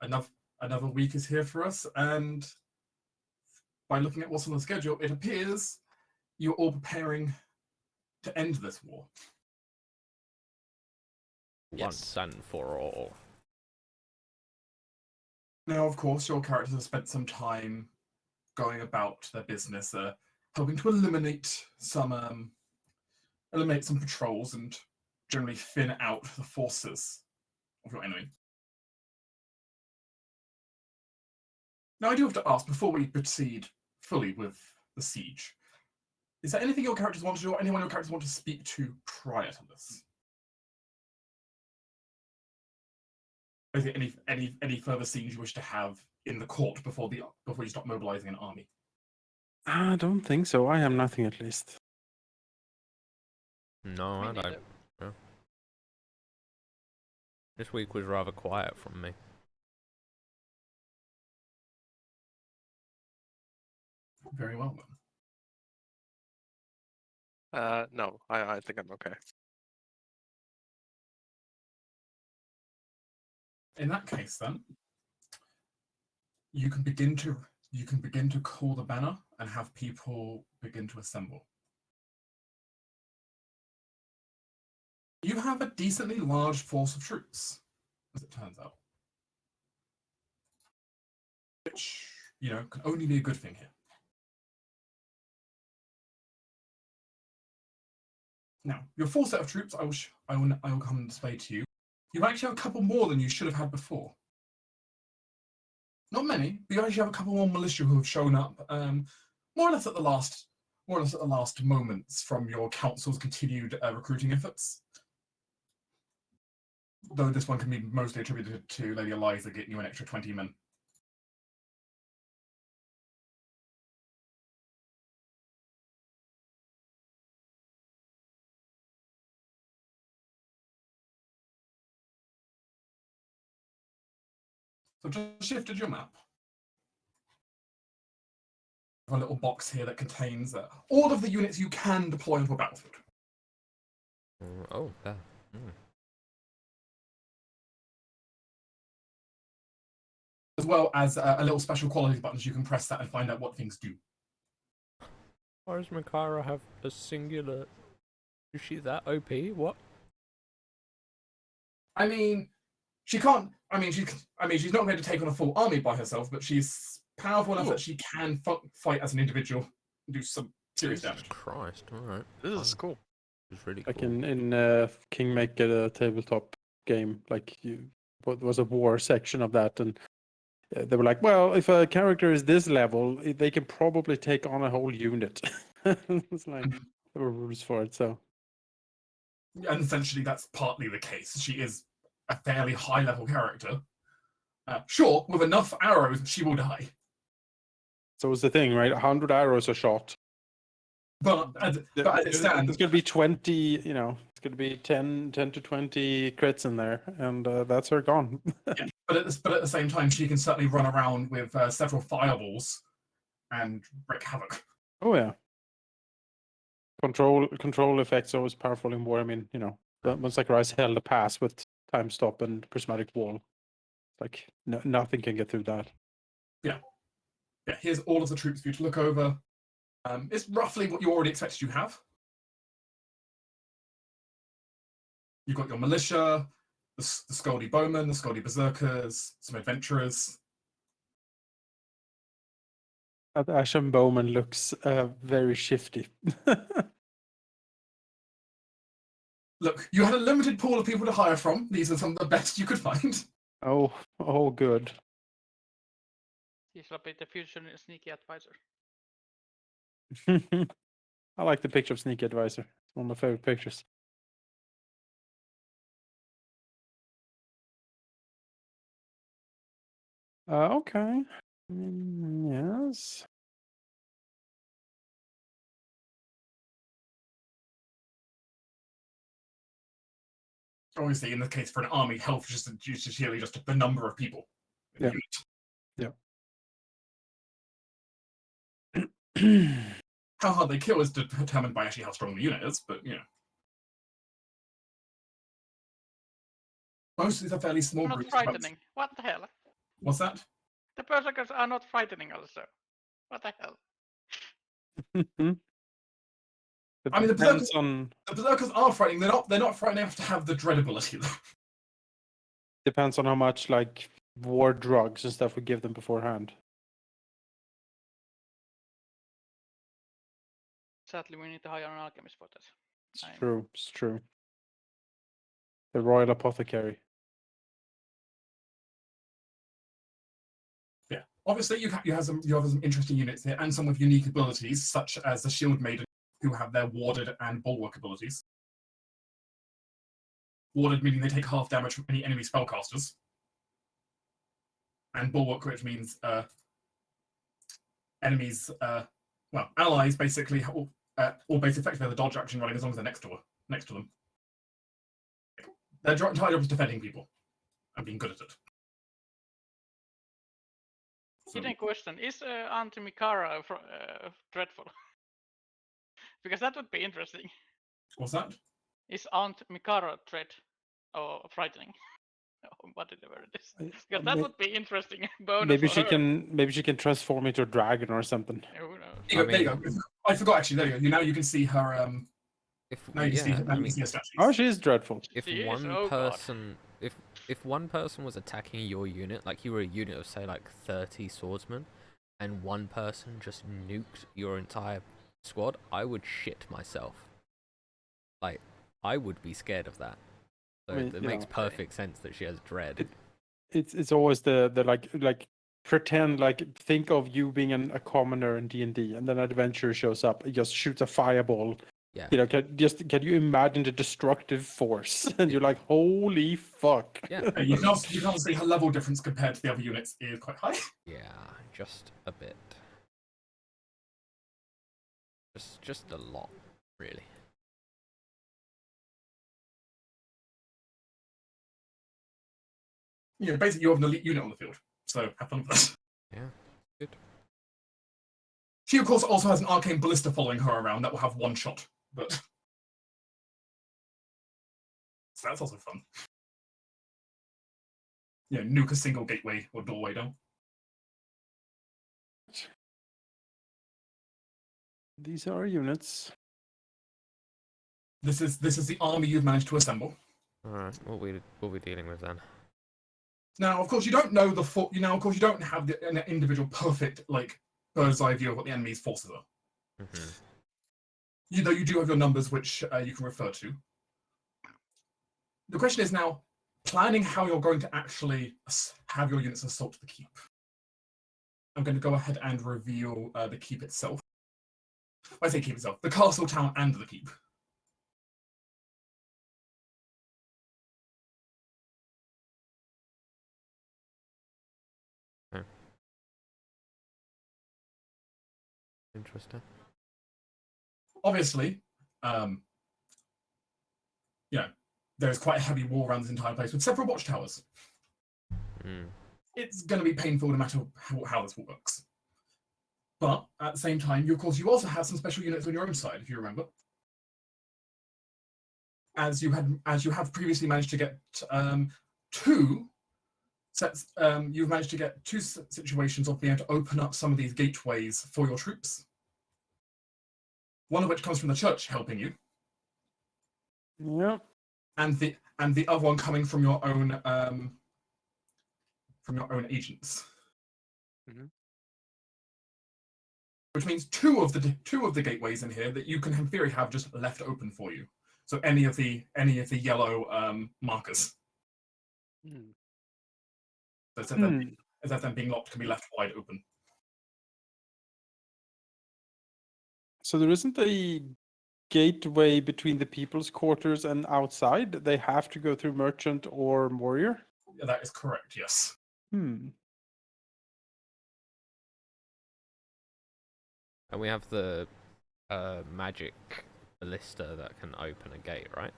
as another week is here for us, and by looking at what's on the schedule, it appears you're all preparing to end this war. Once and for all. Now, of course, your characters have spent some time going about their business, helping to eliminate some patrols and generally thin out the forces of your enemy. Now, I do have to ask, before we proceed fully with the siege, is there anything your characters want to do, or anyone your characters want to speak to prior to this? Is there any further scenes you wish to have in the court before you start mobilizing an army? I don't think so. I have nothing, at least. No, I don't. Yeah. This week was rather quiet from me. Very well, then. No, I think I'm okay. In that case, then, you can begin to call the banner and have people begin to assemble. You have a decently large force of troops, as it turns out, which can only be a good thing here. Now, your full set of troops, I will come and display to you. You actually have a couple more than you should have had before. Not many, but you actually have a couple more militia who have shown up, more or less at the last moments from your council's continued recruiting efforts. Though this one can be mostly attributed to Lady Eliza getting you an extra 20 men. So just shifted your map. A little box here that contains all of the units you can deploy into a battlefield. Oh, yeah. As well as a little special quality buttons. You can press that and find out what things do. Why does Makara have a singular? Is she that OP? What? I mean, she can't. She's not going to take on a full army by herself, but she's powerful enough that she can fight as an individual and do some serious damage. Christ! All right. This is cool. It's really Like cool. in Kingmaker, a tabletop game, what was a war section of that, and they were like, well, if a character is this level, they can probably take on a whole unit. It's like there were rules for it, so. And essentially, that's partly the case. She is a fairly high-level character. Sure, with enough arrows, she will die. So it's the thing, right? 100 arrows a shot. But as it stands, it's going to be 20. It's going to be 10 to 20 crits in there, and that's her gone. yeah, but at the same time, she can certainly run around with several fireballs and wreak havoc. Oh yeah. Control effects are always powerful in war. I mean, once like Rise held a pass with time stop and prismatic wall, like nothing can get through that. Yeah. Here's all of the troops for you to look over. It's roughly what you already expected you have. You've got your militia, the Skaldy Bowmen, the Skaldy Berserkers, some adventurers. Ashen Bowman looks very shifty. Look, you had a limited pool of people to hire from. These are some of the best you could find. Oh, good. He shall be the future sneaky advisor. I like the picture of Sneaky Advisor. It's one of my favorite pictures. Okay. Yes. Obviously, in the case for an army, health is just the number of people. Yeah. How hard they kill is determined by actually how strong the unit is, but Most of these are fairly small Not groups. but- frightening. What the hell? What's that? The berserkers are not frightening also. What the hell? It I mean, the depends berserkers, on the berserkers are frightening. They're not frightening enough to have the dread ability, though. depends on how much like war drugs and stuff we give them beforehand. Sadly, we need to hire an alchemist for this. It's I'm- true. It's true. The Royal Apothecary. Yeah. Obviously, you have some interesting units here, and some with unique abilities, such as the Shield Maiden, who have their warded and bulwark abilities. Warded meaning they take half damage from any enemy spellcasters, and bulwark, which means enemies, allies basically all base effectively the dodge action running as long as they're next to them. Their entire job is defending people and being good at it. So, Hidden question: is Aunt Mikara dreadful? Because that would be interesting. what's that? Is Aunt Mikara dread or frightening? Or whatever it is. Because that would be interesting. Bonus Maybe for she her. can transform into a dragon or something. Who knows? There you go. I forgot actually. There you go. Now you can see her. If Now you can see yeah, her. Now I you mean, can see her statues. Oh, she is dreadful. if She is, one oh God. person, if one person was attacking your unit, like you were a unit of say like 30 swordsmen, and one person just nuked your entire squad, I would shit myself. Like, I would be scared of that. So I mean, it yeah. makes perfect sense that she has dread. It's always the like pretend like think of you being a commoner in D&D, and then an adventurer shows up, he just shoots a fireball. Yeah. You know, can you imagine the destructive force? And you're like, holy fuck. Yeah. You can also see her level difference compared to the other units is quite high. Yeah, just a bit. Just a lot, really. You know, basically you have an elite unit on the field, so have fun with that. Yeah, good. She of course also has an arcane ballista following her around that will have one shot, but so that's also fun. You know, nuke a single gateway or doorway down. These are units. This is the army you've managed to assemble. Alright, what we dealing with then? Now, of course, you don't know the full. Of course, you don't have an individual perfect like bird's eye view of what the enemy's forces are. Mm-hmm. Though you do have your numbers, which you can refer to. The question is now planning how you're going to actually have your units assault the keep. I'm going to go ahead and reveal the keep itself. I say keep itself, the castle, town, and the keep. Interesting. Obviously, there's quite a heavy wall around this entire place with several watchtowers. Mm. It's going to be painful no matter how this works. But at the same time, of course, you also have some special units on your own side, if you remember. As you have previously managed to get two sets, you've managed to get two situations of being able to open up some of these gateways for your troops. One of which comes from the church helping you, Yeah. and the other one coming from your own agents. Mhm. Which means two of the gateways in here that you can in theory have just left open for you. So any of the yellow markers. Hmm. So instead of them being locked, can be left wide open. So there isn't a gateway between the people's quarters and outside. They have to go through merchant or warrior. That is correct. Yes. Hmm. And we have the magic ballista that can open a gate, right?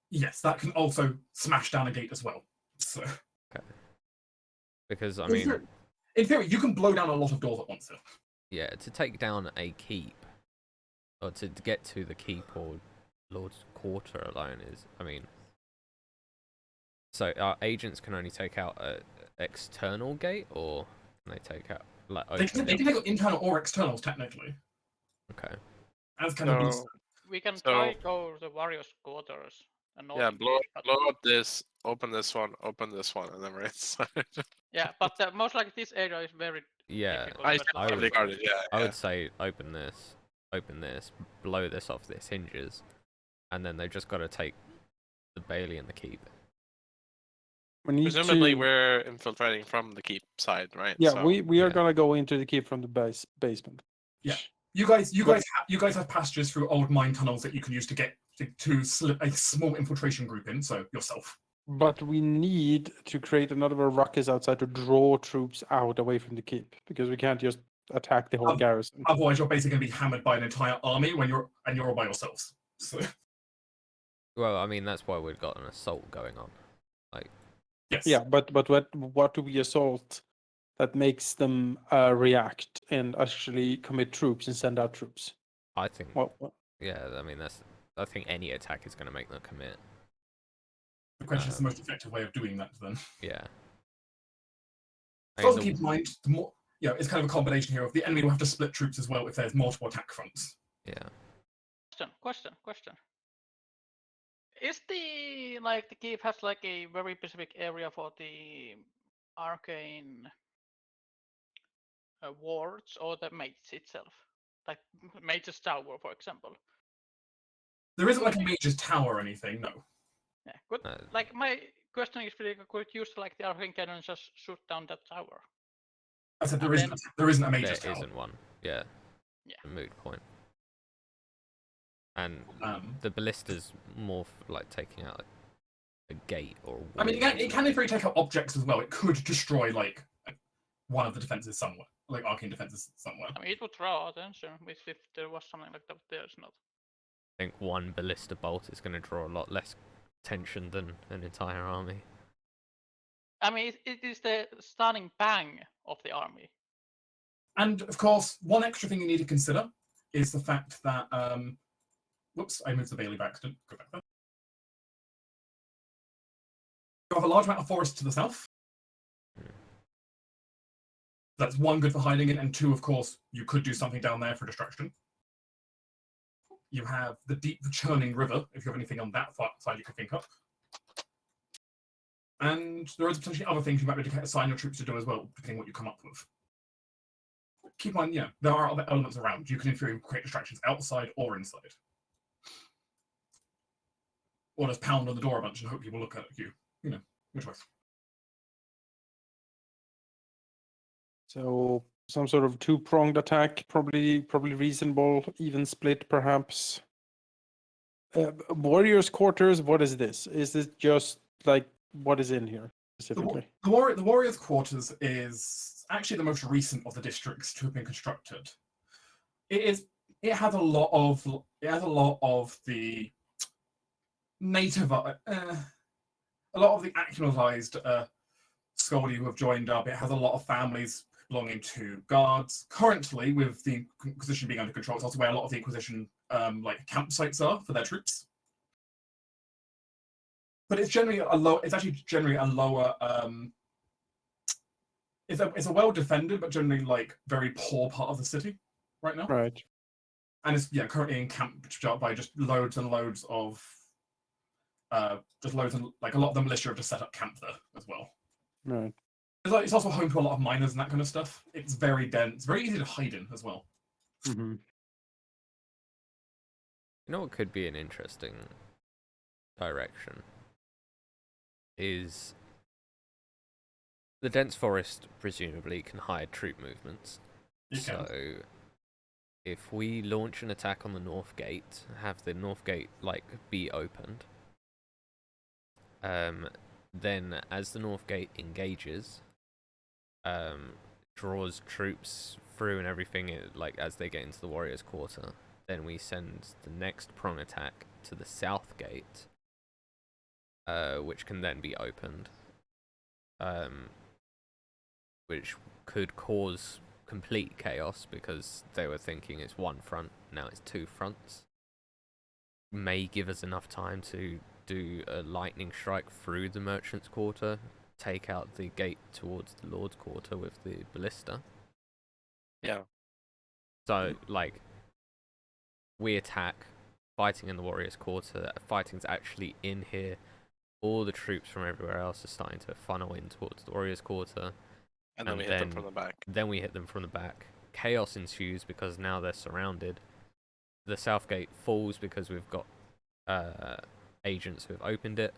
Yes, that can also smash down a gate as well. So Because I in mean, theory- in theory, you can blow down a lot of doors at once. Though. yeah, to take down a keep, or to get to the keep or Lord's Quarter alone is, I mean, So our agents can only take out a external gate, or can they take out like They open? can take out internal or externals technically. Okay. As kind of So We can So- try go to the warriors' quarters and yeah, Nordic blow gate, but blow up this, open this one, and then we're inside. yeah, but most likely this area is very Yeah, difficult. I versus I would- warriors' guarded, yeah. I would say open this, blow this off this hinges, and then they've just got to take the Bailey and the keep. We need Presumably to. we're infiltrating from the keep side, right? Yeah, So, we are yeah. gonna go into the keep from the basement. Yeah. You guys have passages through old mine tunnels that you can use to get to slip a small infiltration group in. So yourself. But we need to create another ruckus outside to draw troops out away from the keep because we can't just attack the whole garrison. Otherwise, you're basically going to be hammered by an entire army when you're all by yourselves. So Well, I mean that's why we've got an assault going on. yes. Yeah, but what do we assault that makes them react and actually commit troops and send out troops? I think. Well, Yeah, I mean I think any attack is going to make them commit. The question is the most effective way of doing that then. Yeah. I So mean, also keep in mind, the more it's kind of a combination here of the enemy will have to split troops as well if there's multiple attack fronts. yeah. Question. Is the keep has like a very specific area for the arcane wards or the mages itself? Like mage's tower, for example. There isn't like a mage's tower or anything, no. Yeah, good. No, Like my question is really could use like the arcane cannon just shoot down that tower? I said And there isn't a there mage's tower. isn't one. Yeah. Yeah. A moot point. And Um, the ballista's more like taking out a gate or a wall. I mean, it can in theory take out objects as well. It could destroy like one of the defenses somewhere, like arcane defenses somewhere. I mean, it would draw attention if there was something like that. There's not. I think one ballista bolt is going to draw a lot less tension than an entire army. I mean, it is the stunning bang of the army. And of course, one extra thing you need to consider is the fact that whoops, I moved the Bailey back. Didn't go back there. You have a large amount of forest to the south. That's one, good for hiding in, and two, of course, you could do something down there for distraction. You have the deep churning river, if you have anything on that side you could think of. And there is potentially other things you might be able to assign your troops to do as well, depending on what you come up with. Keep in mind, there are other elements around. You can, in theory, create distractions outside or inside. Or just pound on the door a bunch and hope people look at you. Your choice. so some sort of two-pronged attack, probably reasonable, even split perhaps. Warriors' quarters. What is this? Is this just like what is in here specifically? The Warriors' Quarters is actually the most recent of the districts to have been constructed. It has a lot of the native, a lot of the acclimatized Scaldi who have joined up. It has a lot of families belonging to guards. Currently, with the Inquisition being under control, it's also where a lot of the Inquisition campsites are for their troops. But it's generally it's actually generally a lower. It's a well defended, but generally like very poor part of the city right now. Right. And it's currently encamped by just loads and loads of like a lot of the militia have just set up camp there as well. Right. It's also home to a lot of miners and that kind of stuff. It's very dense, very easy to hide in as well. Mm-hmm. You know what could be an interesting direction? Is the dense forest presumably can hide troop movements. You can. So if we launch an attack on the north gate, have the north gate like be opened, then as the north gate engages, draws troops through and everything, like as they get into the warriors' quarter, then we send the next prong attack to the south gate, which can then be opened, which could cause complete chaos because they were thinking it's one front, now it's two fronts. May give us enough time to do a lightning strike through the merchant's quarter, take out the gate towards the Lord's quarter with the ballista. Yeah. So, like, we attack, fighting in the warrior's quarter, fighting's actually in here. All the troops from everywhere else are starting to funnel in towards the warrior's quarter. And then we hit them from the back. Then we hit them from the back. Chaos ensues because now they're surrounded. The south gate falls because we've got agents who have opened it.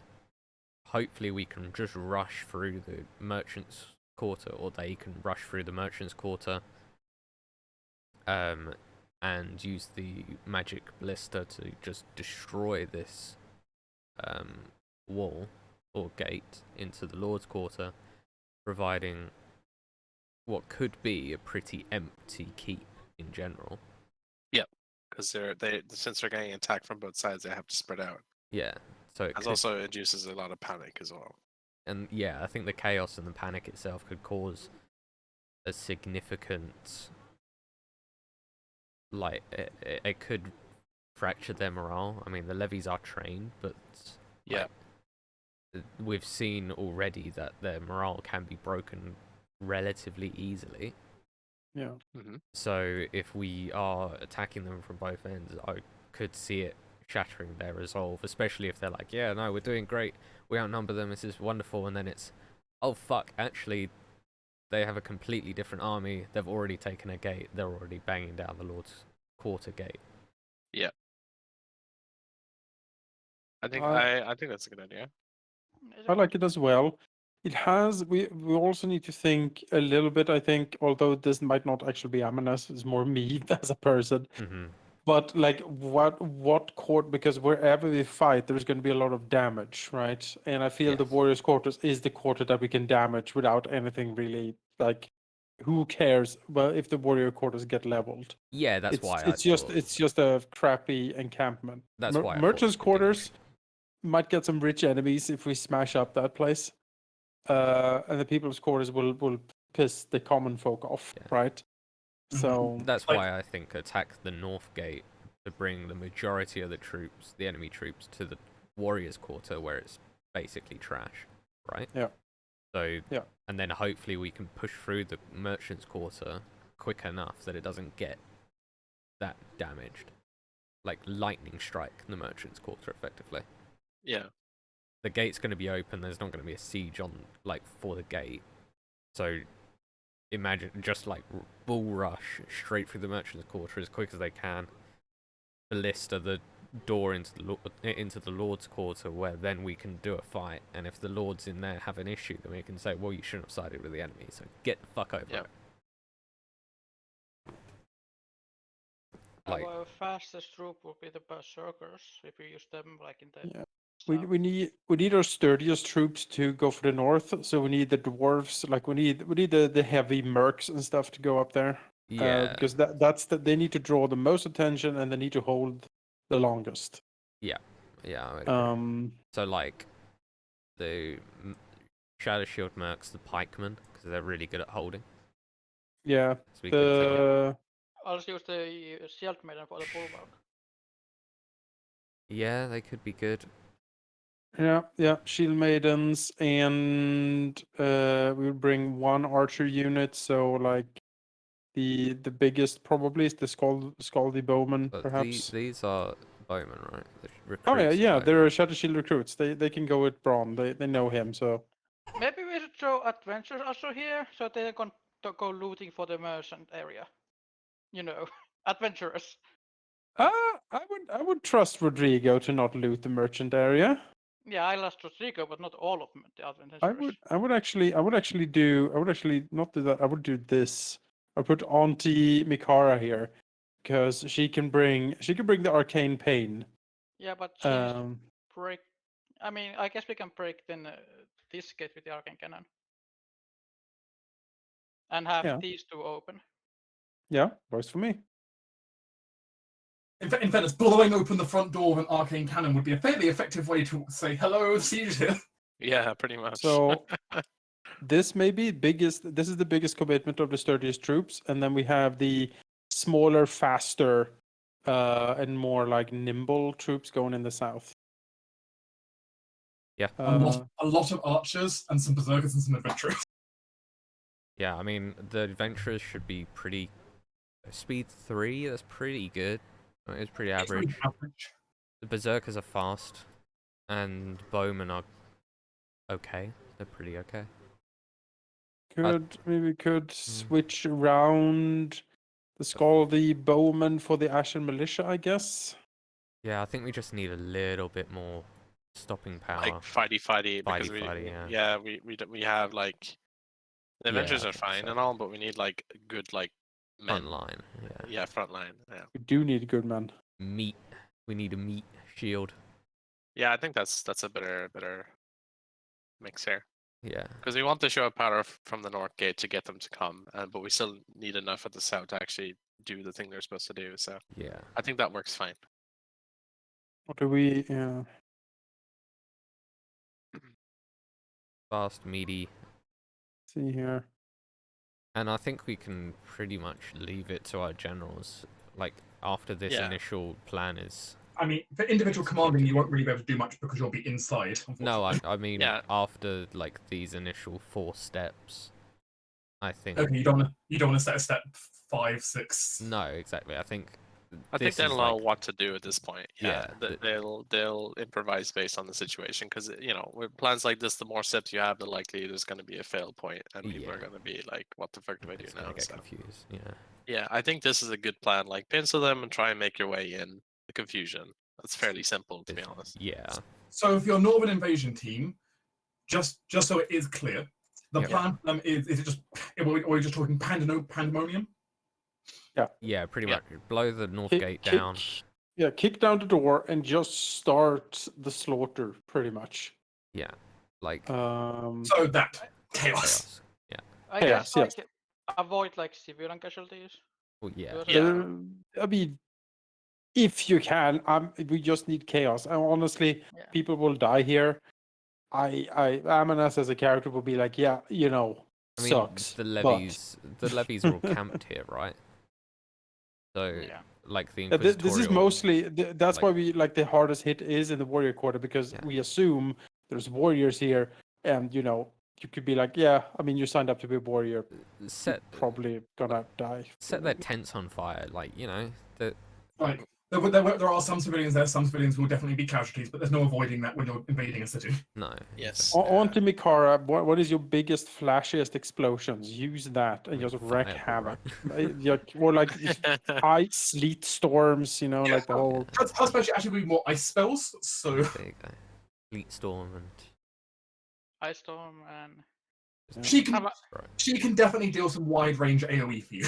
Hopefully we can just rush through the merchant's quarter, or they can rush through the merchant's quarter, and use the magic ballista to just destroy this wall or gate into the Lord's quarter, providing what could be a pretty empty keep in general. Because since they're getting attacked from both sides, they have to spread out. Yeah, so it also induces a lot of panic as well. And yeah, I think the chaos and the panic itself could cause a significant, like, it could fracture their morale. I mean, the levies are trained, but yeah, we've seen already that their morale can be broken relatively easily. Yeah. Mm-hmm. So if we are attacking them from both ends, I could see it shattering their resolve, especially if they're like, yeah, no, we're doing great, we outnumber them, this is wonderful, and then it's, oh fuck, actually they have a completely different army, they've already taken a gate, they're already banging down the Lord's quarter gate. Yeah. I think that's a good idea. I like it as well. It has. We also need to think a little bit. I think, although this might not actually be ominous, it's more me as a person. Mm-hmm. But like, what court? Because wherever we fight, there's going to be a lot of damage, right? And I feel the Yes. warriors' quarters is the quarter that we can damage without anything really. Like, who cares? Well, if the warrior quarters get leveled, Yeah, that's why it's just a crappy encampment. That's why I merchants' thought we could do quarters might get some rich enemies if we smash up that place. And the people's quarters will piss the common folk off, Yeah. right? So that's why I think attack the north gate to bring the majority of the troops, the enemy troops, to the warriors' quarter where it's basically trash, right? Yeah. So yeah, and then hopefully we can push through the merchant's quarter quick enough that it doesn't get that damaged, like lightning strike the merchant's quarter effectively. Yeah. The gate's going to be open. There's not going to be a siege on, like, for the gate. So imagine just like bull rush straight through the merchant's quarter as quick as they can. Ballista the door into the Lord's quarter, where then we can do a fight. And if the Lords in there have an issue, then we can say, well, you shouldn't have sided with the enemy. So get the fuck over it. Like, our fastest troop would be the berserkers if we use them like in the. yeah. We need our sturdiest troops to go for the north. So we need the dwarves. Like we need the heavy mercs and stuff to go up there. yeah, Because they need to draw the most attention and they need to hold the longest. yeah, I would agree. So like the Shadow Shield mercs, the pikemen, because they're really good at holding. Yeah. So we could also use the shield maiden for the bulwark. yeah, they could be good. Yeah, shield maidens, and we'll bring one archer unit. So like the biggest probably is the Scaldy bowman, But perhaps. these are bowmen, right? The Oh yeah, recruits are yeah, bowmen. they're Shadow Shield recruits. They can go with Braun. They know him, so. Maybe we should throw adventurers also here, so they can go looting for the merchant area. You know, adventurers. I would trust Rodrigo to not loot the merchant area. Yeah, I lost Rodrigo, but not all of them, the adventurers. I would actually not do that. I would do this. I put Auntie Mikara here because she can bring the arcane pain. Yeah, but she needs to break. I mean, I guess we can break then this gate with the arcane cannon, and have these two open. Yeah, works for me. In fairness, blowing open the front door of an arcane cannon would be a fairly effective way to say, hello, siege here. Yeah, pretty much. So this may be this is the biggest commitment of the sturdiest troops, and then we have the smaller, faster, and more like nimble troops going in the south. A lot of archers and some berserkers and some adventurers. Yeah, I mean, the adventurers should be pretty... Speed 3, that's pretty good. It's pretty It's pretty average. average. The berserkers are fast, and bowmen are okay. They're pretty okay. Maybe could switch around the skull, the bowman for the Ashen Militia, I guess. Yeah, I think we just need a little bit more stopping power. Like fighty, because Fighty, we have like the adventures Yeah, I are think fine so. and all, but we need like good like men. Front line, yeah. Yeah, front line. Yeah. We do need good men. Meat. We need a meat shield. Yeah, I think that's a better mix here. Yeah. Because we want to show a power from the north gate to get them to come, but we still need enough at the south to actually do the thing they're supposed to do. So Yeah. I think that works fine. What do we? Yeah. Fast, meaty. See here. And I think we can pretty much leave it to our generals. Like, after this Yeah. initial plan is... I mean, for individual commanding, you won't really be able to do much because you'll be inside. No, unfortunately. I mean, Yeah. after, like, these initial 4 steps, I think... Okay, you don't want to set a step 5, 6. No, exactly. I think... I think this they'll is, know like- what to do at this point. Yeah, Yeah, they'll improvise based on the situation because with plans like this, the more steps you have, the likely there's going to be a fail point, and people are Yeah. going to be like, "What the fuck do I do It's now?" gonna get So, confused, yeah. yeah, I think this is a good plan. Like pencil them and try and make your way in the confusion. That's fairly simple, to be honest. Yeah. So if your Northern Invasion team, just so it is clear, the Yep. plan is it just, or are we just talking pandemonium? Yeah, pretty Yeah. much. Blow the north Kick- gate down. Yeah, kick down the door and just start the slaughter, pretty much. Yeah. Like, So that chaos. chaos. Yeah. I Chaos, guess yes. like avoid like civilian casualties. Well, yeah. But, Yeah. I mean, if you can, we just need chaos. And honestly, Yeah. people will die here. Amanas as a character will be like, yeah, I mean, sucks. the but- levies are all camped here, right? So, Yeah. like the This is Inquisitorial... mostly that's like- why we like the hardest hit is in the warrior quarter because Yeah. we assume there's warriors here, and you could be like, yeah, I mean, you signed up to be a warrior, set probably gonna die. set their tents on fire, like, the Like there are some civilians there. Some civilians will definitely be casualties, but there's no avoiding that when you're invading a city. no. Yes. On to Mikara, what is your biggest, flashiest explosions? Use that and just wreck Fireball, havoc. Or like ice, sleet storms, like the whole. Her special actually be more ice spells. So There you go. Sleet Storm and... Ice Storm and she can Right. she can definitely deal some wide range AOE for you.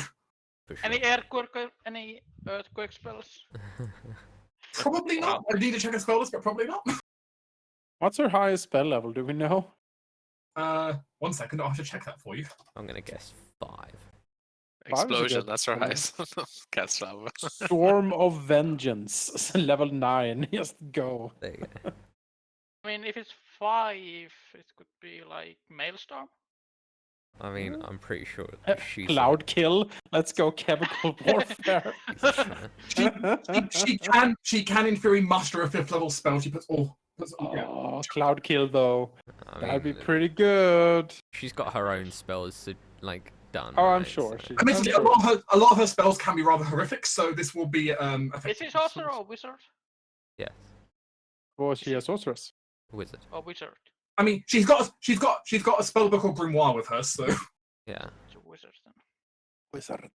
For sure. any earthquake spells. Probably not. I need to check her spell list, but probably not. What's her highest spell level? Do we know? 1 second, I'll have to check that for you. I'm gonna guess 5. Explosion. good That's our number. highest. Cast level. Storm of Vengeance, level 9. Just go. There you go. I mean, if it's 5, it could be like Maelstrom. I mean, I'm pretty sure she's... Cloud kill. Let's go chemical warfare. She can in theory master a 5th level spell. She puts all. Yeah. Oh, cloud kill though. I That'd be mean, pretty good. She's got her own spells, like, done. Oh, I'm right? sure. So- She, Admittedly, I'm a lot of her spells can be rather horrific, so this will be Is effective. she sorcerer or wizard? Yes. Was she a sorceress? Wizard. Or wizard? I mean, she's got a spell book or grimoire with her, so Yeah. It's a wizard then. Wizard.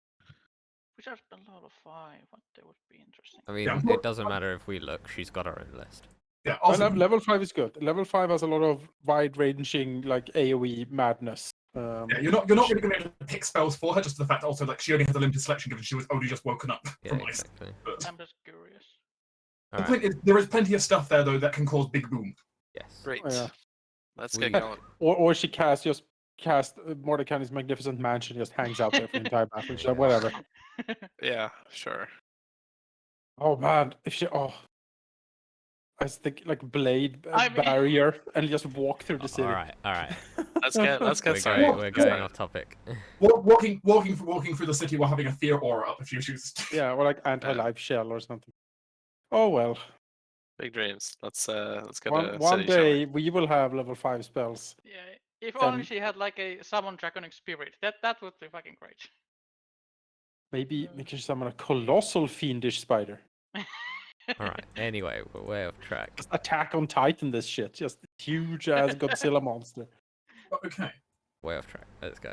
Wizard a lot of 5. What that would be interesting. I mean, Yeah. it doesn't matter if we look. She's got her own list. yeah. Well, Also, level 5 is good. Level 5 has a lot of wide-ranging like AOE madness. yeah, you're not really going to be able to pick spells for her, just the fact also like she only has a limited selection given she was only just woken up Yeah, from ice. exactly. But I'm just curious. the Alright. point is, there is plenty of stuff there though that can cause big boom. Yes. Great. Oh, yeah. Let's We- get going. Or she cast Mordecai's magnificent mansion, just hangs out there for the entire battle. So Yeah. whatever. Yeah, sure. Oh man, if she I was thinking like blade I mean- barrier and just walk through the city. All right. Let's get We're started. going, we're going off topic. Walking through the city while having a fear aura up if you choose. Yeah, or like anti-life shell or something. Oh well. Big dreams. Let's get One a one city, shall we? day we will have level 5 spells. Yeah, if Then- only she had like a summon draconic spirit. That would be fucking great. Maybe we can summon a colossal fiendish spider. All right. Anyway, we're way off track. Just Attack on Titan, this shit. Just huge ass Godzilla monster. Okay. Way off track. Let's go.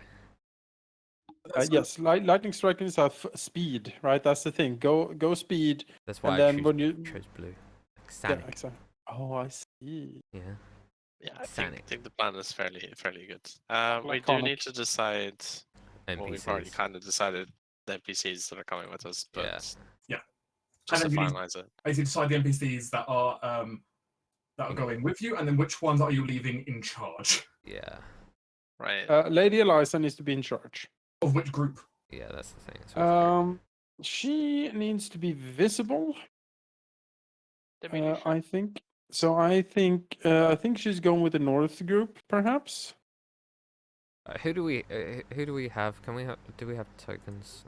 So- Yes, lightning strike is a speed, right? That's the thing. Go speed, That's why and I then when you chose blue. Like yeah, Sonic. exactly. Oh, I see. Yeah. Yeah, I Sonic. think the plan is fairly good. We do Laconic. need to decide. Well, we've already NPCs. kind of decided the NPCs that are coming with us, but Yeah. Yeah. just to And then you need- finalize it. Basically, decide the NPCs that are Mm. going with you, and then which ones are you leaving in charge Yeah. Right. Lady Eliza needs to be in charge. of which group? Yeah, that's the thing. It's weird. She needs to be visible. The militia. I think. So I think she's going with the North group, perhaps. Who do we have? Do we have tokens?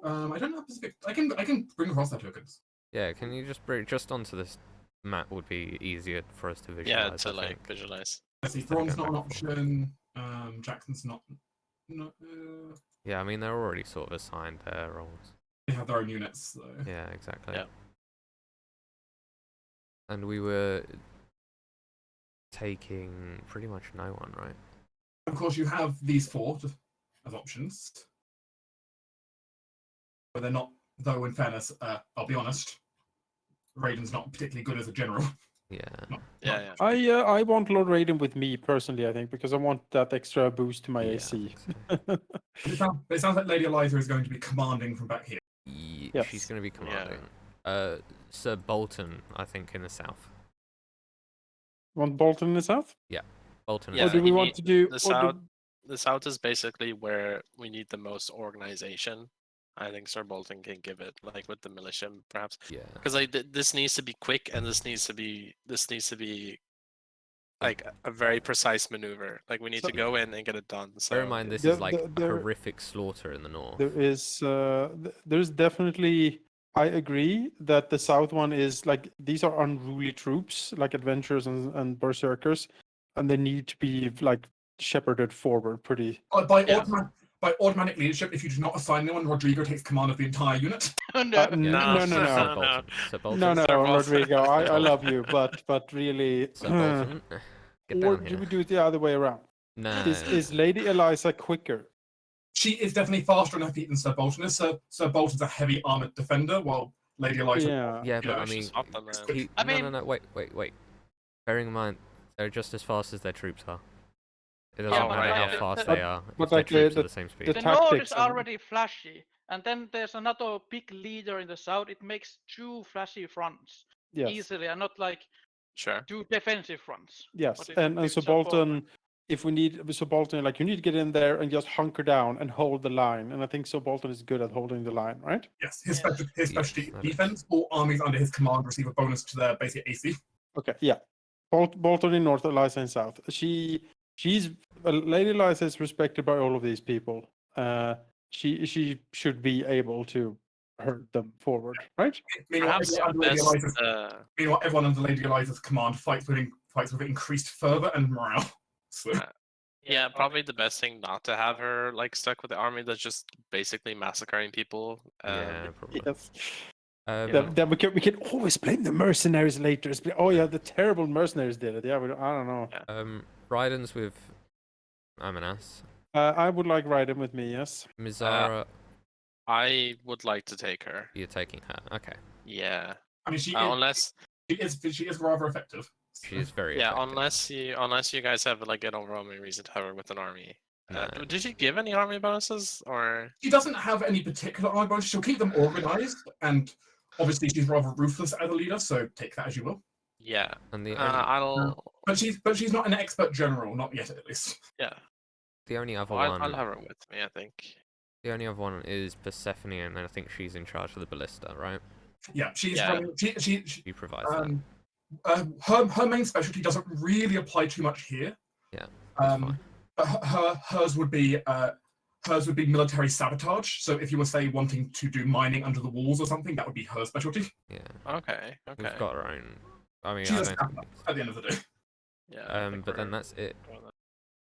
I don't have specific. I can bring across their tokens. Yeah, can you just bring just onto this map would be easier for us to visualize. Yeah, to I like think. visualize. I see. Instead of Thrawn's not an going back and option. Jackson's not. No, Yeah, I mean they're already sort of assigned their roles. they have their own units, though. Yeah, exactly. Yeah. And we were taking pretty much no one, right? Of course, you have these four as options, but they're not. Though, in fairness, I'll be honest, Raiden's not particularly good as a general. Yeah. Yeah, I want Lord Raiden with me personally. I think because I want that extra boost to my Yeah, I AC. think so. It sounds like Lady Eliza is going to be commanding from back here. She's Yes. going to be commanding. Sir Bolton, I think, in the south. Want Bolton in the south? Bolton. Yeah, Or do we you want need to do the or south. do- The south is basically where we need the most organization. I think Sir Bolton can give it, like with the militia, perhaps, Yeah. because like this needs to be quick, and this needs to be like a very precise maneuver. Like we need So- to go in and get it done. So Bear in mind, this The- is like the- a there- horrific slaughter in the north. There is there's definitely I agree that the south one is like these are unruly troops like adventurers and berserkers, and they need to be like shepherded forward pretty. By Yeah. automatic leadership, if you do not assign anyone, Rodrigo takes command of the entire unit. Oh, no. Uh, Yeah, no, no, Sir no. Bolton. Sir Bolton. No, no, Sir Bolton. Rodrigo, I Bolton. love you, but really, Sir Bolton. Get or down do we here. do it the other way around? No. Is Lady Eliza quicker? She is definitely faster on her feet than Sir Bolton is. Sir Bolton's a heavy armored defender, while Lady Eliza. Yeah. Yeah, you but know, I she's mean, swap them, man. I no, mean- no, wait. Bearing in mind, they're just as fast as their troops are. It doesn't Yeah, matter but how like, fast but- they are. but If their like troops the- are the same speed. the The north tactics is and- already flashy, and then there's another big leader in the south. It makes two flashy fronts Yes. easily, and not like sure. two defensive fronts. Yes. But it would And be so support. Bolton, if we need so Bolton, like you need to get in there and just hunker down and hold the line. And I think so Bolton is good at holding the line, right? Yes, his Yes. specialty that is. defense. All armies under his command receive a bonus to their basic AC. Okay. Yeah. Bolton in north, Eliza in south. She's Lady Eliza is respected by all of these people. She should be able to herd them forward, right? Meanwhile, Perhaps everyone under Lady best, Eliza's, meanwhile, everyone under Lady Eliza's command fights with increased fervor and morale. So, yeah, probably the best thing not to have her like stuck with the army that's just basically massacring people. Yeah, probably. Yes. Um, Then we can always blame the mercenaries later. Oh yeah, the terrible mercenaries did it. Yeah, I don't know. Raiden's with Amanas. I would like Raiden with me. Yes. Mizara, I would like to take her. you're taking her. Okay. Yeah, I mean, she unless is rather effective. She is very yeah, effective. unless you guys have like an overwhelming reason to have her with an army. No. Did she give any army bonuses or? She doesn't have any particular army bonus. She'll keep them organized, and obviously she's rather ruthless as a leader. So take that as you will. Yeah, And the I'll. But she's not an expert general, not yet at least. Yeah, only other I'll one, have her with me. I think. the only other one is Persephone, and I think she's in charge of the ballista, right? Yeah, she's Yeah. running. She She provides that. her main specialty doesn't really apply too much here. Yeah, that's Um, fine. but hers would be hers would be military sabotage. So if you were, say, wanting to do mining under the walls or something, that would be her specialty. Yeah. Okay. Okay. We've got our own. I mean, She's I a don't scrapper think at the end of the day. Yeah. I think but then we're that's it. doing that.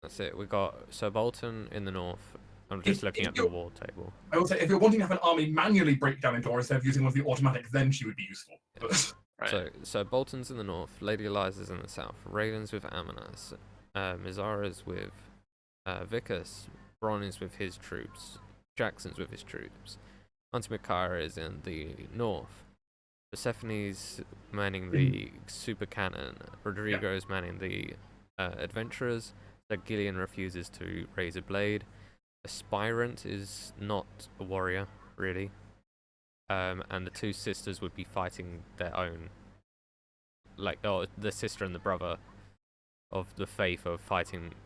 That's it. We got Sir Bolton in the north. I'm just looking at the war table. I will say, if you're wanting to have an army manually break down a door instead of using one of the automatics, then she would be useful. But Right. So Bolton's in the north, Lady Eliza's in the south, Raylan's with Amanas, Mizara's with Vicus, Bron is with his troops, Jackson's with his troops, Antimacara is in the north, Persephone's manning the super cannon, Rodrigo's manning the adventurers, that Gillian refuses to raise a blade, Aspirant is not a warrior, really. And the two sisters would be fighting their own, the sister and the brother of the faith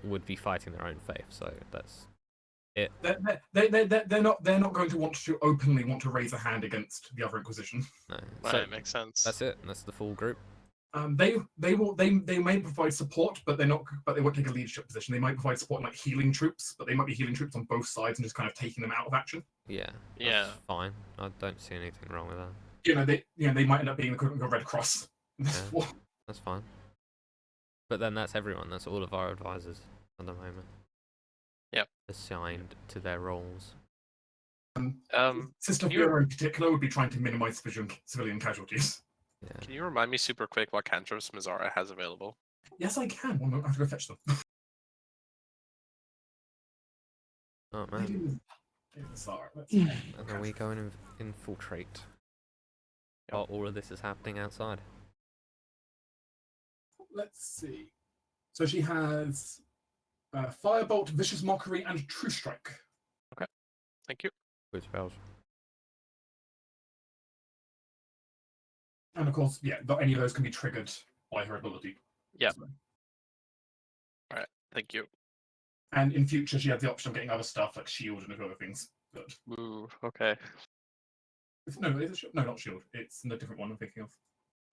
would be fighting their own faith. So that's it. they're not going to want to openly raise a hand against the other Inquisition. No, Right, so makes sense. that's it. That's the full group. They may provide support, but they won't take a leadership position. They might provide support in like healing troops, but they might be healing troops on both sides and just kind of taking them out of action. Yeah. Yeah. That's fine. I don't see anything wrong with that. They might end up being the equivalent of a Red Cross. Yeah. That's fine. But then that's everyone. That's all of our advisors at the moment. Yep. Assigned to their roles. Sister Vera in particular would be trying to minimize civilian casualties. Yeah. Can you remind me super quick what cantrips Mizara has available? Yes, I can. Well, I have to go fetch them. Oh man. Sorry. And then we go and infiltrate. While all of this is happening outside. Let's see. So she has Firebolt, Vicious Mockery, and True Strike. Thank you. Good spells. And of course, any of those can be triggered by her ability. Yeah. So. All right. Thank you. And in future, she had the option of getting other stuff like shield and other things. But Ooh. Okay. no, is it shield? No, not shield. It's a different one I'm thinking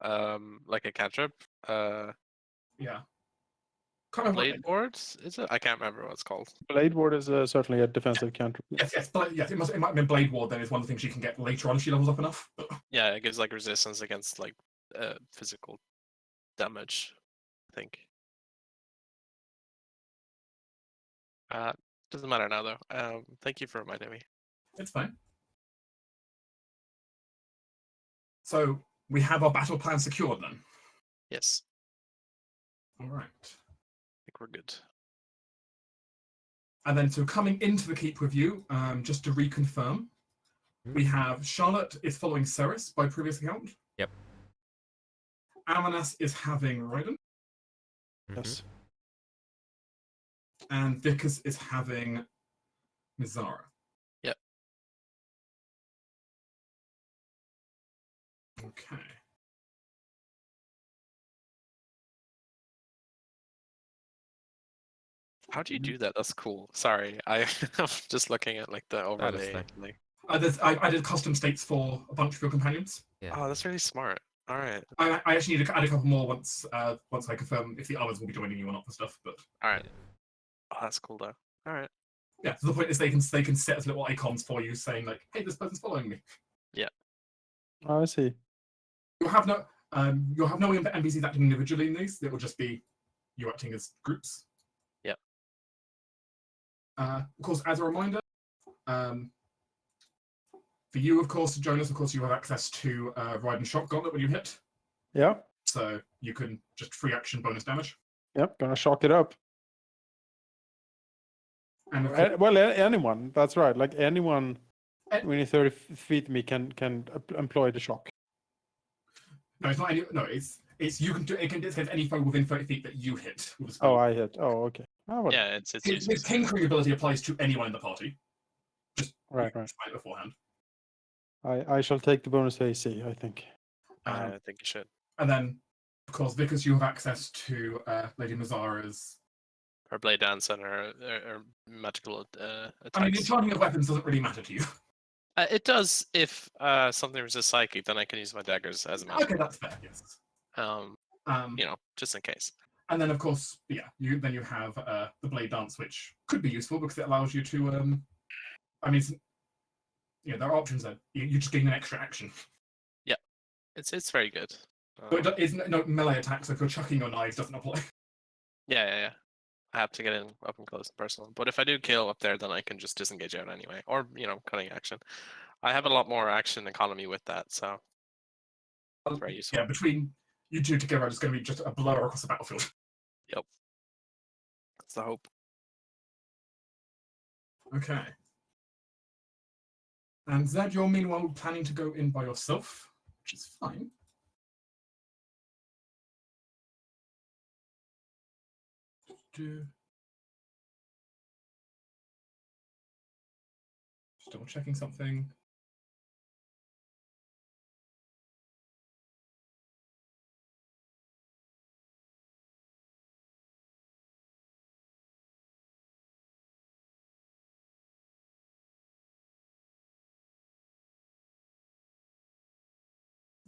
of. Like a cantrip. Yeah. Can't remember Blade boards. Is it? I can't remember what it's called. Blade Ward is certainly a defensive cantrip. Yes, it might have been Blade Ward. Then it's one of the things she can get later on if she levels up enough. But Yeah, it gives like resistance against like physical damage. I think. Doesn't matter now though. Thank you for reminding me. it's fine. So we have our battle plan secured then. Yes, All right. I think we're good. And then so coming into the keep with you, just to reconfirm, we have Charlotte is following Ceres by previous account. Yep. Amanas is having Raiden. Yes. And Vicus is having Mizara. Yep. Okay. How do you do that? That's cool. Sorry, I'm just looking at like the overlay. thing. Like, I did custom states for a bunch of your companions. Yeah. oh, that's really smart. All right. I actually need to add a couple more once I confirm if the others will be joining you or not for stuff. But All right. Oh, that's cool though. All right. yeah, so the point is they can set as little icons for you saying like, hey, this person's following me. Oh, I see. You'll have no NPCs acting individually in these. It will just be you acting as groups. Yep. Of course, as a reminder, for you, of course, Jonas, of course, you have access to Ride and Shock Gauntlet when you hit. Yeah. So you can just free action bonus damage. Yep. Gonna shock it up. And of course, Well, anyone. That's right. Like anyone within 30 feet of me can employ the shock. no, it's not any. No, it's you can do it. Can discard any foe within 30 feet that you hit with a Oh, spell. I hit. Oh, okay. Oh, well, Yeah, it's His useless. tinkering ability applies to anyone in the party. Just right. explain it beforehand. I shall take the bonus to AC, I think. Um, I think you should. and then, of course, because you have access to Lady Mazara's. Her blade dance and her magical attacks. I mean, the enchanting of weapons doesn't really matter to you. It does if something resists psychic, then I can use my daggers as a magic. Okay, that's fair. Yes. Just in case. And then, of course, you have the blade dance, which could be useful because it allows you to I mean, there are options there. You just gain an extra action. It's very good. But it's no melee attack, so if you're chucking your knives, doesn't apply. Yeah. I have to get in up and close and personal. But if I do kill up there, then I can just disengage out anyway. Or, cutting action. I have a lot more action economy with that, so it's very useful. Yeah, between you two together, it's going to be just a blur across the battlefield. Yep. That's the hope. Okay. And Zed, you're meanwhile planning to go in by yourself, which is fine. Just double checking something.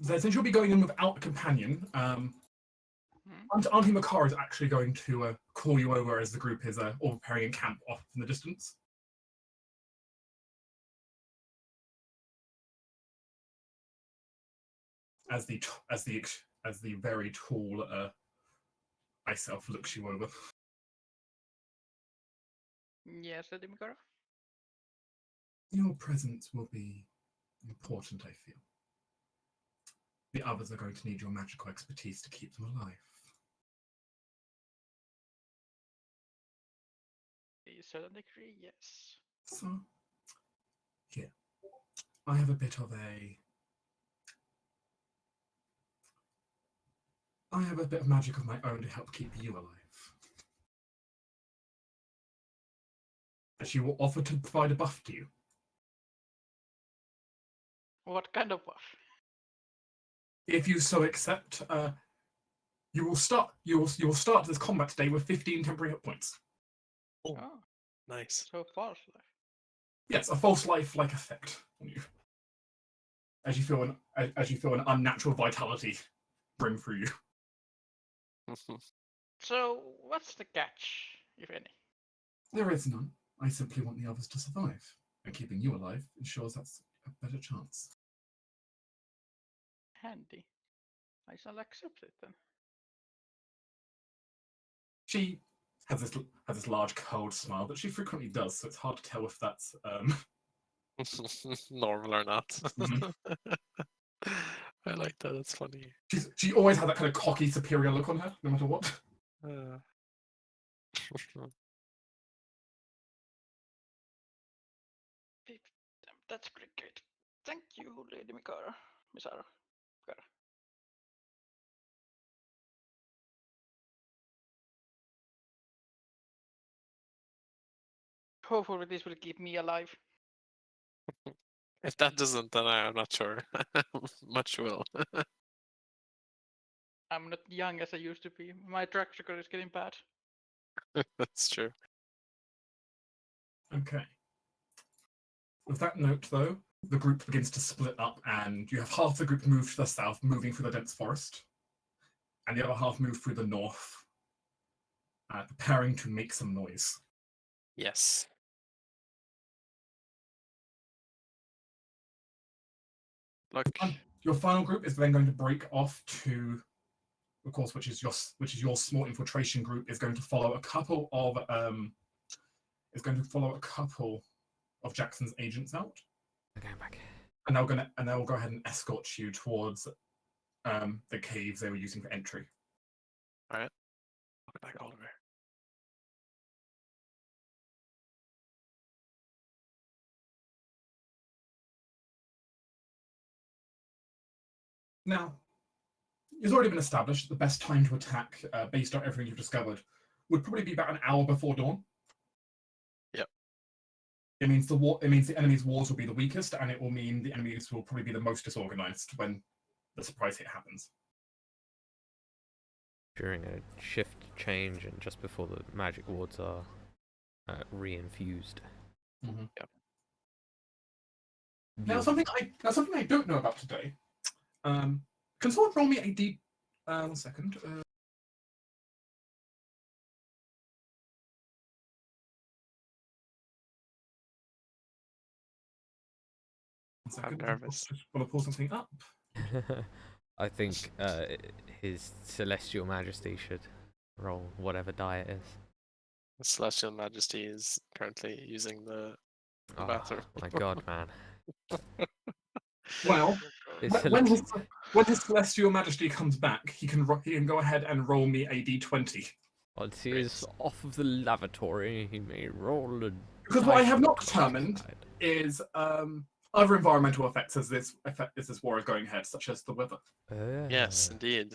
Since you'll be going in without a companion, Auntie Makar is actually going to call you over as the group is all preparing a camp off in the distance. As the very tall ice elf looks you over. Yes, Dimikara. Your presence will be important, I feel. The others are going to need your magical expertise to keep them alive. To a certain degree, yes. So, here. I have a bit of magic of my own to help keep you alive. And she will offer to provide a buff to you. What kind of buff? If you so accept, you will start this combat today with 15 temporary hit points. Oh, Oh, nice. so false life. Yes, a false life-like effect on you. As you feel an unnatural vitality brim through you. So, what's the catch, if any? There is none. I simply want the others to survive, and keeping you alive ensures that's a better chance. Handy. I shall accept it then. She has this large cold smile that she frequently does, so it's hard to tell if that's normal or not. Mhm. I like that. It's funny. She always has that kind of cocky, superior look on her, no matter what. Uh, That's pretty good. Thank you, Lady Mikara. Misara. Mikara. Hopefully this will keep me alive. if that doesn't, then I'm not sure. Much will. I'm not young as I used to be. My track record is getting bad. That's true. Okay. With that note, though, the group begins to split up, and you have half the group move to the south, moving through the dense forest, and the other half move through the north, preparing to make some noise. Yes. Look. Your final group is then going to break off to, of course, which is your small infiltration group is going to follow a couple of Jackson's agents out. I'm going back. And they'll go ahead and escort you towards the caves they were using for entry. All right. Look back, Oliver. Now, it's already been established that the best time to attack, based on everything you've discovered, would probably be about an hour before dawn. Yep. It means the enemy's wars will be the weakest, and it will mean the enemies will probably be the most disorganized when the surprise hit happens. During a shift change and just before the magic wards are re-infused. Mm-hmm. Yep. Now something I don't know about today. Can someone roll me a D? 1 second. 1 I'm second. nervous. I just want to pull something up. I think His Celestial Majesty should roll whatever die it is. The Celestial Majesty is currently using the Oh bathroom. my god, man. Well, His when Celestial... when his Celestial Majesty comes back, he can go ahead and roll me a d20. Once he is off of the lavatory, he may roll a Because what I have dice not with determined side. is other environmental effects as this war is going ahead, such as the weather, Yes, Ah, indeed.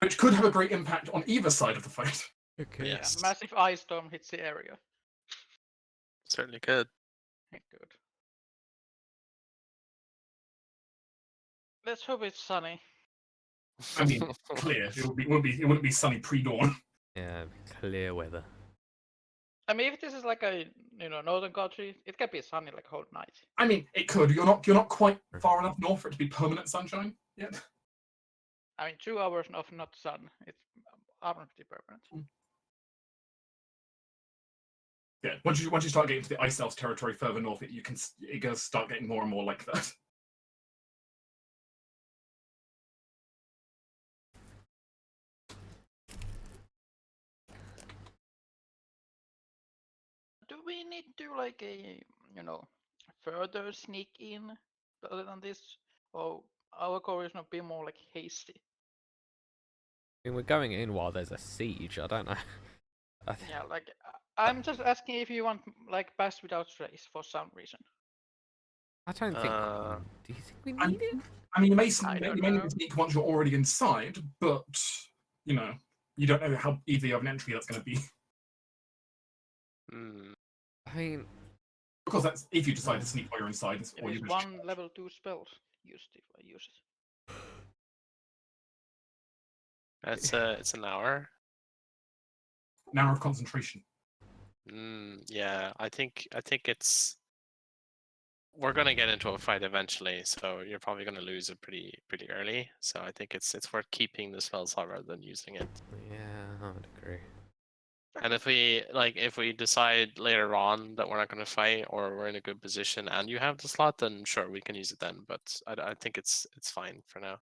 which could have a great impact on either side of the fight. okay. Yeah, Yes. massive ice storm hits the area. Certainly could. Good. Let's hope it's sunny. I mean, clear. It wouldn't be sunny pre-dawn. Yeah, clear weather. I mean, if this is like a northern country, it can be sunny like whole night. I mean, it could. You're not quite far enough north for it to be permanent sunshine yet. I mean, 2 hours of not sun. It's apparently permanent. Yeah. Once you start getting to the ice elves territory further north, it does start getting more and more like that. Do we need to do like a further sneak in other than this, or our goal is not be more like hasty? I mean, we're going in while there's a siege. I don't know. Yeah, like I'm just asking if you want like pass without trace for some reason. I don't think. Uh, Do you think we need it? I mean, you may I don't need to know. sneak once you're already inside, but you don't know how easy of an entry that's going to be. hmm. I mean, Of course, that's if you decide to sneak while you're inside, It or is you just one level 2 spell used if I use it. It's an hour. an hour of concentration. Yeah, I think it's. We're gonna get into a fight eventually, so you're probably gonna lose it pretty early. So I think it's worth keeping the spell slot rather than using it. yeah, I would agree. And if we decide later on that we're not gonna fight or we're in a good position and you have the slot, then sure we can use it then. But I think it's fine for now.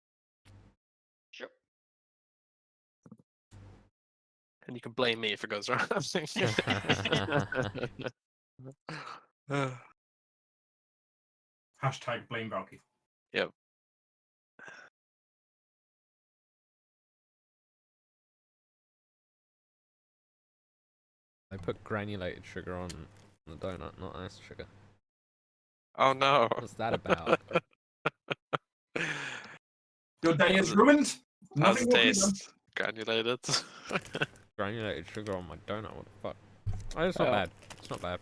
Sure. And you can blame me if it goes wrong. Hashtag blame Valky. Yep. I put granulated sugar on the donut, not ice sugar. Oh no. What's that about? Your day How's is it- ruined. How's Nothing it will be done. taste? Granulated. Granulated sugar on my donut. What the fuck? Oh, it's not Yeah. bad. It's not bad.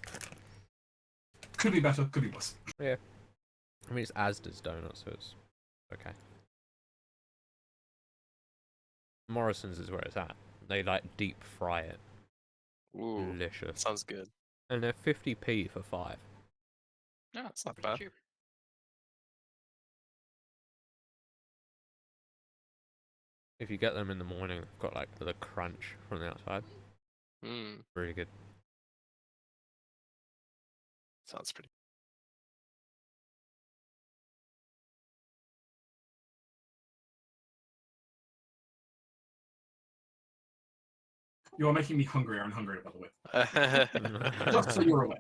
Could be better. Could be worse. I mean, it's Asda's donut, so it's okay. Morrison's is where it's at. They like deep fry it. Ooh, Delicious. sounds good. And they're 50p for 5. Yeah, That's not pretty bad. cheap. If you get them in the morning, they've got like the crunch from the outside. Really good. Sounds pretty. You are making me hungrier and hungrier, by the way. Just so you're aware.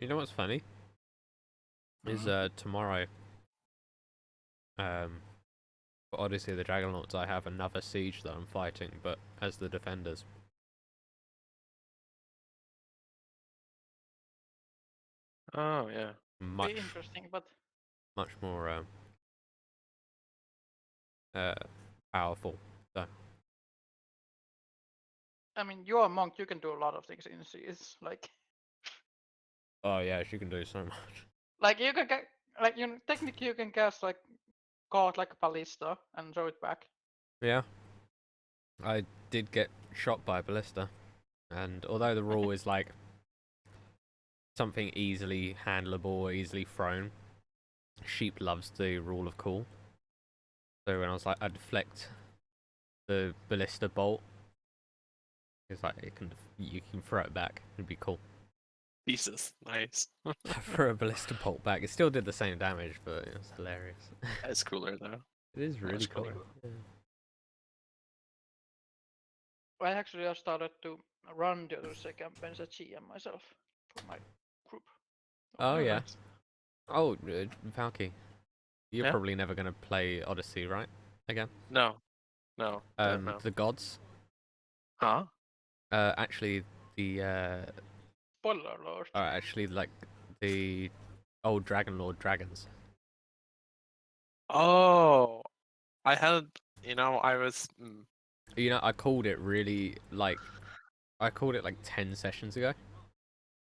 You know what's funny? Is tomorrow, for Odyssey of the Dragonlords, I have another siege that I'm fighting, but as the defenders. Oh yeah. Much, Be interesting, but much more powerful. So I mean, you're a monk. You can do a lot of things in CS. oh yeah, she can do so much. Like you can get technically you can cast like God like a ballista and throw it back. Yeah, I did get shot by a ballista, and although the rule is like something easily handleable or easily thrown. Sheep loves the rule of cool. So when I was like, I deflect the ballista bolt. It's like you can throw it back. It'd be cool. Jesus, nice. Throw a ballista bolt back. It still did the same damage, but it was hilarious. It's cooler though. It is really Much cool. cooler. Yeah. I actually have started to run the other campaign as a GM myself for my group. Oh yeah. Nice. Oh, Valky, you're Yeah? probably never gonna play Odyssey, right? Again. No, no, no. The gods. Huh? Actually, the Spoiler alert. actually like the old Dragon Lord dragons. Oh, I had. I was. You know, I called it really like, I called it like 10 sessions ago.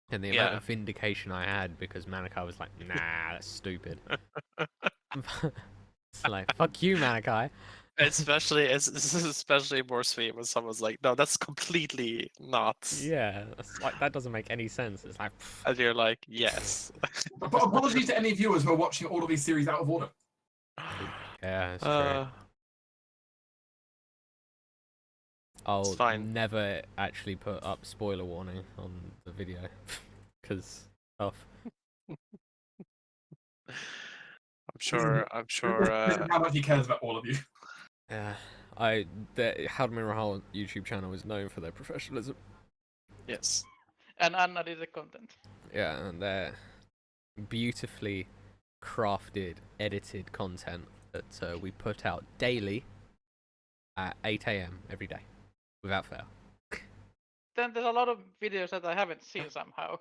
And the amount Yeah. of vindication I had because Manikai was like, nah, that's stupid. It's like, fuck you, Manikai. it's especially more sweet when someone's like, "No, that's completely not." Yeah, it's like, that doesn't make any sense. It's like, And you're like, "Yes." Apologies to any viewers who are watching all of these series out of order. yeah, it's true. Uh, I'll fine. never actually put up spoiler warning on the video because stuff. I'm sure. This is how much he cares about all of you. Yeah, the Halldamir Rahal YouTube channel is known for their professionalism. Yes. And Anna did the content. Yeah, and their beautifully crafted, edited content that we put out daily at 8 AM every day, without fail. Then there's a lot of videos that I haven't seen somehow.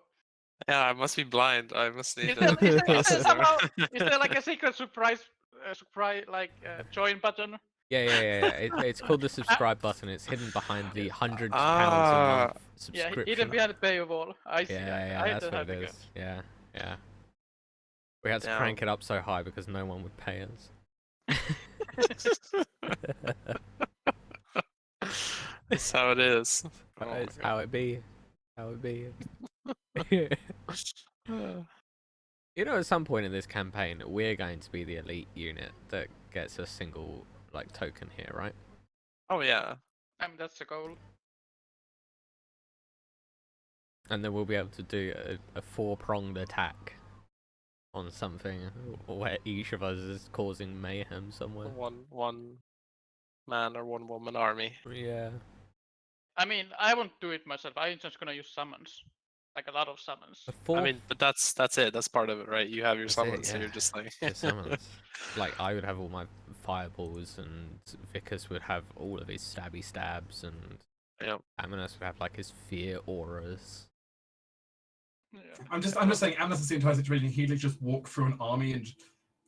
Yeah, I must be blind. I must need Is there, to. is there, is there glasses somehow, or- is there like a secret surprise join button? Yeah. It's called the subscribe button. It's hidden behind the £100 a Ah. month Yeah, subscription. hidden behind the paywall. I see. Yeah, I that's don't what have it to is. Yeah. We had to Damn. crank it up so high because no one would pay us. That's how it is. Oh my It's God. how it be. How it be. You know, at some point in this campaign, we're going to be the elite unit that gets a single like token here, right? Oh yeah. That's the goal. And then we'll be able to do a four-pronged attack on something where each of us is causing mayhem somewhere. One man or one woman army. Yeah. I mean, I won't do it myself. I'm just gonna use summons, like a lot of summons. The fourth, I mean, but that's it. That's part of it, right? You have your That's it, summons, so yeah. you're just like the summons. Like, I would have all my fireballs, and Vickers would have all of his stabby stabs, and Yep. Aminus would have like his fear auras. Yeah. I'm just saying, Amnesty the entire situation, he'd like just walk through an army and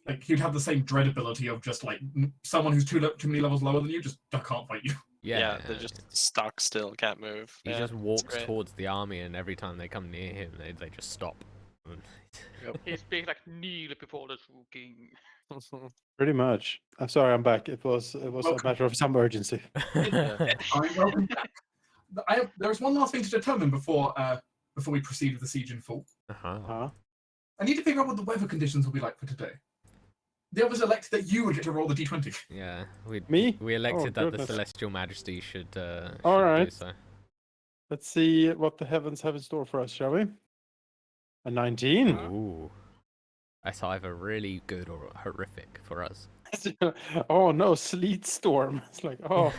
like he'd have the same dread ability of just like someone who's too many levels lower than you just can't fight you. Yeah, they're just stuck still, can't move. He Yeah, just it's walks great. towards the army, and every time they come near him, they just stop. He speaks like kneel before the true king. Pretty much. I'm sorry, I'm back. It was a Welcome. matter of some urgency. Welcome back. There's one last thing to determine before we proceed with the siege in full. Huh? I need to figure out what the weather conditions will be like for today. The others elected that you would get to roll the d20. Yeah, Me? we elected that the goodness. Celestial Majesty should All do right. so. Let's see what the heavens have in store for us, shall we? A 19. Ooh. That's either really good or horrific for us. Oh no, Sleet Storm. It's like, oh,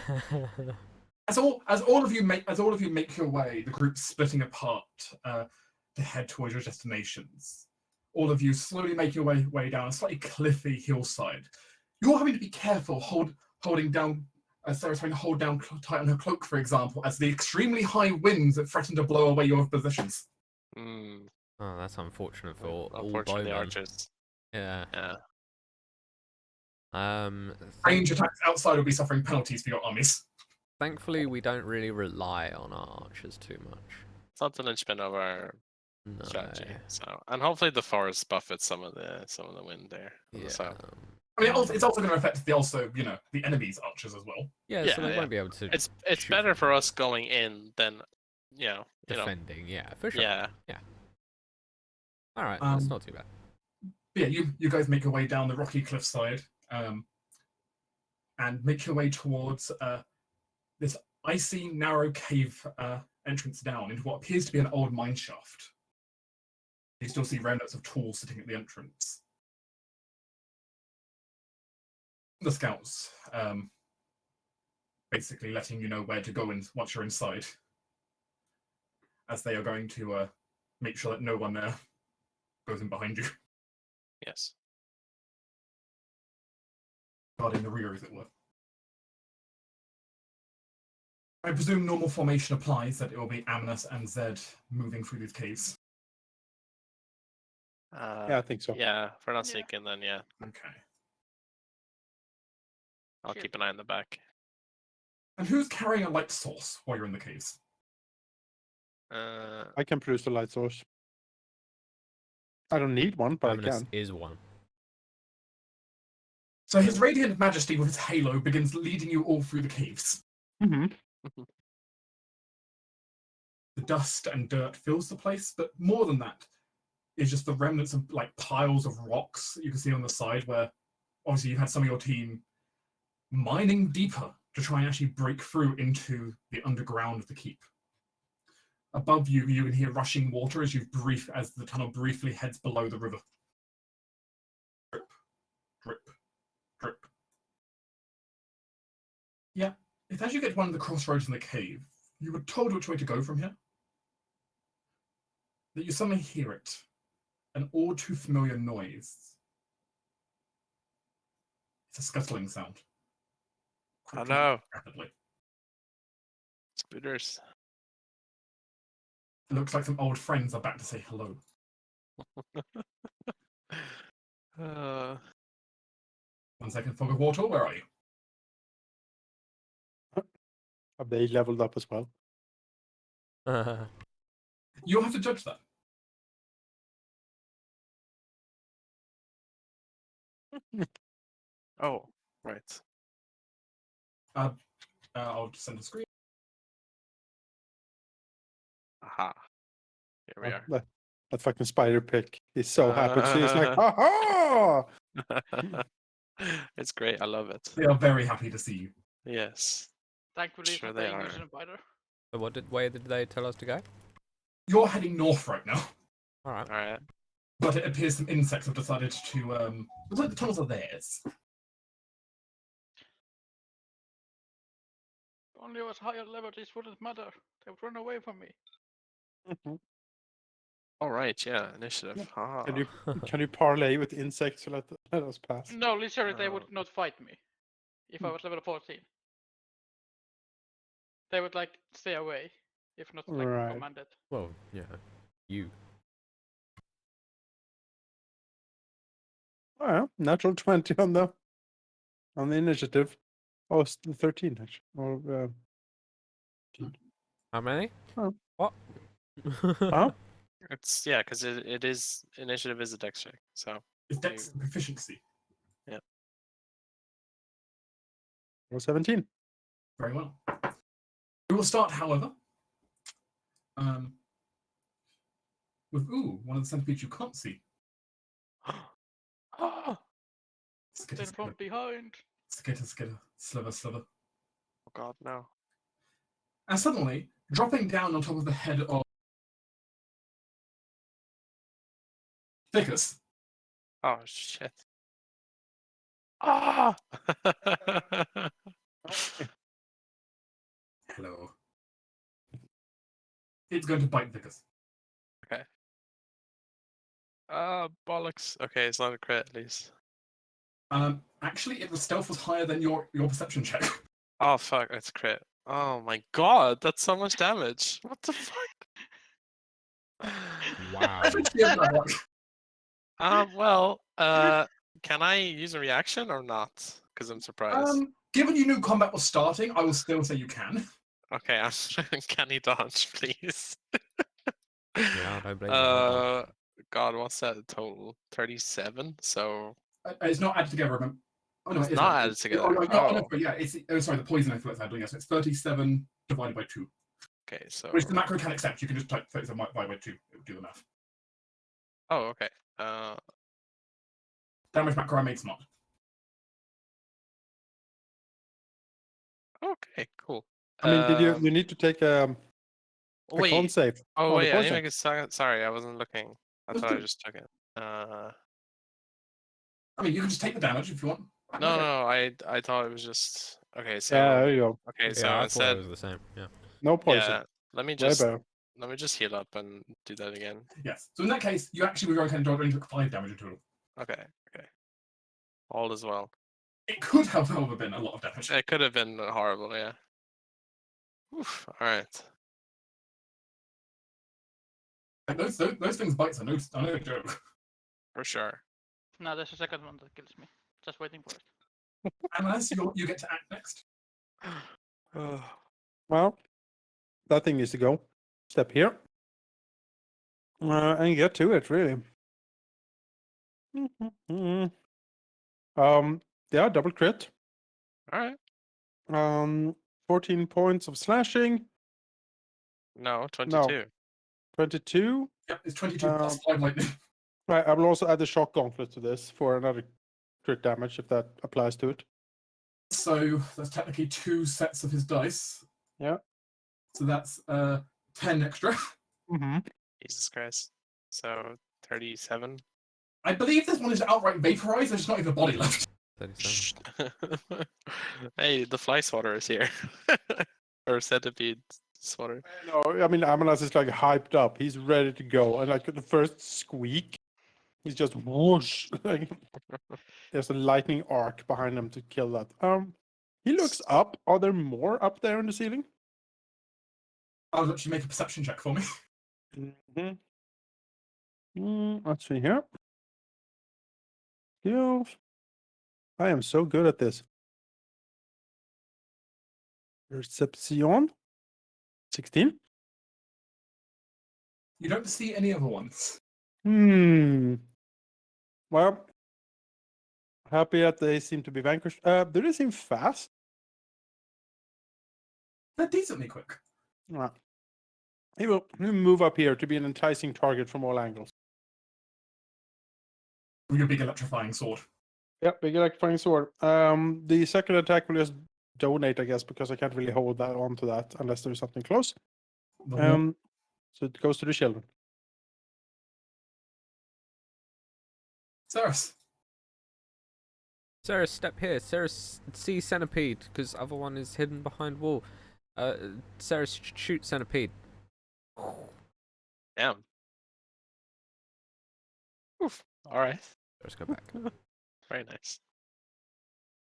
As all of you make your way, the group splitting apart to head towards your destinations. All of you slowly make your way down a slightly cliffy hillside. You're having to be careful, holding down. Sarah's having to hold down tight on her cloak, for example, as the extremely high winds that threaten to blow away your positions. Mm, Oh, that's unfortunate for all unfortunately, bowmen. archers. Yeah. Yeah. Range attacks outside will be suffering penalties for your armies. Thankfully, we don't really rely on our archers too much. It's not the linchpin of our No. strategy. So, and hopefully the forest buffets some of the wind there. Yeah. So I mean, it's also going to affect the enemy's archers as well. Yeah, Yeah, so they yeah. won't be able to it's shoot better for us going in than you know. defending. Yeah, for sure. Yeah. Yeah. All right, that's not too bad. Yeah, you guys make your way down the rocky cliffside, and make your way towards this icy, narrow cave entrance down into what appears to be an old mine shaft. You still see remnants of tools sitting at the entrance. The scouts, basically letting you know where to go in once you're inside, as they are going to make sure that no one goes in behind you, Yes. guarding the rear, as it were. I presume normal formation applies, that it will be Amnes and Zed moving through these caves. Yeah, I think so. Yeah, if we're not Yeah. sneaking, then yeah, Okay. I'll Shit. keep an eye on the back. And who's carrying a light source while you're in the caves? I can produce the light source. I don't need one, but I Amnes can. is one. So his radiant majesty with his halo begins leading you all through the caves. Mm-hmm. The dust and dirt fills the place, but more than that is just the remnants of like piles of rocks you can see on the side where obviously you've had some of your team mining deeper to try and actually break through into the underground of the keep. Above you, you can hear rushing water as the tunnel briefly heads below the river. Drip, drip, drip. Yeah, if as you get to one of the crossroads in the cave, you were told which way to go from here, that you suddenly hear it, an all too familiar noise. It's a scuttling sound. Oh Quickly, no, rapidly. spooters. It looks like some old friends are back to say hello. Uh, 1 second, fog of water, where are you? Have they leveled up as well? You'll have to judge that. oh, right. I'll just send a screen. Aha. Here we are. That fucking spider pick is so happy to see. It's like, ha It's great. I love it. They are very happy to see you. Yes. Thankfully, Sure it's they not English are. spider. So what way did they tell us to go? You're heading north right now, All right. All right. but it appears some insects have decided to. Looks like the tunnels are theirs. Only I was higher level, this wouldn't matter. They would run away from me. All right. Yeah. Initiative. Yeah. Ah. Can you parlay with insects to let us pass? No, literally, they Oh. would not fight me if I was level 14. They would like stay away, if not like Right. commanded. Well, yeah, you. Oh, yeah. Natural 20 on the initiative. Oh, it's the 13 actually. Or How many? Oh. What? huh? It's yeah, because it is initiative is a dex check. So It's dex proficiency. Or 17. Very well. We will start, however, with one of the centipedes you can't see. oh Skitter, Then from skitter, behind. skitter, skitter, sliver, sliver. god, no. And suddenly, dropping down on top of the head of Vicus, Oh shit. Ah. hello. It's going to bite Vicus. Okay. Bollocks. Okay, it's not a crit at least. Actually, stealth was higher than your perception check. Oh fuck, it's a crit. Oh my god, that's so much damage. What the fuck? Wow. Well, can I use a reaction or not? Because I'm surprised. Given you knew combat was starting, I will still say you can. Okay, can he dodge, please? Yeah, I don't blame you. God, what's that total? 37. So It's not added together, remember? Oh no, It's it is not actually. added together. Oh, no, Oh. yeah, it's sorry, the poison I thought it's added. Yes, it's 37 divided by 2. Okay, so Which the macro can accept. You can just type 37 divided by 2. It will do the math. Oh, okay. Damage macro I made smart. Okay, cool. I mean, did you need to take a con Wait. save Oh on the wait, I need to poison? make a second. Sorry, I wasn't looking. I Let's thought do I it. just took it. I mean, you can just take the damage if you want. No, no, I thought it was just okay. Yeah, So there you go. okay, so Yeah, I thought instead, it was the same. Yeah. No poison. yeah, let me Way just better. heal up and do that again. Yes. So in that case, you actually with your kind of range took 5 damage in total. Okay, okay. All as well. It could have, however, been a lot of damage. It could have been horrible, yeah. Oof, all right. Like those things bites are no joke. For sure. No, there's a second one that kills me. Just waiting for it. Unless you get to act next. Well, that thing needs to go. Step here. And get to it, really. Yeah, double crit. All right. 14 points of slashing. No, 22. No. 22. Yep, it's 22 plus 5 lightning. Right, I will also add the shock gauntlet to this for another crit damage if that applies to it. So that's technically 2 sets of his dice. Yeah. So that's 10 extra. Mm-hmm. Jesus Christ. So 37. I believe this one is outright vaporized. There's not even a body left. 37. Hey, the fly swatter is here. Or centipede swatter. No, I mean, Amalas is like hyped up. He's ready to go. And like the first squeak, he's just whoosh. Like, there's a lightning arc behind him to kill that. He looks up. Are there more up there in the ceiling? I'll let you make a perception check for me. Let's see here. Skills. I am so good at this. Perception. 16. You don't see any other ones. Well, happy that they seem to be vanquished. Do they seem fast? They're decently quick. He'll move up here to be an enticing target from all angles. With your big electrifying sword. Yep, big electrifying sword. The second attack will just donate, I guess, because I can't really hold that onto that unless there's something close. So it goes to the children. Ceres. Sarah, step here. Sarah, see centipede, because other one is hidden behind wall. Sarah, shoot centipede. Damn. Oof. All right. Let's go back. Very nice.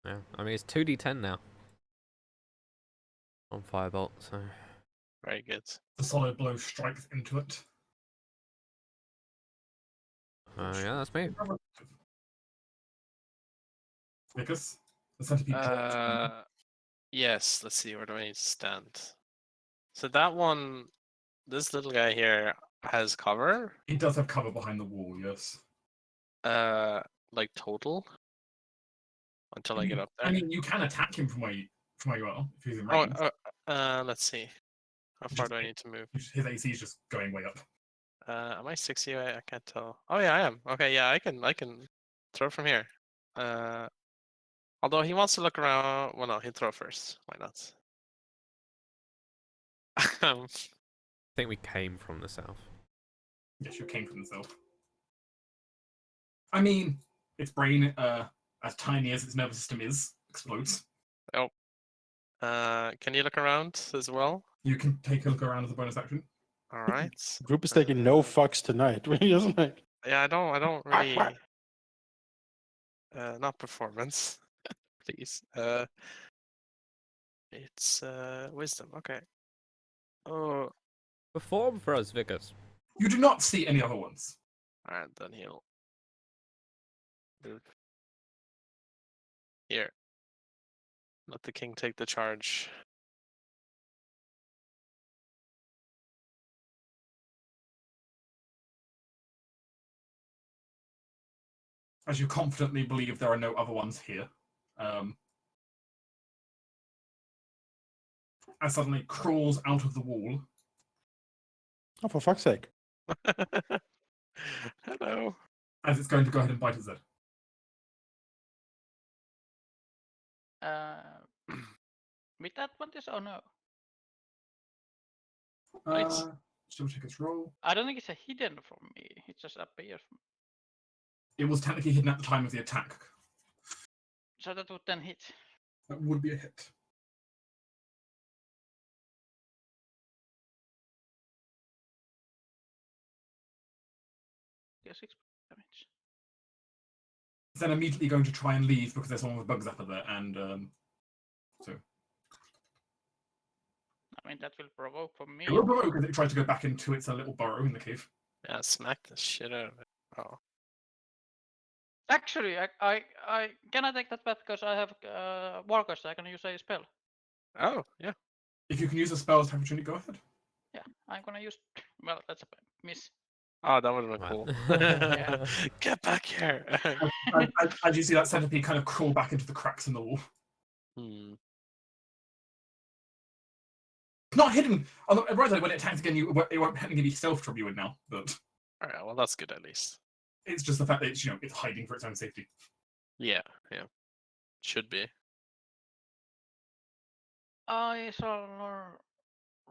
Yeah, I mean it's 2d10 now. On firebolt, so. Very good. The solid blow strikes into it. Yeah, that's me. Because the centipede drops. Yes. Let's see. Where do I need to stand? So that one, this little guy here has cover. He does have cover behind the wall, yes. Like total. Until I get up there. I mean, you can attack him from where you are if he's in Oh, range. let's see. How far do I need to move? His AC is just going way up. Am I 60? I can't tell. Oh yeah, I am. Okay, yeah, I can throw from here. Although he wants to look around. Well, no, he'll throw first. Why not? I think we came from the south. Yes, you came from the south. I mean, its brain, as tiny as its nervous system is, explodes. Oh. Can you look around as well? You can take a look around as a bonus action. All right. Group is taking no fucks tonight, really, isn't it? Yeah, I don't really. Not performance, please. It's wisdom. Okay. Oh. Perform for us, Vickers. You do not see any other ones. All right, then he'll move here. Let the king take the charge. As you confidently believe there are no other ones here. And suddenly crawls out of the wall. Oh, for fuck's sake. Hello. As it's going to go ahead and bite at Zed. With advantage or no? Nice. Still check its roll. I don't think it's a hidden from me. It just appears. It was technically hidden at the time of the attack. So that would then hit. That would be a hit. Yeah, 6 damage. It's then immediately going to try and leave because there's someone with bug zapper there, and so I mean, that will provoke for me. it will provoke as it tries to go back into its little burrow in the cave. Yeah, smack the shit out of it. Oh. Actually, I can I take that back because I have Warcast. I can use a spell. Oh, yeah. If you can use a spell's opportunity, go ahead. Yeah, I'm gonna use. Well, that's a miss. Oh, that would have been Wow. cool. Yeah. Get back here. As you see that centipede kind of crawl back into the cracks in the wall. Hmm. Not hidden. Although, right, when it attacks again, it won't technically be stealth from you now, but All right. Well, that's good at least. it's just the fact that it's it's hiding for its own safety. Yeah. Yeah. Should be. I shall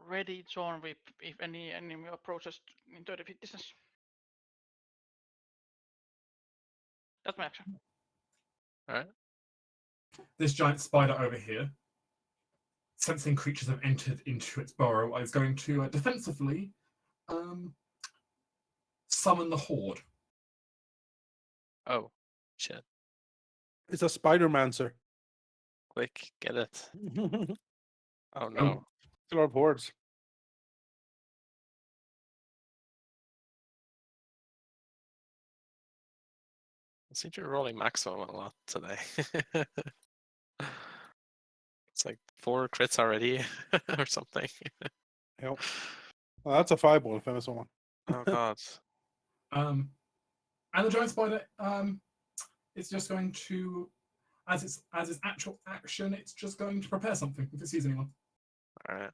ready John Whip if any enemy approaches in 30 feet distance. That's my action. All right. This giant spider over here, sensing creatures have entered into its burrow, is going to defensively summon the horde. Oh, shit. It's a Spider-Mancer. Quick, get it. It's Oh no. a lot of hordes. I seem to be rolling maximum a lot today. It's like 4 crits already or something. Yep. Well, that's a fireball if ever saw one. Oh god. And the giant spider, it's just going to, as its actual action, it's just going to prepare something if it sees anyone. Alright.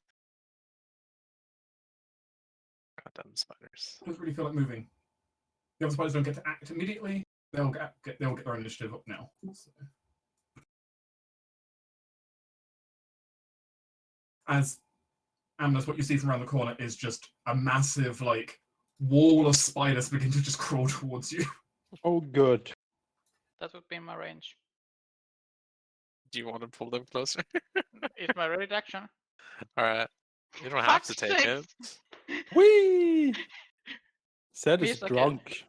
Goddamn spiders. Doesn't really feel like moving. The other spiders don't get to act immediately. They'll get their initiative up now. So. As Amnes, what you see from around the corner is just a massive wall of spiders begin to just crawl towards you. Oh, good. That would be in my range. Do you want to pull them closer? It's my ready action. Alright. You don't have to Fuck's take sake. it. Whee! Said is Please, okay. drunk.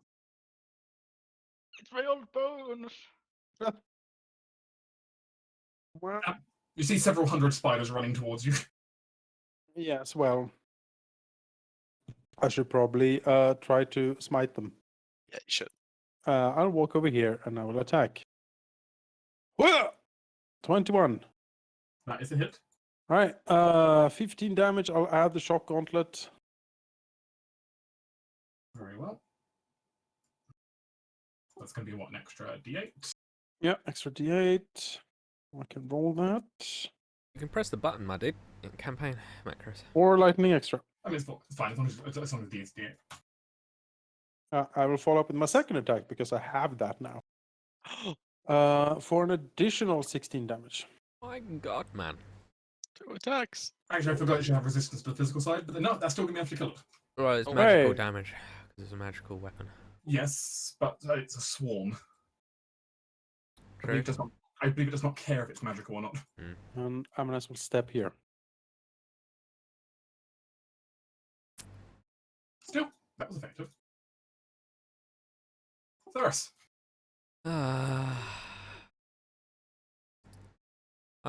It's my old bones. You see several hundred spiders running towards you. Yes, well, I should probably try to smite them. Yeah, you should. I'll walk over here and I will attack. Whoa! 21. That is a hit. All right, 15 damage. I'll add the shock gauntlet. Very well. That's going to be what, an extra d8? Yeah, extra d8. I can roll that. You can press the button, my dude, in campaign macros. Or lightning extra. I mean, it's fine as long as d is d8. I will follow up with my second attack because I have that now. For an additional 16 damage. My god, man. 2 attacks. Actually, I forgot you should have resistance to the physical side, but no, that's still going to be able to kill it. Right, it's Oh, magical hey. damage, because it's a magical weapon. Yes, but it's a swarm. I True. believe it does not care if it's magical or not. And Amnes will step here. Still, that was effective. Theris. I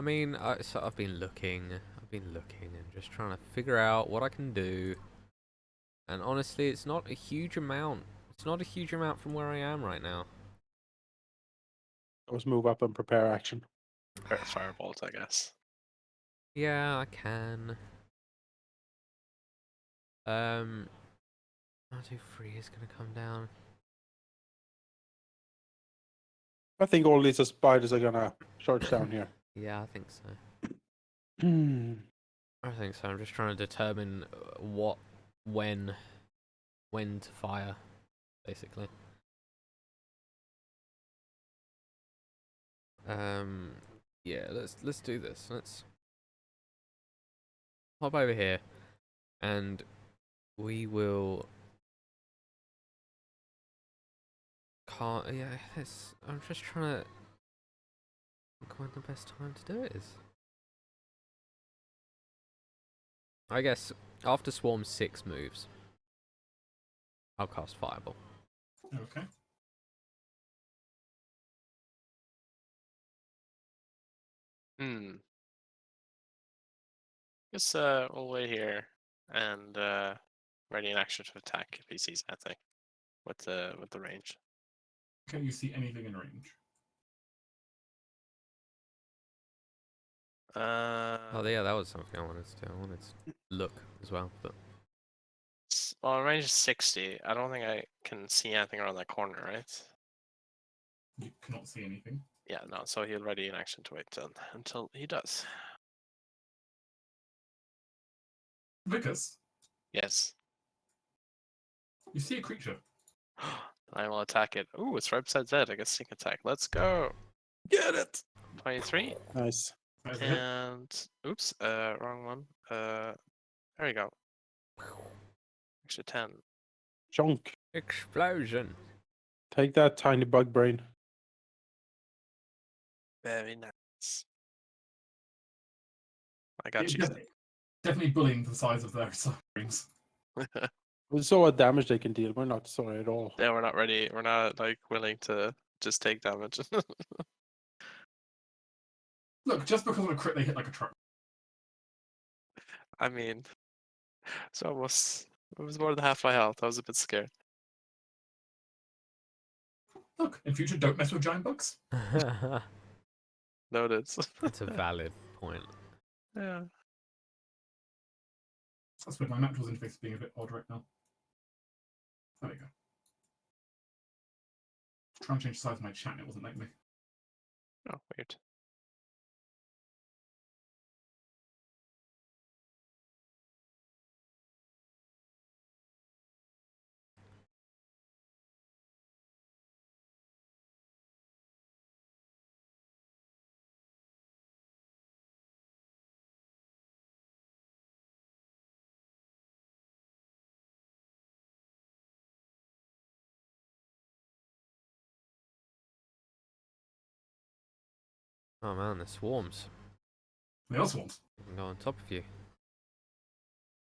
mean, I've been looking and just trying to figure out what I can do. And honestly, it's not a huge amount. It's not a huge amount from where I am right now. Let's move up and prepare action. Firebolt, I guess. Yeah, I can. 1, 2, 3 is gonna come down. I think all these spiders are gonna charge down here. Yeah, I think so. Hmm. I think so. I'm just trying to determine when to fire. basically. Yeah, let's do this. Let's hop over here, and we will. Can't. Yeah, I'm just trying to think when the best time to do it is. I guess after Swarm 6 moves, I'll cast Fireball. Okay. Guess we'll wait here and ready in action to attack if he sees that thing with the range. Can you see anything in range? Oh yeah, that was something I wanted to do. I wanted to look as well, but Well, range is 60. I don't think I can see anything around that corner, right? You cannot see anything. Yeah, no. So he'll ready in action to wait until he does. Vickers, Yes. you see a creature. I will attack it. Ooh, it's right beside Zed. I guess sneak attack. Let's go. Get it. 23. Nice. There's a hit. And oops, wrong one. There we go. Extra 10. Chunk. explosion. Take that, tiny bug brain. Very nice. I got It's you. definitely bullying the size of their sufferings. We saw what damage they can deal. We're not sorry at all. Yeah, we're not ready. We're not like willing to just take damage. Look, just because of a crit, they hit like a truck. I mean, it's almost. It was more than half my health. I was a bit scared. Look, in future, don't mess with giant bugs. Noted. That's a valid point. Yeah. That's with my Naturals interface is being a bit odd right now. There we go. Trying to change the size of my chat, and it wasn't letting me. Oh, weird. Oh man, the swarms. The other swarms. I can go on top of you.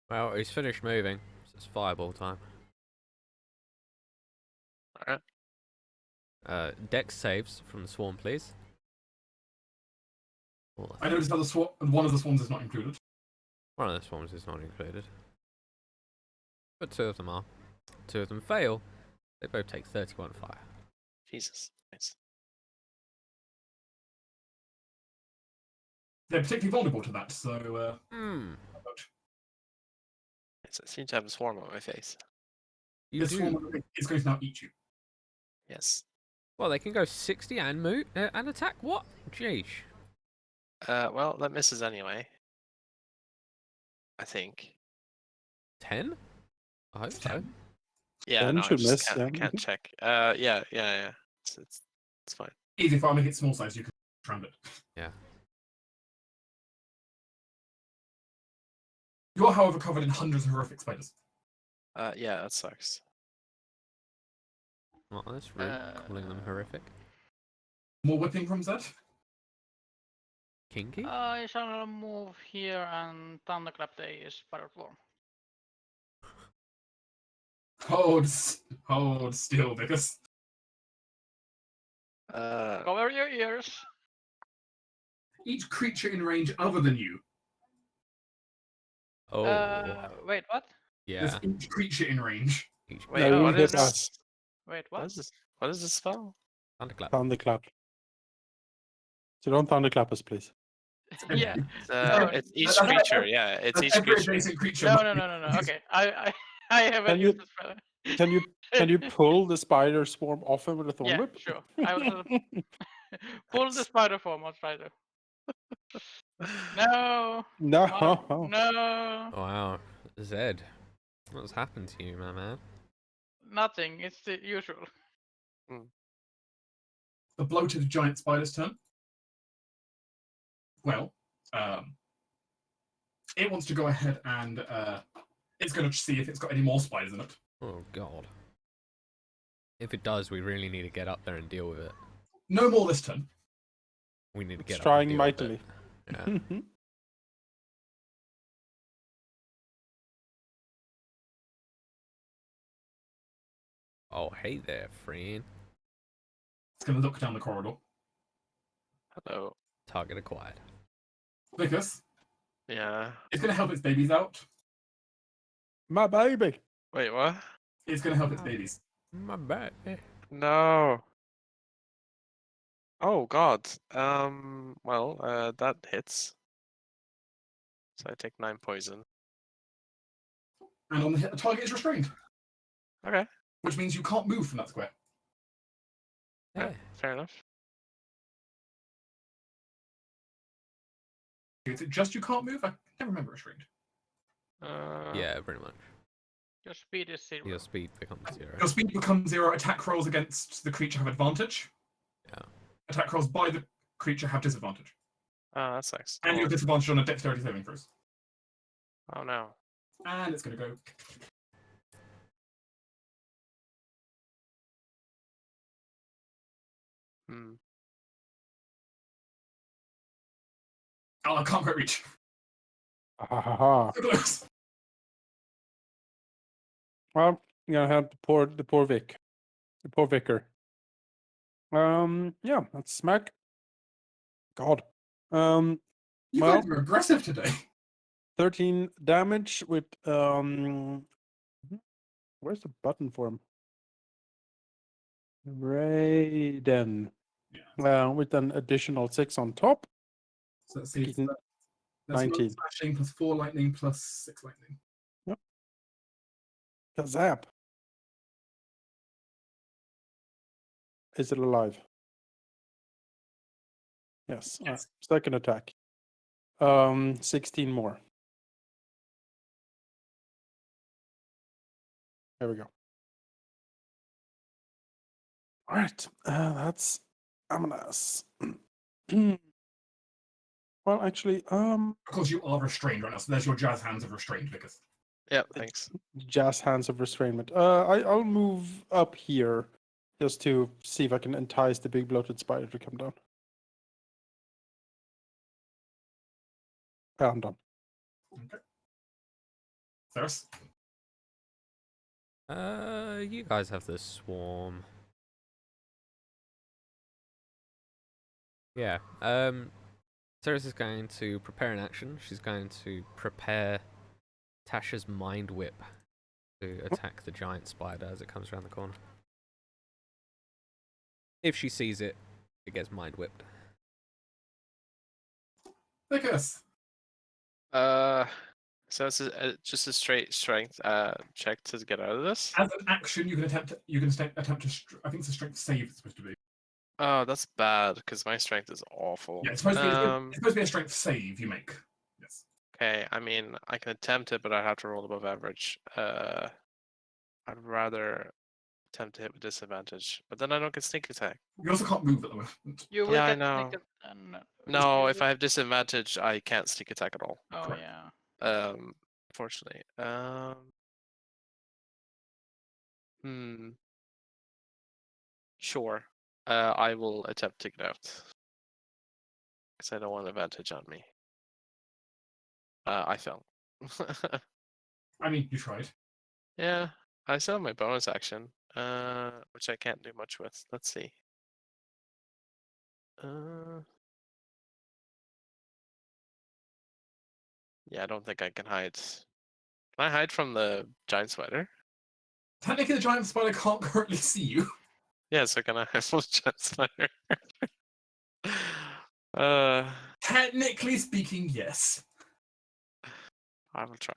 Well, he's finished moving, so it's fireball time. Alright. Dex saves from the swarm, please. Oh, I noticed that one of the swarms is not included. one of the swarms is not included. But two of them are. Two of them fail. They both take 31 fire. Jesus. Nice. They're particularly vulnerable to that, so I seem to have a swarm on my face. You this do. swarm is going to now eat you. Yes. Well, they can go 60 and move and attack. What? Jeez. Well, that misses anyway. I think. 10? I hope so. 10. Yeah, Then no, should I just miss, can't, I yeah. can't check. Yeah. It's fine. Easy, if I make it small size, you can round it. Yeah. You're, however, covered in hundreds of horrific spiders. Yeah, that sucks. Well, that's rude, calling them horrific. More whipping from Zed. Kinky? I shall move here and Thunderclap the Spider Form. Hold still, because Cover your ears. each creature in range other than you, Oh, Wait, what? yeah. there's each creature in range. Each wait, No, you what hit is this? us. Wait, What what? is this? What is this spell? Thunderclap. Thunderclap. So don't thunderclap us, please. Yeah. It's each That's- creature. Yeah, it's That's each every creature. adjacent creature. No. Okay, I haven't Can you- used this spell. Can you pull the spider swarm off him with a thorn Yeah, whip? sure. I will pull the Spider Form. I'll try to. No. No. No. Wow. Zed. What's happened to you, my man? Nothing. It's the usual. The bloated giant spider's turn. Well, it wants to go ahead and it's going to see if it's got any more spiders in it. Oh god. If it does, we really need to get up there and deal with it. No more this turn. We need to It's get up trying and deal with mightily. it. Yeah. Oh, hey there, friend. It's going to look down the corridor. Hello. Target acquired. Vicus, Yeah. it's going to help its babies out. My baby. Wait, what? It's going to help its babies. My bad. No. Oh God. That hits. So I take 9 poison. And on the hit, the target is restrained, Okay. which means you can't move from that square. Yeah. Fair enough. Is it just you can't move? I can't remember restrained. Yeah, pretty much. Your speed is 0. Your speed becomes 0. Your speed becomes 0. Attack rolls against the creature have advantage. Yeah. Attack rolls by the creature have disadvantage. Oh, that sucks. And you have disadvantage on a dexterity saving throws. Oh no. And it's going to go. Hmm. Oh, I can't quite reach. Ha ha ha. So close. Well, I'm gonna help the poor Vic. The poor Vicar. Yeah, that's smack. God. You Well- guys are aggressive today. 13 damage with where's the button for him? Raiden. Yeah. With an additional 6 on top. So let's see. It's, Taking that's 19. slashing plus 4 lightning plus 6 lightning. Kazap. Is it alive? Yes. Yes. Second attack. 16 more. There we go. All right. That's ominous. Well, actually, Because you are restrained right now, so there's your jazz hands of restrained, Vicus. Yeah, thanks. jazz hands of restrainment. I'll move up here just to see if I can entice the big bloated spider to come down. I'm done. Okay. Theris? You guys have this swarm. Yeah. Ceres is going to prepare an action. She's going to prepare Tasha's Mind Whip to attack the giant spider as it comes around the corner. If she sees it, it gets Mind Whipped. Vicus! So it's just a straight strength check to get out of this. As an action, you can attempt to I think it's a strength save it's supposed to be. Oh, that's bad because my strength is awful. Yeah, it's supposed to be a strength save you make. Yes. Okay, I mean I can attempt it, but I'd have to roll above average. I'd rather attempt to hit with disadvantage, but then I don't get sneak attack. You also can't move at the moment. You will Yeah, I get know. sneak and, No, if I have disadvantage, I can't sneak attack at all. Oh Correct. yeah. Unfortunately. Sure. I will attempt to get out. Because I don't want advantage on me. I fell. I mean, you tried. Yeah, I still have my bonus action, which I can't do much with. Let's see. Yeah, I don't think I can hide. Can I hide from the giant spider? Technically, the giant spider can't currently see you. Yeah, so can I hide from the giant spider? Technically speaking, yes. I will try.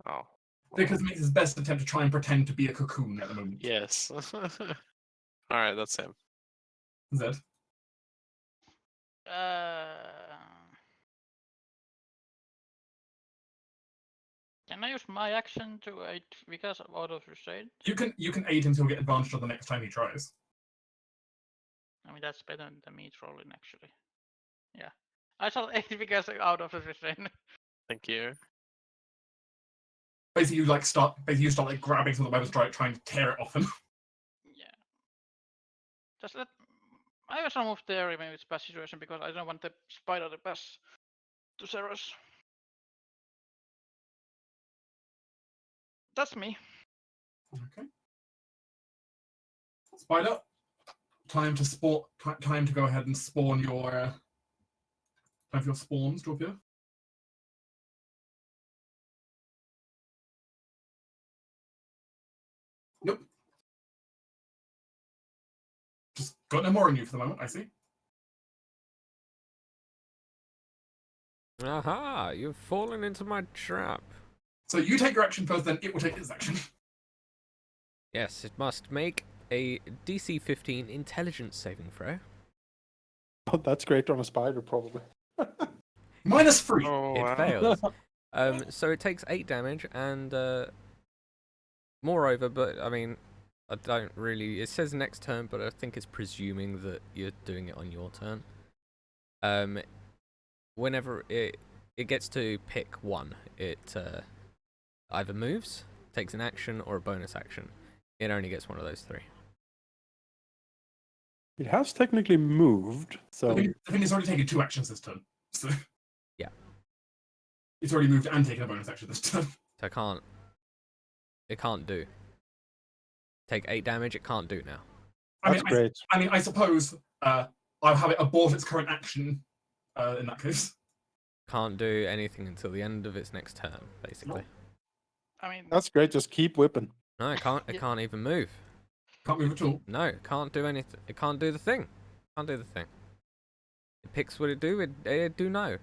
Oh. Vicus makes his best attempt to try and pretend to be a cocoon at the moment. Yes. Alright, that's him. Zed. Can I use my action to aid because of out of restraint? You can aid him to get advantage on the next time he tries. I mean, that's better than me trolling, actually. Yeah. I shall aid because out of restraint. Thank you. Basically, you start like grabbing some of the web strike, trying to tear it off him. Yeah. Just let. I also move there maybe it's bad situation because I don't want the spider to pass to Ceres. That's me. Okay. Spider, time to spawn. Time to go ahead and spawn your. Time for your spawns to appear. Nope. Just got no more on you for the moment, I see. Aha! You've fallen into my trap. So you take your action first, then it will take its action. Yes, it must make a DC 15 intelligence saving throw. Oh, that's great on a spider, probably. -3. Oh, It wow. fails. So it takes 8 damage, and moreover, but I mean, I don't really. It says next turn, but I think it's presuming that you're doing it on your turn. Whenever it gets to pick one, it either moves, takes an action, or a bonus action. It only gets one of those 3. It has technically moved, so The thing is, already taken 2 actions this turn. So Yeah. It's already moved and taken a bonus action this turn. So it can't do. Take 8 damage, it can't do now. that's great. I suppose I'll have it abort its current action in that case. Can't do anything until the end of its next turn, basically. I mean, That's great. Just keep whipping. No, it can't. It Yeah. can't even move. Can't move at all. No, it can't do anything. It can't do the thing. Can't do the thing. It picks what it do. It do no.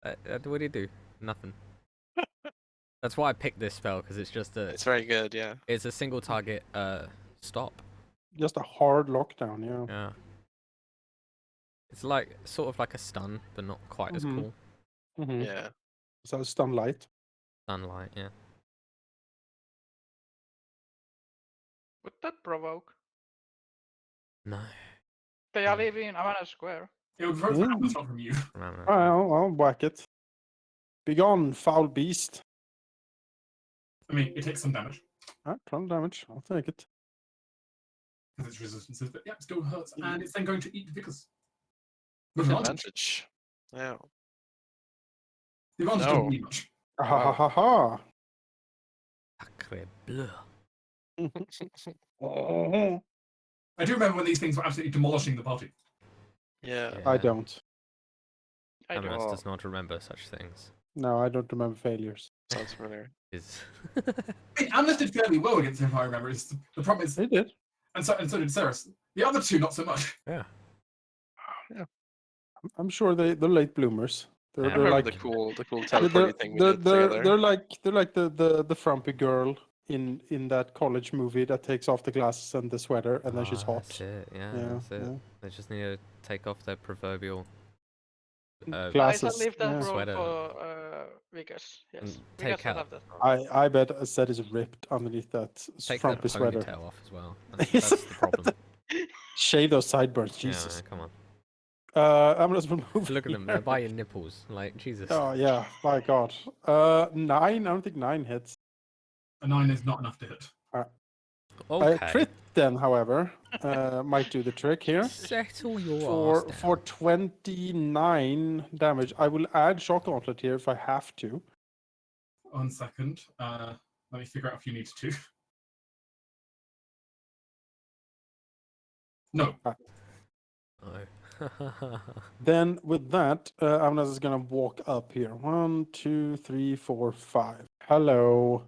What do it do? Nothing. That's why I picked this spell, because it's just a. It's very good, yeah. It's a single target. Stop. Just a hard lockdown, yeah. Yeah. It's like sort of like a stun, but not quite as Mhm. cool. Mm-hmm. Yeah. So stun light. Sunlight, yeah. would that provoke? No. They are leaving Havana Square. It would vote for Atlas, not from you. Remember. I'll whack it. Begone, foul beast. I mean, it takes some damage Ah, 12 damage. I'll take it. because its resistances, but yeah, it still hurts, and it's then going to eat Vickers. With With advantage. advantage. Yeah. The advantage No. doesn't mean much. Ah, ha ha ha ha. Sacre bleu. Oh, I do remember when these things were absolutely demolishing the party. Yeah. I don't. I do. Amaras does not remember such things. No, I don't remember failures. Sounds familiar. Is I mean, Atlas did fairly well against him, if I remember. The problem is, They did. and so did Ceres. The other two, not so much. yeah. I'm sure they're late bloomers. They're, I I they're remember like the cool they're, teleporting thing we did together. they're like the frumpy girl in that college movie that takes off the glasses and the sweater and then she's Ah, hot. That's it. Yeah, Yeah, that's it. yeah. They just need to take off their proverbial I Glasses. shall leave that yeah. role Sweater. for Vickers. Yes, And Vickers take shall out- have that role. I bet Zed is ripped underneath that take that frumpy sweater. ponytail off as well. That's the problem. Shave those sideburns, Jesus. Yeah, come on. I'm just moving. Look at them. They're by your nipples. Like Jesus. Oh yeah, my God. 9. I don't think 9 hits. A 9 is not enough to hit. Okay. Crit then, however, might do the trick here. Settle your ass down. For 29 damage. I will add Shock Gauntlet here if I have to. 1 second. Let me figure out if you need to. No. Oh. Then with that, Amnas is gonna walk up here. 1, 2, 3, 4, 5. Hello.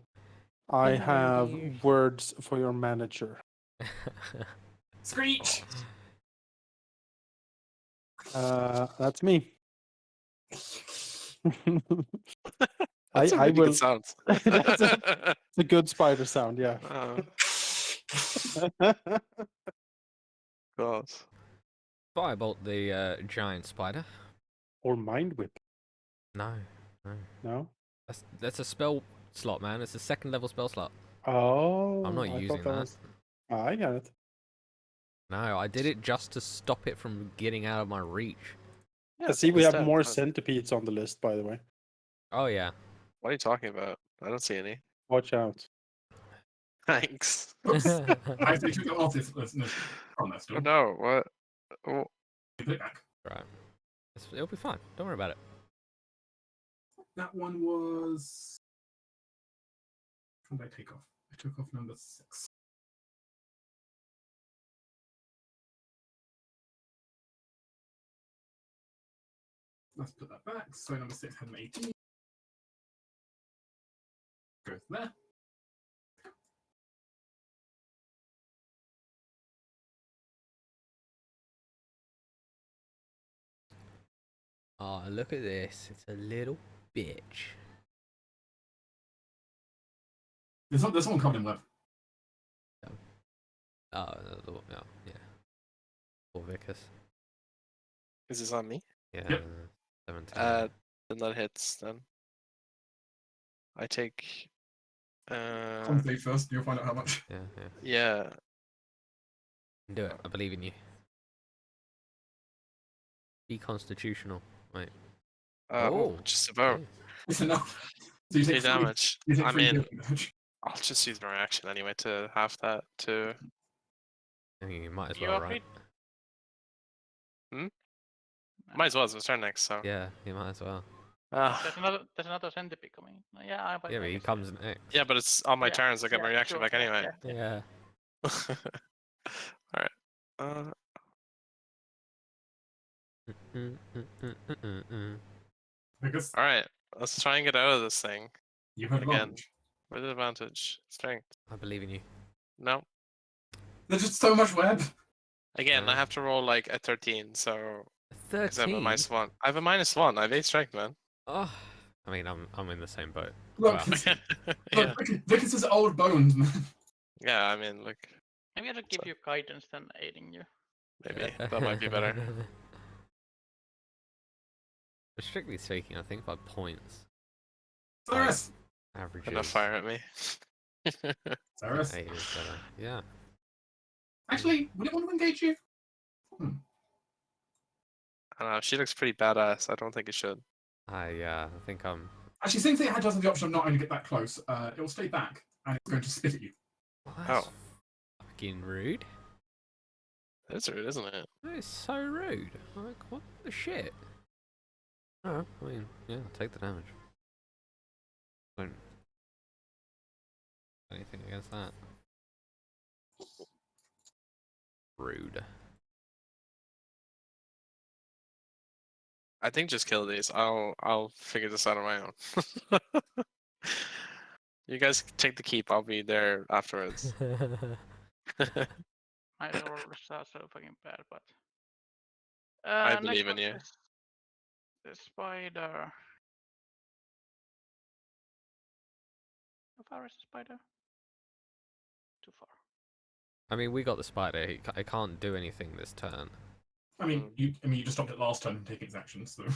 I Hello, have dear. words for your manager. Screech! That's me. That's a I really will. good sound. That's a good spider sound, yeah. God. Firebolt the giant spider. Or mind whip. No. No. That's a spell slot, man. It's a second level spell slot. Oh, I'm not I using thought that that. was. I got it. No, I did it just to stop it from getting out of my reach. Yeah, See, we it's have dead, more it's fine. centipedes on the list, by the way. Oh yeah. What are you talking about? I don't see any. Watch out. Thanks. Oops. I actually took that off this from that Oh still. no, what? Oh, Put it back. Right. It'll be fine. Don't worry about it. That one was. What did I take off? I took off number 6. Let's put that back. So number 6 had an 18. Goes there. Oh, look at this. It's a little bitch. There's someone covered in web. Oh, yeah. Poor Vicus. is this on me? Yeah. Yep. 17. Then that hits. Then I take. On stage first, you'll find out how much. Yeah. Yeah. Do it. I believe in you. Be constitutional. Wait. Just about. yeah. It's enough. So you 3 take 3 damage. You take I 3 mean, healing damage. I'll just use my reaction anyway to have that too. I mean, you might as You well, are right? Might as well. It's my turn next, so. Yeah, you might as well. There's another centipede coming. Yeah, Yeah, but he comes next. Yeah, but it's on my Yeah, turns. I get my yeah, reaction sure, back yeah, anyway. yeah. Yeah. Alright. Because Alright. Let's try and get out of this thing. you have Again. advantage. With advantage. Strength. I believe in you. No. There's just so much web. Again, I Yeah. have to roll like a 13, so. Because I have a 13. -1. I have a -1. I have 8 strength, man. Oh, I mean, I'm in the same boat. Look, Wow. Yeah. Vicus is old bones, man. Yeah, I mean, look. Maybe I should give you guidance than aiding you. Maybe. That might be better. But strictly speaking, I think by points, Cyrus! averages. Enough fire at me. Cyrus? 8 is better. Yeah. Actually, would it want to engage you? I don't know. She looks pretty badass. I don't think it should. I think I'm. Actually, since it does have the option of not only get that close, it will stay back and it's going to spit at you. Well, that's Oh. fucking rude. That's rude, isn't it? That is so rude. Like, what the shit? Oh, I mean, yeah, I'll take the damage. Don't anything against that. Rude. I think just kill these. I'll figure this out on my own. You guys take the keep. I'll be there afterwards. My roll results so fucking bad, but. I Next believe in one you. is the spider. How far is the spider? Too far. I mean, we got the spider. It can't do anything this turn. I mean, you just stopped it last turn and take its actions, so.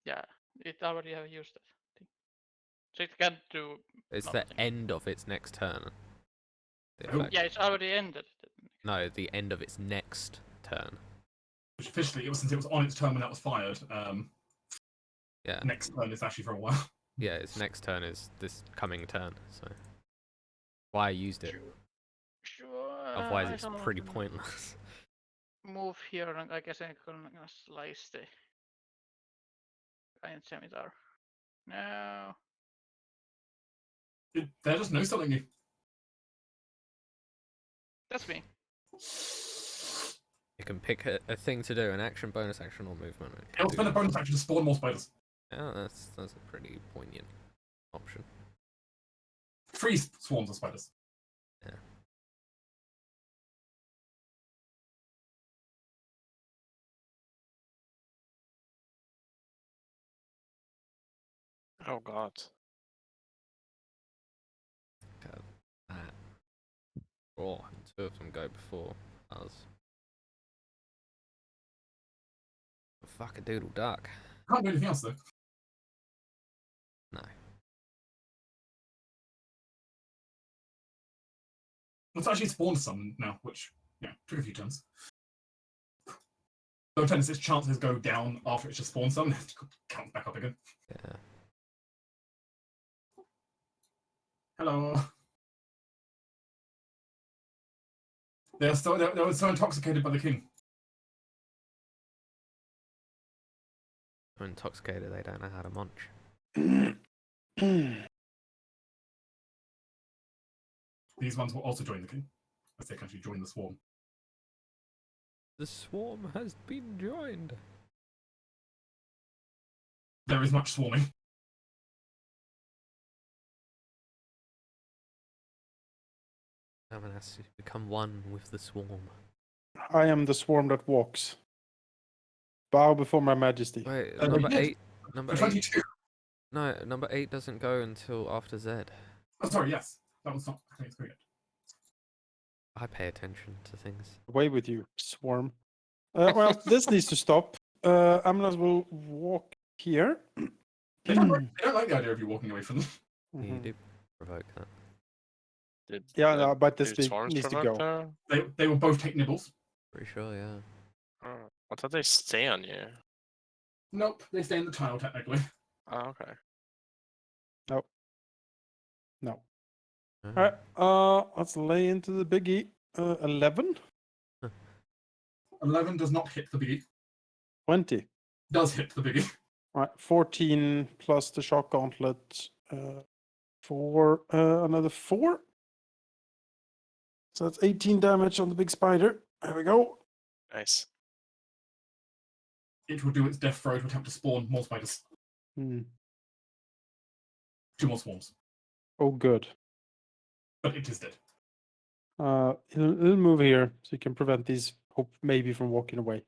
Yeah, it already have used it. So it can do. It's nothing. the end of its next turn. The Oh. effect. Yeah, it's already ended. No, the end of its next turn. Which officially, since it was on its turn when that was fired, Yeah. next turn is actually for a while. Yeah, its next turn is this coming turn. So why I used it. Sure. Otherwise, I it's don't pretty know. pointless. Move here, and I guess I'm gonna slice the giant scimitar. No. They're just no selling you. That's me. You can pick a thing to do, an action, bonus action, or movement. It can It'll do- spend a bonus action to spawn more spiders. Yeah, that's a pretty poignant option. 3 swarms of spiders. Yeah. Oh god. That. Oh, 2 of them go before us. Fuck a doodle duck. Can't do anything else though. No. It's actually spawned some now, which took a few turns. So in fairness, its chances go down after it's just spawned some. It counts back up again. Yeah. Hello. They were so intoxicated by the king. They're intoxicated. They don't know how to munch. These ones will also join the king, as they can actually join the swarm. The swarm has been joined. There is much swarming. Someone has to become one with the swarm. I am the swarm that walks. Bow before my majesty. Wait, Uh, number yeah. 8. Number For 8. 22. No, number 8 doesn't go until after Z. Oh, sorry, yes. That was not having its go yet. I pay attention to things. Away with you, swarm. Well, this needs to stop. Ambulance will walk here. They don't like the idea of you walking away from them. You Mhm. do provoke that. Did, Yeah, no, but this do swarms needs to provoke go. that? They will both take nibbles. Pretty sure, yeah. Oh, I thought they stay on you. Nope, they stay in the tile technically. Oh, okay. No. Oh. All right. Let's lay into the biggie. 11, 11 does not hit the biggie. 20. Does hit the biggie. All right. 14 plus the shock gauntlet. For another 4. So that's 18 damage on the big spider. There we go. Nice. It will do its death throw to attempt to spawn more spiders. Hmm. 2 more swarms. Oh, good. But it is dead. It'll move here so you can prevent these maybe from walking away.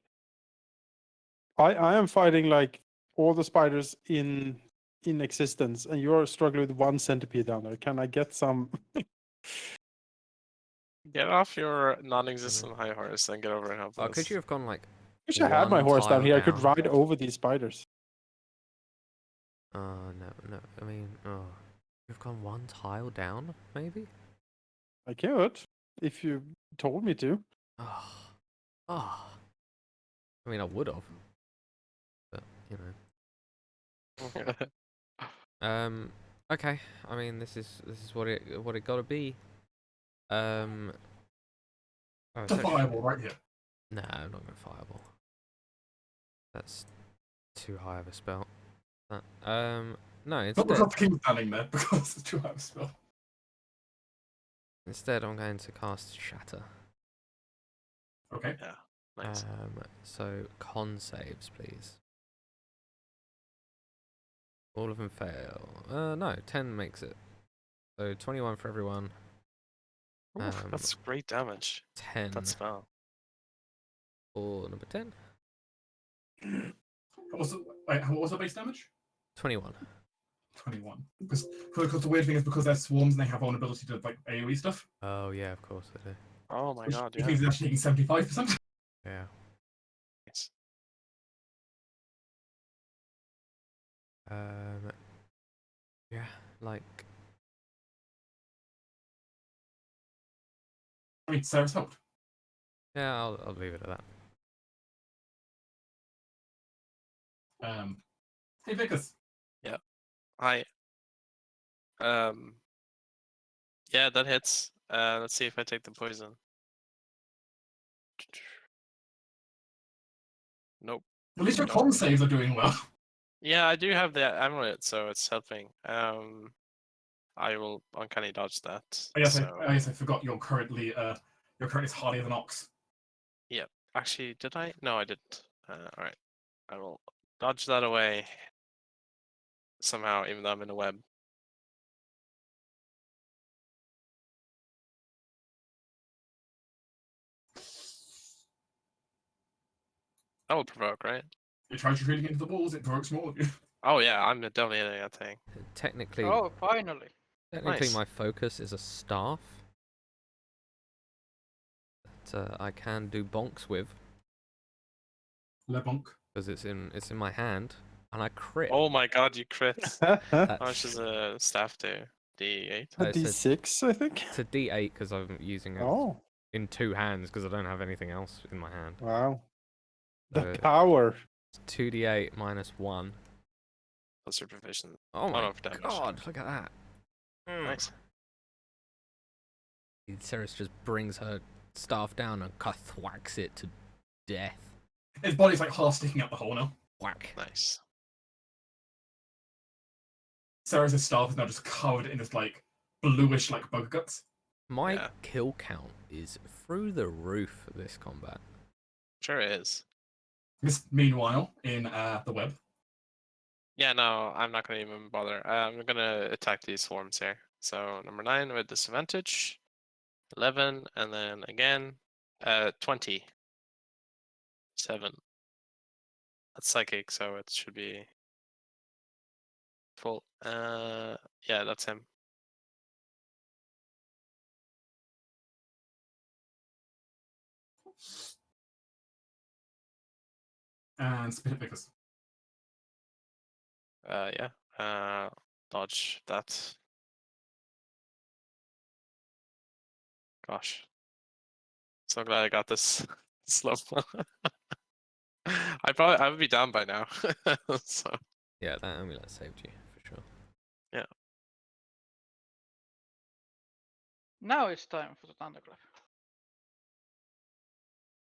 I am fighting like all the spiders in existence, and you are struggling with 1 centipede down there. Can I get some? Get off your non-existent high horse and get over and help Oh, us. could you have gone like... Wish I had my one horse down tile here. I could down? ride over these spiders. Oh, no. I mean, you've gone 1 tile down, maybe? I could if you told me to. Oh. Oh. I mean, I would have. But, you know. Okay. I mean, this is what it gotta be. Oh, It's a fireball right here. Nah, I'm not gonna fireball. That's too high of a spell. No, Not instead because the king's standing there, because it's too high of a spell. I'm going to cast Shatter. Okay. Yeah. Nice. So con saves, please. All of them fail. No, 10 makes it. So 21 for everyone. Oof, that's great damage. 10 That spell. for number 10. What was the base damage? 21. 21. Because the weird thing is because they're swarms and they have vulnerability to like AoE stuff. Oh yeah, of course they do. Oh my Which god, he yeah. thinks he's actually taking 75%. Yeah. Nice. Yeah, like I mean, Sarah's helped. yeah, I'll leave it at that. Hey, Vickers. Hi. Yeah, that hits. Let's see if I take the poison. Nope. At least your No. con saves are doing well. Yeah, I do have the amulet, so it's helping. I will uncanny dodge that. Oh, yes, so... I forgot you're currently hardier than Ox. Yeah. Actually, did I? No, I didn't. Alright. I will dodge that away somehow, even though I'm in a web. That will provoke, right? You try shooting into the walls, it provokes more of you. Oh yeah, I'm definitely hitting that thing. Technically, Oh, finally. Nice. my focus is a staff that I can do bonks with Le Bonk. because it's in my hand. and I crit. Oh my god, you crit. a How much is a staff do? D8? It's a- D6, I think. It's a D8 because I'm using it Oh, in 2 hands because I don't have anything else in my hand. wow. The So power. it's 2d8 minus 1. Plus your provision. Oh my no, for damage. god, look at that. Nice. Ceres just brings her staff down and thwacks it to death. His body's like half sticking out the hole now. Whack. Nice. Ceres' staff is now just covered in this like bluish like bug guts. My Yeah. kill count is through the roof for this combat. Sure is. This meanwhile in the web. Yeah, no, I'm not going to even bother. I'm going to attack these swarms here. So number 9 with disadvantage, 11, and then again, 20. 7. That's psychic, so it should be full. Yeah, that's him. And spit at Vickers. Yeah. Dodge that. Gosh. So glad I got this slow. I would be down by now. So Yeah, that amulet saved you for sure. Now it's time for the Thunderclap.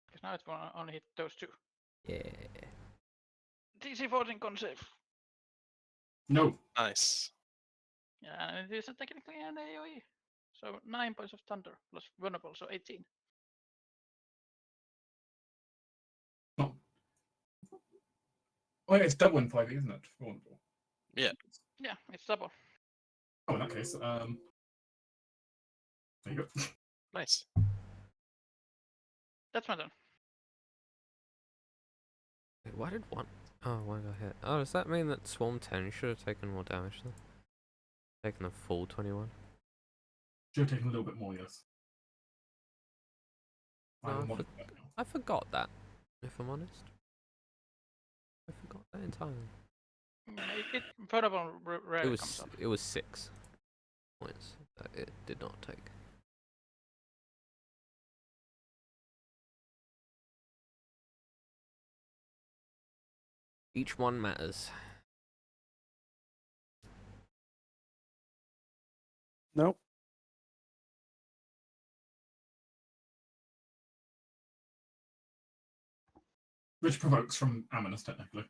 Because now it's gonna only hit those two. Yeah. DC 14 con save. No. nice. Yeah, and it is technically an AoE. So 9 points of thunder plus vulnerable, so 18. Oh, yeah, it's double in 5e, isn't it? Vulnerable. Yeah. Yeah, it's double. Oh, in that case, there you go. Nice. That's my turn. Wait, why did one? Oh, one got hit. Oh, does that mean that Swarm 10 should have taken more damage then? Taken the full 21? Should have taken a little bit more, yes. No, will I modify that now. I forgot that, if I'm honest. I forgot that entirely. It vulnerable rarely comes up. It was 6 points that it did not take. Each one matters. Nope. Which provokes from Amanus, technically.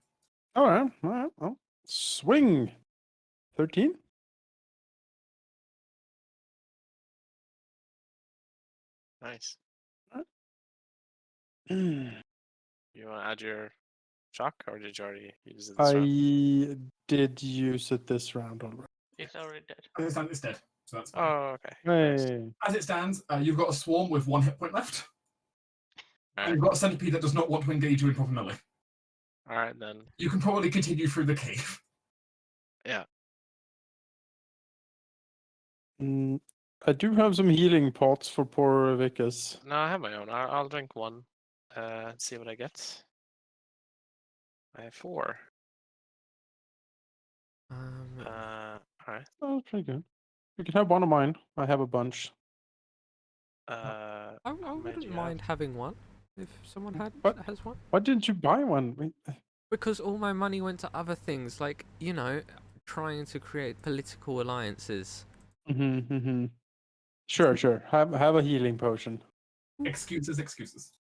All right. All right. Well, swing. 13. Nice. I You want to add your shock, or did you already use it this round? did use it this round already. It's already dead. As it stands, it's dead. So that's fine. Oh, okay. Nice. Hey. As it stands, you've got a swarm with 1 hit point left. And Alright. you've got a centipede that does not want to engage you in proper melee. Alright then. You can probably continue through the cave. Yeah. I do have some healing pots for poor Vickers. No, I have my own. I'll drink one. See what I get. I have 4. Alright. Oh, that's pretty good. You can have one of mine. I have a bunch. I How many do wouldn't you mind having one if someone What? has one. Why didn't you buy one? Because all my money went to other things, like, you know, trying to create political alliances. Mm-hmm. Sure, sure. Have a healing potion. Excuses, excuses.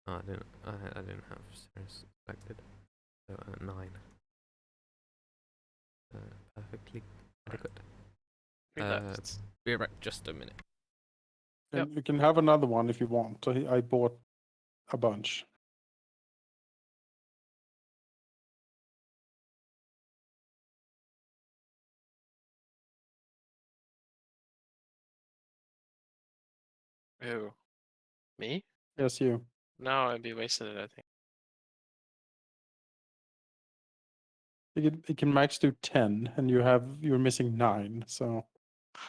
Oh, I didn't have Ceres selected. So 9. Perfectly adequate. Three left. Be right just a minute. And Yep. you can have another one if you want. I bought a bunch. Who? Me? Yes, you. No, I'd be wasting it, I think. It can max do 10, and you're missing 9. So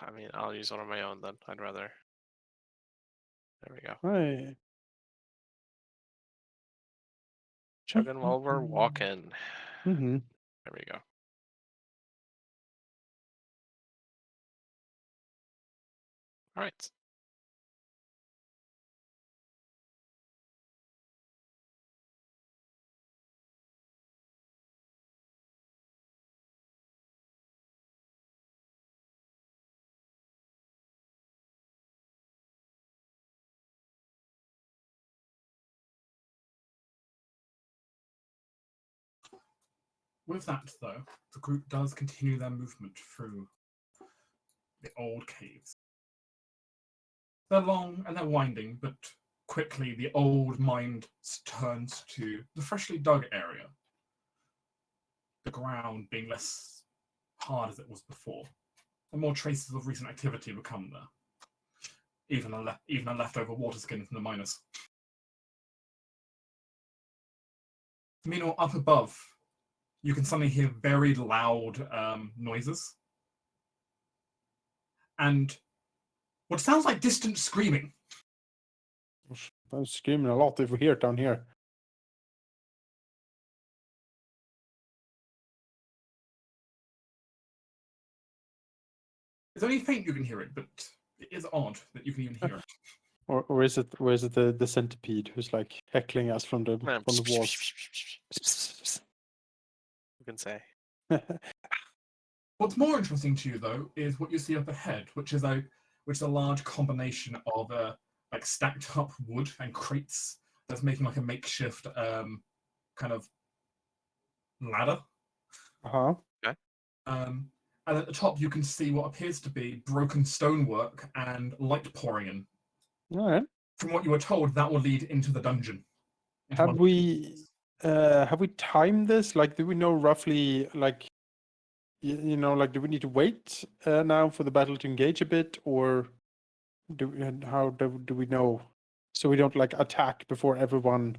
I mean, I'll use one of my own then. I'd rather. There we go. hey, Chugging while we're walking. Mm-hmm. There we go. All right. With that, though, the group does continue their movement through the old caves. They're long and they're winding, but quickly the old mind turns to the freshly dug area, the ground being less hard as it was before, and more traces of recent activity become there. Even a leftover water skin from the miners. Meanwhile, up above, you can suddenly hear very loud noises. And what sounds like distant screaming. I'm screaming a lot if we hear it down here. It's only faint you can hear it, but it is odd that you can even hear it. Or is it the centipede who's like heckling us from the walls? You can say. What's more interesting to you, though, is what you see up ahead, which is a large combination of like stacked up wood and crates that's making like a makeshift kind of ladder. Uh-huh. And at the top, you can see what appears to be broken stonework and light pouring in. All right. From what you were told, that will lead into the dungeon. into one Have of the we timed this? Like, do we know roughly, like, like, do we need to wait now for the battle to engage a bit, or how do we know so we don't like attack before everyone?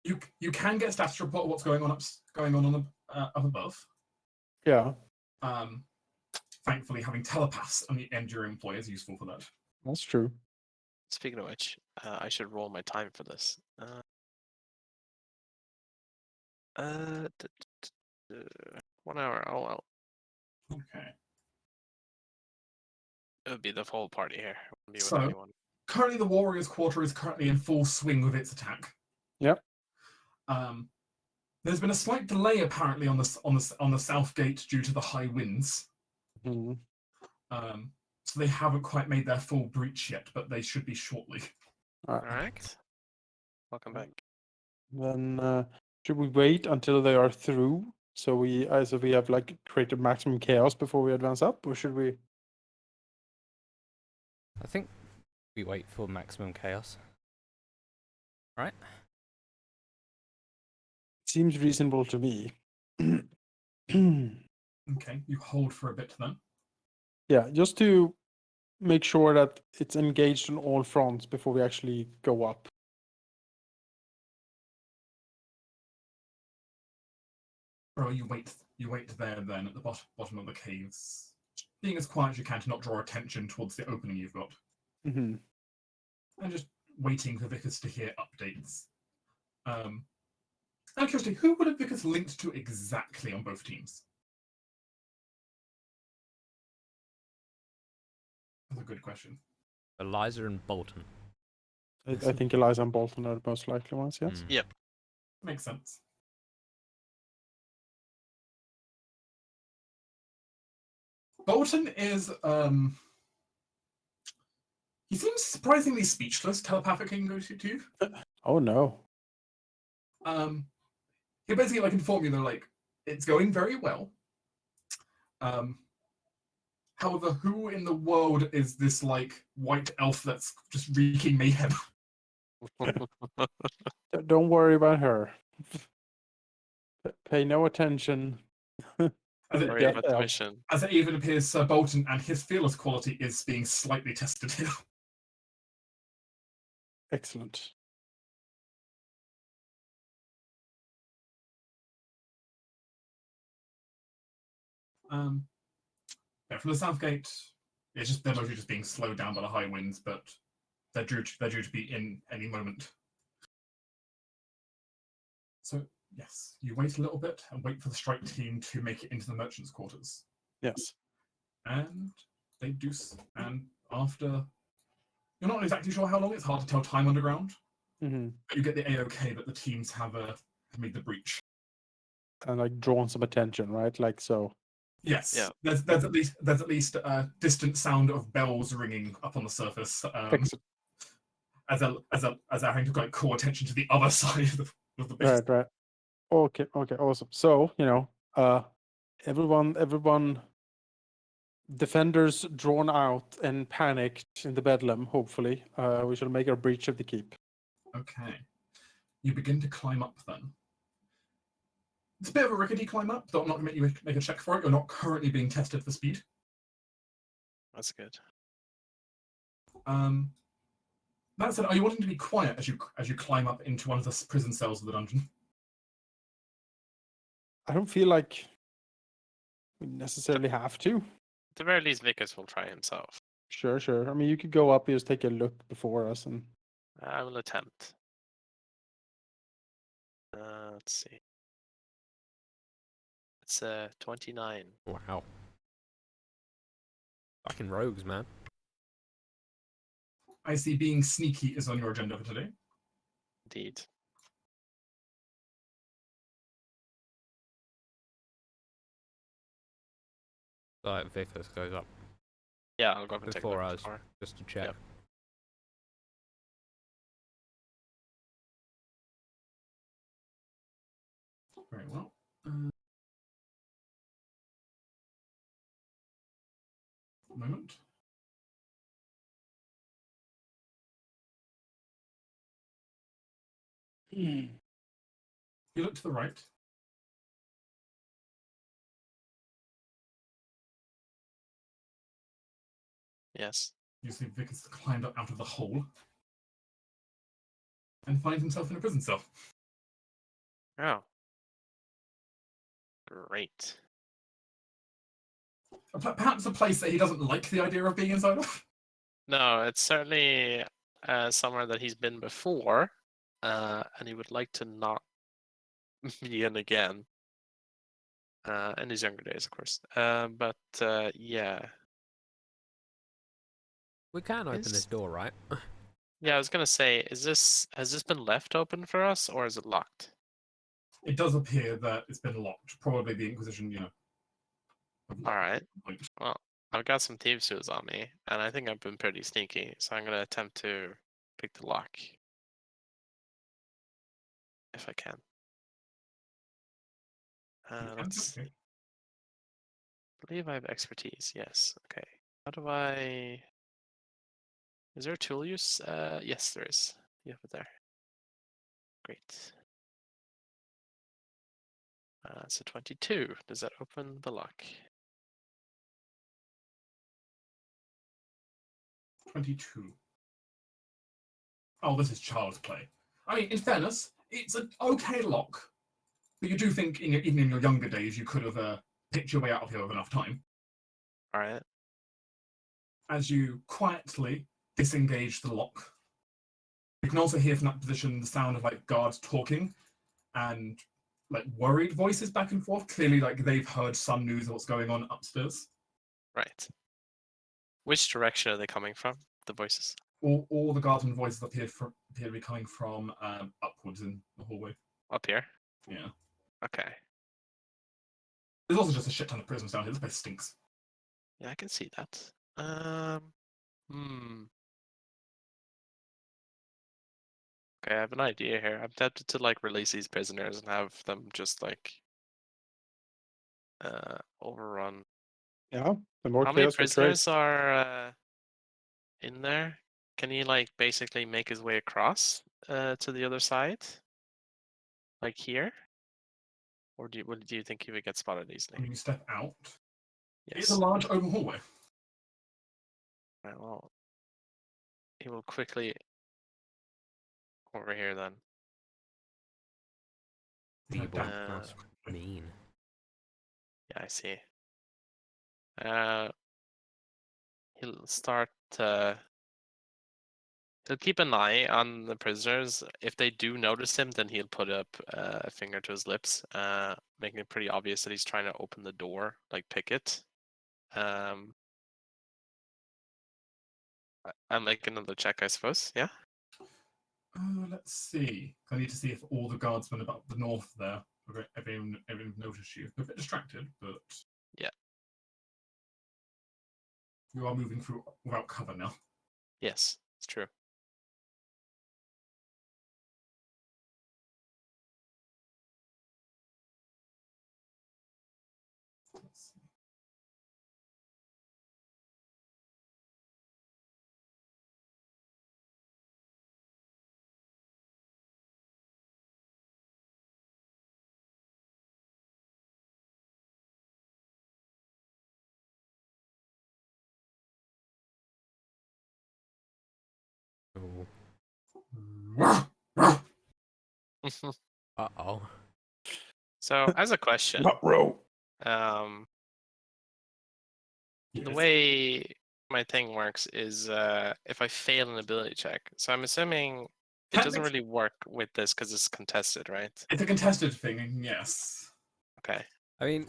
You can get status report of what's going on the up above. Yeah, Thankfully, having telepaths on the end of your employ is useful for that. that's true. Speaking of which, I should roll my time for this. 1 hour. Oh well. Okay. It would be the whole party here. It wouldn't be with So- anyone. Currently, the Warriors' Quarter is currently in full swing with its attack. Yep. There's been a slight delay apparently on the south gate due to the high winds. Mhm. So they haven't quite made their full breach yet, but they should be shortly. All All right. right. Welcome back. Then should we wait until they are through so we have like created maximum chaos before we advance up, or should we? I think we wait for maximum chaos. Right? Seems reasonable to me. Okay, you hold for a bit then. Yeah, just to make sure that it's engaged on all fronts before we actually go up. Or you wait there then at the bottom of the caves, being as quiet as you can to not draw attention towards the opening you've got, Mm-hmm. and just waiting for Vickers to hear updates. Out of curiosity, who would have Vickers linked to exactly on both teams? That's a good question. Eliza and Bolton. I think Eliza and Bolton are the most likely ones, yes? Mm. Makes sense. Bolton is he seems surprisingly speechless, telepathically to you. Oh no. He basically like inform you that like it's going very well. However, who in the world is this like white elf that's just wreaking mayhem? Don't worry about her. Pay no attention. As it, Worry about the mission. as it even appears Sir Bolton and his fearless quality is being slightly tested here. Excellent. Yeah, from the south gate, they're mostly just being slowed down by the high winds, but they're due to be in any moment. So, yes, you wait a little bit and wait for the strike team to make it into the merchants' quarters. Yes. And they do. And after. You're not exactly sure how long, it's hard to tell time underground. Mm-hmm. But you get the AOK that the teams have made the breach. And like drawn some attention, right? Like so. Yes. Yeah. There's at least a distant sound of bells ringing up on the surface. Excellent. As they're having to like call attention to the other side of the base. Right. Okay, awesome. So, everyone defenders drawn out and panicked in the bedlam, hopefully. We shall make our breach of the keep. Okay. You begin to climb up then. It's a bit of a rickety climb up, though I'm not going to make you make a check for it. You're not currently being tested for speed. That's good. That said, are you wanting to be quiet as you climb up into one of the prison cells of the dungeon? I don't feel like we necessarily have to. At the very least, Vickers will try himself. Sure. I mean, you could go up, just take a look before us, and I will attempt. Let's see. It's 29. Wow. Fucking rogues, man. I see being sneaky is on your agenda for today. Indeed. Like Vickers goes up Yeah, I'll go up and take a before look us, before. just to check. Yep. Very well. Moment. You look to the right. Yes. You see Vickers climbed up out of the hole and finds himself in a prison cell. Oh. Great. Perhaps a place that he doesn't like the idea of being inside of. No, it's certainly somewhere that he's been before, and he would like to not be in again. In his younger days, of course. But yeah. We can open Is- this door, right? Yeah, I was gonna say, has this been left open for us, or is it locked? It does appear that it's been locked. Probably the Inquisition, have locked All right. the point. Well, I've got some thieves' tools on me, and I think I've been pretty sneaky, so I'm gonna attempt to pick the lock if I can. Let's Okay. believe I have expertise. Yes. Okay. How do I? Is there a tool use? Yes, there is. You have it there. Great. So 22. Does that open the lock? 22. Oh, this is child's play. I mean, in fairness, it's an okay lock, but you do think, even in your younger days, you could have picked your way out of here with enough time. All right. As you quietly disengage the lock, you can also hear from that position the sound of like guards talking and like worried voices back and forth. Clearly, like they've heard some news of what's going on upstairs. Right. Which direction are they coming from? The voices. All the guardsmen voices appear to be coming from upwards in the hallway. Up here. Yeah. Okay. There's also just a shit ton of prisoners down here. This place stinks. Yeah, I can see that. Okay, I have an idea here. I'm tempted to like release these prisoners and have them just like overrun. yeah, the more How many chaos we create. prisoners are in there? Can he like basically make his way across to the other side? Like here? Or do you think he would get spotted When easily? you step out, it's Yes. a large open hallway. Right, well, he will quickly over here then. Feeble. Down. That's mean. Yeah, I see. He'll start He'll keep an eye on the prisoners. If they do notice him, then he'll put up a finger to his lips, making it pretty obvious that he's trying to open the door, like pick it. I'll make another check, I suppose. Yeah. Let's see. I need to see if all the guardsmen about the north there have everyone noticed you. They're a bit distracted, but Yeah. you are moving through without cover now. Yes, it's true. Let's see. Ooh. Wah! Uh-oh. So, as a question, Row. the Yes. way my thing works is if I fail an ability check. So I'm assuming it doesn't Technic- really work with this because it's contested, right? It's a contested thing, and yes. Okay. I mean,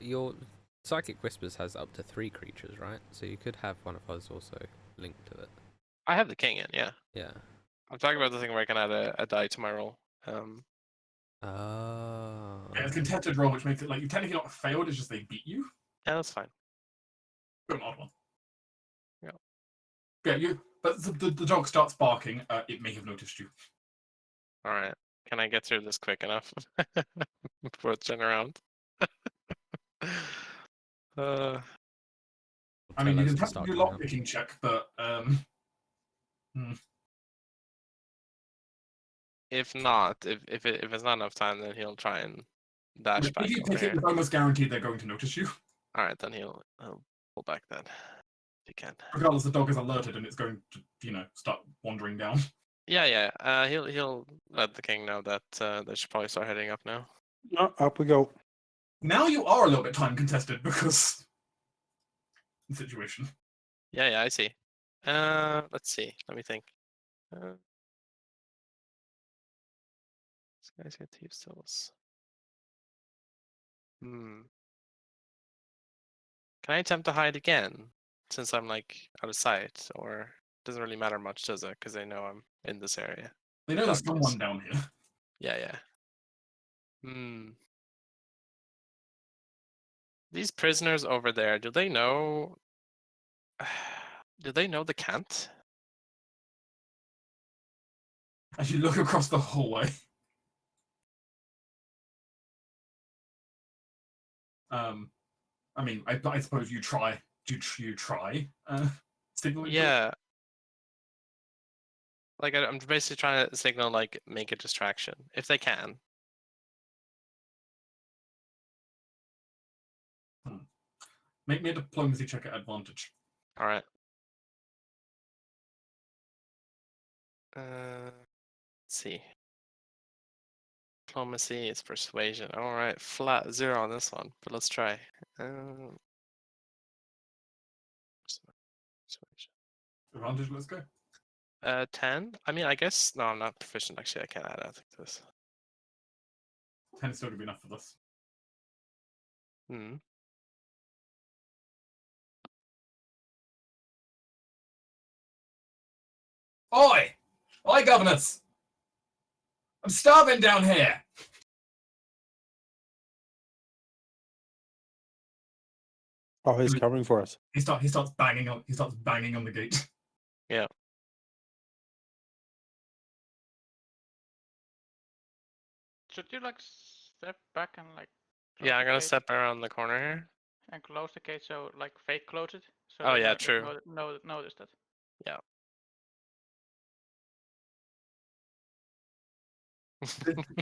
your Psychic Whispers has up to 3 creatures, right? So you could have one of us also linked to it. I have the king in, yeah. Yeah. I'm talking about the thing where I can add a die to my roll. Oh. Yeah, it's a contested roll, which makes it like you technically not failed, it's just they beat you. Yeah, that's fine. You're an odd one. Yeah. Yeah, but the dog starts barking. It may have noticed you. All right. Can I get through this quick enough before it's turn around? I mean, you can Tell us to have to start do coming up. lockpicking check, but If not, if it's not enough time, then he'll try and dash if back you over pick it, here. it's almost guaranteed they're going to notice you. All right, then he'll pull back then. If he can. Regardless, the dog is alerted and it's going to, start wandering down. Yeah, yeah. He'll let the king know that they should probably start heading up now. No, up we go. Now you are a little bit time contested because the situation. Yeah, I see. Let's see. Let me think. This guy's got Thieves' Tools. Can I attempt to hide again since I'm like out of sight, or doesn't really matter much, does it? Because they know I'm in this area. They know there's Darkness. someone down here. Yeah. These prisoners over there, do they know? Do they know the cant? As you look across the hallway. I mean, I suppose you try. You try signaling. Yeah. Like I'm basically trying to signal, like, make a distraction if they can. Make me a diplomacy check at advantage. All right. Let's see. Diplomacy is persuasion. All right, flat 0 on this one, but let's try. Persuasion. Advantage. Let's go. 10. I mean, I guess no, I'm not proficient. Actually, I can't add anything to this. 10 is still gonna be enough for this. Oi! Oi, governors! I'm starving down here! Oh, he's covering for us. He starts banging on the gate. Yeah. Should you like step back and like? Yeah, I'm the gonna gate step around the corner here. and close the gate, so like fake close it. So Oh they yeah, don't true. Notice that. Yeah.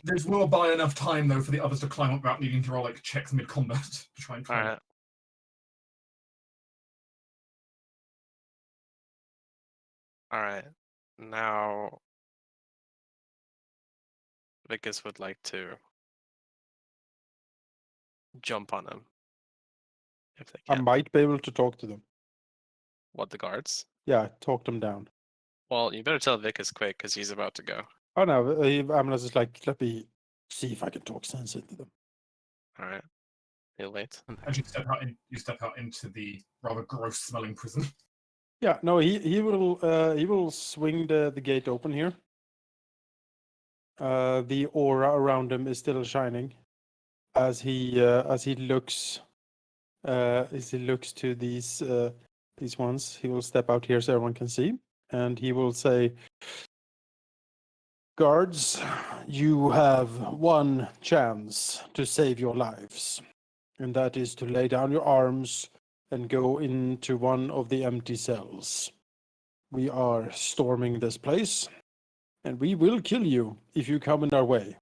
This will buy enough time though for the others to climb up without needing to roll like checks mid-combat to try and All climb. right. All right. Now, Vicus would like to jump on him if they I can. might be able to talk to them. What, the guards? Yeah, talk them down. Well, you better tell Vicus quick because he's about to go. Oh no, Amnos is like, let me see if I can talk sense into them. All right. He'll wait. As you step out into the rather gross-smelling prison. Yeah, no, he will swing the gate open here. The aura around him is still shining as he looks to these ones. He will step out here so everyone can see, and he will say, "Guards, you have one chance to save your lives, and that is to lay down your arms and go into one of the empty cells. We are storming this place, and we will kill you if you come in our way.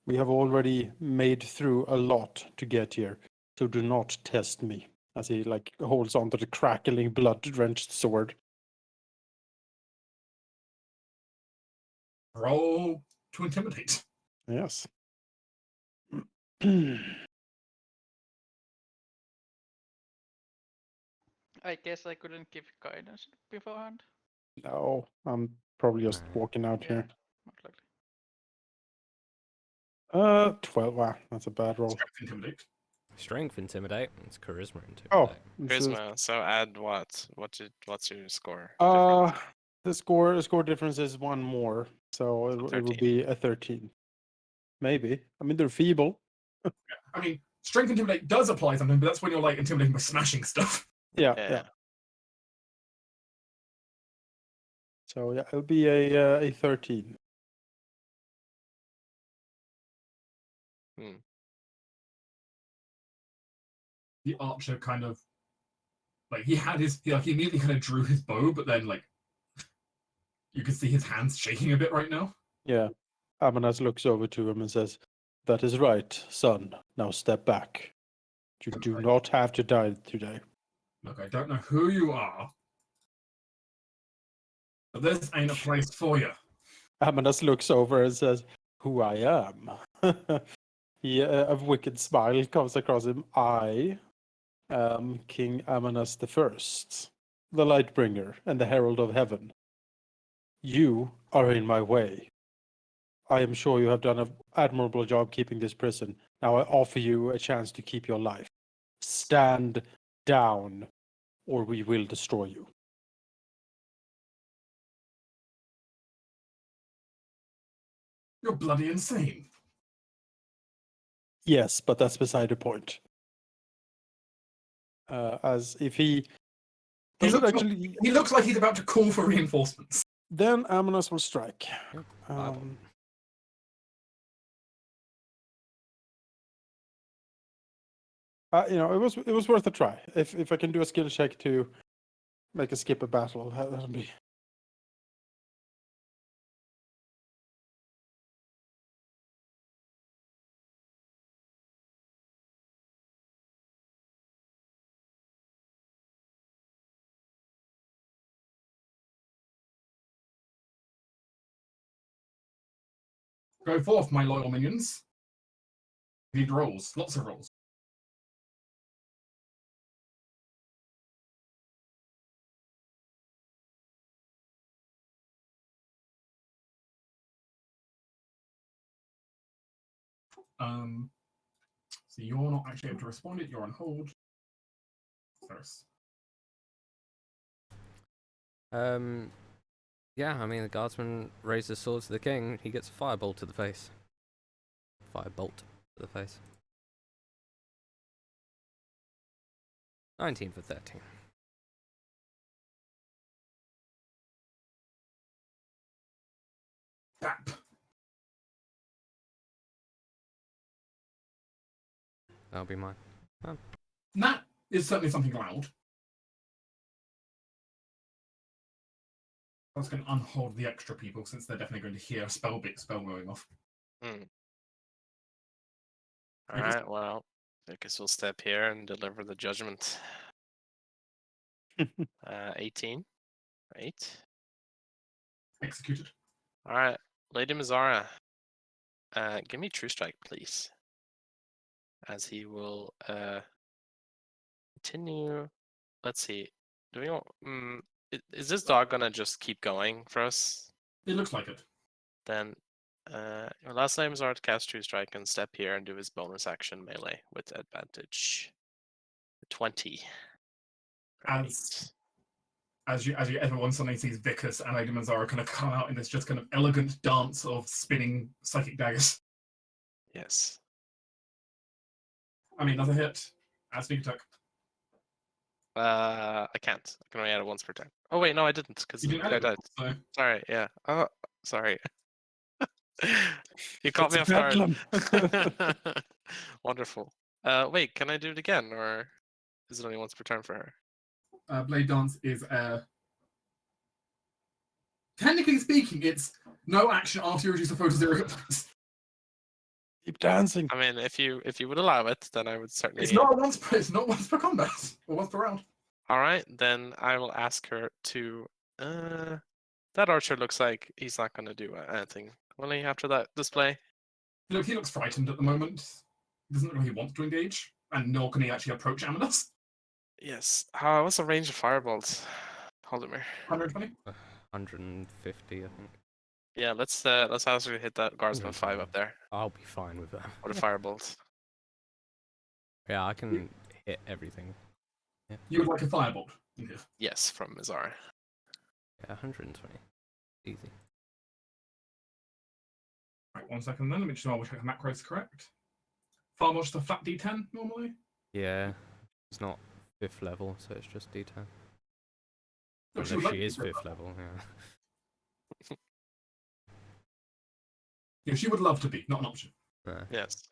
We have already made through a lot to get here, so do not test me." As he like holds onto the crackling, blood-drenched sword. Roll to intimidate. Yes. I guess I couldn't give guidance beforehand. No, I'm probably just No. walking out Yeah, here. most likely. 12. Wow, that's a bad roll. Strength intimidate. Strength intimidate. It's charisma intimidate. Oh, this is, Charisma. So add what? What's your score? the difference? score difference is one more, so it will 13. be a 13. Maybe. I mean, they're feeble. I mean, strength intimidate does apply something, but that's when you're like intimidating by smashing stuff. Yeah, Yeah. yeah. So yeah, it'll be a 13. Hmm. The archer kind of like he immediately kind of drew his bow, but then like you can see his hands shaking a bit right now. Yeah. Amanas looks over to him and says, "That is right, son. Now step back. You do Okay. not have to die today." Look, I don't know who you are, but this ain't a place for you. Amanas looks over and says, "Who I am." A wicked smile comes across him. "I am King Amanas I, the Lightbringer and the Herald of Heaven. You are in my way. I am sure you have done an admirable job keeping this prison. Now I offer you a chance to keep your life. Stand down, or we will destroy you." You're bloody insane. Yes, but that's beside the point. As if he doesn't actually, He looks like he's about to call for reinforcements. then Amanas will strike. Yep, fireball. It was worth a try. If I can do a skill check to make a skip a battle, that'll be. Go forth, my loyal minions. Need rolls, lots of rolls. So you're not actually able to respond it. You're on hold. First. Yeah, I mean, the guardsman raises his sword to the king. He gets a firebolt to the face. Firebolt to the face. 19 for 13. Bap. That'll be mine. That is certainly something loud. I was going to unhold the extra people since they're definitely going to hear a spell going off. Hmm. All right. Well, Vicus will step here and deliver the judgment. 18. Right. Executed. All right, Lady Mizara. Give me True Strike, please. As he will continue. Let's see. Do we want? Is this dog gonna just keep going for us? It looks like it. Then your last names are to cast True Strike and step here and do his bonus action melee with advantage. 20. As everyone suddenly sees Vicus and Lady Manzara kind of come out in this just kind of elegant dance of spinning psychic daggers. Yes. I mean, another hit. Add sneak attack. I can't. I can only add it once per turn. Oh wait, no, I didn't because You didn't I add it died. before, so Sorry, yeah. Oh, sorry. You caught It's me a off guard. bedlam. Wonderful. Wait, can I do it again, or is it only once per turn for her? Blade Dance is technically speaking, it's no action after you reduce a foe to 0 hit points. Keep dancing. I mean, if you would allow it, then I would certainly. It's not once per combat or once per round. All right, then I will ask her to. That archer looks like he's not going to do anything. Will he after that display? Look, he looks frightened at the moment. He doesn't look like he wants to engage, and nor can he actually approach Amadas. Yes. What's the range of fireballs, Halldamir? 120. 150, I think. Yeah, let's ask her to hit that guardsman 5 up there. I'll be fine with that. Or the fireballs. Yeah, I can hit everything. Yeah, You would like a firebolt? Yeah. Yes, from Mizara. yeah, 120. Easy. Right, 1 second then. Let me just double check the macro is correct. Fireball's just a flat D10 normally. Yeah, it's not 5th level, so it's just D10. Look, Unless would she like is to- 5th level, yeah. Yeah, she would love to be, not an option. Yes.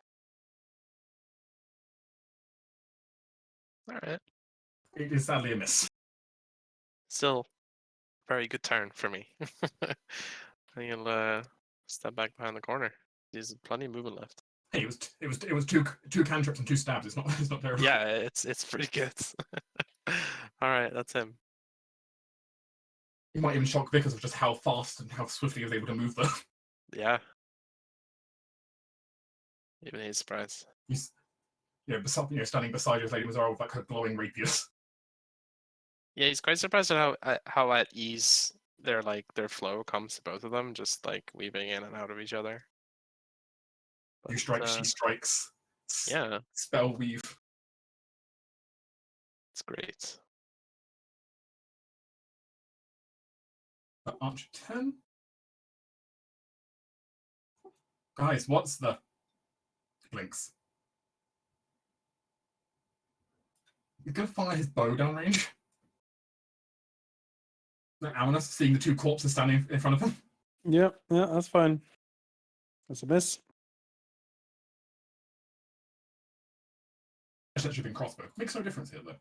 All right. It is sadly a miss. Still, very good turn for me. I think he'll step back behind the corner. There's plenty of movement left. Hey, it was two cantrips and 2 stabs. It's not terrible. Yeah, it's pretty good. All right, that's him. He might even shock because of just how fast and how swiftly he was able to move though. Yeah. Even he's surprised. He's standing beside his Lady Mazara with like her glowing rapiers. Yeah, he's quite surprised at how at ease their flow comes to both of them, just like weaving in and out of each other. You strike, she strikes. Yeah, Spell weave. it's great. Archer 10. Guys, what's the blinks? He's gonna fire his bow down range. Amunas seeing the 2 corpses standing in front of him. Yeah, that's fine. That's a miss. That should have been crossbow. Makes no difference here though.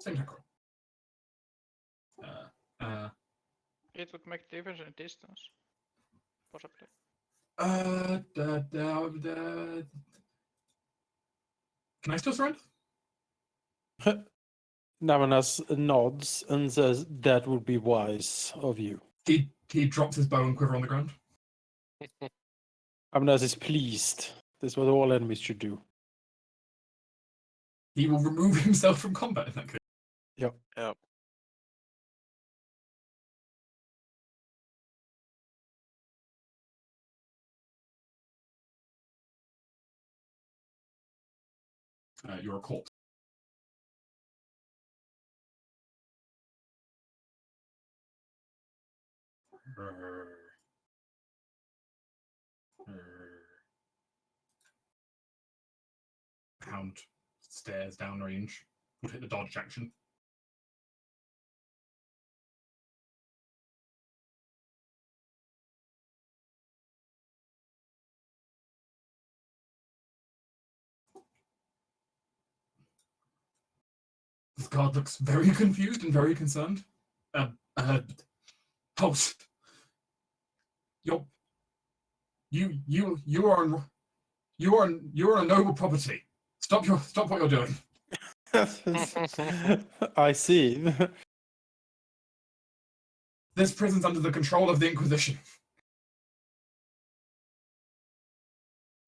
Same attack roll. It would make difference in distance, possibly. Can I still surrender? Navanas nods and says, "That would be wise of you." He drops his bow and quiver on the ground. Navanas is pleased. This is what all enemies should do. He will remove himself from combat in that case. Yep. You're a corpse. Hound stares downrange. Would hit the dodge action. This guard looks very confused and very concerned. Host, you are a noble property. Stop what you're doing. I see. This prison's under the control of the Inquisition.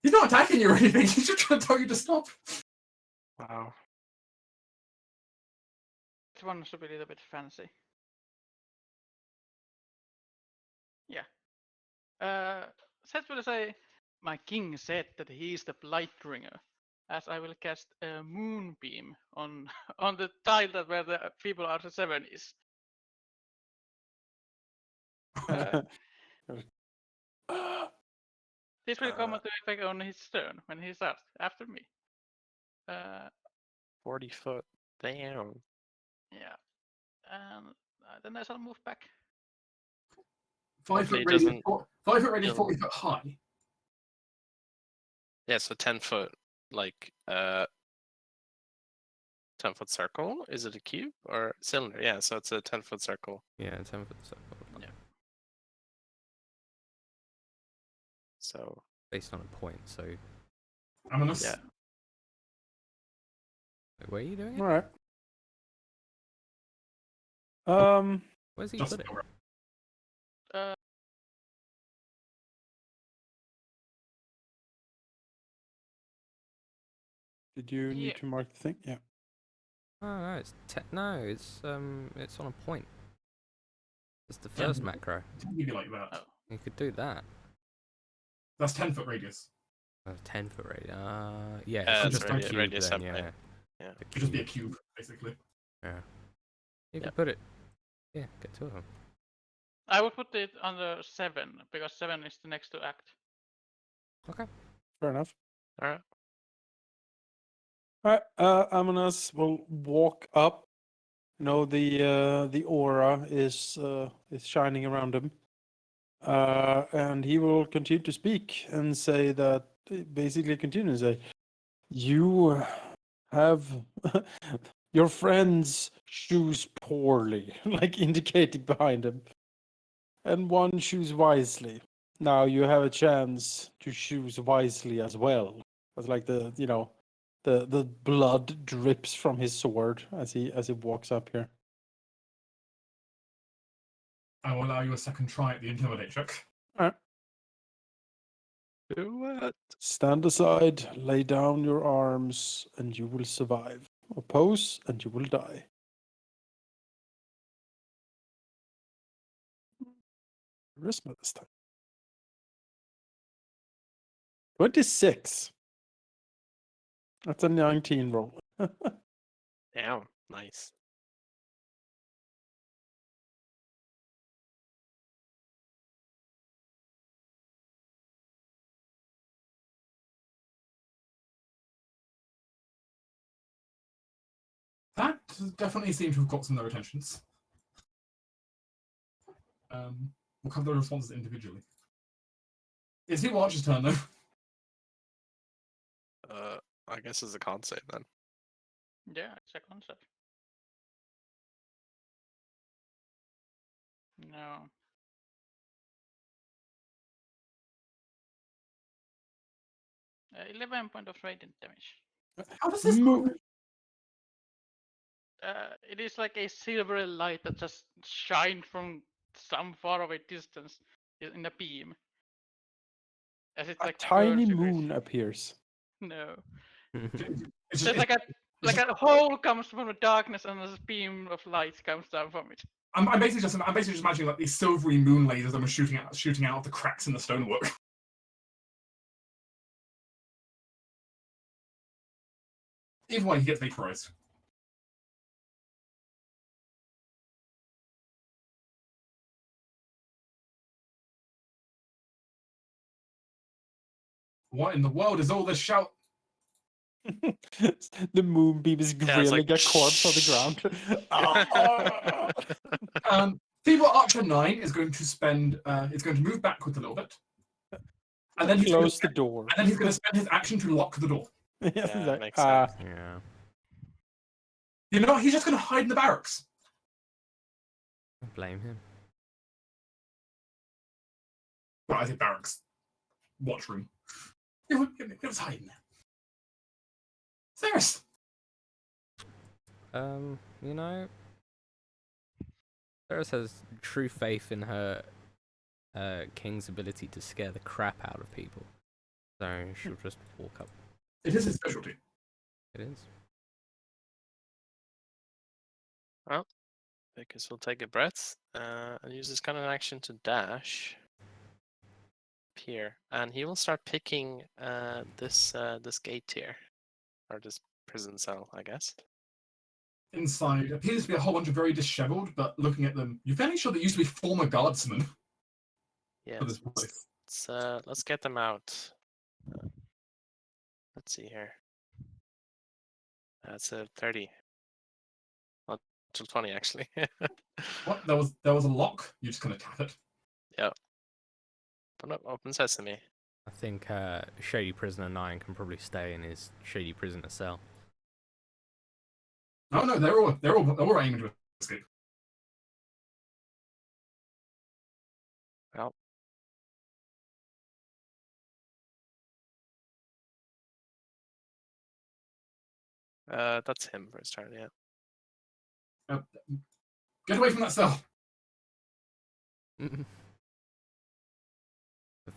He's not attacking you or anything. He's just trying to tell you to stop. Wow. This one should be a little bit fancy. Seth will say, "My king said that he is the Blightbringer," as I will cast a moonbeam on on the tile that where the people are 7 is. This will come into effect on his turn when he starts after me. 40 foot. Damn. Yeah, and then I shall move back. 5 Hopefully foot it radius. doesn't 5 foot radius, kill. 40 foot high. Yeah, so 10 foot, like 10 foot circle. Is it a cube or cylinder? Yeah, so it's a 10-foot circle. Yeah, 10 foot circle. Yeah. So Based on a point, so. Ominous. yeah. Wait, where are you doing it? All right. Where's he Just put it? Uh, Did you Yeah. need to mark the thing? Yeah. Oh, no, it's it's on a point. It's the first macro. Maybe like that. Oh. You could do that. That's 10 foot radius. 10 foot radius. Yeah, Yeah, it's it's just a cube radius then, separate. yeah. Yeah. A It'd just be a cube. cube, basically. Yeah. You Yep. could put it. Yeah, get two of them. I would put it under 7 because 7 is the next to act. Okay. Fair enough. All right. All right. Amonas will walk up. You know, the aura is shining around him. And he will continue to speak and say that, basically continue to say, you have your friends choose poorly, like indicating behind him, and one choose wisely. Now you have a chance to choose wisely as well. It's like the blood drips from his sword as he walks up here. I will allow you a second try at the intimidate check. Do it. Stand aside, lay down your arms, and you will survive. Oppose, and you will die. Charisma this time. 26. That's a 19 roll. Damn. Nice. That definitely seems to have got some of their attentions. We'll cover the responses individually. It's the Archer's turn, though. I guess it's a con save then. Yeah, it's a concept. No. Uh, 11 point of radiant damage. How does this Move. It is like a silvery light that just shines from some far away distance in a beam. As it A like tiny burns your face. moon appears. No. It's There's like a hole comes from the darkness and a beam of light comes down from it. I'm basically just imagining like these silvery moon lasers that are shooting out of the cracks in the stonework. Either way, he gets vaporized. What in the world is all this shout? The moonbeam is Yeah, it's grilling like, a corpse on the ground. Feeble Archer 9 is going to it's going to move backwards a little bit. And then Close the door. And then he's going to spend his action to lock the door. Yeah, makes sense. Yeah. You know what? He's just going to hide in the barracks. Blame him. Well, I say barracks. Watchroom. It was hiding there. Serious. You know, Ceres has true faith in her king's ability to scare the crap out of people. So she'll just walk up. It is his specialty. It is. Well, because he'll take a breath and use his kind of action to dash. here, and he will start picking this gate here, or this prison cell, I guess. Inside appears to be a whole bunch of very disheveled, but looking at them, you're fairly sure they used to be former guardsmen Yeah. for this place. Let's get them out. Let's see here. That's a 30. Not till 20 actually. What? There was a lock. You just gonna tap it. Open sesame. I think Shady Prisoner 9 can probably stay in his Shady Prisoner cell. Oh no, they're all aiming to escape. Well. That's him for his turn, yeah. Get away from that cell. The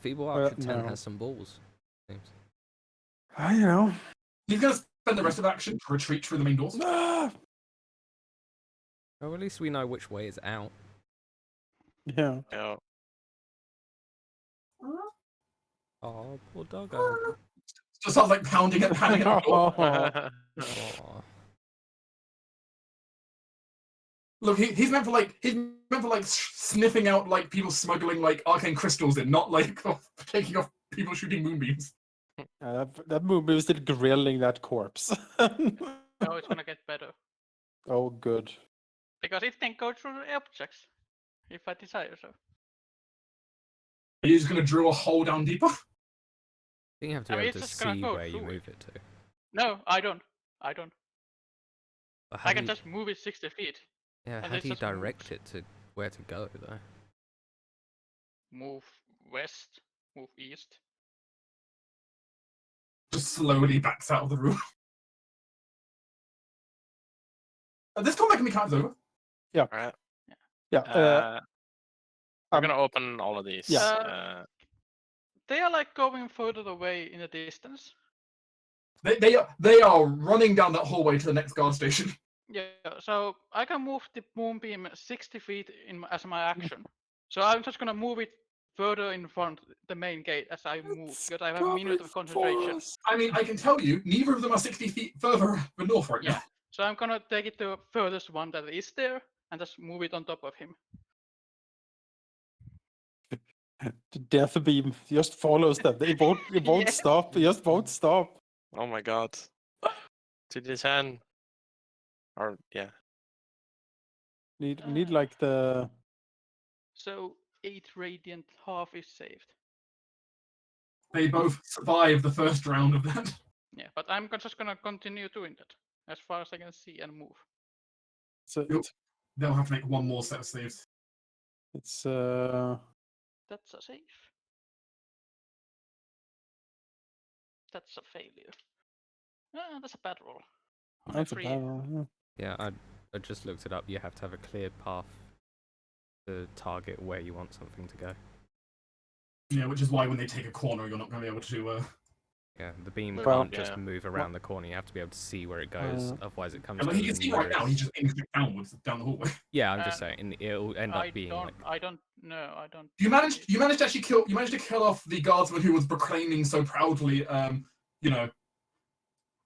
Feeble Archer 10 no. has some balls. Seems. You know. He's gonna spend the rest of action to retreat through the main doors. Ah! Well, at least we know which way is out. Yeah. No. Oh, poor doggo. Just sounds like pounding at the door. Aw. Look, he's meant for like sniffing out like people smuggling like arcane crystals in, not like taking off people shooting moonbeams. That movie was still grilling that corpse. Now it's gonna get better. Oh, good. Because it can go through the objects. If I desire so. Are you just gonna drill a hole down deeper? I think you have to I be mean, able to it's just gonna see go where you through move it to. No, I don't. But how I do can you, just move it 60 feet. yeah, and how it do you just moves. direct it to where to go, though? Move west, move east. Just slowly backs out of the room. This combat can be counted over. Alright. Yeah. We're gonna open all of these. Yeah. They are like going further away in the distance. They are running down that hallway to the next guard station. Yeah, so I can move the moonbeam 60 feet as my action. So I'm just gonna move it further in front the main gate as I move because I have a minute of concentration. I mean, I can tell you, neither of them are 60 feet further the north right Yeah. now. So I'm gonna take it to the furthest one that is there and just move it on top of him. The death beam just follows them. It won't Yeah. stop. It just won't stop. Oh my god. 2d10. Or yeah. Need like the So 8 radiant, half is saved. They both survived the first round of that. Yeah, but I'm just gonna continue doing that as far as I can see and move. so They'll have to make one more set of saves. it's That's a save. That's a failure. That's a bad roll. On that's a three. bad one. Yeah, I just looked it up. You have to have a clear path to target where you want something to go. Yeah, which is why when they take a corner, you're not going to be able to. Yeah, the beam Well, can't just yeah. move around the corner. You have to be able to see where it goes. Otherwise, it comes. Like to he the can see right now, he's nearest- just aiming downwards down the hallway. Yeah, I'm just saying it'll end up being like. I don't know. You managed to actually kill. You managed to kill off the guardsman who was proclaiming so proudly, you know,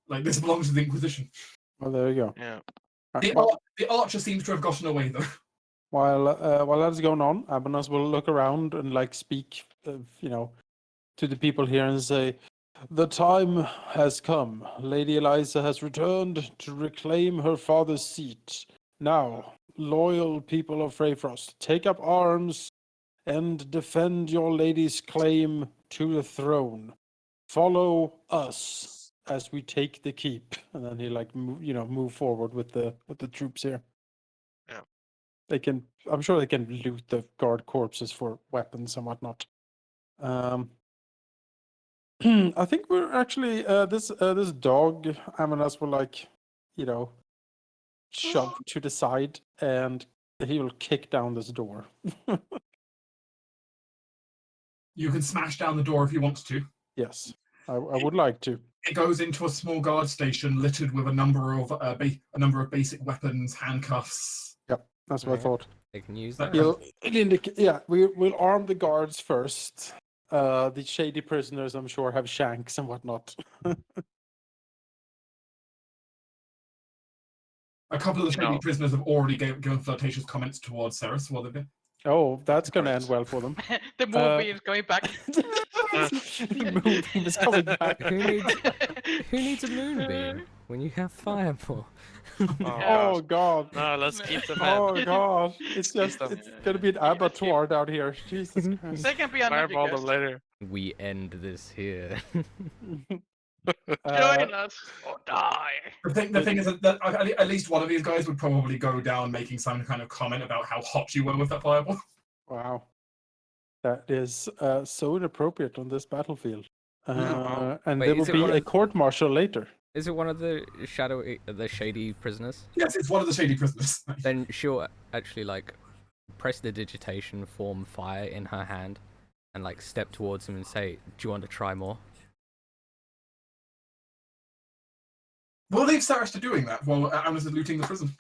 like this belongs to the Inquisition. Well, there you go. Yeah. The archer seems to have gotten away though. While that's going on, Abanos will look around and like speak, to the people here and say, "The time has come. Lady Eliza has returned to reclaim her father's seat. Now, loyal people of Freyfrost, take up arms and defend your lady's claim to the throne. Follow us as we take the keep." And then he move forward with the troops here. Yeah. I'm sure they can loot the guard corpses for weapons and whatnot. I think we're actually this dog Amanas will shove to the side and he will kick down this door. You can smash down the door if you want to. Yes, I would like to. It goes into a small guard station littered with a number of basic weapons, handcuffs. That's what I Yeah. thought. They can use That that. We'll arm the guards first, The shady prisoners, I'm sure, have shanks and whatnot. A couple of the You shady know- prisoners have already given flirtatious comments towards Ceres while they've been. Oh, that's gonna end Great. well for them. The moonbeam is coming back. The moonbeam is coming back. Who needs a moonbeam when you have fireball? Oh god. No, let's keep them Oh in. god. It's just them. it's gonna be an Yeah, abattoir down here. Jesus Christ. They can be a magic Fireball them guest. later. We end this here. Join us or die. The thing is that at least one of these guys would probably go down making some kind of comment about how hot you were with that fireball. Wow. That is so inappropriate on this battlefield. Wow. And Wait, there will is it be one a of- court-martial later. Is it one of the the shady prisoners? Yes, it's one of the shady prisoners. Then she'll actually like press the digitation, form fire in her hand, and like step towards him and say, "Do you want to try more?" We'll leave Ceres to doing that while Amnes is looting the prison.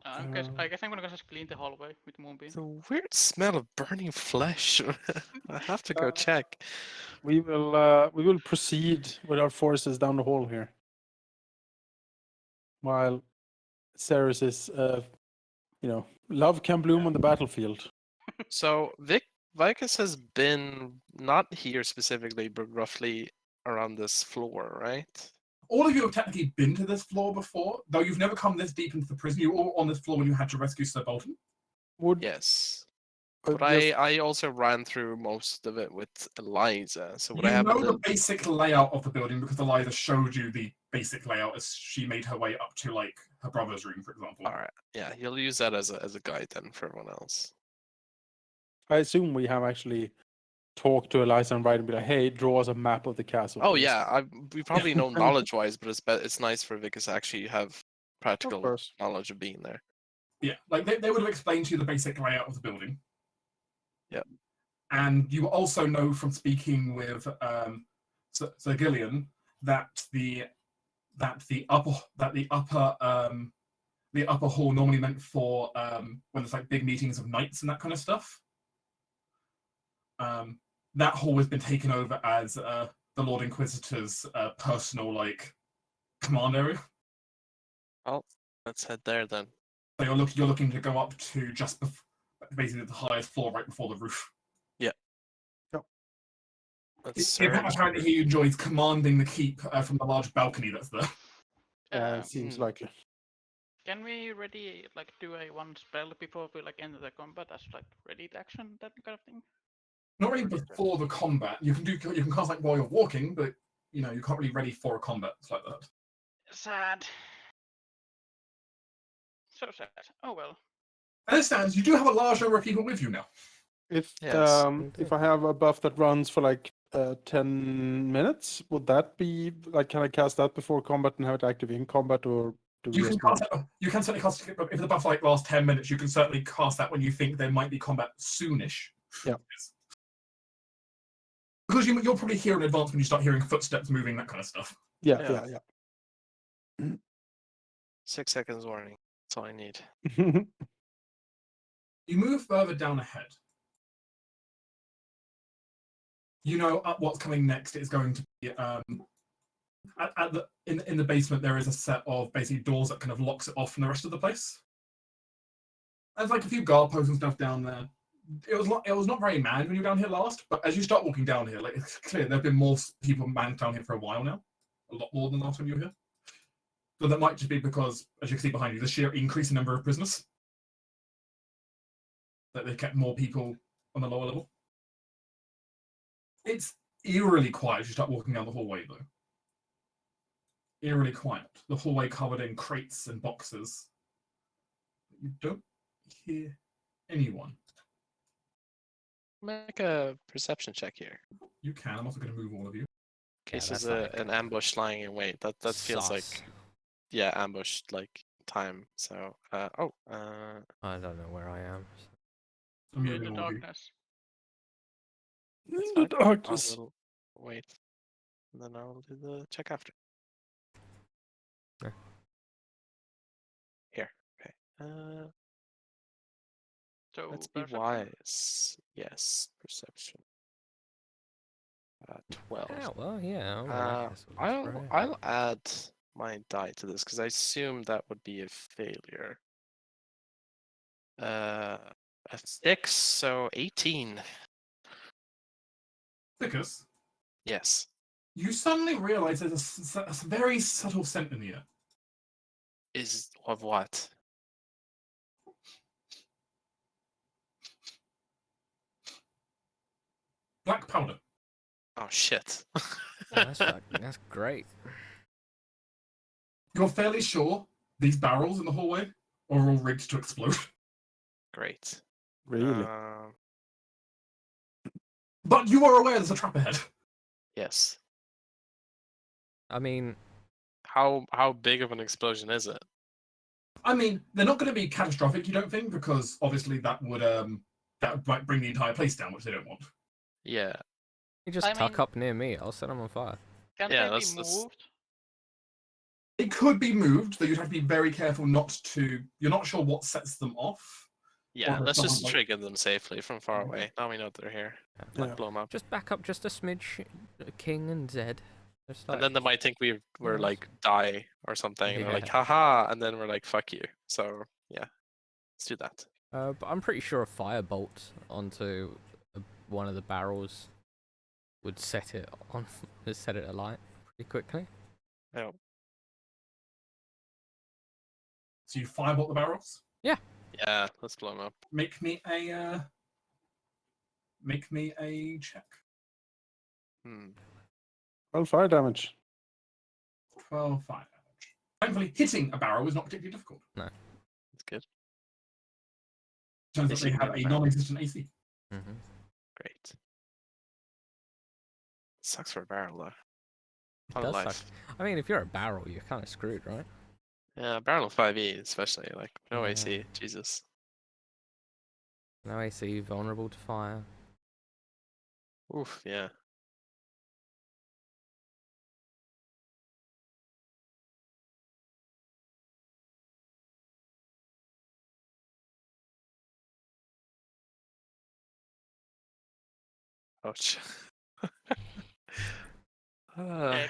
I guess I'm gonna just clean the hallway with the moonbeam. It's a weird smell of burning flesh. I have to go check. We will proceed with our forces down the hall here. While Ceres is love can bloom on the battlefield. So Vicus has been not here specifically, but roughly around this floor, right? All of you have technically been to this floor before, though you've never come this deep into the prison. You were all on this floor when you had to rescue Sir Bolton. Would Yes. uh, But just- I also ran through most of it with Eliza. So would I You have a know the little... basic layout of the building because Eliza showed you the basic layout as she made her way up to like her brother's room, for example. All right. Yeah, you'll use that as a guide then for everyone else. I assume we have actually talked to Eliza and Ryder and be like, hey, draw us a map of the castle. Oh please." yeah, we probably know knowledge-wise, but it's nice for Vicus to actually have practical course. knowledge of being there. Yeah, like they would have explained to you the basic layout of the building. Yep. And you also know from speaking with Sir Gillian that the upper hall normally meant for when there's like big meetings of knights and that kind of stuff. That hall has been taken over as the Lord Inquisitor's personal like command area. Well, let's head there then. So you're looking to go up to just basically the highest floor, right before the roof. Let's search. Apparently, he enjoys commanding the keep from the large balcony that's there. It seems Hmm. likely. Can we ready like do a one spell before we like enter the combat as like ready to action, that kind of thing? Not really before the combat. You can cast like while you're walking, but you can't really ready for a combat like that. Sad. So sad. Oh well. As it stands, you do have a large number of people with you now. If Yes, if I have a buff that runs for like 10 minutes, would that be like, can I cast that before combat and have it active in combat, or do we You can just not? cast it, you can certainly cast it if the buff like lasts 10 minutes. You can certainly cast that when you think there might be combat soonish. Yeah. Because you'll probably hear in advance when you start hearing footsteps moving, that kind of stuff. Yeah. 6 seconds warning. That's all I need. You move further down ahead. You know what's coming next is going to be in the basement. There is a set of basically doors that kind of locks it off from the rest of the place. There's like a few guard posts and stuff down there. It was not very manned when you were down here last, but as you start walking down here, like it's clear there have been more people manned down here for a while now, a lot more than last time you were here. So that might just be because, as you can see behind you, the sheer increase in number of prisoners. That they kept more people on the lower level. It's eerily quiet as you start walking down the hallway, though. Eerily quiet. The hallway covered in crates and boxes. You don't hear anyone. Make a perception check here. You can. I'm also going to move all of you. In case that's there's like an ambush lying in wait. That feels like sus. ambush like time. So I don't know where I am. I'm In the moving all of you. darkness. In It's the fine. I'll darkness. wait. And then I'll do the check after. Yeah. Here. Okay. So Let's be perception. wise. Yes, perception. 12. Yeah, well, yeah. All right, that's what it's for. I'll add my die to this because I assume that would be a failure. A 6, so 18. Thickus, Yes. you suddenly realize there's a very subtle scent in the air. Is of what? Black powder. Oh shit. Oh, that's great. You're fairly sure these barrels in the hallway are all rigged to explode. Great. Really? But you are aware there's a trap ahead. Yes. I mean, How big of an explosion is it? I mean, they're not going to be catastrophic, you don't think? Because obviously that would might bring the entire place down, which they don't want. Yeah. you just I tuck mean- up near me. I'll set them on fire. Can Yeah, they be that's- moved? It could be moved, though you'd have to be very careful not to. You're not sure what sets them off. Yeah, Or let's someone just like- trigger them safely from far Mhm. away. Now we know they're here. Yeah. Blow them up. Just back up just a smidge, King and Zed. Just And like, then they might think we're Yes. like die or something. And they're like, Yeah. haha, and then we're like, fuck you. So yeah, let's do that. but I'm pretty sure a firebolt onto one of the barrels would set it on, set it alight pretty quickly. Oh, So you firebolt the barrels. yeah, let's blow them up. Make me a check. Hmm. Well, fire damage. 12 fire damage. Thankfully, hitting a barrel is not particularly difficult. That's good. Turns out they Hitting have a a barrel. non-existent AC. Mm-hmm. Great. Sucks for a barrel though. It Lot of does life. suck. I mean, if you're a barrel, you're kind of screwed, right? Yeah, barrel of 5e especially. Like no Yeah. AC. Jesus. No AC, vulnerable to fire. Oof. Yeah. Ouch. Yeah.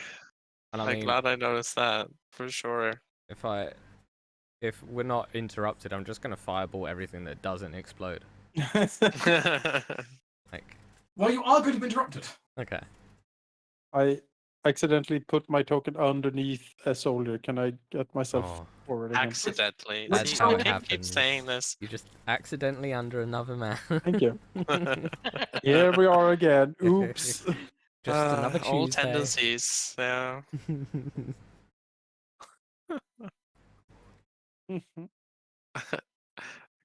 And I I'm mean, glad I noticed that for sure. if we're not interrupted, I'm just gonna fireball everything that doesn't explode. Like, Well, you are going to be interrupted. okay. I accidentally put my token underneath a soldier. Can I get myself Oh, forward again? Accidentally. That's See, how I it can't keep happens. saying this. You just accidentally under another man. Thank you. Here we are again. Oops. Just another Old Tuesday. tendencies. Yeah.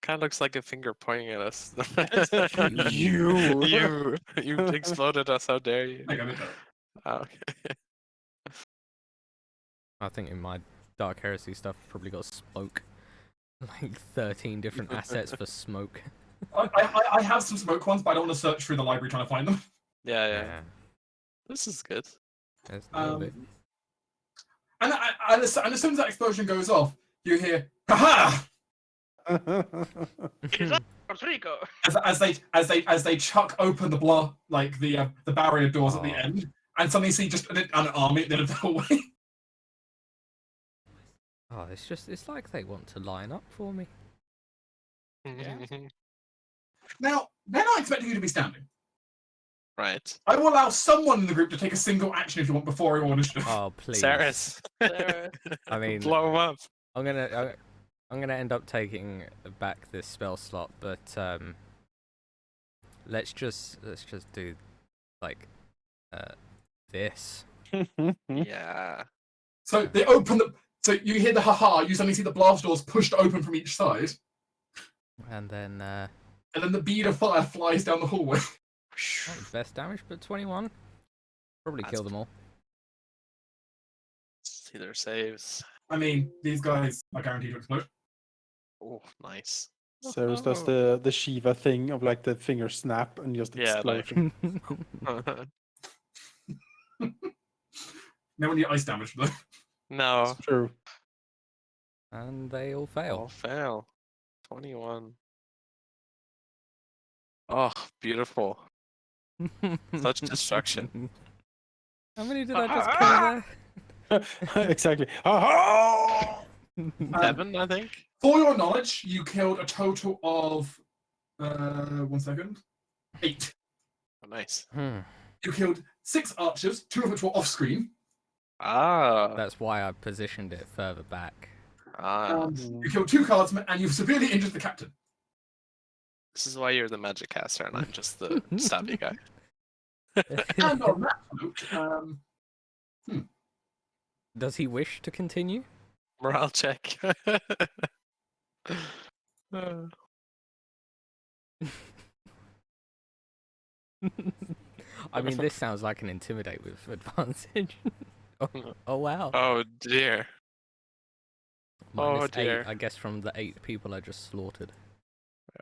Kind of looks like a finger pointing at us. You. you exploded us. How dare you? I got it done. Oh, okay. I think in my Dark Heresy stuff, I've probably got smoke. Like 13 different assets for smoke. I have some smoke ones, but I don't want to search through the library trying to find them. Yeah. This is good. There's a little bit. And as soon as that explosion goes off, you hear "ha It is up, Rodrigo. as they chuck open the barrier doors at the Oh. end, and suddenly see just an army at the end of the hallway. Oh, it's like they want to line up for me. Now they're not expecting you to be standing. Right. I will allow someone in the group to take a single action if you want before everyone initiative. Oh, please. Saris. There. I mean, Blow him up. I'm gonna end up taking back this spell slot, but let's just do like this. Yeah. So they open the. So you hear the haha. You suddenly see the blast doors pushed open from each side, And then and then the bead of fire flies down the hallway. not the best damage, but 21. Probably That's kill them all. See their saves. I mean, these guys are guaranteed to explode. Oh, nice. Ceres does the Shiva thing of like the finger snap and just Yeah, like- explosion. No one need ice damage for them. No. It's true. And they all Oh, fail. fail. 21. Oh, beautiful. Such destruction. How many did I just kill there? Exactly. Ah! 7, I think. For your knowledge, you killed a total of 1 second, 8. Oh, nice. You killed 6 archers, 2 of which were off screen. Ah. That's why I positioned it further back. You killed 2 guardsmen, and you've severely injured the captain. This is why you're the magic caster and I'm just the stabby guy. And on that note, Does he wish to continue? Morale check. I mean, this sounds like an intimidate with advantage. Oh wow. Oh dear. Minus oh 8, dear. I guess, from the 8 people I just slaughtered.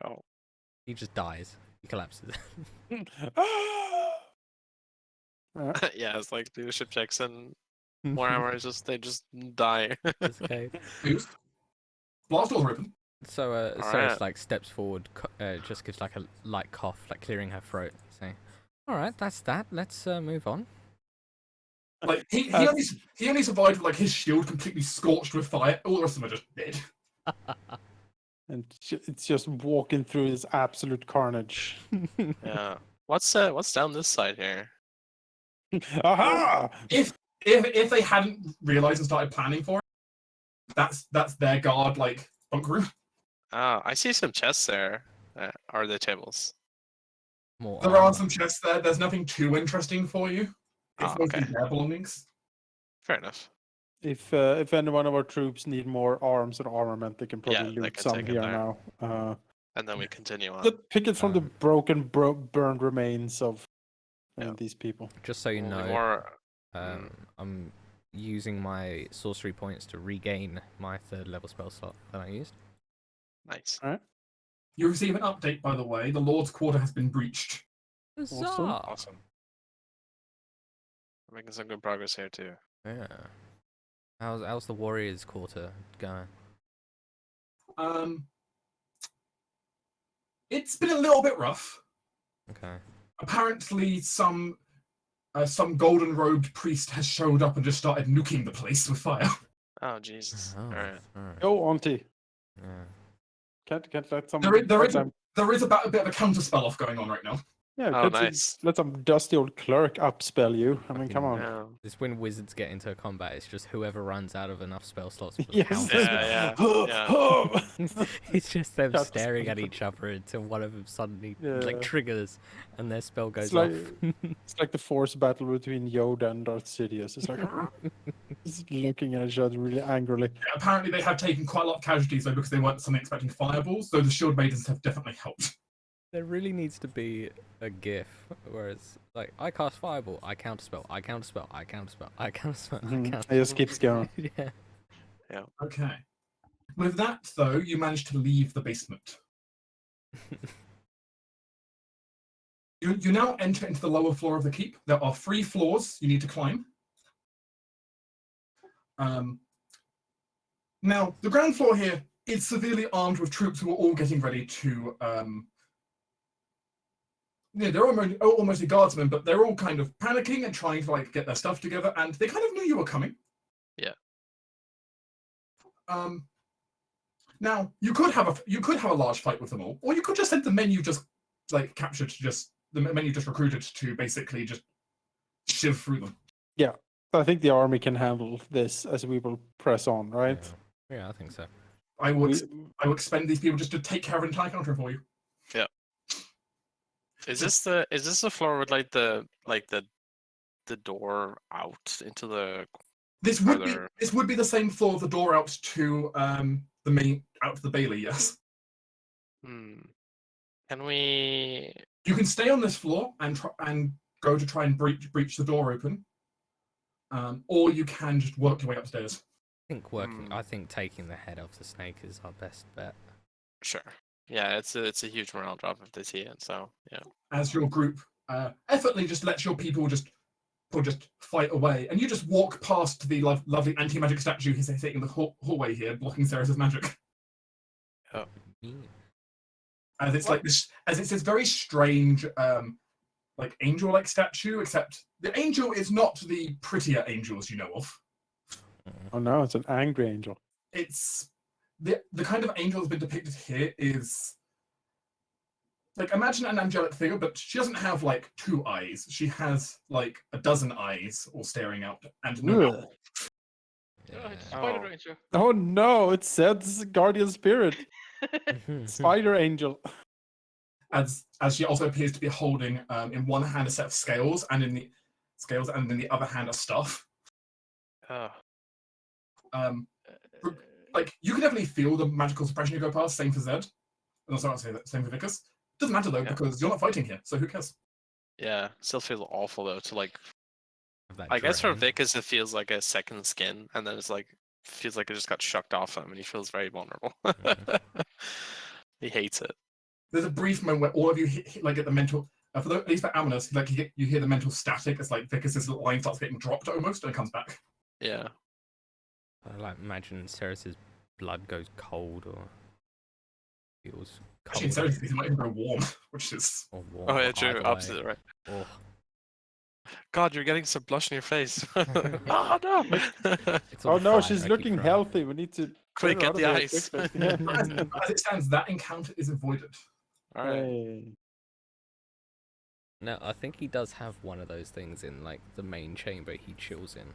Oh. He just dies. He collapses. Yeah, it's like leadership checks and Warhammer is just they just die. It's okay. Boost. Blast doors are open. So, so Alright. it's like steps forward, just gives like a light cough, like clearing her throat. Saying, "All right, that's that. Let's move on." Like he only survived with like his shield completely scorched with fire. All the rest of them are just dead. And it's just walking through this absolute carnage. Yeah. What's down this side here? Aha! If they hadn't realized and started planning for it, that's their guard like bunk room. Ah, I see some chests there. Are they tables? More There are armor. some chests there. There's nothing too interesting for you. It's Ah, mostly okay. their belongings. Fair enough. If any one of our troops need more arms or armament, they can probably Yeah, they loot can some take it here there. now. And then we continue on. Pick it from the broken, burned remains of Yeah. these people. Just so you Only know, more. I'm using my sorcery points to regain my 3rd level spell slot that I used. Nice. You receive an update, by the way. The Lord's Quarter has been breached. Awesome. Awesome. We're making some good progress here too. Yeah. How's the Warriors' Quarter going? It's been a little bit rough. Okay. Apparently, some golden-robed priest has showed up and just started nuking the place with fire. Oh Jesus. Oh, Alright. alright. Go, Auntie. Yeah. Can't let some. There is about a bit of a counter spell off going on right now. Yeah, Oh, nice. Let some dusty old clerk upspell you. I mean, come on. Yeah. It's when wizards get into combat, it's just whoever runs out of enough spell slots for the Yes. counter Yeah, spell. It's just them That's- staring at each other until one of them suddenly like Yeah. triggers and their spell goes It's like off. it's like the force battle between Yoda and Darth Sidious. It's like just looking at each other really angrily. Yeah, apparently, they have taken quite a lot of casualties though because they weren't suddenly expecting fireballs. So the shield maidens have definitely helped. There really needs to be a gif where it's like, I cast fireball, I counterspell, I counterspell, I counterspell, I counterspell, I It counterspell. just keeps going. Yeah. Okay. With that, though, you managed to leave the basement. You now enter into the lower floor of the keep. There are 3 floors you need to climb. Now, the ground floor here is severely armed with troops who are all getting ready to... they're almost guardsmen, but they're all kind of panicking and trying to like get their stuff together, and they kind of knew you were coming. Yeah. Now you could have a large fight with them all, or you could just send the men you just like captured to just the men you just recruited to basically just shiv through them. Yeah, I think the army can handle this as we will press on, right? Yeah, I think so. I would expend these people just to take care of an entire country for you. Is this the floor with like the door out into the This would be the same floor of the door out to the Bailey. Yes. Can we? You can stay on this floor and go to try and breach the door open, or you can just work your way upstairs. I think taking the head off the snake is our best bet. Sure. Yeah, it's a huge morale drop if they see it. So yeah. As your group effortlessly just lets your people just fight away, and you just walk past the lovely anti-magic statue he's sitting in the hallway here, blocking Ceres' magic. Oh. Yeah. as it's What? like this, as it's this very strange, like angel-like statue. Except the angel is not the prettier angels you know of. Oh no, it's an angry angel. It's the kind of angel that's been depicted here is like, imagine an angelic figure, but she doesn't have like 2 eyes. She has like a dozen eyes all staring out and no mouth. Ugh. Oh, it's Yeah. Spider Oh. Ranger. Oh no, it says guardian spirit, spider angel. As she also appears to be holding in one hand a set of scales and in the other hand a staff. Oh. Like you can definitely feel the magical suppression you go past. Same for Zed. And also, I'll say that same for Vicus. Doesn't matter though, Yeah. because you're not fighting here, so who cares? Yeah. Still feels awful though to like. That I guess for drain. Vicus it feels like a second skin, and then it's like feels like it just got shucked off him, and he feels very vulnerable. He hates it. There's a brief moment where all of you hit, like get the mental. At least for Amonis, like you hear the mental static. It's like Vicus's line starts getting dropped almost, and it comes back. Yeah. I like imagine Ceres's blood goes cold or feels cold. Actually, in Ceres' case, it might even go warm, which is or warm. Oh yeah, or true. either Opposite, way. right? Oh. God, you're getting some blush in your face. Oh no! It's all Oh no, fine, she's I keep looking trying. healtly. We need to Quick, get her get out the of here ice. quickly. Yeah. as it stands. That encounter is avoided. All right. Hey. No, I think he does have one of those things in like the main chamber he chills in.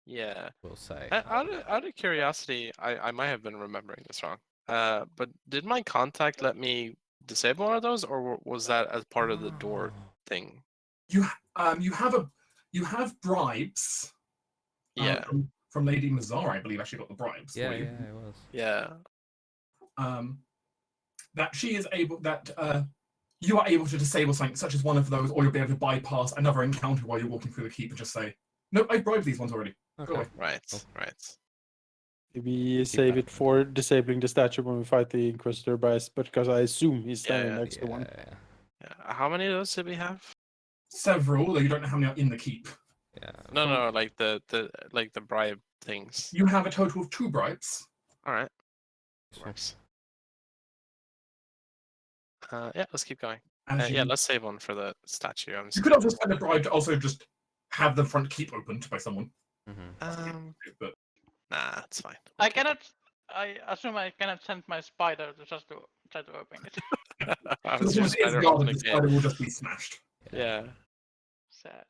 Yeah. We'll say. Out of curiosity, I might have been remembering this wrong. But did my contact let me disable one of those, or was that as part of the door thing? You have bribes. Yeah. From Lady Mazar, I believe, actually got the bribes Yeah, for you. yeah, it was. Yeah. That she is able that you are able to disable something such as one of those, or you'll be able to bypass another encounter while you're walking through the keep and just say, "Nope, I bribed these ones already." Go away. Right. Cool. Right. We save it for disabling the statue when we fight the Inquisitor, but because I assume he's standing Yeah. next to one. Yeah. How many of those did we have? Several, though you don't know how many are in the keep. Yeah. No, like the bribe things. You have a total of 2 bribes. All right. Works. Yeah, let's keep going. Yeah, let's save one for the statue. You could also spend a bribe to also just have the front keep opened by someone. But Nah, it's fine. I cannot. I assume I cannot send my spider to just to try to open it. I so was the just is better guarded, opening the spider will just be smashed. Yeah. Sad.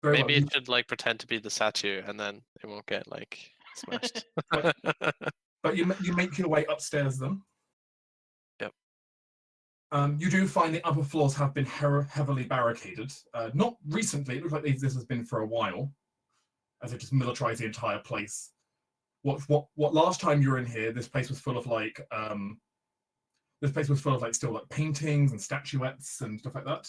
Very Maybe well. it should like pretend to be the statue, and then it won't get like smashed. But you make your way upstairs then. Yep. You do find the upper floors have been heavily barricaded. Not recently. It looks like this has been for a while, as it just militarized the entire place. What last time you were in here, this place was full of like still like paintings and statuettes and stuff like that.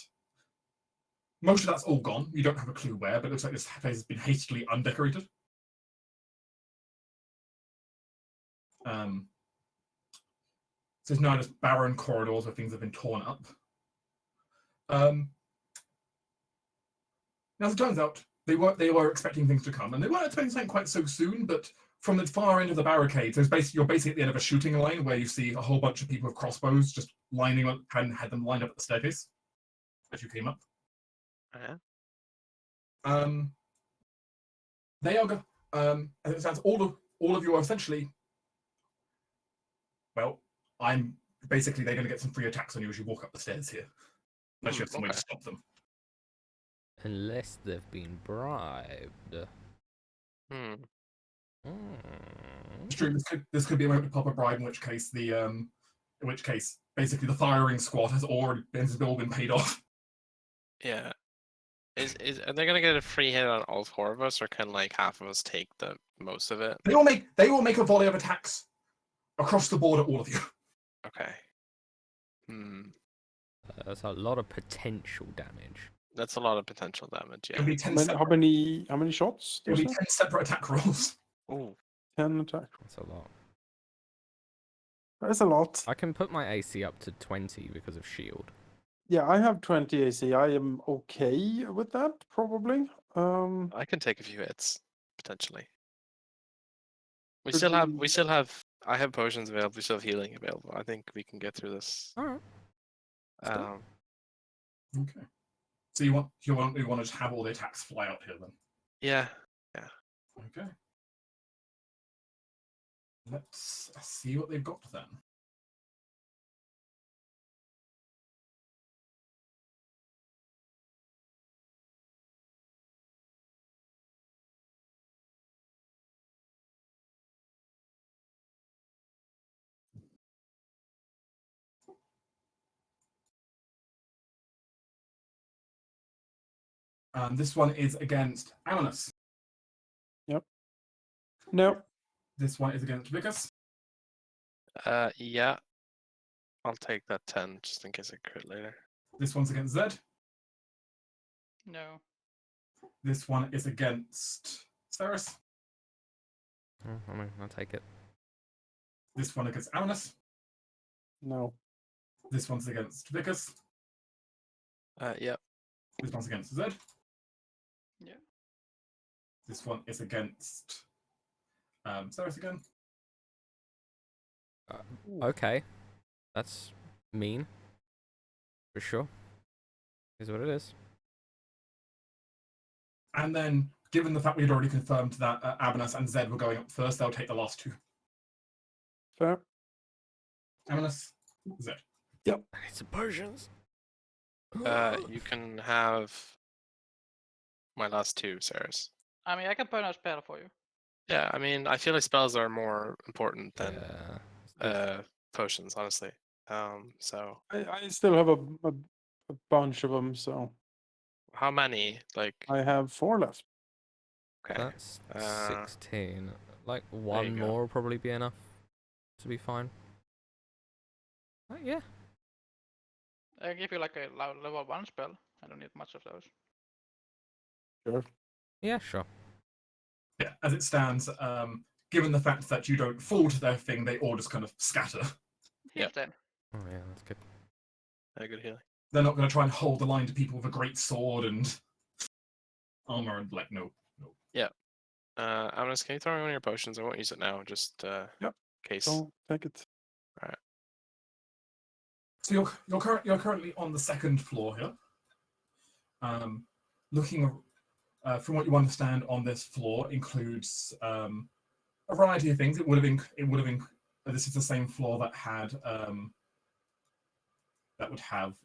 Most of that's all gone. You don't have a clue where, but it looks like this place has been hastily undecorated. So there's now just barren corridors where things have been torn up. Now, as it turns out, they were expecting things to come, and they weren't expecting something quite so soon. But from the far end of the barricades, you're basically at the end of a shooting line where you see a whole bunch of people with crossbows just lining up and had them lined up at the staircase as you came up. They are as it stands, all of you are essentially, well, they're going to get some free attacks on you as you walk up the stairs here, unless you have some way to stop them. Unless they've been bribed. It's true. This could be a moment to pop a bribe, in which case basically the firing squad has all been paid off. Yeah. Are they gonna get a free hit on all 4 of us, or can like half of us take the most of it? They will make a volley of attacks across the board at all of you. Okay. That's a lot of potential damage. That's a lot of potential damage. It'll Yeah. be 10 How many shots? It'll be 10 separate attack rolls. Oh. 10 attack. That's a lot. That's a lot. I can put my AC up to 20 because of shield. Yeah, I have 20 AC. I am okay with that, probably. I can take a few hits potentially. We still have I have potions available. We still have healing available. I think we can get through this. All right. Let's do it. Okay. So you want to just have all the attacks fly out here then? Yeah. Okay. Let's see what they've got then. This one is against Amanus. No. This one is against Vicus. Yeah. I'll take that 10 just in case I crit later. This one's against Zed. No. This one is against Ceres. I mean, I'll take it. This one against Amanus. No. This one's against Vicus. Yeah. This one's against Zed. Yeah. This one is against Ceres again. Okay. That's mean. For sure. Is what it is. And then, given the fact we had already confirmed that Amanus and Zed were going up first, they'll take the last two. Fair. Amanus, Zed. I need some potions. You can have my last two, Ceres. I mean, I can burn a spell for you. Yeah, I mean, I feel like spells are more important than Yeah. potions, honestly. So I still have a bunch of them, so how many? Like, I have 4 left. okay, That's Uh, 16. Like one go. more will probably be enough to be fine. Yeah. I can give you like a level 1 spell. I don't need much of those. Sure. Yeah, sure. Yeah, as it stands, given the fact that you don't fall to their thing, they all just kind of scatter. Heal Yep. then. Oh yeah, that's good. good healing. They're not going to try and hold the line to people with a great sword and armor and like, no. Amanus, can you throw me one of your potions? I won't use it now, just case. Don't take it. So you're currently on the second floor here. Looking from what you understand on this floor includes a variety of things. It would have this is the same floor that had that would have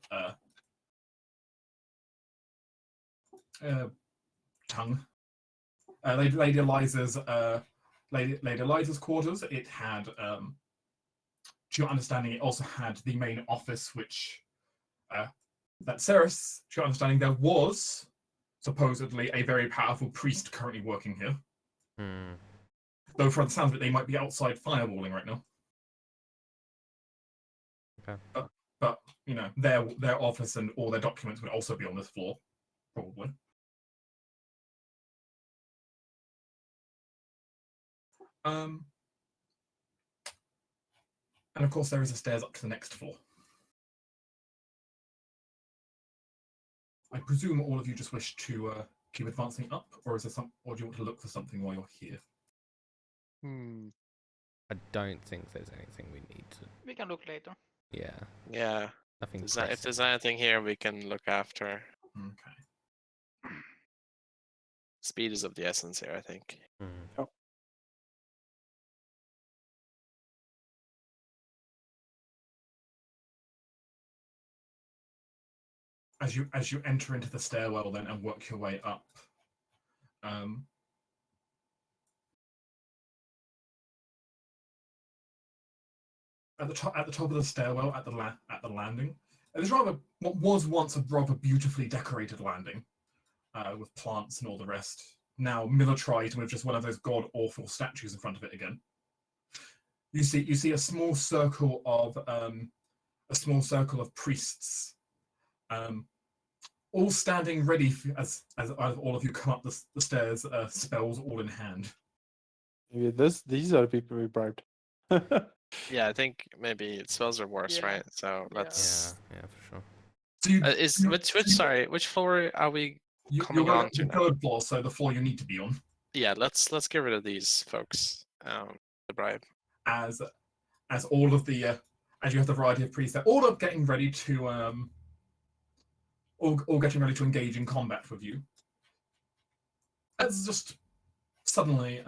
tongue. Lady Eliza's quarters. It had, to your understanding, it also had the main office, which that Ceres, to your understanding, there was supposedly a very powerful priest currently working here. Hmm. Though, from the sounds of it, they might be outside fireballing right now. Okay. But you know, their office and all their documents would also be on this floor, probably. And of course, there is a stairs up to the next floor. I presume all of you just wish to keep advancing up, or is there or do you want to look for something while you're here? I don't think there's anything we need to. We can look later. Yeah. Yeah. Nothing. If there's anything here, we can look after. Okay. Speed is of the essence here, I think. Hmm. As you enter into the stairwell then and work your way up, at the top of the stairwell at the landing, there's what was once a rather beautifully decorated landing with plants and all the rest. Now militarized with just one of those god awful statues in front of it again. You see a small circle of priests. All standing ready as all of you come up the stairs, spells all in hand. Maybe these are the people we bribed. Yeah, I think maybe spells are worse, Yeah. right? So Yeah. let's. Yeah, for sure. So which floor are we? you're coming going on up to the now? third floor, so the floor you need to be on. Yeah, let's get rid of these folks. The bribe. as all of the as you have the variety of priests, they're all up getting ready to all getting ready to engage in combat with you. As just suddenly,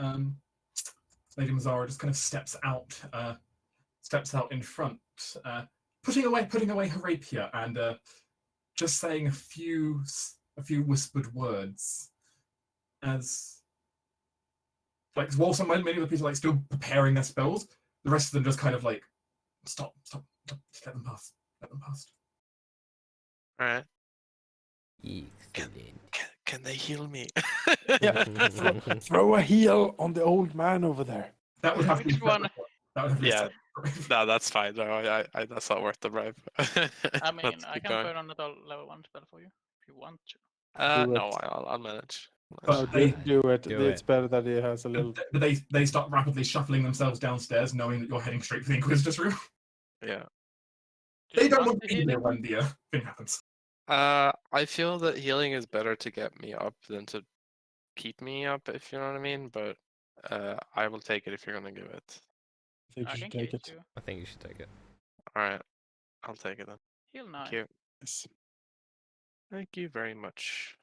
Lady Mazzara just kind of steps out in front, putting away her rapier and just saying a few whispered words, as like while many of the people like still preparing their spells, the rest of them just kind of like stop, let them pass. All right. Excellent. Can they heal me? Yeah. Throw a heal on the old man over there. That would have to be Which one? That would have to be Yeah. separate. No, that's fine. No, I that's not worth the bribe. I mean, Let's I keep can going. burn another level 1 spell for you if you want to. Do No, it. I'll manage. But No, they- do it. Do It's it. better that he has a little. But they start rapidly shuffling themselves downstairs, knowing that you're heading straight for the Inquisitor's room. Yeah. Do They you don't want want the to be there healing? when the thing happens. I feel that healing is better to get me up than to keep me up, if you know what I mean. But I will take it if you're gonna give it. I think I you can should give take it it. to you. I think you should take it. All right, I'll take it then. Heal 9. Thank you. Yes. Thank you very much.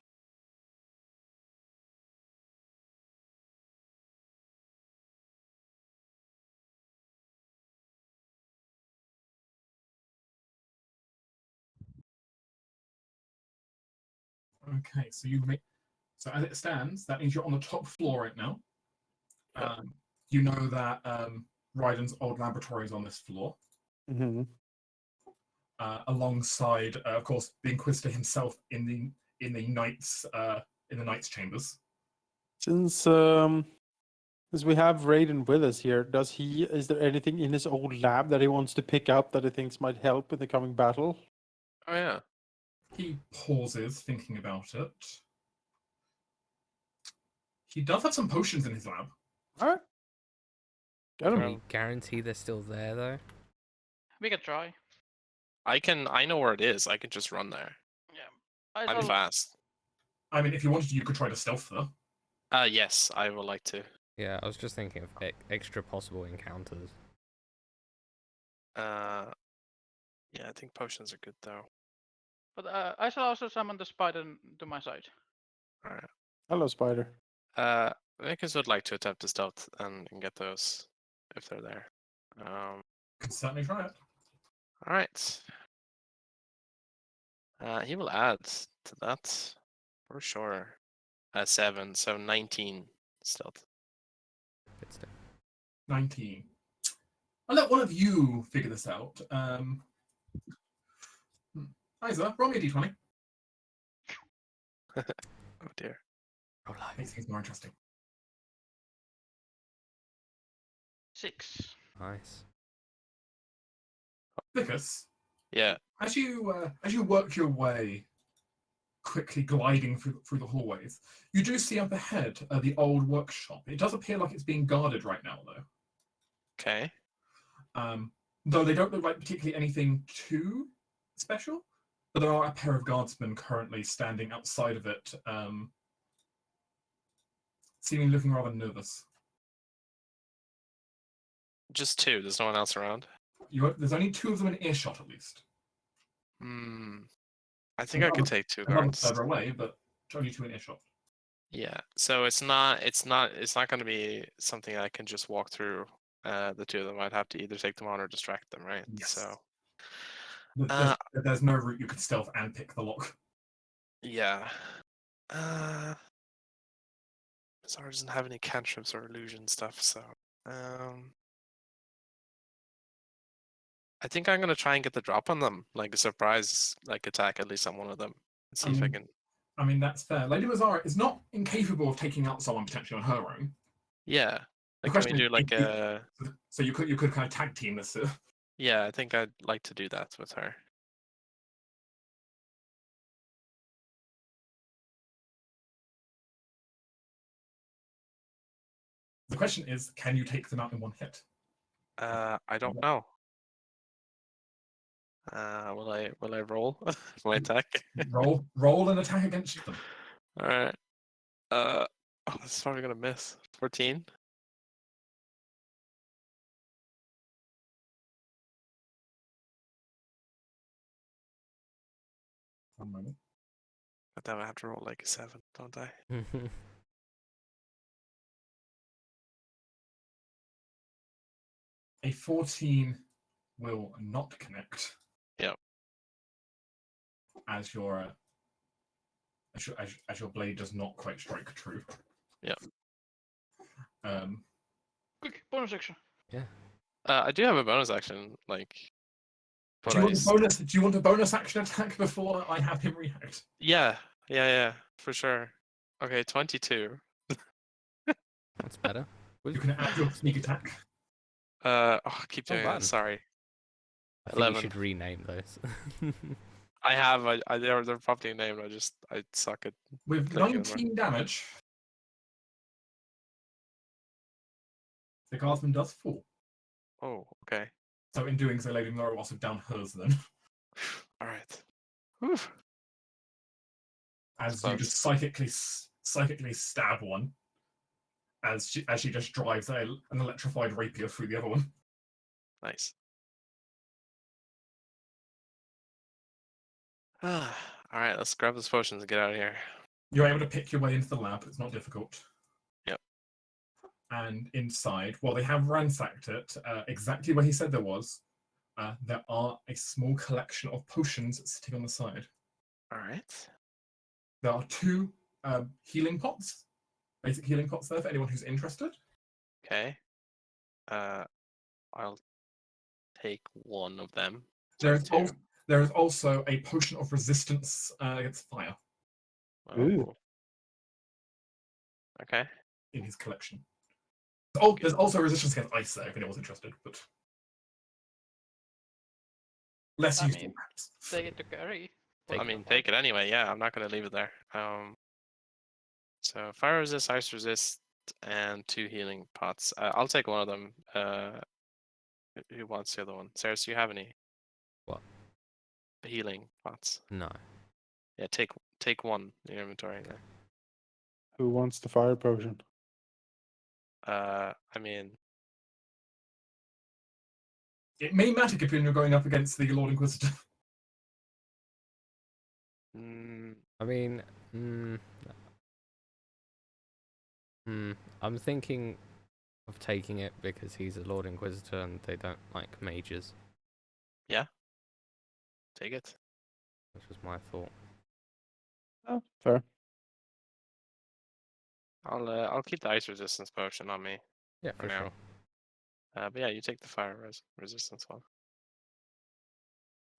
Okay, so so as it stands, that means you're on the top floor right now. Yeah. You know that Ryden's old laboratory is on this floor, Mm-hmm. alongside, of course, the Inquisitor himself in the Knights chambers. Since we have Raiden with us here, is there anything in his old lab that he wants to pick up that he thinks might help in the coming battle? Oh yeah. He pauses, thinking about it. He does have some potions in his lab. Alright. Got Can him. we guarantee they're still there though? We can try. I know where it is. I can just run there. Yeah. I I'm shall- fast. I mean, if you wanted, you could try to stealth though. Yes, I would like to. Yeah, I was just thinking of extra possible encounters. Yeah, I think potions are good though. But I shall also summon the spider to my side. All right. Hello, Spider. Makers would like to attempt to stealth and get those if they're there. Could certainly try it. All right. He will add to that for sure. 7, so 19 stealth. Good stuff. 19. I'll let one of you figure this out. Isa, roll me a d20. Oh dear. Oh, live. Makes things more interesting. 6. Nice. Vicus, Yeah. as you work your way, quickly gliding through the hallways, you do see up ahead the old workshop. It does appear like it's being guarded right now, though. Okay. Though they don't look like particularly anything too special, but there are a pair of guardsmen currently standing outside of it, seemingly looking rather nervous. Just 2. There's no one else around. There's only 2 of them in earshot, at least. I think I could take 2 They're rather guards. further away, but only 2 in earshot. Yeah. So it's not going to be something I can just walk through. The 2 of them, I'd have to either take them on or distract them, right? Yes. So There's no route you could stealth and pick the lock. yeah. Zara doesn't have any cantrips or illusion stuff, so I think I'm gonna try and get the drop on them, like a surprise, like attack at least on one of them, and see if I can. I mean, that's fair. Lady Mazzara is not incapable of taking out someone potentially on her own. Yeah. The Like, can we question do is, like a? So you could kind of tag team this. Yeah, I think I'd like to do that with her. The question is, can you take them out in one hit? I don't know. Will I roll my attack? roll an attack against them. All right. Oh, this is probably gonna miss. 14. One moment. But then I have to roll like a 7, don't I? A 14 will not connect. Yep. As your as your blade does not quite strike true. Yep. Quick bonus action. I do have a bonus action, like. Do you want a bonus action attack before I have him react? Yeah, for sure. Okay, 22. That's better. You can add your sneak attack. Keep Not doing bad. it. Sorry. I think 11. you should rename those. I have. They're probably named. I suck at. With Clicking them. 19 damage, the guardsman does fall. Oh, okay. So in doing so, Lady Laura also down hers then. All right. Whew. As you just psychically stab one. As she just drives an electrified rapier through the other one. Nice. All right, let's grab those potions and get out of here. You're able to pick your way into the lab. It's not difficult. Yep. And inside, while they have ransacked it, exactly where he said there was, there are a small collection of potions sitting on the side. All right. There are 2 healing pots, basic healing pots there for anyone who's interested. Okay. I'll take one of them. There So is also a potion of resistance against fire Ooh. Okay. in his collection. There's also resistance against ice there if anyone's interested, but less I useful mean, perhaps. Take it to carry. Take it anyway. Yeah, I'm not gonna leave it there. So fire resist, ice resist, and 2 healing pots. I'll take one of them. Who wants the other one? Sarah, do you have any? What? Healing pots. No. Yeah, take one in your inventory there. Who wants the fire potion? I mean, It may matter if you're going up against the Lord Inquisitor. I mean, I'm thinking of taking it because he's a Lord Inquisitor and they don't like mages. take it. Which was my thought. Oh, fair. I'll keep the ice resistance potion on me. Yeah, For for now. sure. But yeah, you take the fire resistance one.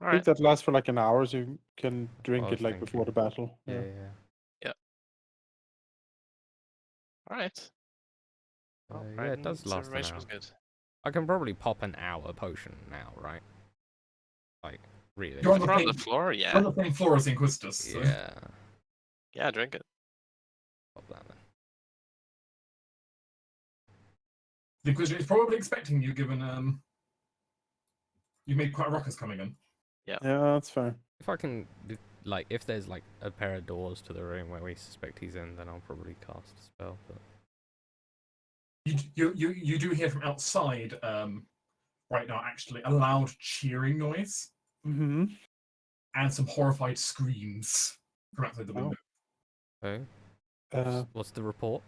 All I think right. that lasts for like an hour, so you can drink was it like before the battle. Yeah. All right. Well, Yeah, it does last an information hour. was good. I can probably pop an hour potion now, right? Like, really? You're on the If we're on same- the floor, You're yeah. on the same floor as the Inquisitors. So. Yeah. Yeah, drink it. Pop that then. The Inquisitor is probably expecting you, given you've made quite a ruckus coming in. Yeah, that's fair. If I can, like, if there's like a pair of doors to the room where we suspect he's in, then I'll probably cast a spell. But You do hear from outside right now actually a loud cheering noise Mm-hmm. and some horrified screams from outside the window. okay. Uh, What's the report?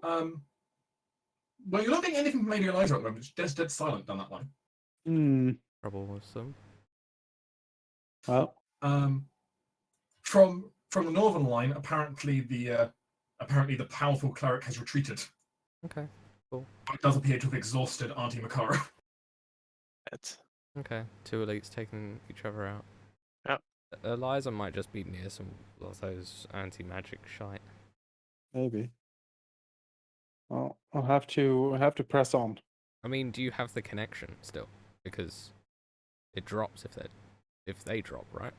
Well, you're not getting anything from Lady Eliza at the moment. It's dead silent down that line. Trouble with some. Well, From the northern line, apparently the powerful cleric has retreated. Okay. But it does appear to have exhausted Auntie Makara. It's Okay. 2 elites taking each other out. Yep. Eliza might just be near some of those anti-magic shite. maybe. Well, I'll have to press on. I mean, do you have the connection still? Because it drops if they drop, right?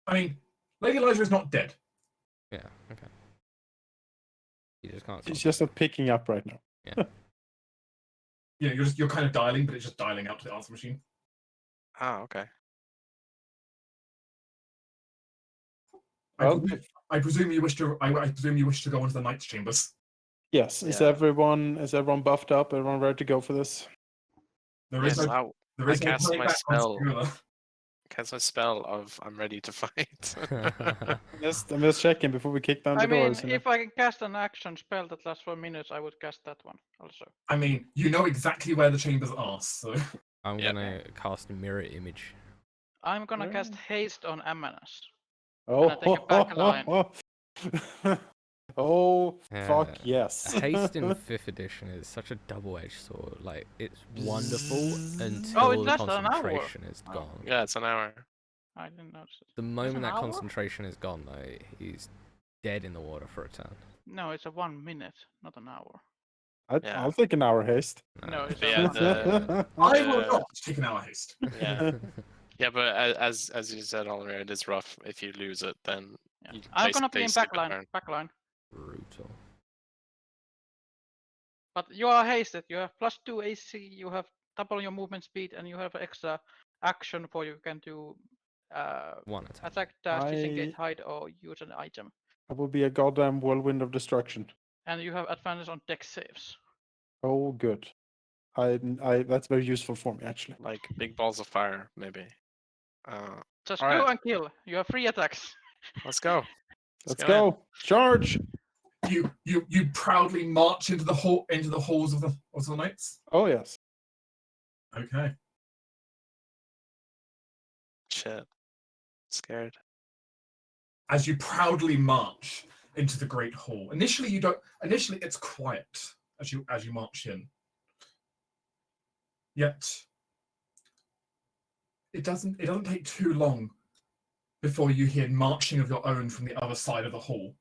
I mean, Lady Eliza is not dead. Yeah. Okay. You just can't. It's just not picking up right now. Yeah, you're kind of dialing, but it's just dialing out to the answer machine. okay. Well, I presume you wish to. I presume you wish to go into the Knight's chambers. yes. Is Yeah. everyone buffed up? Everyone ready to go for this? There is Yes, no. I There is no cast turning my back once spell. you go there. cast my spell of I'm ready to fight. I'm just checking before we kick down the I mean, doors. if I can cast an action spell that lasts for minutes, I would cast that one also. I mean, you know exactly where the chambers are, so I'm Yeah. gonna cast a mirror image. I'm gonna Yeah. cast haste on Amanas. Oh, I take a back line. oh, fuck Yeah. yes. Haste in 5th edition is such a double-edged sword. Like, it's wonderful Bzzz. until Oh, it the lasts an hour. concentration is Oh. gone. Yeah, it's an hour. I didn't notice it. The an moment that hour? concentration is gone, though, he's dead in the water for a turn. No, it's a 1 minute, not an hour. Yeah. I'll take an hour haste. No, it's Yeah, a 1 minute. I will Uh, not take an hour haste. Yeah. Yeah, but as you said earlier, it is rough. If you lose it, then Yeah. you I'm gonna basically be in skip a backline. turn. Backline. Brutal. But you are hasted. You have +2 AC. You have double your movement speed, and you have extra action for you can do One attack. attack, dash, disengage, I hide, or use an item. will be a goddamn whirlwind of destruction. And you have advantage on dex saves. Oh, good. I that's very useful for me actually. Like big balls of fire, maybe. Just All go right. and kill. You have 3 attacks. Let's go. Let's go in. go. Charge. You proudly march into the halls of the knights. Oh yes. Okay. Shit. Scared. As you proudly march into the great hall. Initially it's quiet as you march in. Yet it doesn't take too long before you hear marching of your own from the other side of the hall.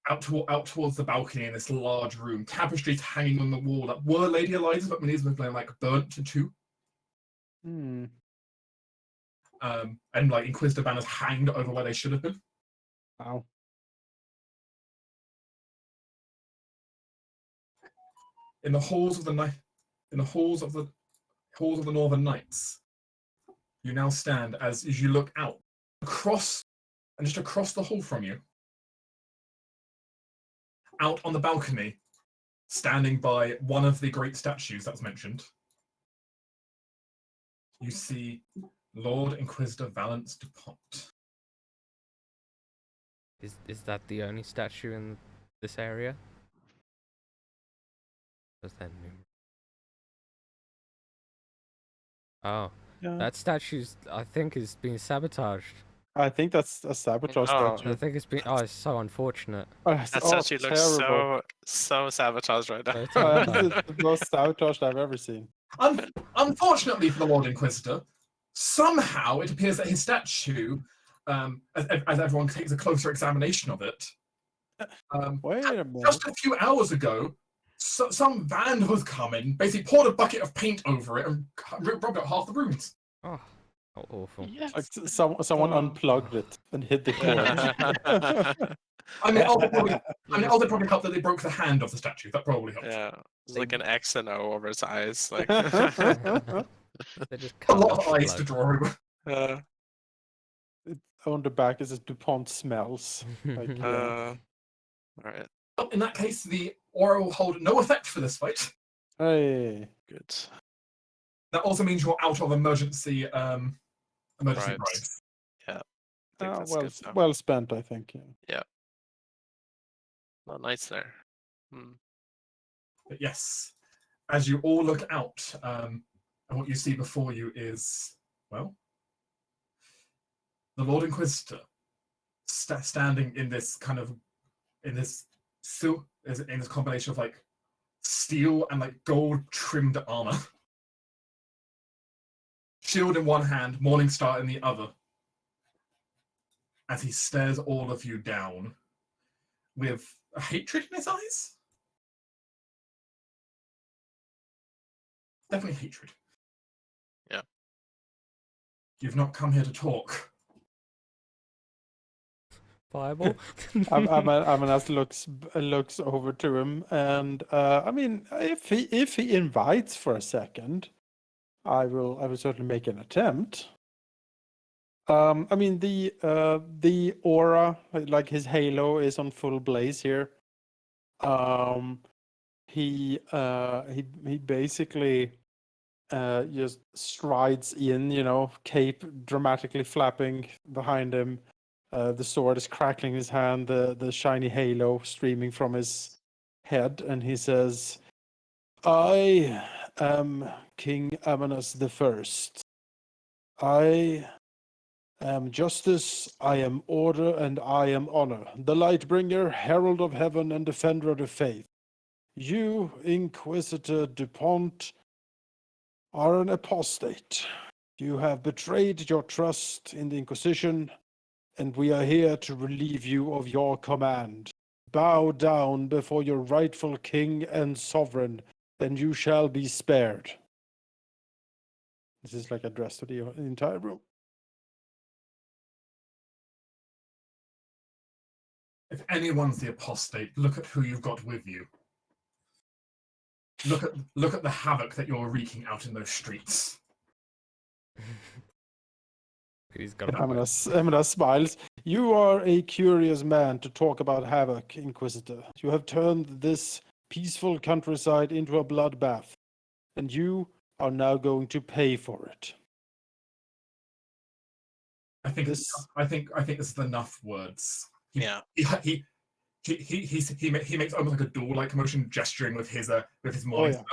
Out towards the balcony in this large room, tapestries hanging on the wall that were Lady Eliza's, but many of them have like burnt to two. Hmm. And like Inquisitor banners hanged over where they should have been. Wow. In the halls of the Northern Knights, you now stand as you look out across the hall from you, out on the balcony, standing by one of the great statues that was mentioned. You see Lord Inquisitor Valence DuPont. Is that the only statue in this area? Was there numerous? Oh, Yeah. that statue's I think is being sabotaged. I think that's a sabotage Oh. statue. I think it's been. Oh, it's so unfortunate. That That statue looks terrible. so sabotaged right now. So It's sabotaged. the most sabotaged I've ever seen. Unfortunately for the Lord Inquisitor, somehow it appears that his statue, as everyone takes a closer examination of it, Wait a minute. just a few hours ago, some vandal has come in, basically poured a bucket of paint over it and rubbed out half the rooms. Oh, how awful. Yes. Like someone Oh. unplugged it and hid the cord. I mean, they probably helped that they broke the hand of the statue. That probably helped. Yeah, it's like an X and O over its eyes. Like, They just A cut lot out of eyes to blood. draw over. On the back it says DuPont smells. Like, yeah. all right, Well, in that case, the aura will hold no effect for this fight. Hey. good. That also means you're out of emergency Bribes. bribes. I think that's well, good. Though. well spent, I think. Yeah. Not nice there. Hmm. But yes, as you all look out, and what you see before you is, well, the Lord Inquisitor standing in this combination of like steel and like gold trimmed armor, shield in one hand, Morningstar in the other, as he stares all of you down with a hatred in his eyes. Definitely hatred. Yeah. You've not come here to talk. Fireball. Amanas looks over to him, and I mean, if he invites for a second, I will certainly make an attempt. I mean, the aura, like his halo, is on full blaze here. He basically just strides in, cape dramatically flapping behind him. The sword is crackling in his hand, the shiny halo streaming from his head, and he says, I am King Amanus the First. I am justice, I am order, and I am honor, the Lightbringer, herald of heaven, and defender of the faith. You, Inquisitor DuPont, are an apostate. You have betrayed your trust in the Inquisition, and we are here to relieve you of your command. Bow down before your rightful king and sovereign, then you shall be spared. This is like addressed to the entire room. If anyone's the apostate, look at who you've got with you. Look at the havoc that you're wreaking out in those streets. He's got Amina smiles. You are a curious man to talk about havoc, Inquisitor. You have turned this peaceful countryside into a bloodbath, and you are now going to pay for it. I think This- this is enough words. Yeah. He makes almost like a door-like motion, gesturing with his monitor.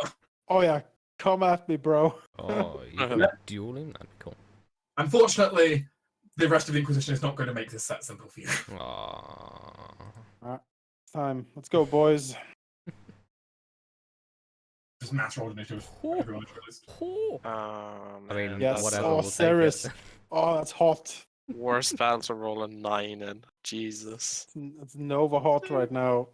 Oh yeah, come at me, bro. Oh, you can duel him? That'd be cool. Unfortunately, the rest of the Inquisition is not going to make this that simple for you. Aww. Time. Let's go, boys. Just mass roll initiative. for everyone to list. I mean, Yes. whatever. Oh, we'll take Ceres. it. Oh, that's hot. Worst battle to roll a 9 in. Jesus. It's Nova hot right now.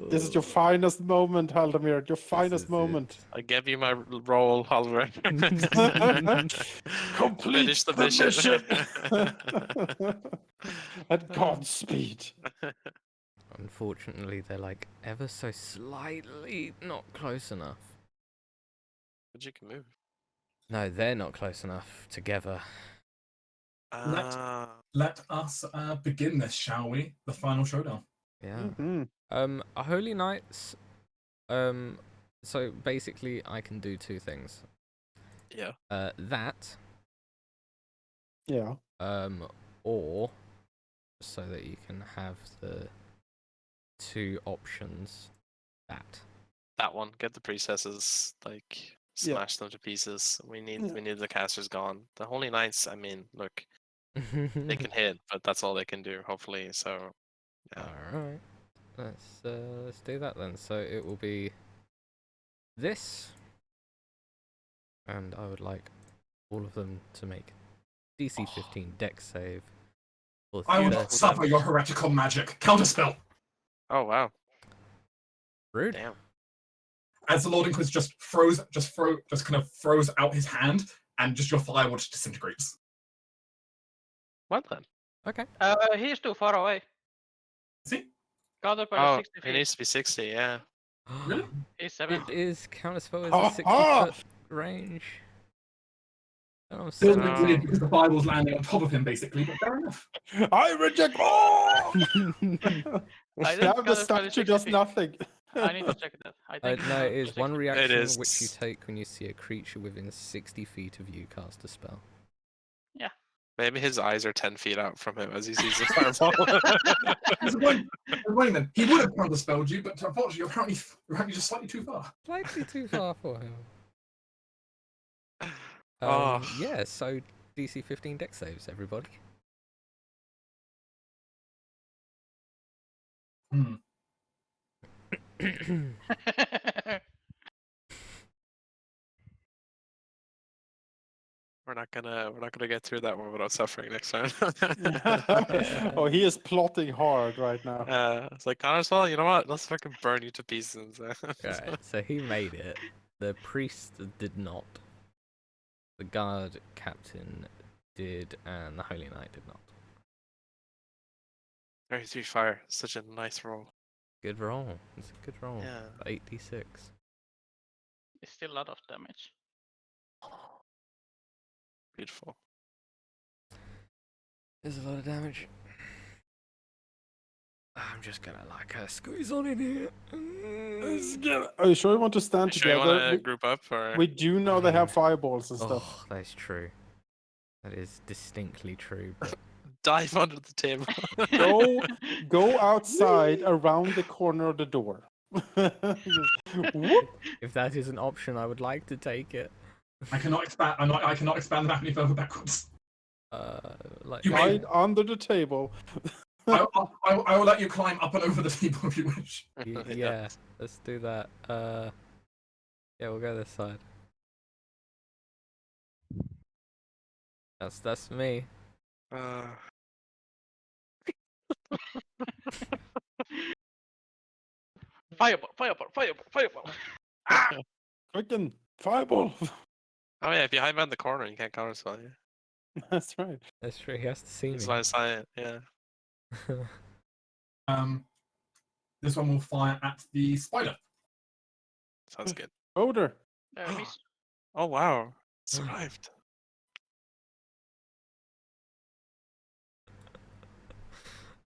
This is your finest moment, Halldamir. Your This finest is moment. I give you my roll, Halldamir. Complete Finish the mission. At Godspeed. Unfortunately, they're like ever so slightly not close enough. But you can move. No, they're not close enough together. Let us begin this, shall we? The final showdown. Yeah. Mhm. Holy Knights. So basically, I can do two things. Yeah. That. Yeah. Or so that you can have the two options. That one. Get the priestesses, like Yeah. smash them to pieces. We need the casters gone. The Holy Knights, I mean, look, they can hit, but that's all they can do, hopefully. So yeah. Alright. Let's do that then. So it will be this. And I would like all of them to make DC 15 dex save. For I will 30 not suffer your heretical magic. Counterspell. Oh wow. Rude. Damn. As the Lord Inquisitor just kind of throws out his hand, and just your firewood disintegrates. What then? Okay. He's too far away. See? Counterspell Oh, is 60 it feet. needs to be 60. Yeah. Really? He's It 70. is counterspell is Oh, a 60 oh! foot range. Oh, I'm Feels a sorry. bit weird because the firewall's landing on top of him, basically, but fair enough. I reject all! I think Now the Counterspell is statue 60 does feet. nothing. I need to check that. I think No, it is one 60 feet. reaction is. which you take when you see a creature within 60 feet of you cast a spell. Maybe his eyes are 10 feet out from him as he sees the fireball. There's a point then. He would have counterspelled you, but unfortunately, you're apparently just slightly too far. Slightly too far for him. Oh. Yeah, so DC 15 dex saves, everybody. Hmm. We're not gonna get through that one without suffering next time. Oh, he is plotting hard right now. It's like Connorswell, you know what? Let's fucking burn you to pieces. Alright, so he made it. The priest did not. The guard captain did, and the holy knight did not. 33 fire, such a nice roll. Good roll. It's a good roll. Yeah. 8d6. It's still a lot of damage. Beautiful. There's a lot of damage. I'm just gonna squeeze on in here. Are you sure you want to stand You sure you together? want to group up or? We do know they have fireballs and stuff. Oh, that's true. That is distinctly true. But Dive under the table. Go outside around the corner of the door. Just whoop. if that is an option, I would like to take it. I cannot expand. I cannot expand the map any further backwards. Like You may- Hide under the table. I will let you climb up and over the table if you wish. yeah, let's do that. Yeah, we'll go this side. That's me. Fireball, fireball, fireball, fireball. Quicken, fireball. Oh yeah, if you hide behind the corner, you can't counterspell you. That's right. That's true. He has to see That's me. why I saw it. Yeah. This one will fire at the spider. Sounds good. Odor. Miss. Oh wow, survived.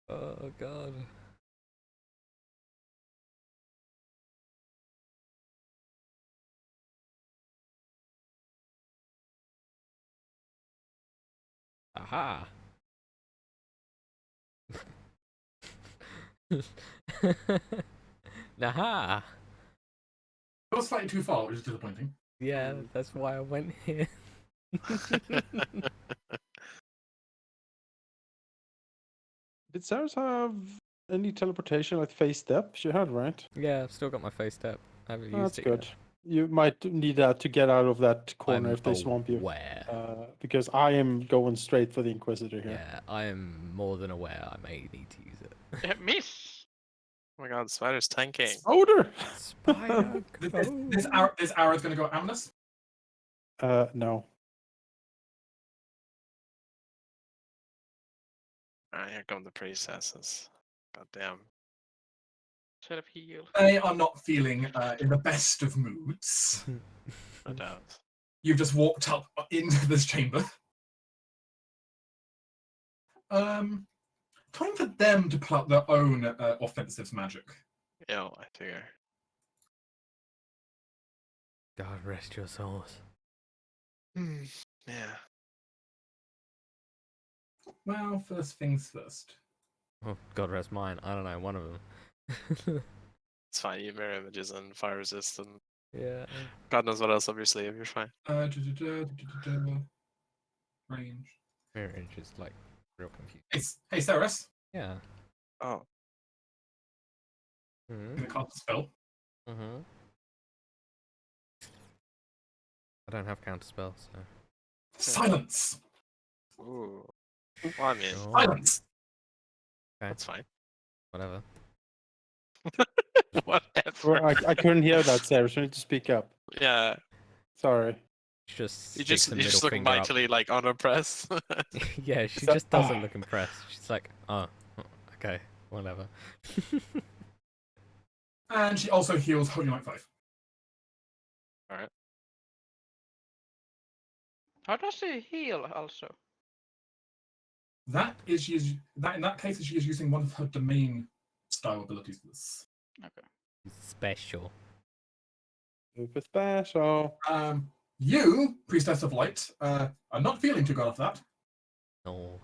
Oh god. Aha. Naha. It was slightly too far, which is disappointing. Yeah, that's why I went here. Did Sarah's have any teleportation like face step? She had, right? Yeah, I've still got my face step. I haven't Oh, used that's it good. yet. You might need that to get out of that corner I'm if they swamp you. aware. Because I am going straight for the Inquisitor here. Yeah, I am more than aware I may need to use it. Miss. Oh my god, spider's tanking. Odor. Spider This code. arrow is going to go at Amnes. No. Alright, here come the priestesses. God damn. Self heal. They are not feeling in the best of moods. No doubt. You've just walked up into this chamber. Time for them to pull out their own offensive magic. Yo, I figure. God rest your souls. Yeah. Well, first things first. Oh, God rest mine. I don't know, one of them. It's fine. You have mirror images and fire resist and yeah. God knows what else up your sleeve. You're fine. Range. Mirror image is like real confusing. Hey, Ceres. Yeah. Oh. Mm-hmm. Gonna cast a spell. Mm-hmm. I don't have counter spells, so. Silence. Ooh. Well, I mean, Sure. Silence. Okay, that's fine. whatever. Whatever. I couldn't hear that, Sarah. So you need to speak up. Yeah. Sorry. She just You sticks just the you just middle look finger up. mightily like unimpressed. Yeah, she that- just doesn't look impressed. She's like, oh, okay, whatever. And she also heals Holy Light 5. Alright. How does she heal also? That is in that case she is using one of her domain style abilities for this. Okay. Special. Super special. You, Priestess of Light, are not feeling too good off that. No.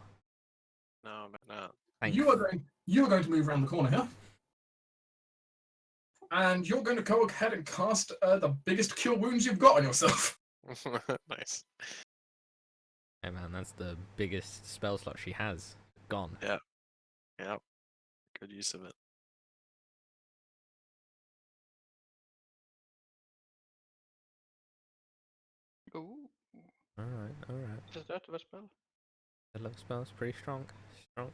No, but not. You are going to move around the corner here. And you're going to go ahead and cast the biggest cure wounds you've got on yourself. Nice. Hey man, that's the biggest spell slot she has. Gone. Yep. Good use of it. Ooh. Alright, alright. Is that a spell? The love spell's pretty strong. Strong.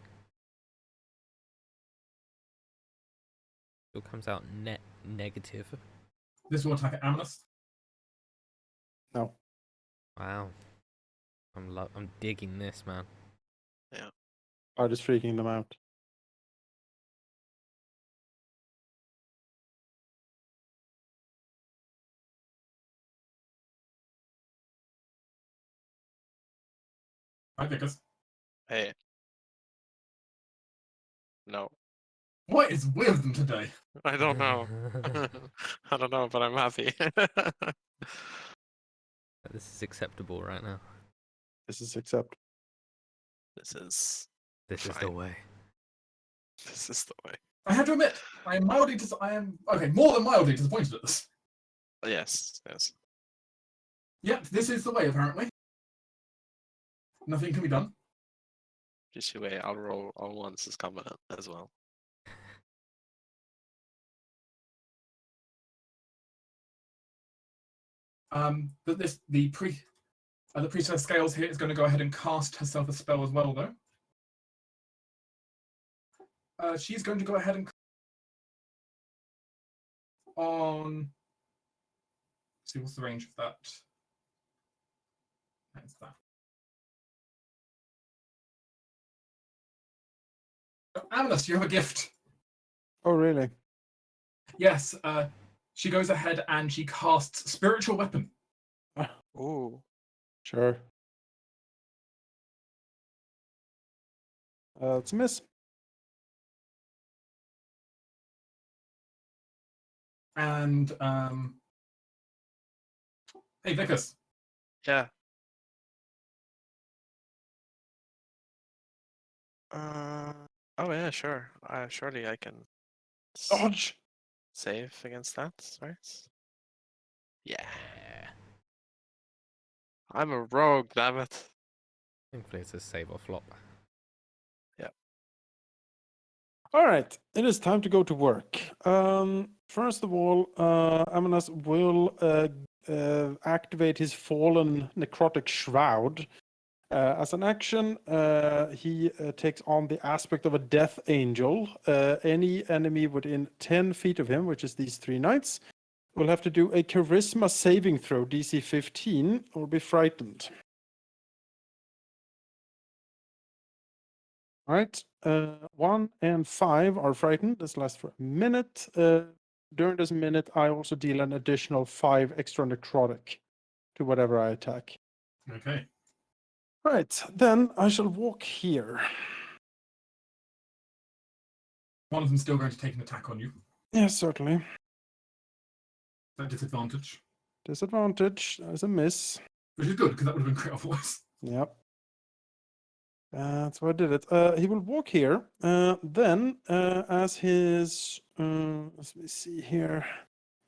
Still comes out net negative. This will attack at Amnes. No. Wow. I'm digging this, man. I'm just freaking them out. Right, Vickers. Hey. No. What is with them today? I don't know. I don't know, but I'm happy. This is acceptable right now. This is acceptable. This is This is the fine. way. This is the way. I have to admit, I am more than mildly disappointed at this. Yes, yes. Yep, this is the way, apparently. Nothing can be done. Just you wait, I'll roll on once as combat as well. The priestess Scales here is going to go ahead and cast herself a spell as well, though. She's going to go ahead and on. Let's see what's the range of that. That's that. Amulet, you have a gift. Oh, really? Yes. She goes ahead and she casts Spiritual Weapon. Ooh. Sure. It's a miss. And hey, Vickers. Yeah. Oh yeah, sure. Surely I can Dodge. save against that, right? Yeah. I'm a rogue, damn it. Thankfully, it's a save or flop. All right, it is time to go to work. First of all, Amanas will activate his fallen necrotic shroud. As an action, he takes on the aspect of a death angel. Any enemy within 10 feet of him, which is these 3 knights, will have to do a charisma saving throw, DC 15, or be frightened. All right, 1 and 5 are frightened. This lasts for a minute. During this minute, I also deal an additional 5 extra necrotic to whatever I attack. Okay. Right, then I shall walk here. One of them's still going to take an attack on you. Yes, certainly. That disadvantage. Disadvantage, that is a miss. Which is good, because that would have been great otherwise. Yep. That's why I did it. He will walk here. Then, as his, let me see here.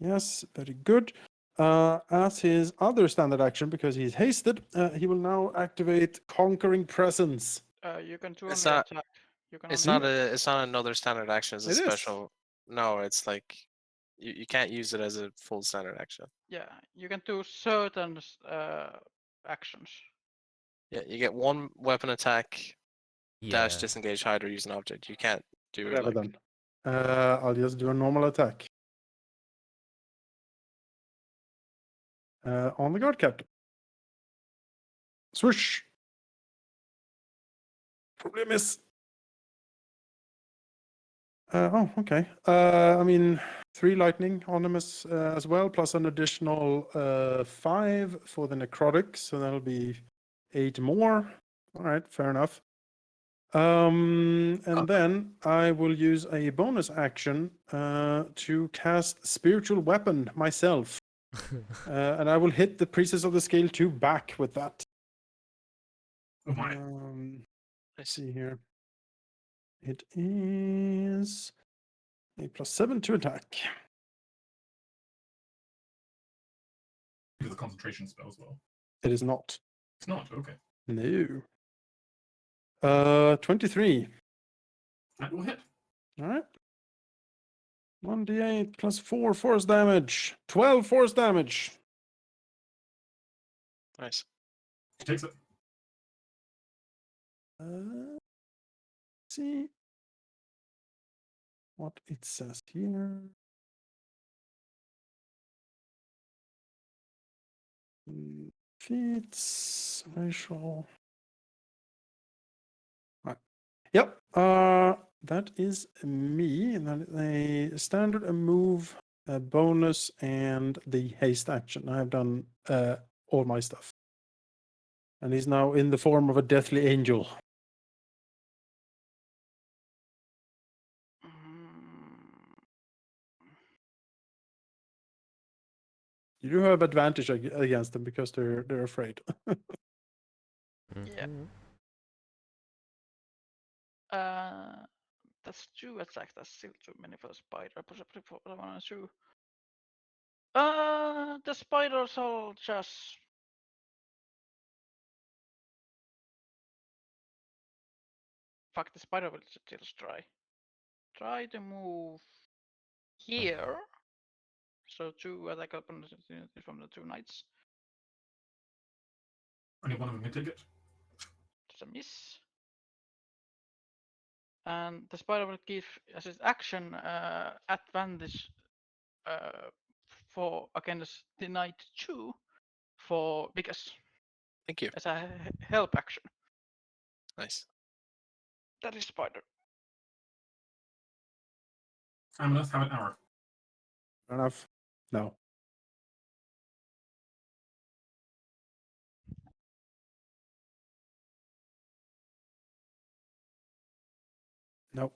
Yes, very good. As his other standard action, because he's hasted, he will now activate Conquering Presence. You can do It's only not- attack. You can It's only it's not another standard action, it's a It is. special. No, it's like you can't use it as a full standard action. yeah, you can do certain actions. Yeah, you get 1 weapon attack, dash, Yeah. disengage, hide, or use an object. You can't do it Whatever like then. I'll just do a normal attack. On the guard captain. Swoosh. Probably a miss. Oh, okay. I mean, 3 lightning on him as well, plus an additional 5 for the necrotic, so that'll be 8 more. All right, fair enough. And then I will use a bonus action to cast Spiritual Weapon myself. And I will hit the Priestess of the Scale 2 back with that. Oh my. Let's see here. It is a +7 to attack. Because the concentration spell as well. It is not. It's not, okay. No. 23. That will hit. All right. 1d8 plus 4 force damage. 12 force damage. nice. She takes it. See what it says here. Feats, racial. Right. Yep. That is me. That is a standard, a move, a bonus, and the haste action. I have done all my stuff. And he's now in the form of a deathly angel. You do have advantage against them because they're afraid. Yeah. Mhm. That's 2 attacks. That's still too many for the spider. Possibly for the 1 and 2. The spiders will just. Fuck, the spider will still try to move here. So 2 attack opportunities from the 2 knights. Only one of them can take it. It's a miss. And the spider will give as its action advantage for against the knight 2 for because Thank you. as a help action. Nice. That is spider. Amulet, have an arrow. Fair enough. No. Nope.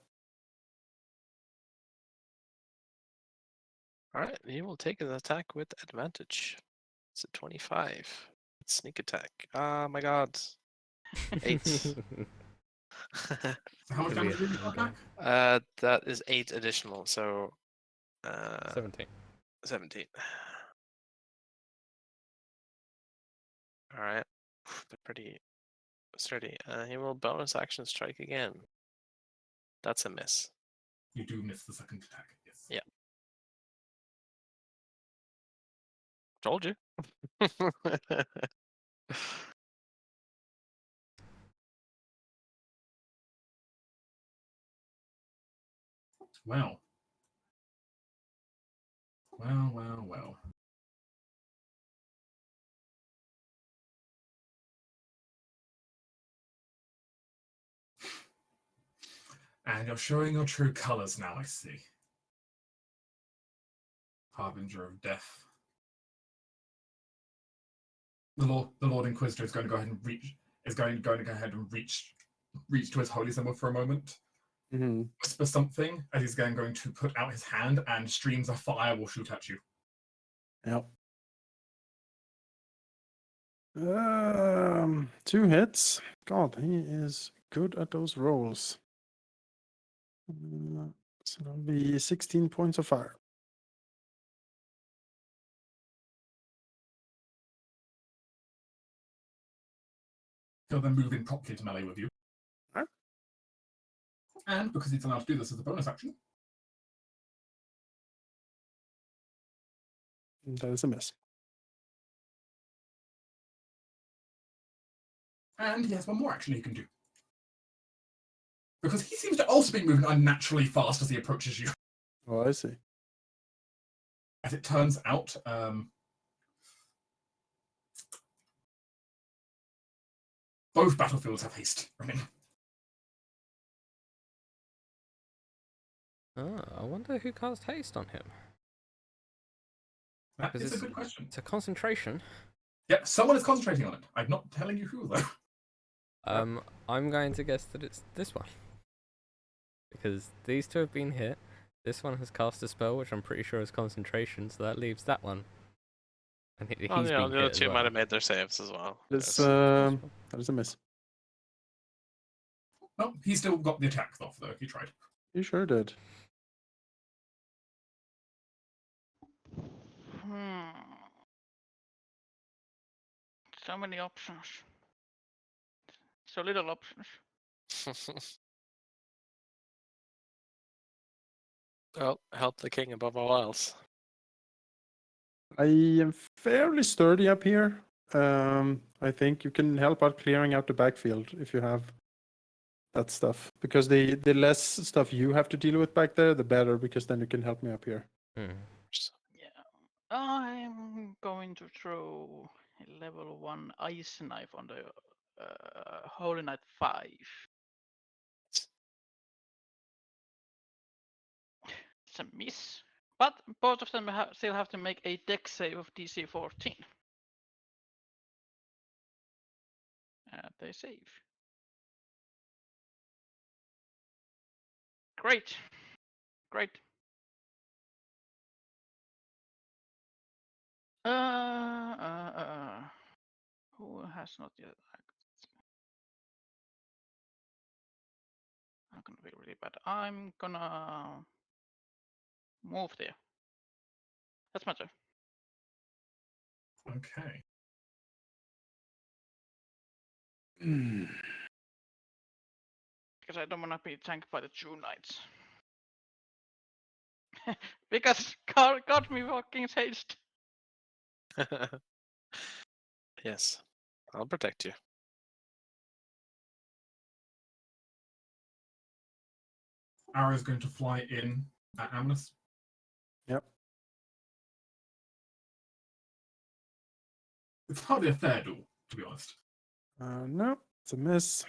All right, he will take an attack with advantage. It's a 25. Sneak attack. Ah, my god. 8. So how much Could be damage do you do per anything, attack? That is 8 additional, so 17. 17. All right, they're pretty sturdy. He will bonus action strike again. That's a miss. You do miss the second attack, yes. Yeah. Told you. Well. Well. And you're showing your true colors now, I see. Harbinger of death. The Lord Inquisitor is going to go ahead and reach to his holy symbol for a moment. Mm-hmm. Whisper something as he's going to put out his hand, and streams of fire will shoot at you. Yep. 2 hits. God, he is good at those rolls. So that'll be 16 points of fire. He'll then move in promptly to melee with you. Alright. And because he's allowed to do this as a bonus action, That is a miss. and he has one more action he can do. Because he seems to also be moving unnaturally fast as he approaches you. Oh, I see. As it turns out, both battlefields have haste running. Oh, I wonder who cast haste on him. That 'Cause is a it's- good question. It's a concentration. Yeah, someone is concentrating on it. I'm not telling you who, though. I'm going to guess that it's this one. Because these 2 have been hit. This one has cast a spell, which I'm pretty sure is concentration, so that leaves that one. And he's Well, been the hit other as 2 well. might have made their saves as well. This, yes. that is a miss. Well, he still got the attack off, though. He tried. You sure did. So many options. So little options. Well, help the king above all else. I am fairly sturdy up here. I think you can help out clearing out the backfield if you have that stuff. Because the less stuff you have to deal with back there, the better, because then you can help me up here. Hmm. Yeah. I'm going to throw a level 1 ice knife on the Holy Knight 5. It's a miss. But both of them still have to make a dex save of DC 14. They save. Great. Great. Who has not yet acted? I'm gonna be really bad. I'm gonna move there. That's my turn. Okay. Because I don't wanna be tanked by the two knights. Because God got me fucking haste. Yes, I'll protect you. Arrow is going to fly in at Amnes. Yep. It's hardly a fair duel, to be honest. No, it's a miss.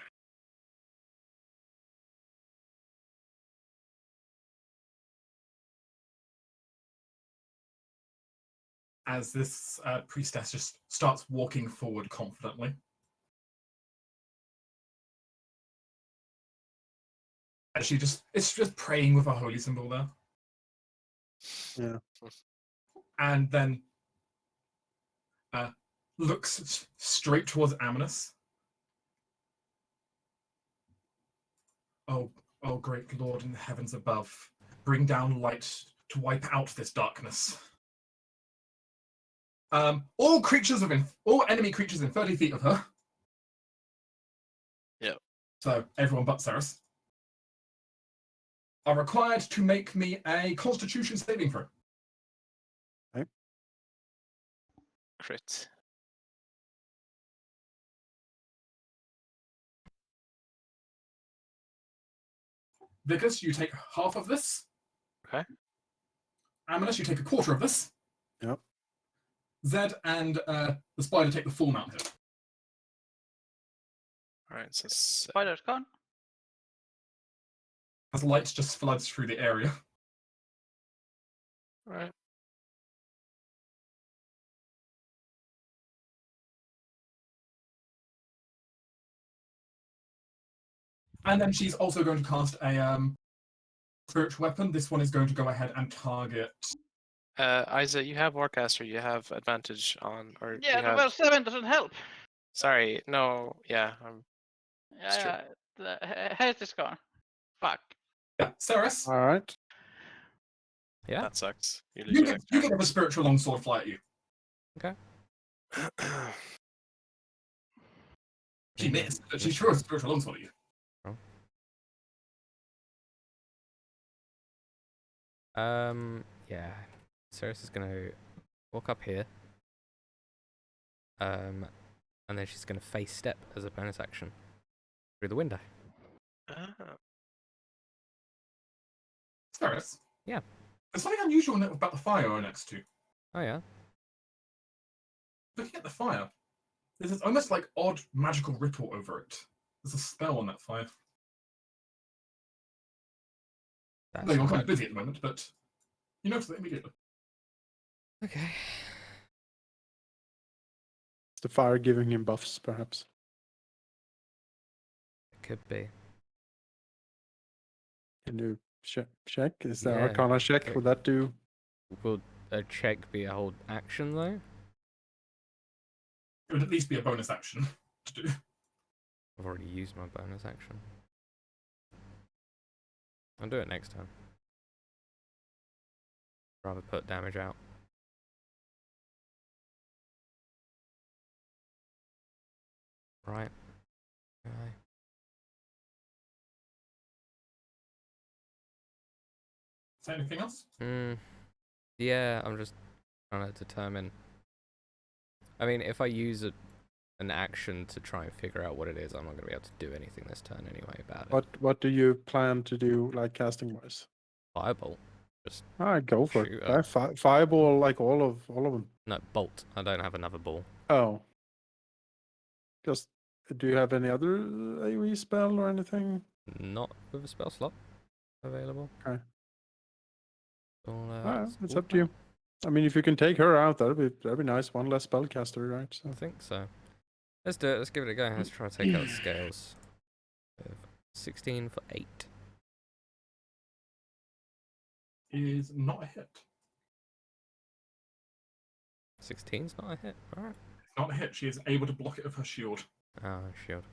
As this priestess just starts walking forward confidently. And it's just praying with a holy symbol there. Yeah. And then looks straight towards Amnes. Oh, great Lord in the heavens above, bring down light to wipe out this darkness. All enemy creatures in 30 feet of her. Yep. So everyone but Ceres are required to make me a Constitution saving throw. Crit. Vickers, you take half of this. Okay. Amulet, you take a quarter of this. Yep. Zed and the spider take the full amount here. All right. So Spider's gone. As light just floods through the area. all right. And then she's also going to cast a spiritual weapon. This one is going to go ahead and target. Isa, you have Warcaster. You have advantage on, or Yeah, you have. well, 7 doesn't help. Sorry, no. Yeah, It's true. Yeah, the haste is gone. Fuck. Yeah, Ceres, All right. Yeah. that sucks. You lose you your get a spiritual longsword fly at you. Okay. dexterity. She missed, but she threw a spiritual longsword at you. Yeah. Ceres is gonna walk up here. And then she's gonna face step as a bonus action through the window. Ah, Ceres? Yeah. There's something unusual about the fire we're next to. Oh yeah. Looking at the fire, there's this almost like odd magical ripple over it. There's a spell on that fire. That's No, you're kind of busy at the moment, but you notice it immediately. okay. It's the fire giving him buffs, perhaps. It could be. Can you check? Is there Yeah, Arcana check? check. Would that do? Will a check be a whole action though? It would at least be a bonus action to do. I've already used my bonus action. I'll do it next time. Rather put damage out. Right. Okay. Is there anything else? Yeah, I'm just trying to determine. I mean, if I use an action to try and figure out what it is, I'm not going to be able to do anything this turn anyway about it. What do you plan to do, like casting wise? Firebolt. Just All right, go for shoot it. her. Fireball, like all of them. No, bolt. I don't have another ball. Oh. Just, do you have any other AoE spell or anything? Not with a spell slot available. Okay. All, It's up to you. I mean, if you can take her out, that'd be nice. One less spellcaster, right? So. I think so. Let's do it. Let's give it a go. Let's try to take out the scales. 16 for 8. Is not a hit. 16's not a hit. Alright. It's not a hit. She is able to block it with her shield. Oh, shield.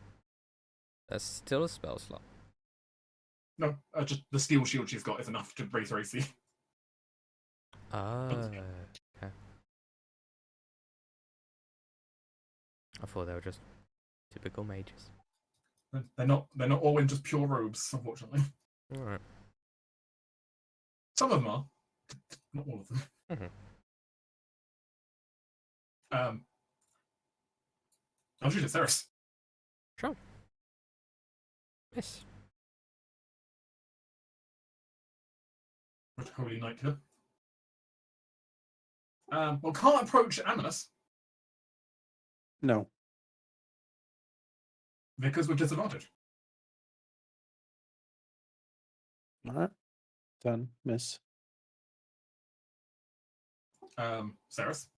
That's still a spell slot. No, just the steel shield she's got is enough to raise her AC. Ah, okay. I thought they were just typical mages. They're not all in just pure robes, unfortunately. Alright. Some of them are. Not all of them. I'll shoot at Ceres. Sure. Miss. Holy Knight here. Well, can't approach Amanus No. because with disadvantage. All right. 10. Miss. Ceres.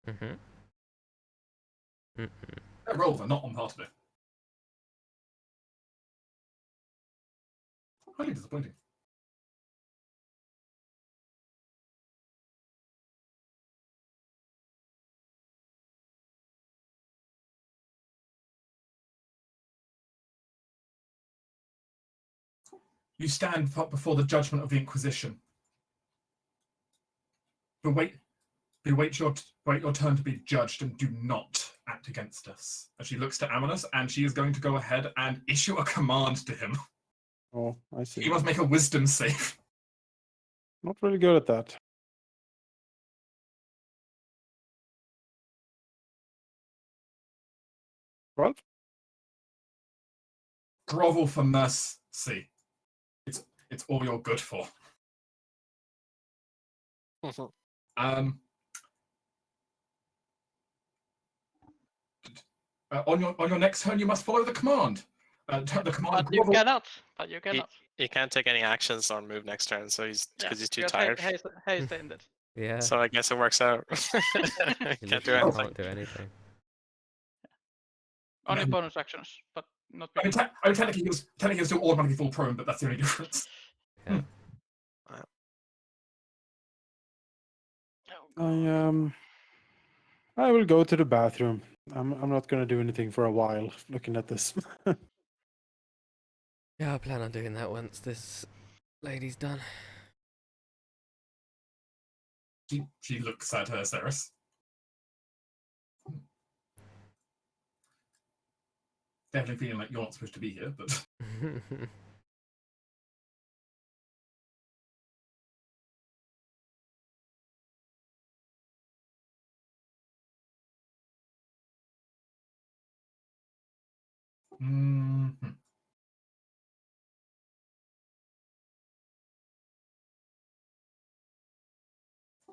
Mm-hmm. Mm-hmm. Their rolls are not on par today. Highly disappointing. You stand before the judgment of the Inquisition. But wait your turn to be judged and do not act against us. As she looks to Amanus, and she is going to go ahead and issue a command to him. Oh, I see. He must make a wisdom save. Not really good at that. Well, Grovel for mercy. It's all you're good for. On your next turn, you must follow the command. The command. But you Grovel. cannot. But you cannot. He can't take any actions or move next turn, so he's because he's too because tired. Haste ended. Yeah. So I guess it works out. You Can't do literally anything. can't do anything. Only bonus actions, but not. I mean, technically he'll still automatically fall prone, but that's the only difference. Yeah. I will go to the bathroom. I'm not gonna do anything for a while. Looking at this. Yeah, I plan on doing that once this lady's done. She looks at her, Ceres. Definitely feeling like you're not supposed to be here, but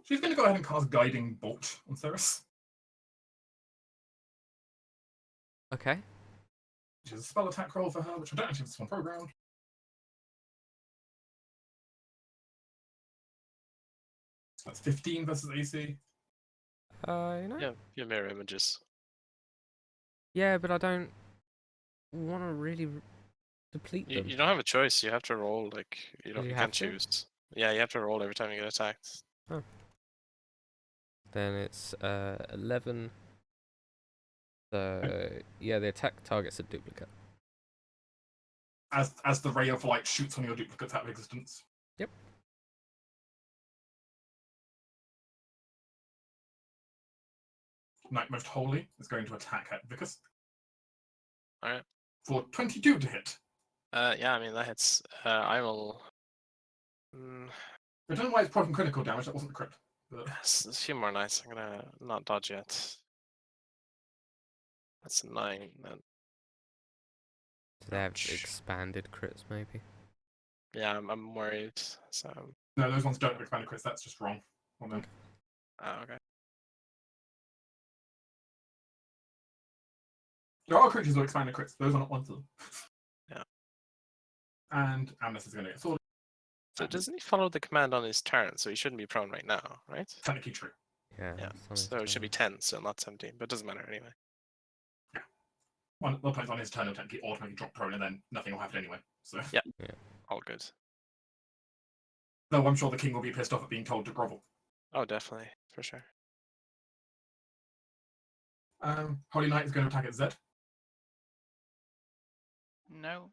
she's going to go ahead and cast Guiding Bolt on Ceres. Okay. Which is a spell attack roll for her, which I don't actually have this one programmed. That's 15 versus AC. You know? Yeah, your mirror images. Yeah, but I don't want to really deplete them. You don't have a choice. You have to roll. Like you You can't have to? choose. Yeah, you have to roll every time you get attacked. Then it's 11. So yeah, the attack target's a duplicate. As the ray of light shoots on your duplicates out of existence. Yep. Knight Most Holy is going to attack at Vicus. Alright. For 22 to hit. Yeah, I mean that hits. I will. I don't know why it's proc critical damage, that wasn't the crit. But There's a few more knights. I'm gonna not dodge yet. That's a 9 then. Do they have Ouch. expanded crits, maybe? Yeah, I'm worried. So. no, those ones don't have expanded crits, that's just wrong on them. Oh, okay. There are creatures with expanded crits, those are not ones of them. Yeah. And Amnes is going to get sorted. So doesn't he follow the command on his turn? So he shouldn't be prone right now, right? Technically true. Yeah. Yeah. it's on So its it should be turn. 10, so not 17. But it doesn't matter anyway. One plays on his turn, he'll technically automatically drop prone, and then nothing will happen anyway. So, Yeah. All good. though I'm sure the king will be pissed off at being told to grovel. Oh, definitely, for sure. Holy Knight is going to attack at Zed. No.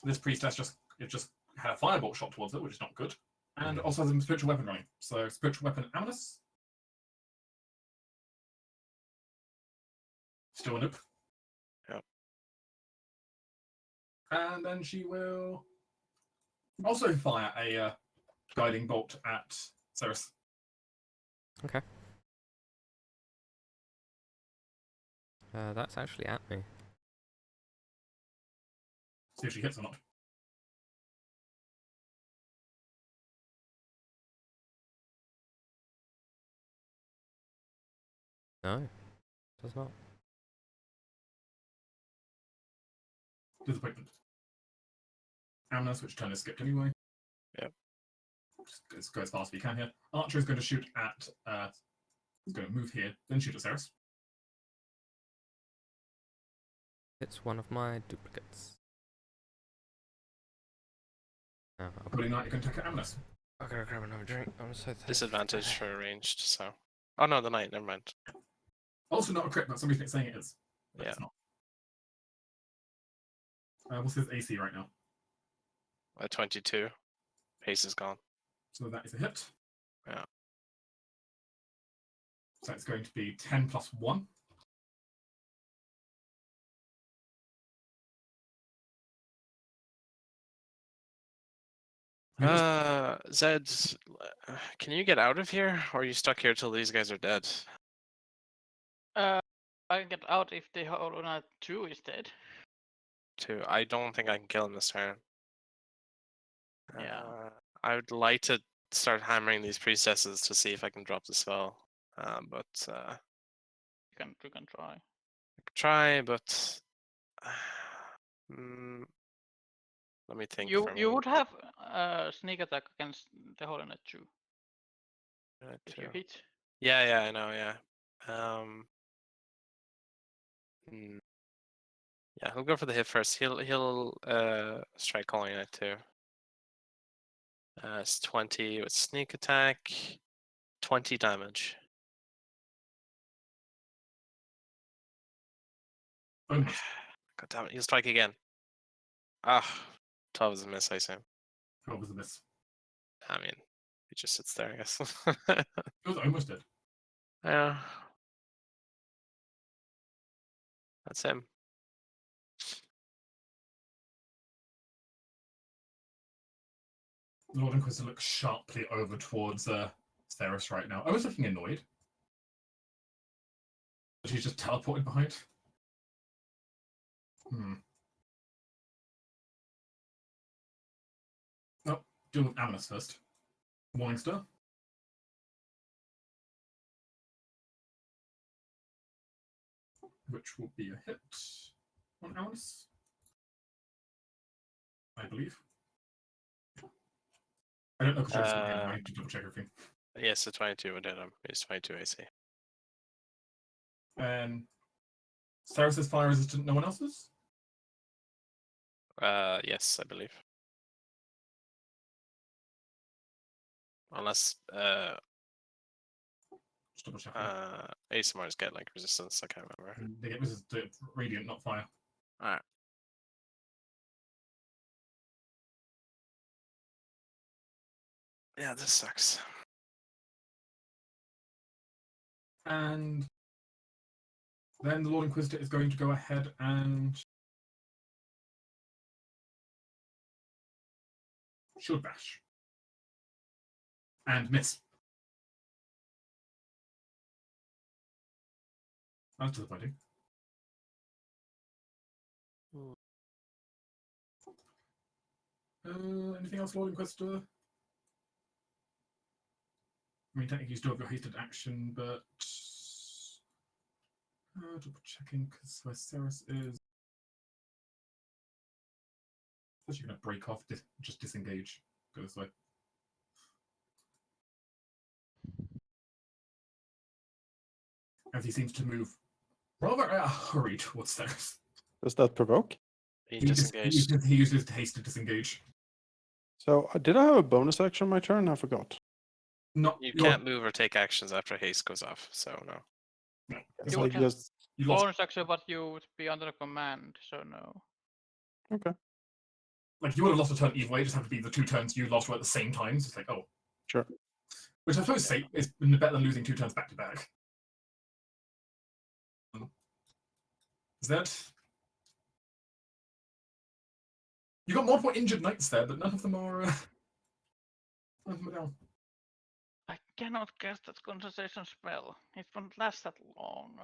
This priestess just had a firebolt shot towards it, which is not good. And also has a spiritual weapon running. So spiritual weapon Amulet. Still a noob. Yep. And then she will also fire a guiding bolt at Ceres. Okay. That's actually at me. See if she hits or not. No, does not. Disappointment. Amulet, which turn is skipped anyway. Yep. Just go as fast as you can here. Archer is going to shoot at. He's going to move here, then shoot at Ceres. It's one of my duplicates. No, Holy Knight, you're going to attack at Amulet. I gotta grab another drink. I'm so thirsty. Disadvantage for ranged, so. Oh no, the knight, never mind. Also not a crit, but somebody's saying it is. But Yeah. It's not. What's his AC right now? 22. Pace is gone. So that is a hit. Yeah. So it's going to be 10 plus 1. Zed, can you get out of here? Or are you stuck here till these guys are dead? I can get out if the Hollow Knight 2 is dead. I don't think I can kill him this turn. Yeah. I would like to start hammering these priestesses to see if I can drop the spell. But You can try. I could try, but let me think. You for a you minute. would have sneak attack against the Hollow Knight 2 if you Two. hit. Yeah, I know, yeah. Yeah, he'll go for the hit first. He'll strike calling it too. It's 20 with sneak attack, 20 damage. Bonus. God damn it, he'll strike again. 12 is a miss, I assume. 12 was a miss. I mean, he just sits there, I guess. It was almost dead. Yeah. That's him. The Lord Inquisitor looks sharply over towards Ceres right now. I was looking annoyed. But he's just teleported behind. Oh, deal with Amulet first. Morningstar. Which will be a hit on Amulet, I believe. I don't know because I need to double check everything. Yes, the 22 would hit him. He's 22 AC. And Ceres is fire resistant, no one else's? Yes, I believe. Unless Just double check. ASMRs get like resistance, I can't remember. They get resistant radiant, not fire. Alright. Yeah, this sucks. And then the Lord Inquisitor is going to go ahead and shield bash. And miss. That's disappointing. Anything else, Lord Inquisitor? I mean, technically you still have your hasted action, but double checking because where Ceres is. I you're going to break off, just disengage. Go this way. As he seems to move rather at a hurry towards Ceres. Does that provoke? He disengaged. He uses haste to disengage. So did I have a bonus action on my turn? I forgot. Not You you're- can't move or take actions after haste goes off, so no. No, It's You like would have just you lost. bonus action, but you would be under the command, so no. okay. Like you would have lost a turn either way. It just have to be the 2 turns you lost were at the same time. So it's like, oh, Sure. which I suppose say is better than losing 2 turns back to back. Is that? You got multiple injured knights there, but none of them are. None of them are down. I cannot cast that concentration spell. It won't last that long.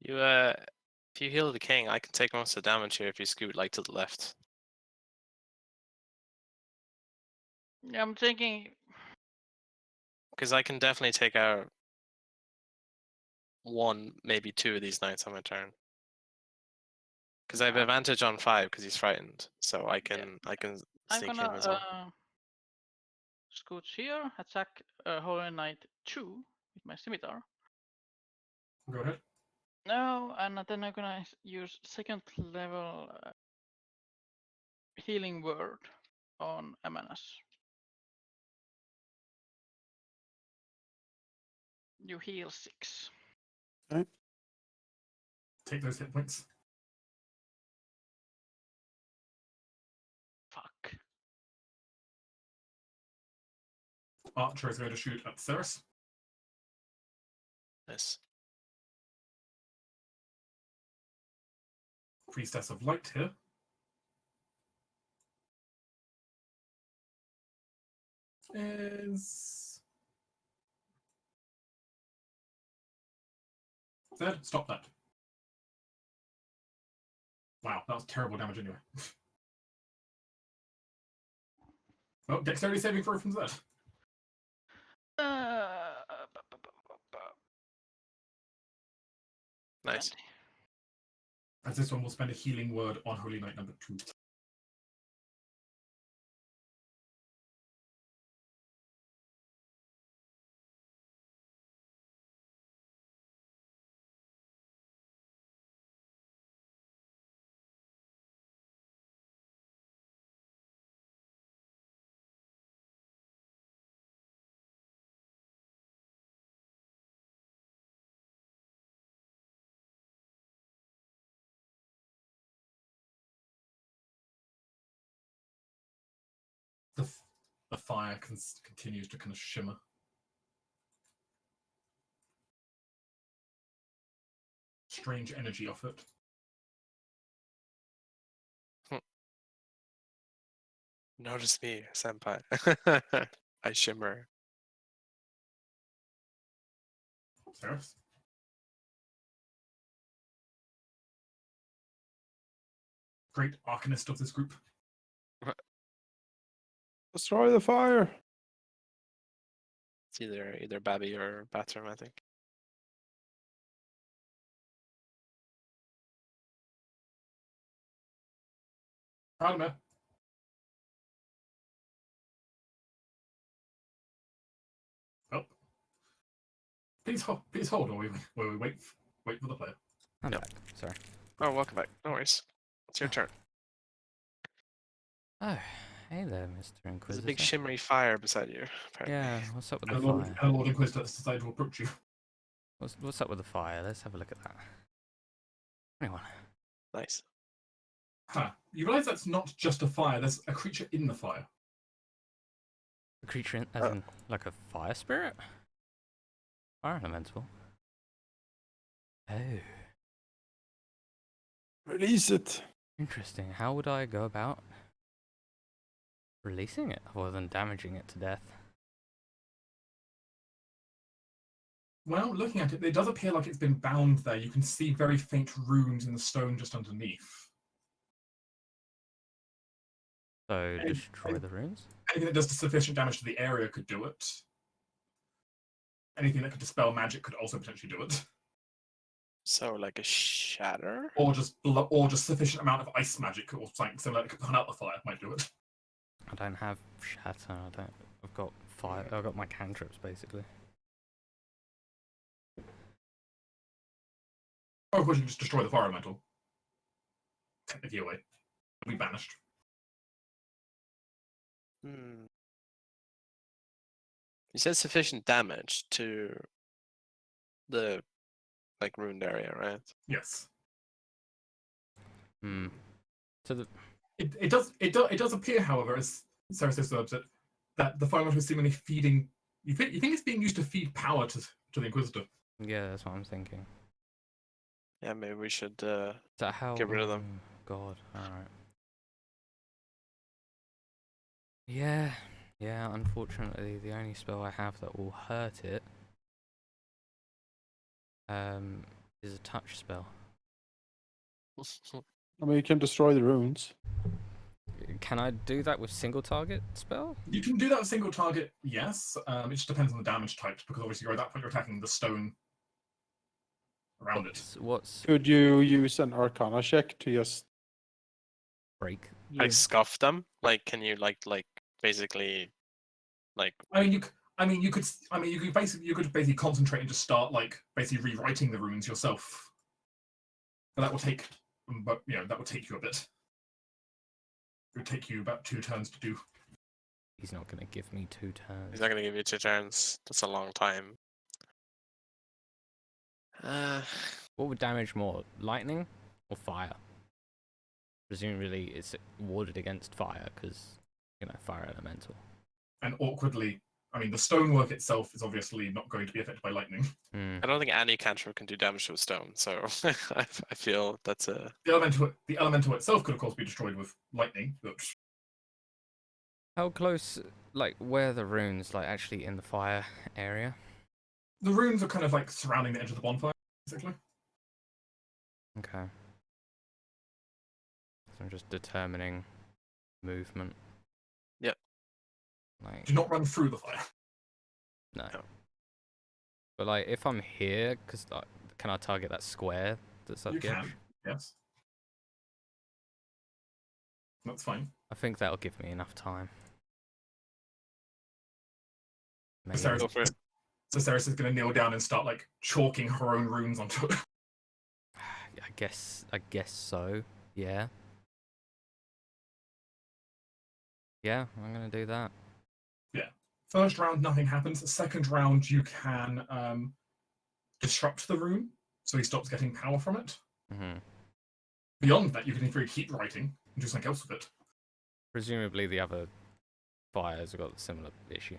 You if you heal the king, I can take most of the damage here if you scoot like to the left. Yeah, I'm thinking. Because I can definitely take out 1, maybe 2 of these knights on my turn. Because I have Yeah. advantage on 5 because he's frightened, so I can I'm sneak gonna in as well. scoot here, attack Holy Knight 2 with my scimitar. Go ahead. No, and then I'm gonna use 2nd level healing word on Amanas. You heal 6. Take those hit points. Fuck. Archer is going to shoot at Ceres. Nice. Priestess of Light here. Is Zed, stop that. Wow, that was terrible damage anyway. Oh, dexterity saving throw from Zed. Nice. 20. As this one will spend a healing word on Holy Knight number 2. The fire continues to kind of shimmer. Strange energy off it. Notice me, senpai. I shimmer. Ceres? Great arcanist of this group. Destroy the fire. It's either Babby or Bathroom, I think. Halldamir. Oh. Please hold while we wait for the player. I'm Yep. back. Sorry. Oh, welcome back. No worries. It's your turn. Oh, hey there, Mr. There's Inquisitor. a big shimmery fire beside you, apparently. Yeah, what's up with And the fire? Lord Inquisitor decided to approach you. What's up with the fire? Let's have a look at that. 21. Nice. Huh. You realise that's not just a fire, there's a creature in the fire. A creature as in like a fire spirit? Fire elemental. Oh, Release it. interesting. How would I go about releasing it other than damaging it to death? Well, looking at it, it does appear like it's been bound there. You can see very faint runes in the stone just underneath. So And- destroy the runes? Anything that does sufficient damage to the area could do it. Anything that could dispel magic could also potentially do it. So, like a shatter? Or just sufficient amount of ice magic or something similar that could put out the fire might do it. I don't have shatter. I've got fire. I've got my cantrips basically. Or of course you can just destroy the fire elemental. Technically away. It'll be banished. Hmm. You said sufficient damage to the ruined area, right? Yes. Hmm. So the It does appear, however, as Sarah says, that the fire motor is seemingly feeding. You think it's being used to feed power to the Inquisitor? yeah, that's what I'm thinking. Yeah, maybe we should So how? get rid of them. God. All right. Yeah. Yeah. Unfortunately, the only spell I have that will hurt it is a touch spell. I mean, you can destroy the runes. Can I do that with single target spell? You can do that with single target, yes. It just depends on the damage type, because obviously at that point you're attacking the stone around it. What's Could you use an Arcana check to just break? Like scuff them? Like, can you basically You could basically concentrate and just start basically rewriting the runes yourself. But that will take, that will take you a bit. It would take you about 2 turns to do. He's not going to give me 2 turns. He's not gonna give you 2 turns. That's a long time. What would damage more, lightning or fire? Presumably, it's warded against fire because fire elemental. And awkwardly, the stonework itself is obviously not going to be affected by lightning. Hmm. I don't think any cantrip can do damage to a stone, so I feel that's a. The elemental itself could of course be destroyed with lightning, but How close, where are the runes, actually in the fire area? the runes are kind of surrounding the edge of the bonfire, basically. Okay. So I'm just determining movement. Yep. Do not run through the fire. No. No. But if I'm here, because can I target that square that's up You here? can, yes. That's fine. I think that'll give me enough time. Maybe. Sarah's, Go for it. so Ceres is going to kneel down and start chalking her own runes onto it. I guess so. Yeah. Yeah, I'm gonna do that. First round, nothing happens. Second round, you can disrupt the rune, so he stops getting power from it. Hmm. Beyond that, you can either keep writing and do something else with it. Presumably the other fires have got a similar issue.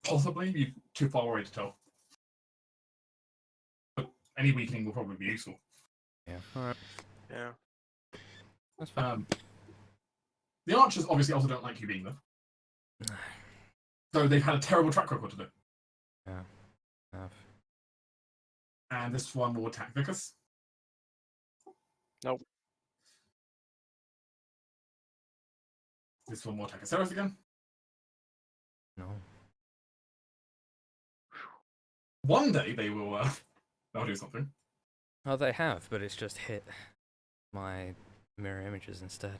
Possibly, you're too far away to tell. But any weakening will probably be useful. Yeah. Alright. Yeah. That's fine. The archers obviously also don't like you being there. So they've had a terrible track record today. Yeah. And this one will attack Vicus. Nope. This one will attack Aceros again. No. One day they will they'll do something. Oh, they have, but it's just hit my mirror images instead.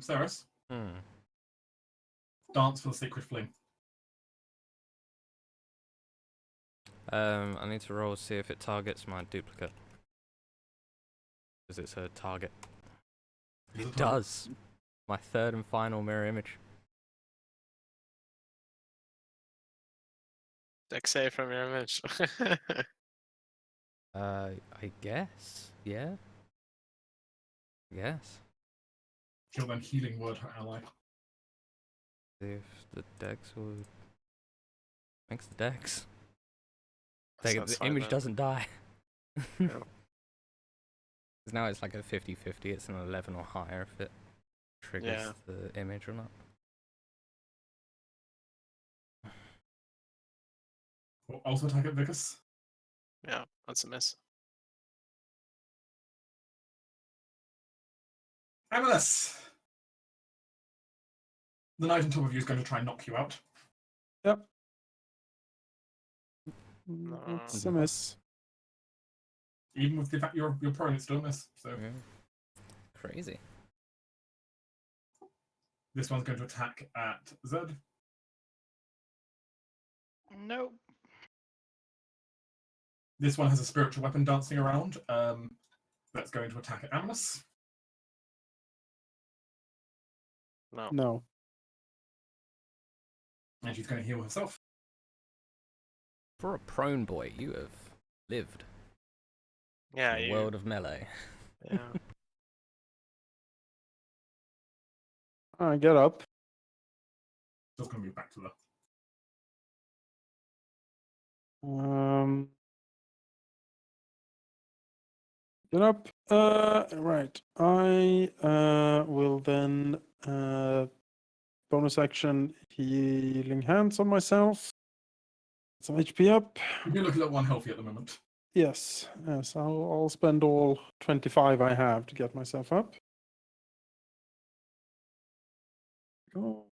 Ceres, Hmm. dance for the sacred flame. I need to roll see if it targets my duplicate. Because it's a target. It does. My third and final mirror image. Dex save from your image. I guess. Yeah. Yes. She'll then healing word her ally. See if the dex will. Thanks the dex. So The that's fine image then. doesn't die. Yeah. Because now it's like a 50-50, it's an 11 or higher if it triggers the image or not. Will also attack at Vicus. Yeah, that's a miss. Amulet! The knight on top of you is going to try and knock you out. Yep. No. It's a miss. Even with the fact you're prone, it's still a miss. So Yeah. Crazy. this one's going to attack at Zed. No. This one has a spiritual weapon dancing around. That's going to attack at Amnis. No. No. And she's going to heal herself. For a prone boy, you have lived Yeah, in the you. world of melee. Yeah. I get up. Just going to move back to the. Get up. Right. I will then bonus action healing hands on myself. Some HP up. You do look at one healthy at the moment. Yes. Yes. I'll spend all 25 I have to get myself up. Go.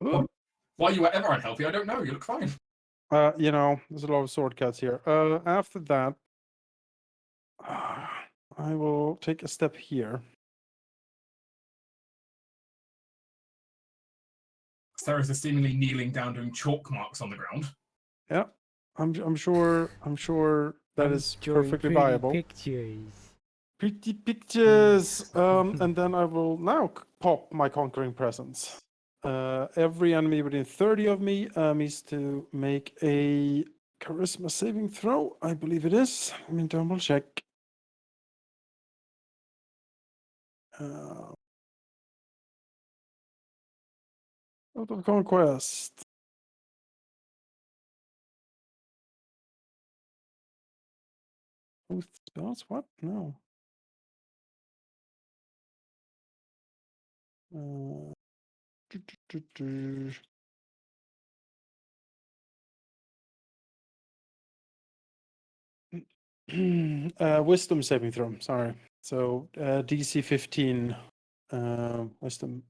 Oh. Why you were ever unhealthy, I don't know. You look fine. You know, there's a lot of sword cuts here. After that, I will take a step here. Ceres is seemingly kneeling down, doing chalk marks on the ground. Yeah, I'm sure that is perfectly viable. Pictures. Pretty pictures. And then I will now pop my conquering presence. Every enemy within 30 of me needs to make a charisma saving throw. I believe it is. Let me double check. Out of conquest. Both spells? What? No. Do, do, do, do. Wisdom saving throw. Sorry. So DC 15 wisdom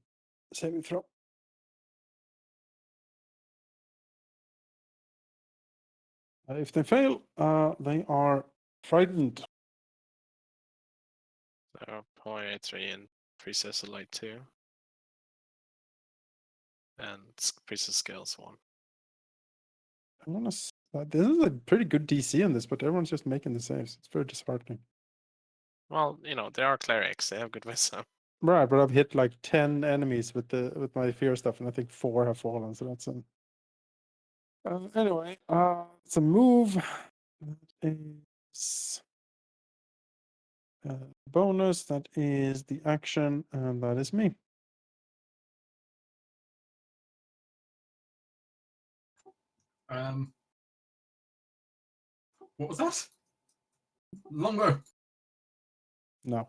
saving throw. If they fail, they are frightened. So 0.83 and Priestess of Light 2. And Priestess Scales 1. I want to. This is a pretty good DC on this, but everyone's just making the saves. It's very disheartening. Well, you know, they are clerics. They have good wisdom. Right, but I've hit like 10 enemies with my fear stuff, and I think 4 have fallen. So that's an. Anyway, it's a move. That is bonus. That is the action, and that is me. What was that? Longbow. No.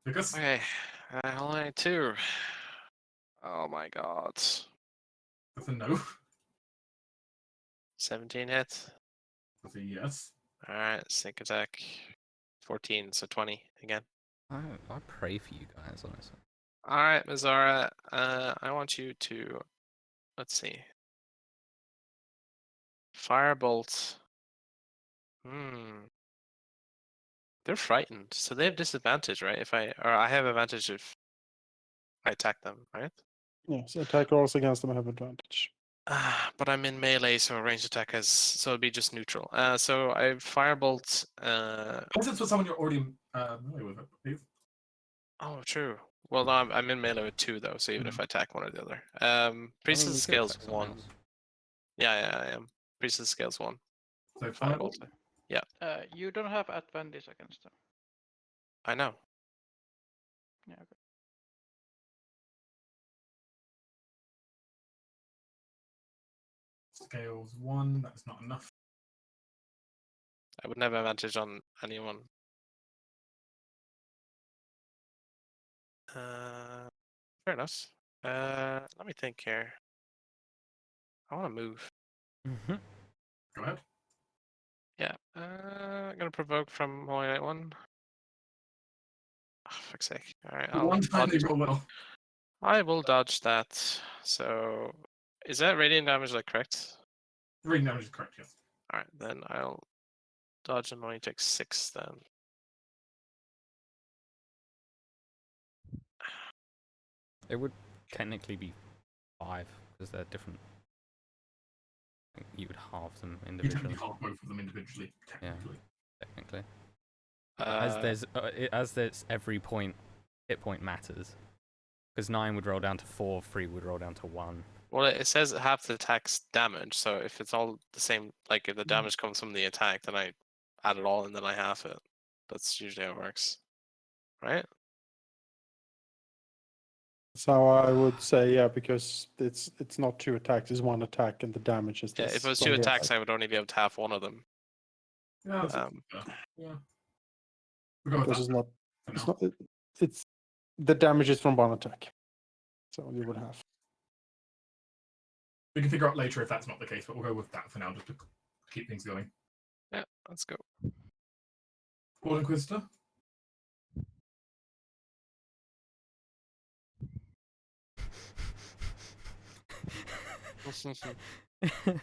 Because Okay, only 2. Oh my god. that's a no. 17 hits. That's a yes. Alright, sneak attack. 14, so 20 again. I pray for you guys, honestly. Alright, Mizara, I want you to, let's see. Firebolt. They're frightened, so they have disadvantage, right? Or I have advantage if I attack them, right? Yes, attack rolls against them have advantage. But I'm in melee, so range attack has, so it'd be just neutral. So I firebolt. Since with someone you're already familiar with it. Oh, true. Well, no, I'm in melee with 2 though, so even if I attack one or the other. Priestess we could scales attack someone 1. else. Yeah, I am. Priestess scales 1. So Firebolt. firebolt. You don't have advantage against them. I know. Yeah, okay. Scales 1. That's not enough. I wouldn't have advantage on anyone. Fair enough. Let me think here. I want to move. Go ahead. gonna provoke from Holy Knight 1. Oh, fuck's sake. Alright, The I'll one time they dodge. roll well. I will dodge that. So, is that radiant damage like correct? The reading damage is correct, yes. Alright, then I'll dodge and only take 6 then. It would technically be 5 because they're different. I think you would halve them You individually. technically half both of them individually, technically. Technically, as there's every hit point matters. Because 9 would roll down to 4, 3 would roll down to 1. Well, it says half the attack's damage, so if it's all the same, like if the damage comes from the attack, then I add it all and then I half it. That's usually how it works, right? So I would say, yeah, because it's not 2 attacks, it's 1 attack, and the damage is Yeah, this. if it was from 2 the attacks, attack. I would only be able to half one of them. Yeah, that's Um, yeah. We'll go with Because that it's not, for it's now. not, it's the damage is from 1 attack. So you would have. We can figure out later if that's not the case, but we'll go with that for now just to keep things going. Yeah, let's go. Paul Inquisitor.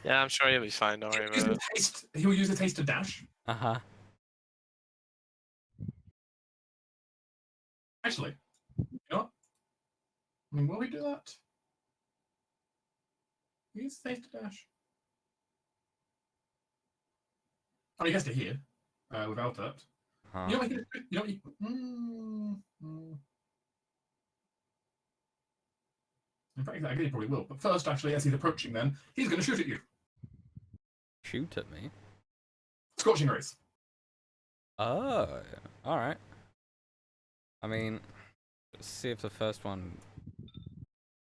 Yeah, I'm sure you'll be fine. Don't worry about it. He will use his haste to dash. Uh-huh. Actually, you know what? I mean, will we do that? Use his haste to dash. I mean, he has to hear without that. Uh-huh. You know what? You know what? In fact, I guess he probably will. But first, actually, as he's approaching, then he's going to shoot at you. Shoot at me? Scorching rays. Oh, alright. I mean, let's see if the first one...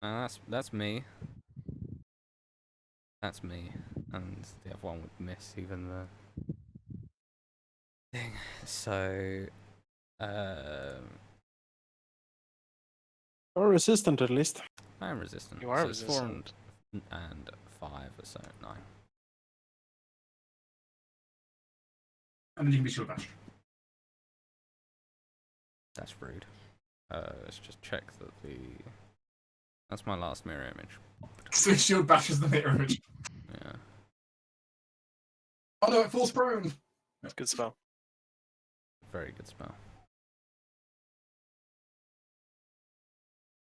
that's me. That's me. And the other one would miss even the thing. So... Or resistant at least. I am resistant. You are so it's 4 resistant. and 5, so 9. And then you can be shield bashed. That's rude. Let's just check that the... That's my last mirror image. So his shield bashes the mirror image. Yeah. Oh no, it falls prone. Good spell. Very good spell.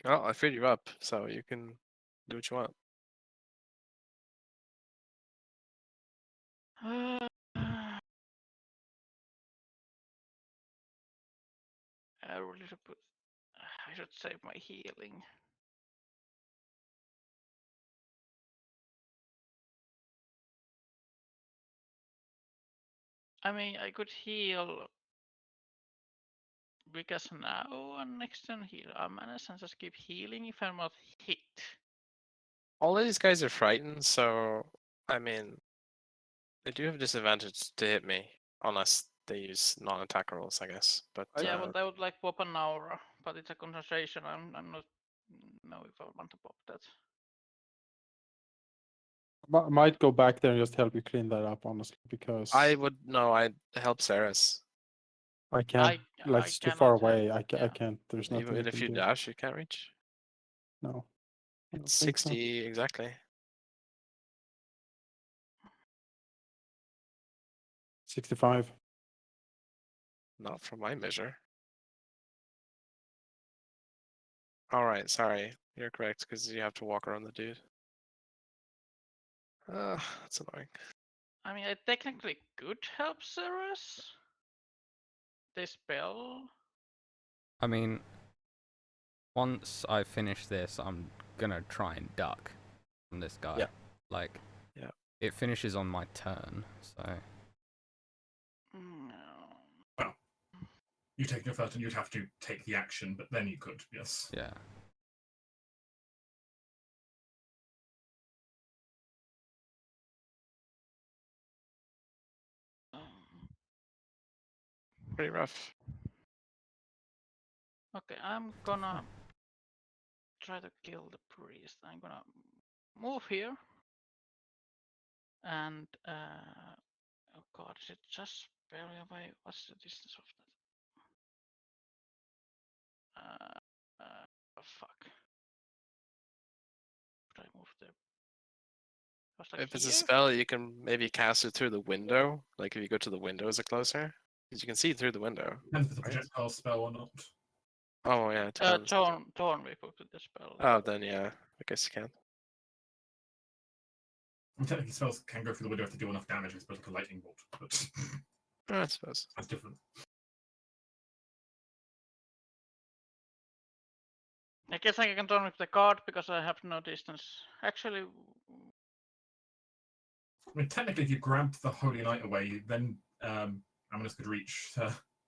Well, I freed you up, so you can do what you want. I really should put. I should save my healing. I mean, I could heal because now and next turn heal Amanis and just keep healing if I'm not hit. All of these guys are frightened, so I mean, they do have disadvantage to hit me unless they use non-attack rolls, I guess. But Yeah, but I would like pop an aura, but it's a concentration. I'm not know if I want to pop that. Might go back there and just help you clean that up, honestly, because I would no, I'd help Ceres. I can't. Like, I it's too far cannot help, away. I yeah. can't. There's nothing Even you if can you do. dash, you can't reach. No. I don't It's think so. 60 exactly. 65. Not from my measure. All right, sorry, you're correct because you have to walk around the dude. That's annoying. I mean, I technically could help Ceres. They spell. I mean, once I finish this, I'm gonna try and duck from this guy. Yeah. Like, yeah. It finishes on my turn, so... Well, you take your first and you'd have to take the action, but then you could, yes. Yeah. Pretty rough. Okay, I'm gonna try to kill the priest. I'm gonna move here. And oh god, is it just barely away. What's the distance of that? Oh fuck. Could I move there? Was like If it's a here? spell, you can maybe cast it through the window. Like if you go to the window, is it closer? Because you can see through the window. Depends if it's a Right. projectile spell or not. Oh yeah, it depends. Torn we put the spell. Oh, then yeah, I guess you can. And technically, spells can go through the window if they do enough damage. It's like a lightning bolt, but I suppose. that's different. I guess I can turn with the guard because I have no distance. Actually, I mean, technically, if you grab the Holy Knight away, then Amanus could reach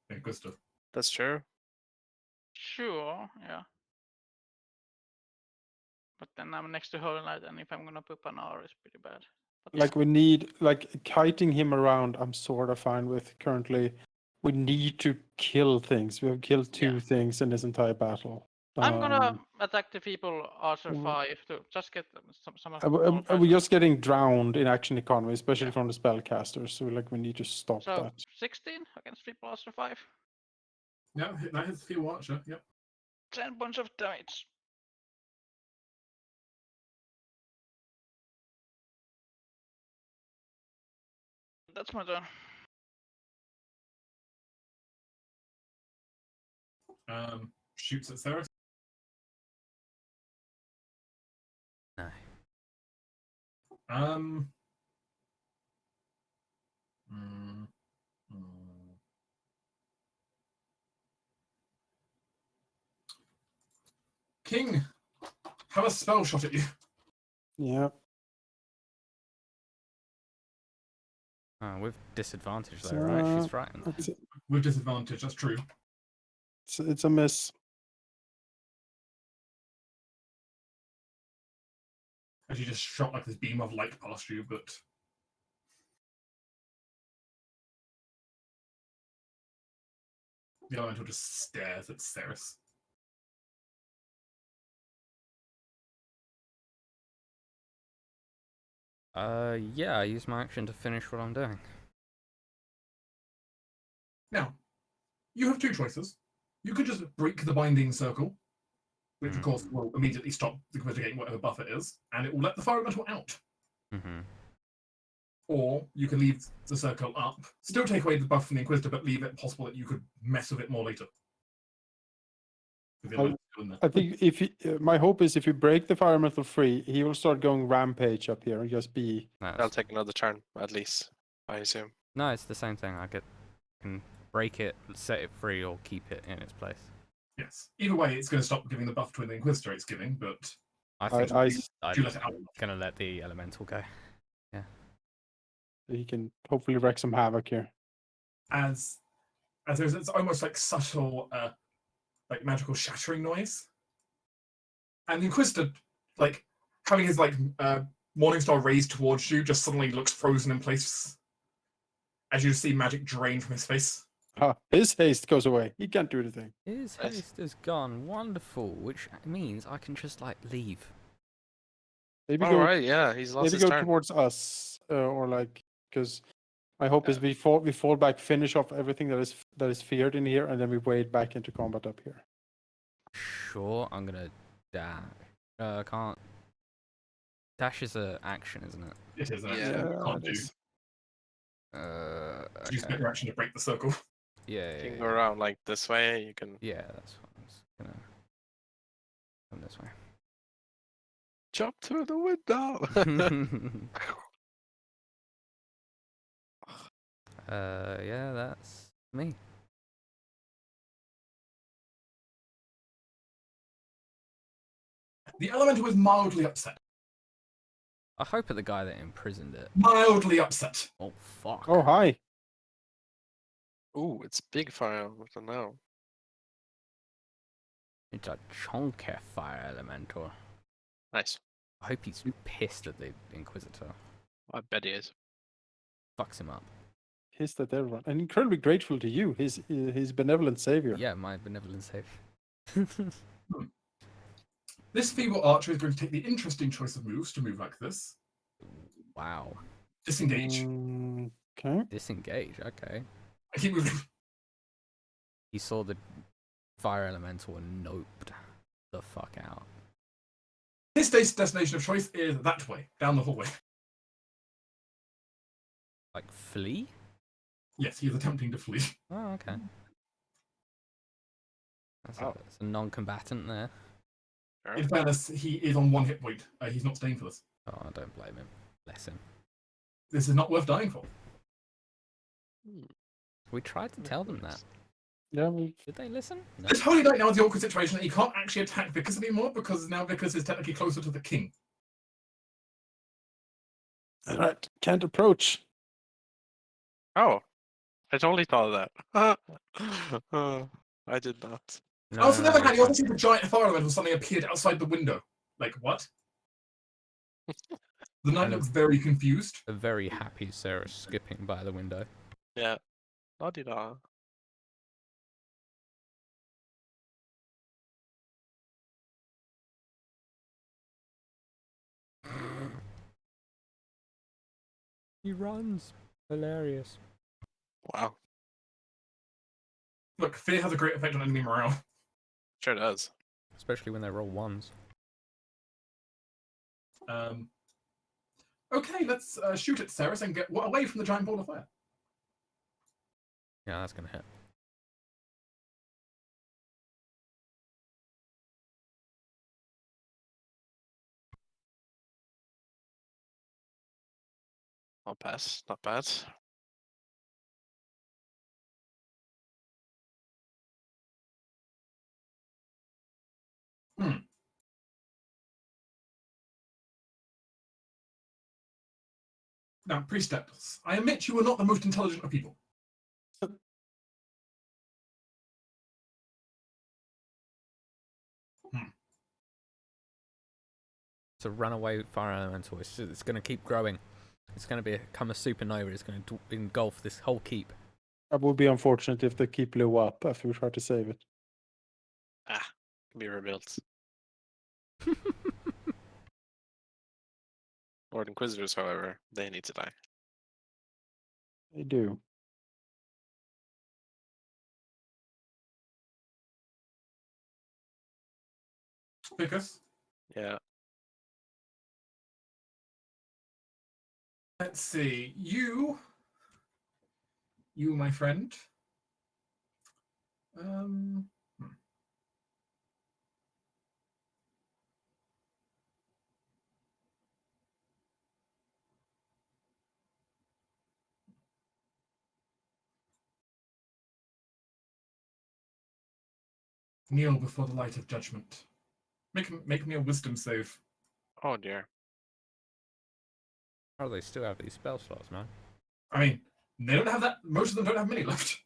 Inquisitor. That's true. sure, yeah. But then I'm next to Holy Knight, and if I'm gonna put an R, it's pretty bad. But Like we need like kiting him around. I'm sort of fine with currently. We need to kill things. We have killed two Yeah. things in this entire battle. I'm gonna attack the people Archer mm. 5 to just get some of And the small we're guys. just getting drowned in action economy, especially Yeah. from the spellcasters. So like we need to stop So that. 16 against people Archer 5. Yeah, that hits the Field Archer. Yep. 10 points of damage. That's my turn. Shoots at Ceres. No. Um. mm, mm. King, have a spell shot at you. Yeah. With disadvantage though, right? She's frightened. With disadvantage, that's true. It's a miss. As you just shot like this beam of light past you, but the elemental just stares at Ceres. Yeah, I use my action to finish what I'm doing. Now, you have two choices. You could just break the binding circle, which of course will immediately stop the Inquisitor getting whatever buff it is, and it will let the fire elemental out. Mm-hmm. Or you can leave the circle up, still take away the buff from the Inquisitor, but leave it possible that you could mess with it more later. With the elemental still in there. I think if my hope is if you break the fire elemental free, he will start going rampage up here and just be. That'll take another turn at least, I assume. No, it's the same thing. I can break it, set it free, or keep it in its place. Yes. Either way, it's going to stop giving the buff to the Inquisitor it's giving, but I think I do let it out. gonna let the elemental go. he can hopefully wreak some havoc here. As there's it's almost like subtle like magical shattering noise. And the Inquisitor, like having his like Morningstar raised towards you, just suddenly looks frozen in place. As you see magic drain from his face. His haste goes away. He can't do anything. His Nice. haste is gone. Wonderful, which means I can just like leave. Maybe All go. right, yeah, he's lost Maybe his go turn. towards us, or like because my hope is we fall back, finish off everything that is feared in here, and then we wade back into combat up here. Sure, I'm gonna dash. I can't. Dash is an action, isn't it? It is an Yeah. action you can't it do. is. So you spend Okay. your action to break the circle. Yeah, You yeah, can go yeah. around like this way. You can Yeah, that's fine. I'm just gonna come this way. jump through the window. Yeah, that's me. The elemental is mildly upset. I hope at the guy that imprisoned it. Mildly upset. Oh fuck. Oh hi. Ooh, it's big fire. I don't know. It's a chunky fire elemental. Nice. I hope he's pissed at the Inquisitor. I bet he is. Fucks him up. Pissed at everyone and incredibly grateful to you, his benevolent savior. Yeah, my benevolent save. This feeble archer is going to take the interesting choice of moves to move like this. Wow. Disengage. Okay. Disengage, okay. I keep moving. He saw the fire elemental and noped the fuck out. His destination of choice is that way, down the hallway. Like, flee? Yes, he is attempting to flee. Oh, okay. That's Oh. a non-combatant there. Sure. In fairness, he is on 1 hit point. He's not staying for this. Oh, I don't blame him. Bless him. This is not worth dying for. We tried to tell them that. Yeah, Did they listen? No. This Holy Knight now is the awkward situation that he can't actually attack Vickers anymore because now Vickers is technically closer to the king. right. Can't approach. Oh, I totally thought of that. I did not. No, Also, on the other hand, you also it's see the giant fire elemental suddenly appeared outside the window. Like, what? The knight Kind of- looks very confused. a very happy Sarah skipping by the window. Yeah. La di da. He runs. Hilarious. Wow. Look, fear has a great effect on enemy morale. Sure does. Especially when they roll ones. Okay, let's shoot at Ceres and get away from the giant ball of fire. Yeah, that's gonna hit. Not bad. Not bad. Now, Priestess, I admit you are not the most intelligent of people. It's a runaway fire elemental. It's gonna keep growing. It's gonna become a supernova. It's gonna engulf this whole keep. That would be unfortunate if the keep blew up after we tried to save it. Can be rebuilt. Lord Inquisitors, however, they need to die. They do. Vickers, Yeah. let's see. You, my friend. Kneel before the light of judgment. Make me a wisdom save. Oh dear. Oh, they still have these spell slots, man. I mean, they don't have that. Most of them don't have many left.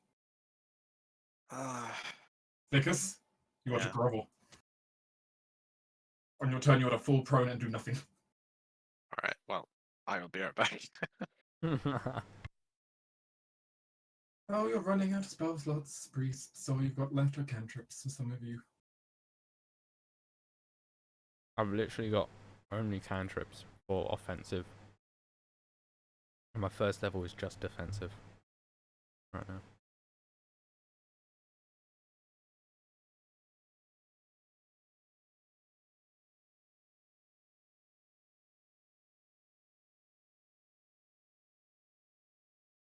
Vickers, you are to Yeah. grovel. On your turn, you are to fall prone and do nothing. Alright, well, I will be right back. Oh, you're running out of spell slots, priest. So you've got left are cantrips for some of you. I've literally got only cantrips for offensive. And my first level is just defensive. Right now.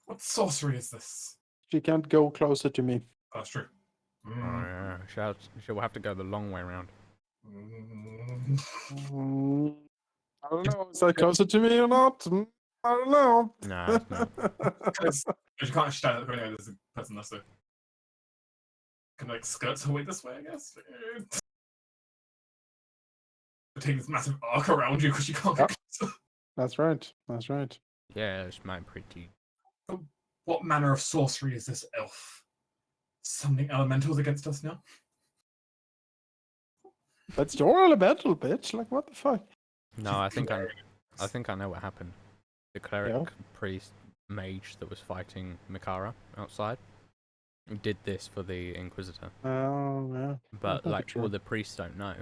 What sorcery is this? She can't go closer to me. Oh, that's true. Oh yeah, she'll have to go the long way around. I don't know. Is that closer to me or not? I don't know. No, it's not. Because you can't stand at the anyway, there's a person there, so can like skirts her way this way, I guess. Take this massive arc around you because you can't get closer. That's right. That's right. Yeah, it's my pretty. What manner of sorcery is this, elf? Summoning elementals against us now? That's your elemental, bitch. Like, what the fuck? No, I think I know what happened. The cleric, priest, mage that was fighting Mikara outside did this for the Inquisitor. Oh, yeah. But might be like, true. all the priests don't know,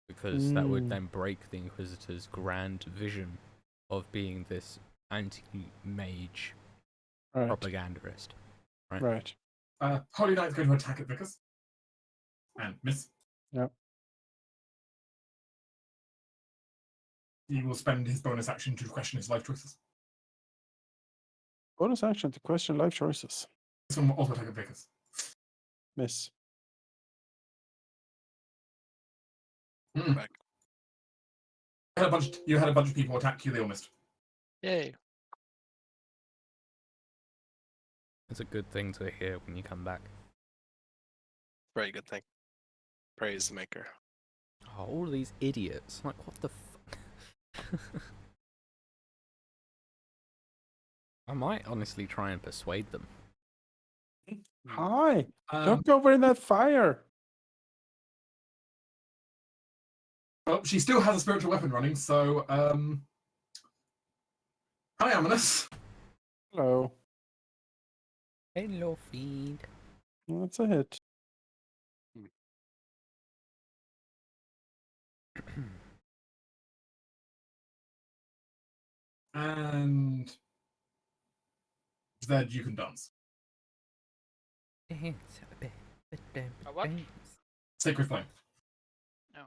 because that would then break the Inquisitor's grand vision of being this anti-mage Right. propagandist. Right. Holy Knight's going to attack at Vickers. And miss. Yep. He will spend his bonus action to question his life choices. Bonus action to question life choices. This one will also attack at Vickers. Miss. Back. You had a bunch of people attack you, they all missed. Yay. It's a good thing to hear when you come back. Very good thing. Praise the maker. Oh, all of these idiots. Like, what the fuck? I might honestly try and persuade them. Hi. Um, Don't go over in that fire. well, she still has a spiritual weapon running, so hi, Amonis. Hello. Hello, feed. That's a hit. And Zed, you can dance. what? Sacred Flame. No.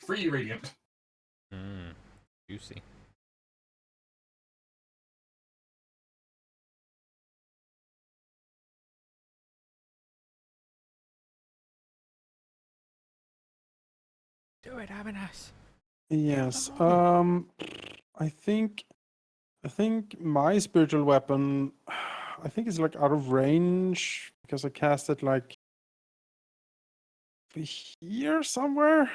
3 radiant. Juicy. Do it, Amonis. Yes. I think my spiritual weapon, I think it's like out of range because I cast it like here somewhere.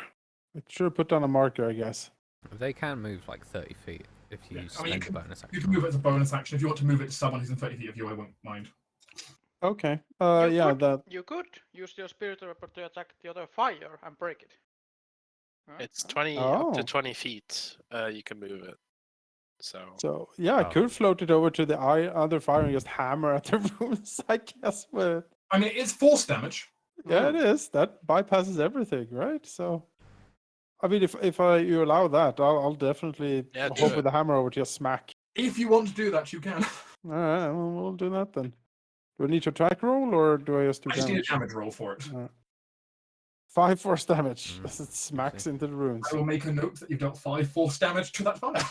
I should have put down a marker, I guess. They can move like 30 feet if you Yeah, spend a bonus You action. can move it as a bonus action. If you want to move it to someone who's in 30 feet of you, I won't mind. Okay. You Yeah, could, that. You could use your spiritual weapon to attack the other fire and break it. Huh? It's Huh? 20 up to Oh. 20 feet. You can move it. So Yeah, I Oh. could float it over to the other fire and just hammer at the rooms, I guess. But I mean, it's force damage. yeah, it is. That bypasses everything, right? So, I mean, if you allow that, I'll definitely Yeah, do hope it. with the hammer over to just smack. If you want to do that, you can. All right, well, we'll do that then. Do I need to attack roll or do I just do I just need a damage? damage roll for it. 5 force damage Mm, as it smacks see. into the ruins. I will make a note that you've dealt 5 force damage to that fire.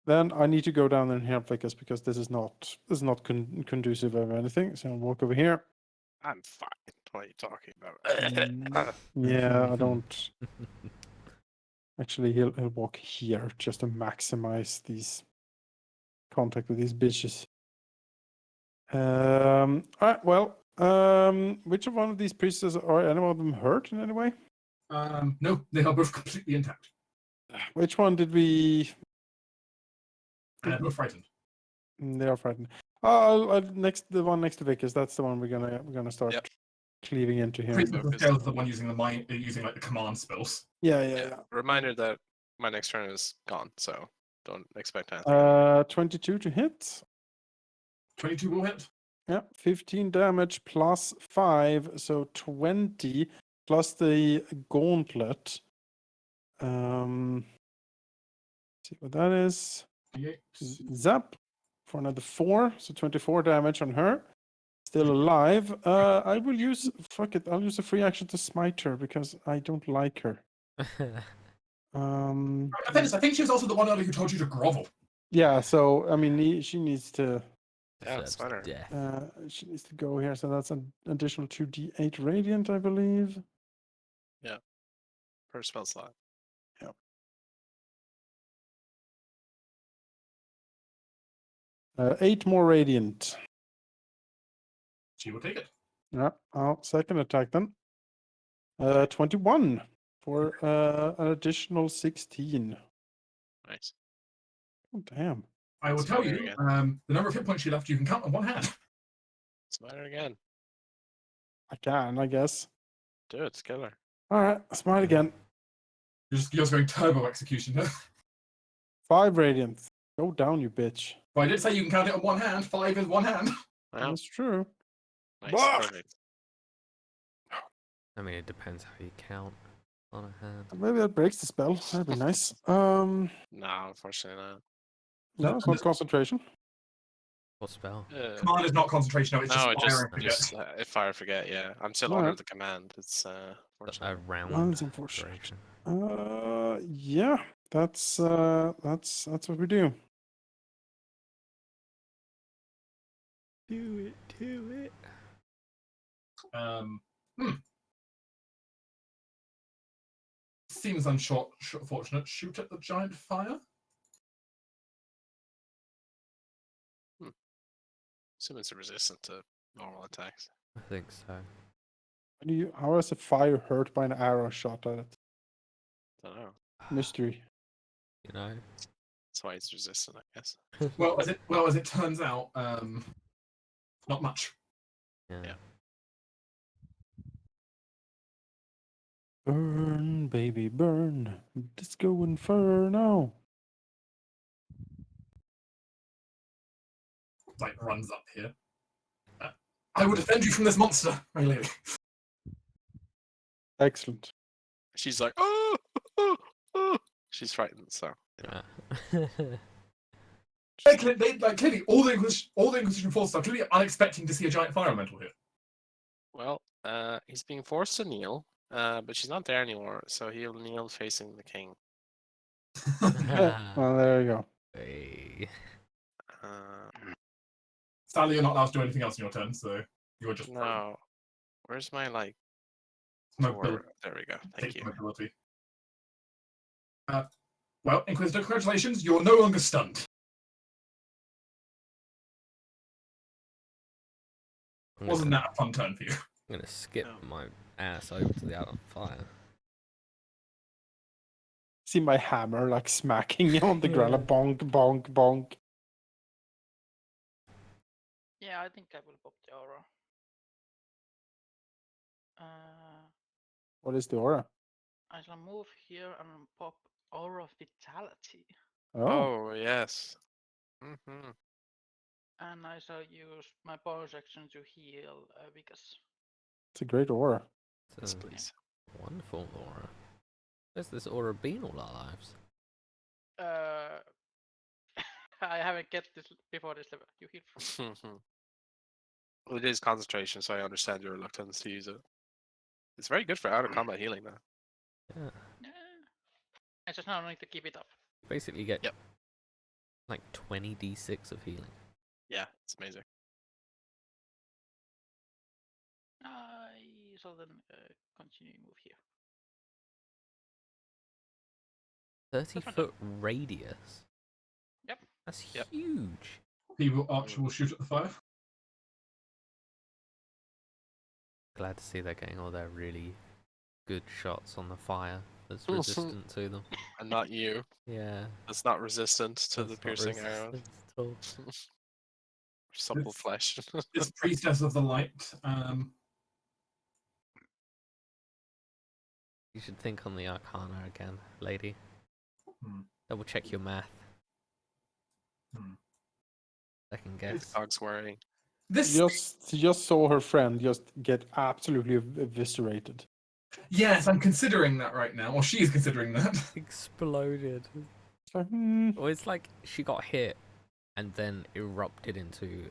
Then I need to go down there and help Vickers because this is not conducive of anything. So I'll walk over here. I'm fine. What are you talking about? Yeah, I don't. Actually, he'll walk here just to maximize these contact with these bitches. All right. Well, which of one of these priests are any of them hurt in any way? No, they are both completely intact. Which one did we? And both frightened. They are frightened. The one next to Vickers. That's the one we're gonna start Yep. cleaving into here. Priest of the Focus. Scales is the one using using like the command spells. Yeah. Reminder that my next turn is gone, so don't expect anything. 22 to hit. 22 will hit. Yeah, 15 damage plus 5, so 20 plus the gauntlet. See what that is. D8. Zap for another 4, so 24 damage on her. Still alive. I will use fuck it. I'll use a free action to smite her because I don't like her. I think she was also the one earlier who told you to grovel. Yeah. So I mean, she needs to. Yeah, it's fine. Death. She needs to go here. So that's an additional 2d8 radiant, I believe. Per spell slot. 8 more radiant. She will take it. Yeah. I'll second attack then. 21 for an additional 16. Nice. Oh, damn. I will tell you, the number of hit points she left, you can count on one hand. Smite again. I can, I guess. Do it, kill her. All right. Smite again. You're just going turbo execution. 5 radiant. Go down, you bitch. But I did say you can count it on one hand. 5 is one hand. Wow, That's true. nice. Bah! Perfect. I mean, it depends how you count. on a hand. Maybe that breaks the spell. That'd be nice. No, unfortunately not. No, it's not concentration. What spell? Command is not concentration. No, it's No, just it fire just and forget. if fire forget. Yeah, I'm still Alright. under the command. It's A fortunately. round that's unfortunate. duration. Yeah, that's what we do. Do it. Um, Seems unfortunate. Shoot at the giant fire. Assume it's resistant to normal attacks. I think so. How is a fire hurt by an arrow shot at it? Don't know. Mystery. You know. That's why it's resistant, I guess. Well, as it turns out, not much. Yeah. Burn, baby, burn. Disco Inferno. Like runs up here. I will defend you from this monster, my lady. Excellent. She's like, oh. She's frightened. So Yeah. Clearly, all the Inquisition forces are clearly unexpecting to see a giant fire elemental here. well, he's being forced to kneel, but she's not there anymore, so he'll kneel facing the king. Well, there you go. Hey. Sadly, you're not allowed to do anything else in your turn, so you're just No, where's my like? mobility. Tour? There we go. Thank you. Mobility. Well, Inquisitor, congratulations, you're no longer stunned. Wasn't that a fun turn for you? I'm gonna skip No. my ass over to the out of fire. See my hammer like smacking on the ground, like bonk, bonk, bonk. Yeah, I think I will pop the aura. What is the aura? I shall move here and pop Aura of Vitality. Oh, Oh yes. Mm-hmm. And I shall use my bonus action to heal Vikas. it's a great aura. Yes, It's a please. wonderful aura. Where's this aura been all our lives? I haven't get this before this level. You heal from Well, it is concentration, so I understand your reluctance to use it. It's very good for out of combat healing, though. Yeah. I just now need to keep it up. Basically get Yep. like 20 d6 of healing. Yeah, it's amazing. I shall then continue move here. 30-foot radius. Yep. That's Yep. huge. Archer will shoot at the fire. Glad to see they're getting all their really good shots on the fire that's resistant to them. And not you. Yeah. That's not resistant to the that's not piercing arrows. resistant at all. Supple It's- flesh. It's Priestess of the Light. You should think on the Arcana again, lady. Hmm. Double check your math. Hmm. Second guess. Dog's worrying. This, She just saw her friend just get absolutely eviscerated. yes, I'm considering that right now, or she is considering that. Exploded. It's like, Well, it's like she got hit and then erupted into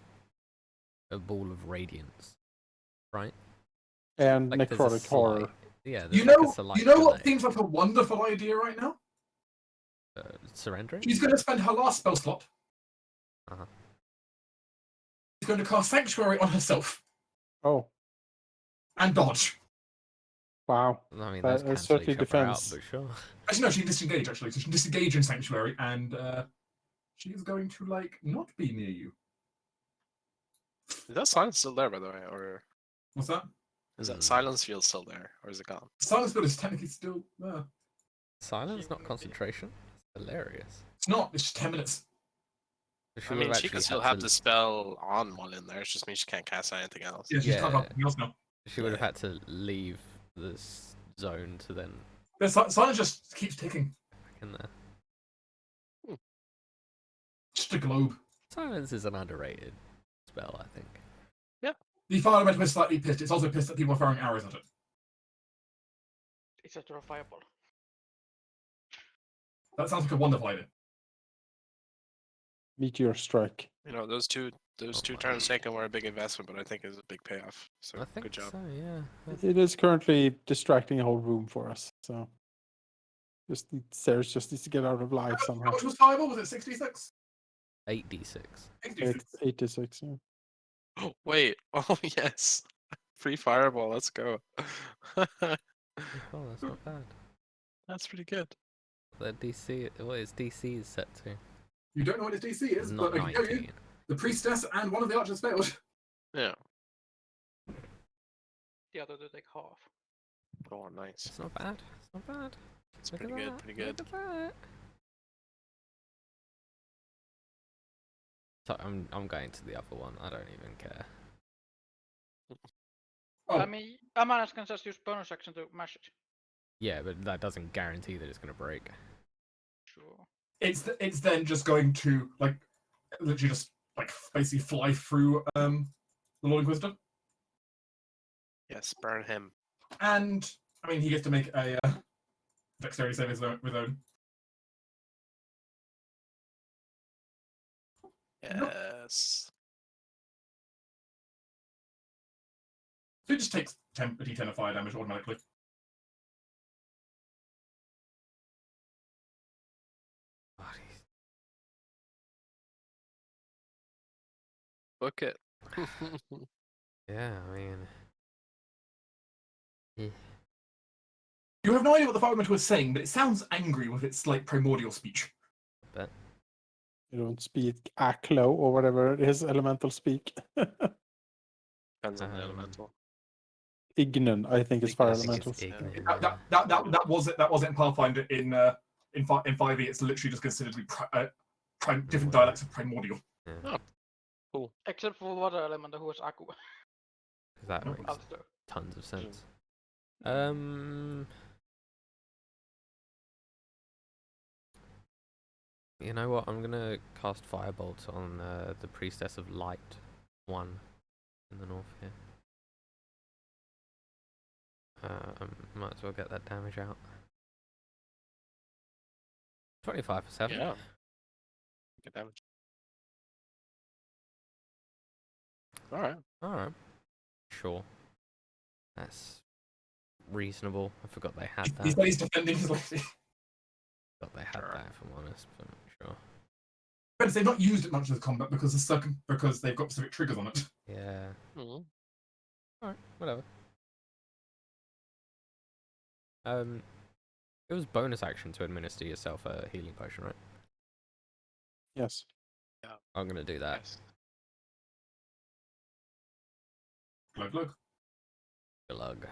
a ball of radiance, right? and Like there's a necrotic horror. slight- Yeah, there's You like know, a slight you know what delay. seems like a wonderful idea right now? Surrendering? She's going to spend her last spell slot. Uh-huh. She's going to cast Sanctuary on herself Oh, and dodge. wow. I mean, That those is cancel certainly each other out, defense. but sure. Actually, no, she can disengage, actually. So she can disengage in Sanctuary, and she is going to, like, not be near you. Is that silence still there, by the way? Or What's that? is that Hmm. silence field still there? Or is it gone? Silence Field is technically still there. Silence, not concentration. It's hilarious. It's not, it's just 10 minutes. So I would mean, have she actually could still had have to- the spell on while in there. It just means she can't cast anything else. Yeah, she's can't Yeah. cast anything else now. She would have Yeah. had to leave this zone to then Silence just keeps ticking. back in there. Just a globe. Silence is an underrated spell, I think. The fire elemental is slightly pissed. It's also pissed that people are throwing arrows at it. It's a fireball. That sounds like a wonderful idea. Meteor strike. You know, those two turns taken were a big investment, but I think it's a big payoff. So I think good job. so. Yeah. It is currently distracting a whole room for us. So Sarah's just needs to get out of life How somehow. much was fireball? Was it 66? 8d6. 86. 86. Yeah. Wait. Oh yes. Free fireball. Let's go. Oh, that's not bad. That's pretty good. The DC, what its DC is set to? You don't know what his DC is, Not but I can tell you, 19. the priestess and one of the archers failed. Yeah. The other to take half. Oh, nice. It's not bad. It's not bad. It's Look pretty at good. that. Pretty good. Look at that. So I'm going to the other one. I don't even care. Oh, I mean, Amanas can just use bonus action to mash it. Yeah, but that doesn't guarantee that it's gonna break. Sure. it's then just going to like literally just like basically fly through the Lord Inquisitor, Yes, burn him. and I mean he gets to make a dexterity save with his own. Yes. So he just takes a d10 of fire damage automatically. Bodies. Book it. Yeah, I mean, You have no idea what the fire elemental is saying, but it sounds angry with its like primordial speech. but You don't speak Aklo or whatever it is, elemental speak. Depends on the Um, elemental. Ignan, I think is fire I think elementals. it's Ignan, That, yeah. that was it. That was it in Pathfinder. In 5e, it's literally just considered to be different dialects of primordial. Yeah, Except for water elemental who was Aku. 'cause that No, makes Alster. tons of sense. You know what? I'm gonna cast Firebolt on the Priestess of Light 1 in the north here. Might as well get that damage out. 25 for 7. Yeah. Good damage. Alright. Alright. Sure. That's reasonable. I forgot they had He's that. he's defending his lady. Forgot they had Sure. that, if I'm honest, but sure. But they've not used it much as combat because because they've got specific triggers on it. Yeah. Mhm. Alright, whatever. It was bonus action to administer yourself a healing potion, right? Yes. I'm gonna do that. Yes. Glug glug. Glug.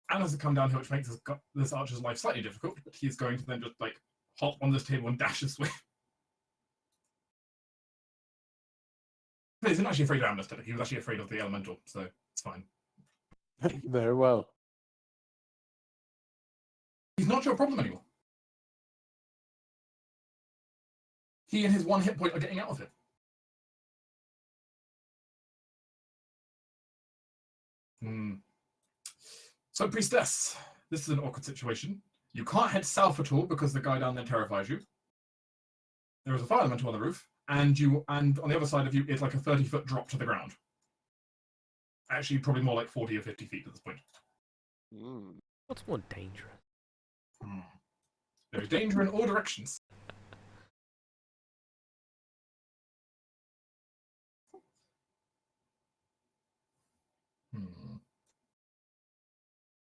And as it come downhill, which makes this archer's life slightly difficult, but he's going to then just like hop on this table and dash his way. He's not actually afraid of Amnesty. He was actually afraid of the elemental, so it's fine. Very well. He's not your problem anymore. He and his one hit point are getting out of it. So, Priestess, this is an awkward situation. You can't head south at all because the guy down there terrifies you. There is a fire elemental on the roof, and on the other side of you is like a 30-foot drop to the ground. Actually, probably more like 40 or 50 feet at this point. Mm. What's more dangerous? There is danger in all directions.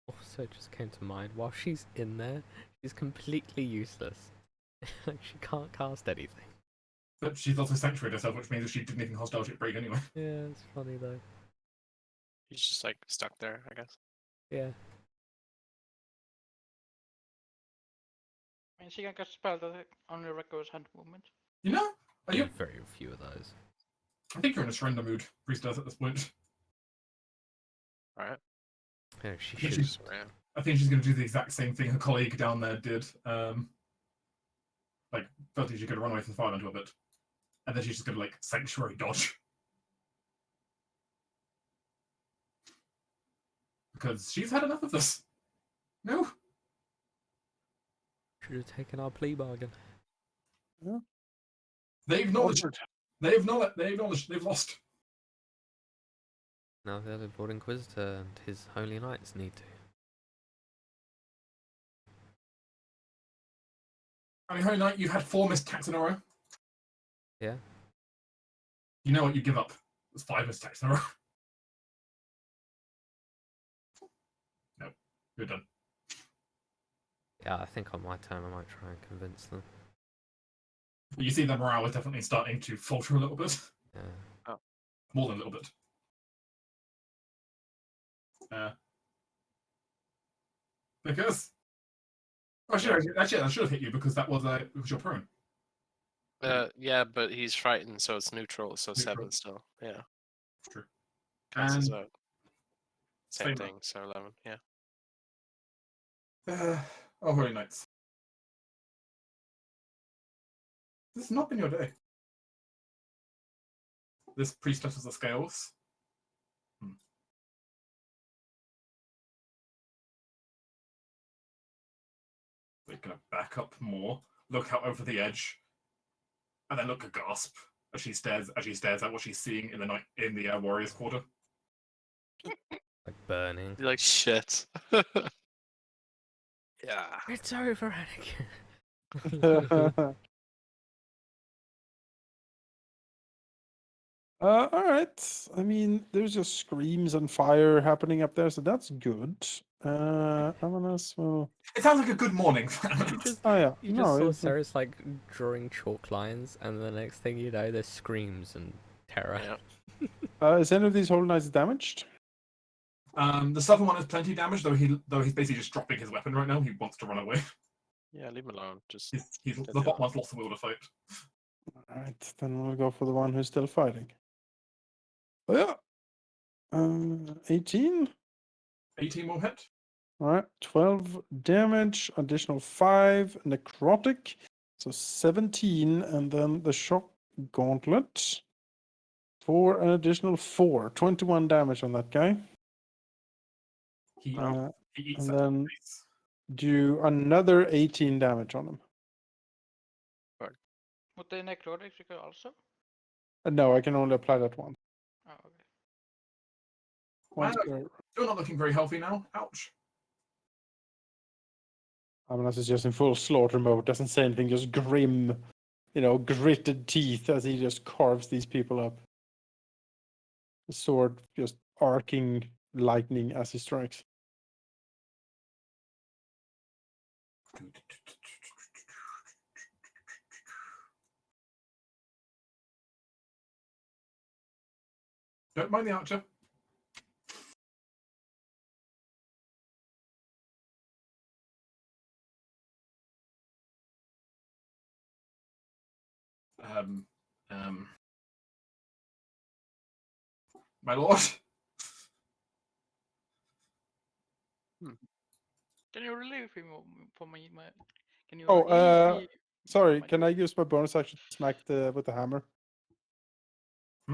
Also, it just came to mind, while she's in there, she's completely useless. She can't cast anything. But she's also sanctuaried herself, which means if she did anything hostile, she'd break anyway. Yeah, it's funny though. He's just like stuck there, I guess. Yeah. I mean, she can cast spell that only requires hand movement. You know? Are you? Very few of those. I think you're in a surrender mood, Priestess, at this point. Alright. Yeah, she I think should. she's- Ran. I think she's going to do the exact same thing her colleague down there did. Like, firstly, she's going to run away from the fire into a bit. And then she's just going to, like, sanctuary dodge. because she's had enough of this. No. Should have taken our plea bargain. They acknowledge. Onward. They acknowledge they've lost. Now the Lord Inquisitor and his Holy Knights need to. I mean, Holy Knight, you've had 4 missed attacks in a row. Yeah. You know what? You give up. It's 5 missed attacks in a row. No, you're done. Yeah, I think on my turn I might try and convince them. You see the morale is definitely starting to falter a little bit. Yeah. More than a little bit. Because actually, I should have hit you because that was your prone. Yeah, but he's frightened, so it's neutral, so Neutral. 7 still. Yeah. True. Cancels And out. Same same thing, so 11, yeah. oh, Holy Knights. This has not been your day. This priestess of the scales. They're gonna back up more, look out over the edge, and then look aghast as she stares at what she's seeing in the warrior's quarter. Like burning. You're like, shit. Yeah. It's over, Anakin. All right. I mean, there's just screams and fire happening up there, so that's good. Amanas will. It sounds like a good morning. You just, Oh yeah. you no, just saw it's- Ceres like drawing chalk lines, and the next thing you know, there's screams and terror. Yeah. Is any of these Holy Knights damaged? The southern one has plenty damage, though he's basically just dropping his weapon right now. He wants to run away. Yeah, leave him alone. Just The bottom one's lost the will to fight. All right, then we'll go for the one who's still fighting. Oh yeah. 18. 18 will hit. All right, 12 damage, additional 5 necrotic, so 17, and then the shock gauntlet for an additional 4, 21 damage on that guy. He eats and that then- face. Do another 18 damage on him. Would the necrotic trigger also? No, I can only apply that once. Oh, okay. Once Wow. per. You're not looking very healthy now. Ouch. Amanas is just in full slaughter mode, doesn't say anything, just grim, gritted teeth as he just carves these people up. The sword just arcing lightning as he strikes. Don't mind the archer. My lord. Can you relieve him for me? Can you Oh, relieve me? Sorry, my- can I use my bonus action to smack with the hammer? Hmm?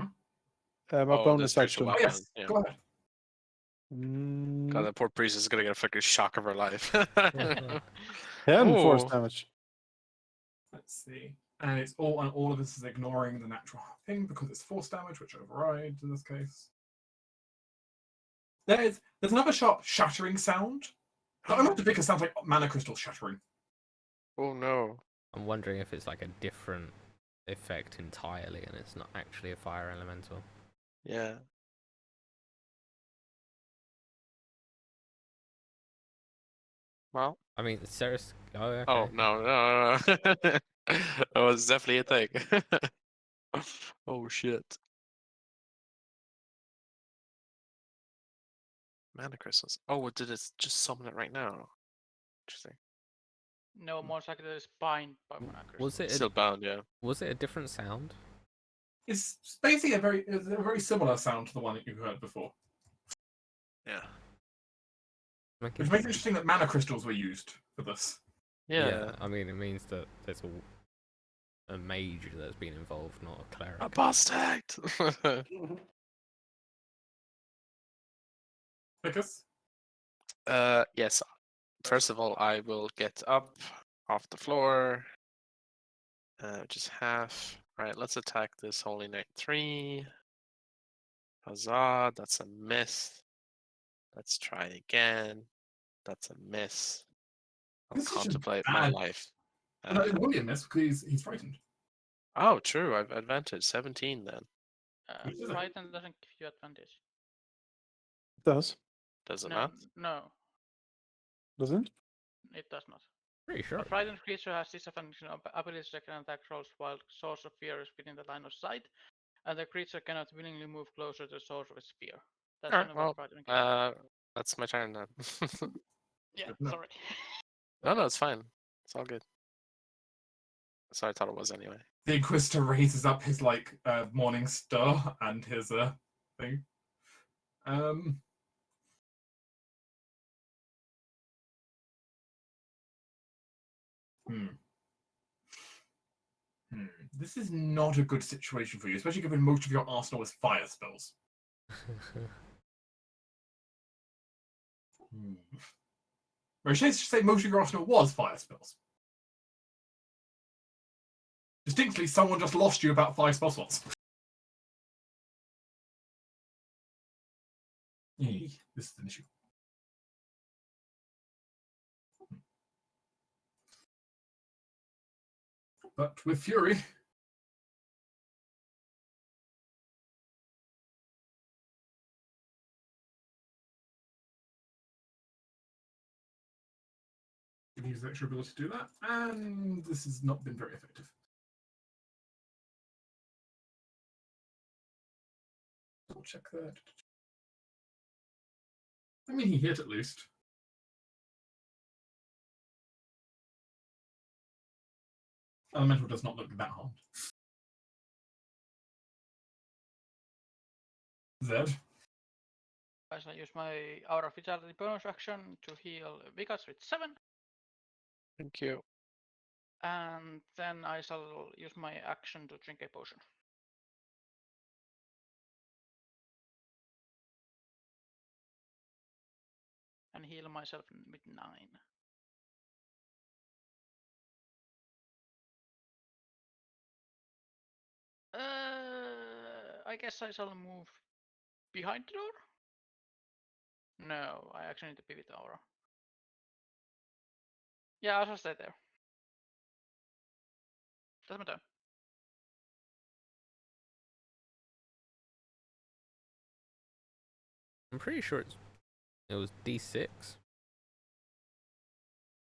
My Oh, the bonus spiritual action. Oh, weapon. yes. Yeah. Go ahead. God, that poor priest is gonna get a fucking shock of her life. 10 force Ooh. damage. Let's see. And it's all of this is ignoring the natural thing because it's force damage, which overrides in this case. There's another sharp shattering sound. I don't think it sounds like mana crystal shattering. Oh no. I'm wondering if it's like a different effect entirely, and it's not actually a fire elemental. Yeah. Well. I mean, Ceres. Oh, okay. Oh no. That was definitely a thing. Oh shit. Mana crystals. Oh, did it just summon it right now? Interesting. No, most likely it's bind by mana crystal. Was it? Still bound, yeah. Was it a different sound? It's basically a very similar sound to the one that you heard before. Yeah. Like, Which makes it interesting that mana crystals were used for this. Yeah. I mean, it means that there's a mage that's been involved, not a cleric. Apostate. Because Yes. First of all, I will get up off the floor. Just half. Right, let's attack this Holy Knight 3. Huzzah, that's a miss. Let's try again. That's a miss. I'll This is just contemplate my bad. life. Well, no, it won't be a miss because he's frightened. Oh, true. I've advantage 17 then. Which is a- Frighten doesn't give you advantage. Does Does it No, not? no, doesn't? it does not. Pretty sure. A frightened creature has disadvantage on ability check and attack rolls while source of fear is within the line of sight, and the creature cannot willingly move closer to the source of its fear. That's Alright, only what well, frightened can do. that's my turn then. Yeah, no. sorry. No, it's fine. It's all good. So I thought it was anyway. The Inquisitor raises up his morning star and his thing. This is not a good situation for you, especially given most of your arsenal is fire spells. Or I should say most of your arsenal was fire spells. Distinctly, someone just lost you about 5 spell slots. This is an issue. But with Fury, you can use the extra ability to do that, and this has not been very effective. Double check that. I mean, he hit at least. Elemental does not look that harmed. Zed. I shall use my Aura of Vitality bonus action to heal Vigas with 7, Thank you. and then I shall use my action to drink a potion. And heal myself with 9. I guess I shall move behind the door? No, I actually need to be with Aura. Yeah, I'll just stay there. That's my turn. I'm pretty sure it was D6.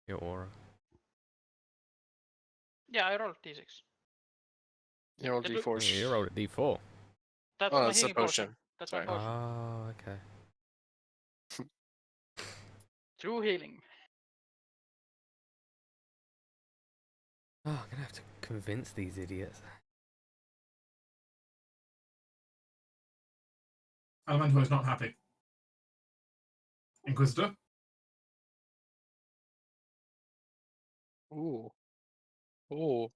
Your aura. Yeah, I rolled d6. You roll The d4. Oh, you rolled a D4. That's Oh, my that's a healing potion. potion. That's Sorry. my potion. Oh, okay. True healing. Oh, I'm gonna have to convince these idiots. Elemental is not happy. Inquisitor. Ooh. Ooh.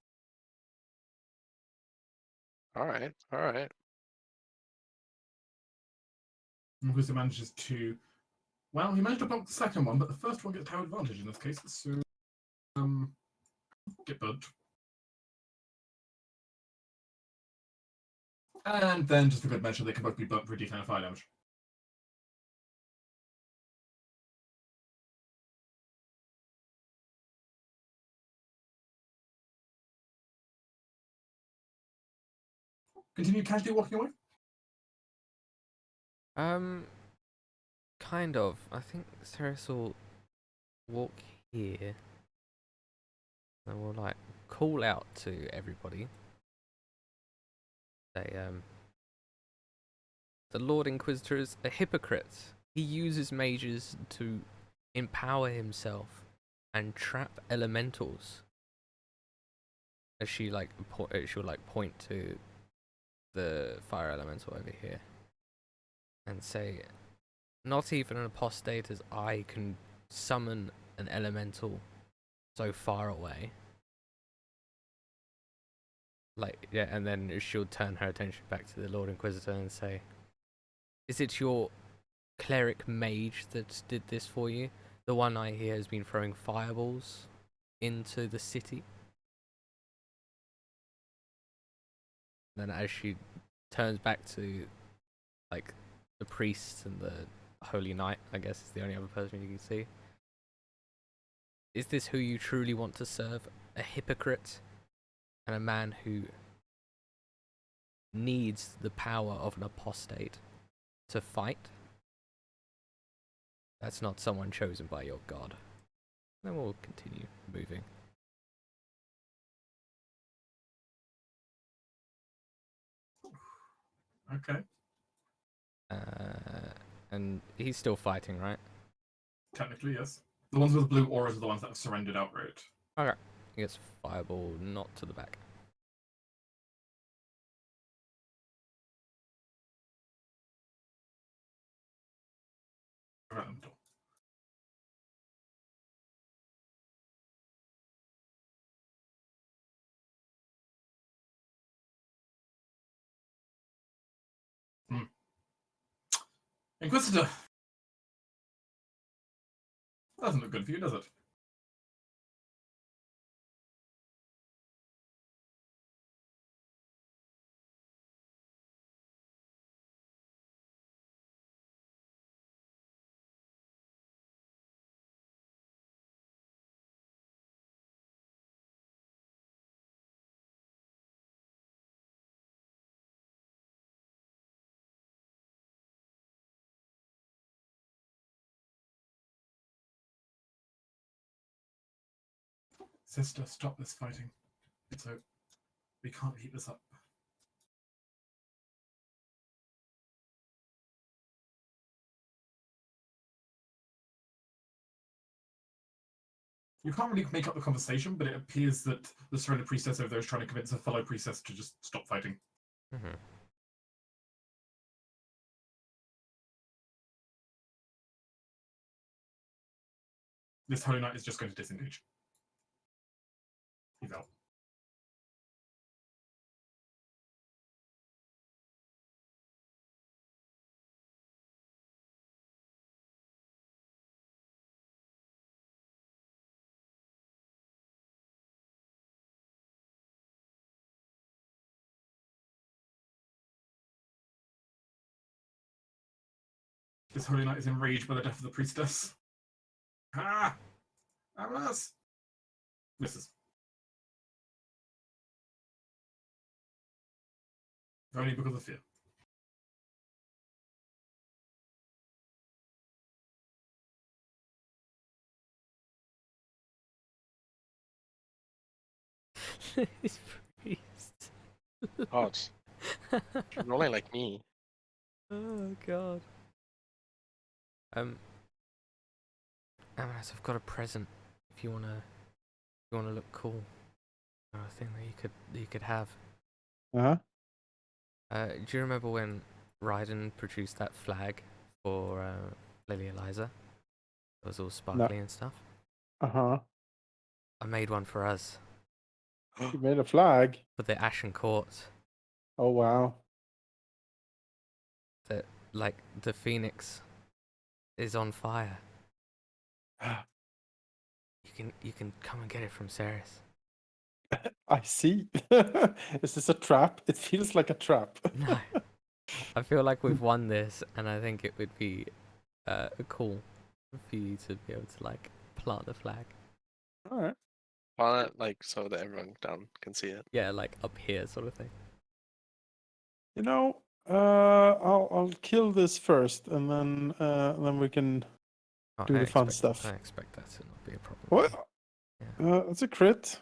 Alright, alright. Inquisitor manages to. Well, he managed to block the second one, but the first one gets power advantage in this case, so. Get burnt. And then, just for good measure, they can both be burnt for d10 fire damage. Continue casually walking away. Kind of. I think Ceres will walk here. And we'll like call out to everybody. Say, the Lord Inquisitor is a hypocrite. He uses mages to empower himself and trap elementals. As she she'll point to the fire elemental over here and say, not even an apostate as I can summon an elemental so far away. Yeah, and then she'll turn her attention back to the Lord Inquisitor and say, is it your cleric mage that did this for you. The one I hear has been throwing fireballs into the city. Then as she turns back to like the priest and the holy knight, I guess is the only other person you can see. Is this who you truly want to serve? A hypocrite and a man who needs the power of an apostate to fight? That's not someone chosen by your god. Then we'll continue moving. Okay. And he's still fighting, right? Technically, yes. The ones with blue auras are the ones that have surrendered outright. Okay. He gets fireball, not to the back. Around the door. Inquisitor! That doesn't look good for you, does it? Sister, stop this fighting. We can't keep this up. You can't really make up the conversation, but it appears that the surrender priestess over there is trying to convince a fellow priestess to just stop fighting. Mm-hmm. This Holy Knight is just going to disengage. He's out. This Holy Knight is enraged by the death of the priestess. Ah! Alas! Misses. Only because of fear. This priest. God. You're rolling like me. Oh god. Amaras, I've got a present. If you wanna look cool. A thing that you could have. Uh-huh. Do you remember when Raiden produced that flag for Lily Eliza? It was all sparkly and stuff. Uh-huh. I made one for us. You made a flag. For the Ashen Court. Oh, wow. That, like, the Phoenix is on fire. You can come and get it from Ceres. I see. Is this a trap? It feels like a trap. No. I feel like we've won this, and I think it would be cool for you to be able to, like, plant the flag. All right. On it, like, so that everyone down can see it. Yeah, like, up here sort of thing. You know, I'll kill this first, and then we can Oh, do the fun stuff. I expect that to not be a problem. What? Yeah. It's a crit.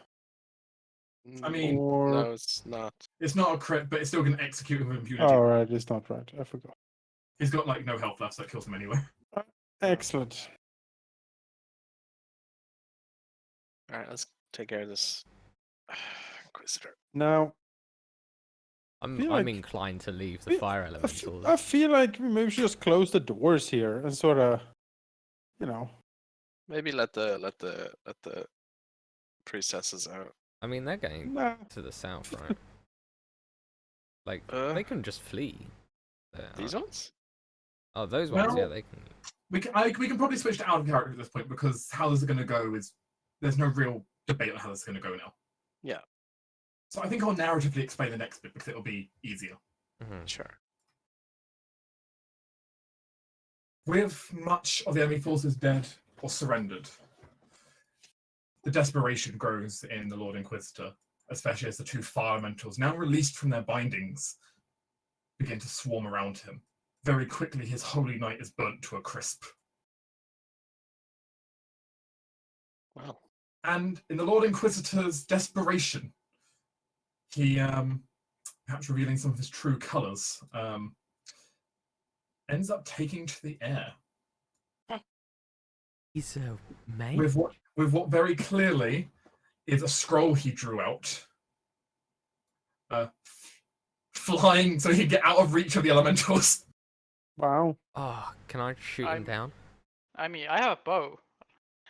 I mean, No, it's not. it's not a crit, but it's still going to execute him with impunity. All right, it's not right. I forgot. He's got, like, no health left, so it kills him anyway. Excellent. Alright, let's take care of this. Inquisitor. Now, I'm feel like- inclined to leave the feel- fire I elementals. feel like maybe we should just close the doors here and sort of, you know. Maybe let the priestesses out. I mean, they're going Nah. to the south, right? Like, Uh, they can just flee. There, These ones? Oh, those ones, yeah, Well, they can. We can probably switch to out of character at this point because how this is going to go is there's no real debate on how this is going to go now. Yeah. So I think I'll narratively explain the next bit because it'll be easier. Sure. With much of the enemy forces dead or surrendered, the desperation grows in the Lord Inquisitor, especially as the two fire elementals, now released from their bindings, begin to swarm around him. Very quickly, his holy night is burnt to a crisp. Wow. And in the Lord Inquisitor's desperation, he, perhaps revealing some of his true colours, ends up taking to the air. He's a mate. With what very clearly is a scroll he drew out. Flying so he can get out of reach of the elementals. Wow. Oh, can I shoot him I'm- down? I mean, I have a bow.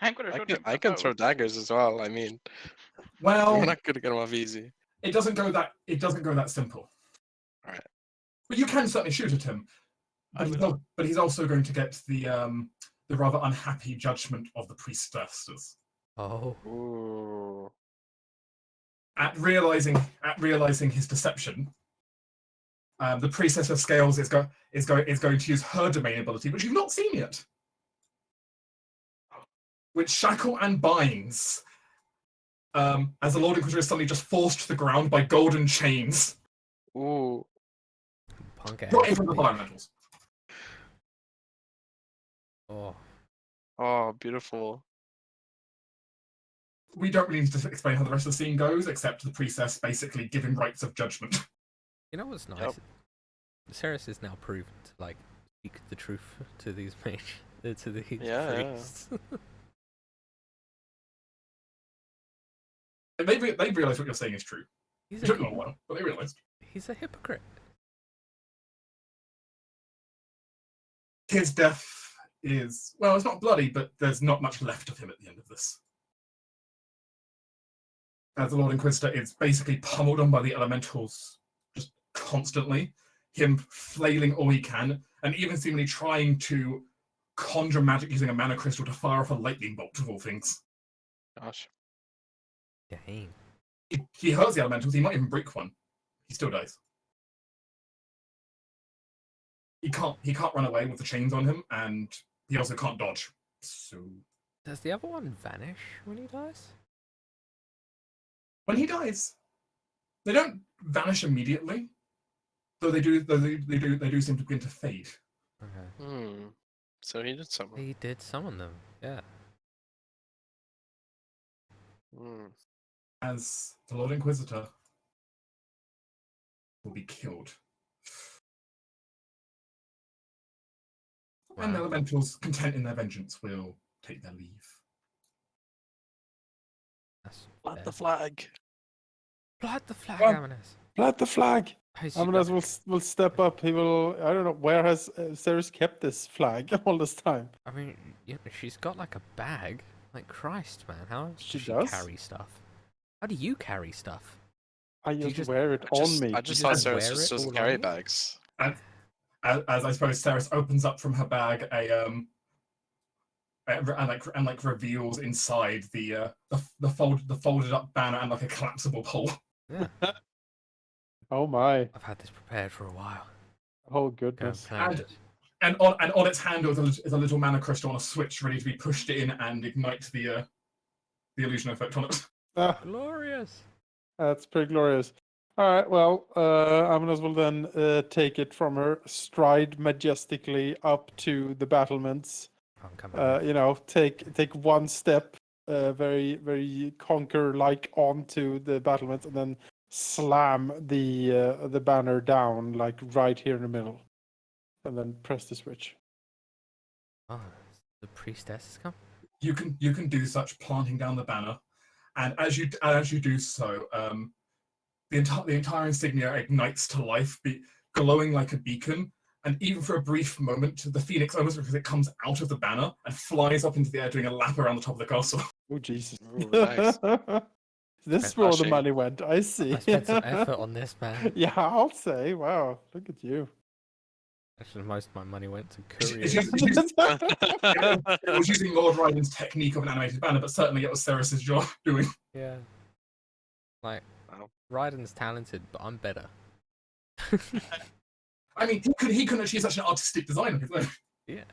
I'm gonna shoot him with I a can bow. throw daggers as well. I mean, Well, we're not gonna get him off easy. it doesn't go that simple. Alright. But you can certainly shoot at him. But he's also going to get the rather unhappy judgment of the priestesses. Oh. Ooh. At realizing his deception, the priestess of scales is going to use her domain ability, which you've not seen yet, which shackle and binds. As the Lord Inquisitor is suddenly just forced to the ground by golden chains, Ooh. Punk ass. right in front of the fire elementals. Oh. Oh, beautiful. We don't really need to explain how the rest of the scene goes, except the priestess basically giving rites of judgment. You know what's nice? Yep. Ceres is now proven to like speak the truth to these to these Yeah. priests. They realise what you're saying is true. He's It took them a while, but they realised. he's a hypocrite. His death is, well, it's not bloody, but there's not much left of him at the end of this. As the Lord Inquisitor is basically pummeled on by the elementals just constantly, him flailing all he can, and even seemingly trying to conjure magic using a mana crystal to fire off a lightning bolt of all things. Gosh. Dang. He hurts the elementals, he might even break one. He still dies. He can't run away with the chains on him, and he also can't dodge. So Does the other one vanish when he dies? when he dies, they don't vanish immediately, though they do seem to begin to fade. Okay. So he did something. He did summon them. Yeah. As the Lord Inquisitor will be killed. And the Wow. elementals, content in their vengeance, will take their leave. That's Plant fair. the flag. Plant the flag, Well, Amanus. Plant the flag. Has you Amunas will step up. He will. I don't know where has Ceres kept this flag all this time. I mean, you know, she's got like a bag. Like Christ, man, how else She does she does? carry stuff? How do you carry stuff? I you just, just- wear it on me. I just just thought wear Ceres it just doesn't all carry on you? bags. As I suppose Ceres opens up from her bag and reveals inside the folded up banner and like a collapsible pole. Yeah, Oh my! I've had this prepared for a while. Oh Go and goodness! plan And- it. And on its handle is a little mana crystal on a switch ready to be pushed in and ignite the illusion effect on it. Ah, Glorious. that's pretty glorious. All right. Well, Amunas will then take it from her, stride majestically up to the battlements. I'm coming. You know, take one step, very conquer-like onto the battlements, and then slam the banner down like right here in the middle, and then press the switch. Oh, the priestess has come. You can do such, planting down the banner, and as you do so, the entire insignia ignites to life, glowing like a beacon. And even for a brief moment, the phoenix almost because it comes out of the banner and flies up into the air, doing a lap around the top of the castle. Oh Jesus! Ooh, nice. This is where all the Blushing. money went. I see. I spent some effort on this, man. Yeah, I'll say. Wow, look at you. Actually, most of my money went to It's couriers. it was using Lord Ryden's technique of an animated banner, but certainly it was Ceres's job doing. Yeah. Like, Wow. Raiden's talented, but I'm better. I mean, he couldn't achieve such an artistic design of his own. Yeah.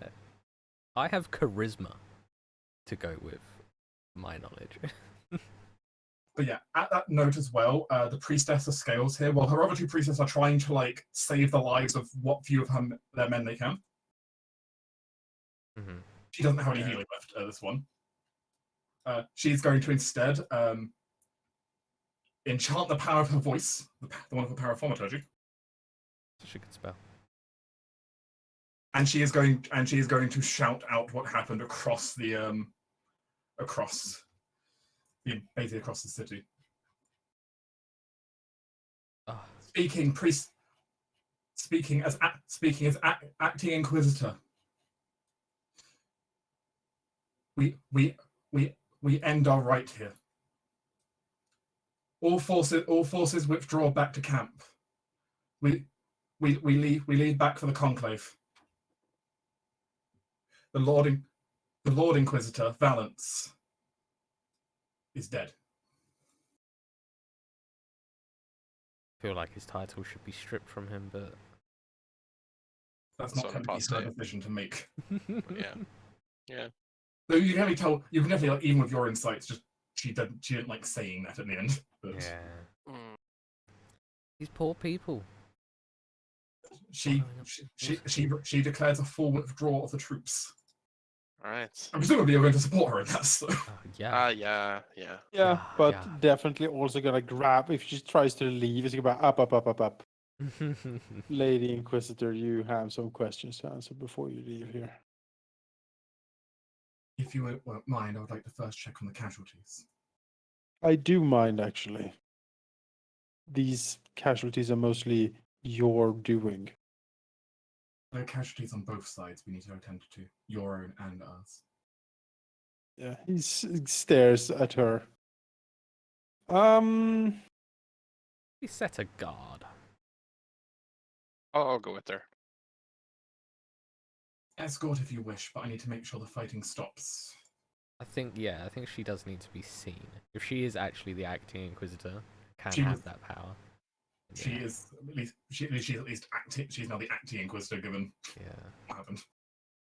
I have charisma to go with my knowledge. But yeah, at that note as well, the priestess of scales here, while her other two priestesses are trying to like save the lives of what few of their men they can. Mm-hmm. She doesn't have any healing left. This one. She's going to instead enchant the power of her voice, the wonderful power of thaumaturgy, Such a good spell. and she is going to shout out what happened across the basically across the city. Oh, Speaking as acting inquisitor. We end our right here. All forces withdraw back to camp. We leave back for the conclave. The Lord Inquisitor Valence is dead. I feel like his title should be stripped from him, but That's not Sort of technically her apostate. decision to make. Yeah. So you can definitely like, even with your insights, just she didn't like saying that at the end. But yeah. Mm. These poor people. she declares a full withdrawal of the troops. All right. And presumably you're going to support her in that. So. Yeah. Yeah. Yeah, but yeah. definitely also gonna grab if she tries to leave. It's gonna be up. Lady Inquisitor, you have some questions to answer before you leave here. If you won't mind, I would like to first check on the casualties. I do mind actually. These casualties are mostly your doing. There are casualties on both sides we need to attend to, your own and ours. Yeah, he stares at her. We set a guard. I'll go with her. Escort if you wish, but I need to make sure the fighting stops. I think she does need to be seen. If she is actually the acting inquisitor, can She have was- that power. She Yeah. is at least she's at least acting. She's now the acting inquisitor, given Yeah. what happened.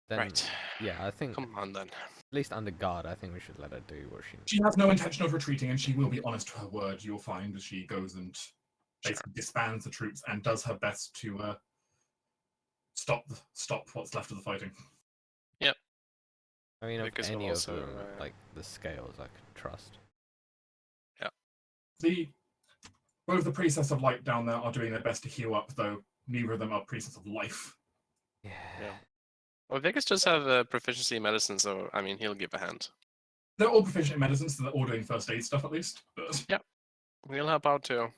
Then, Right. Yeah, I think Come on then. at least under guard, I think we should let her do what she. She has no intention of retreating, and she will be honest to her word. You'll find as she goes and Sure. basically disbands the troops and does her best to stop what's left of the fighting. I mean, of Because any also, of them, like the scales, I can trust. Both the priestess of light down there are doing their best to heal up, though neither of them are priestess of life. Yeah. Well, Vegas does have a proficiency in medicine, so I mean, he'll give a hand. They're all proficient in medicine, so they're all doing first aid stuff at least. But We'll help out too.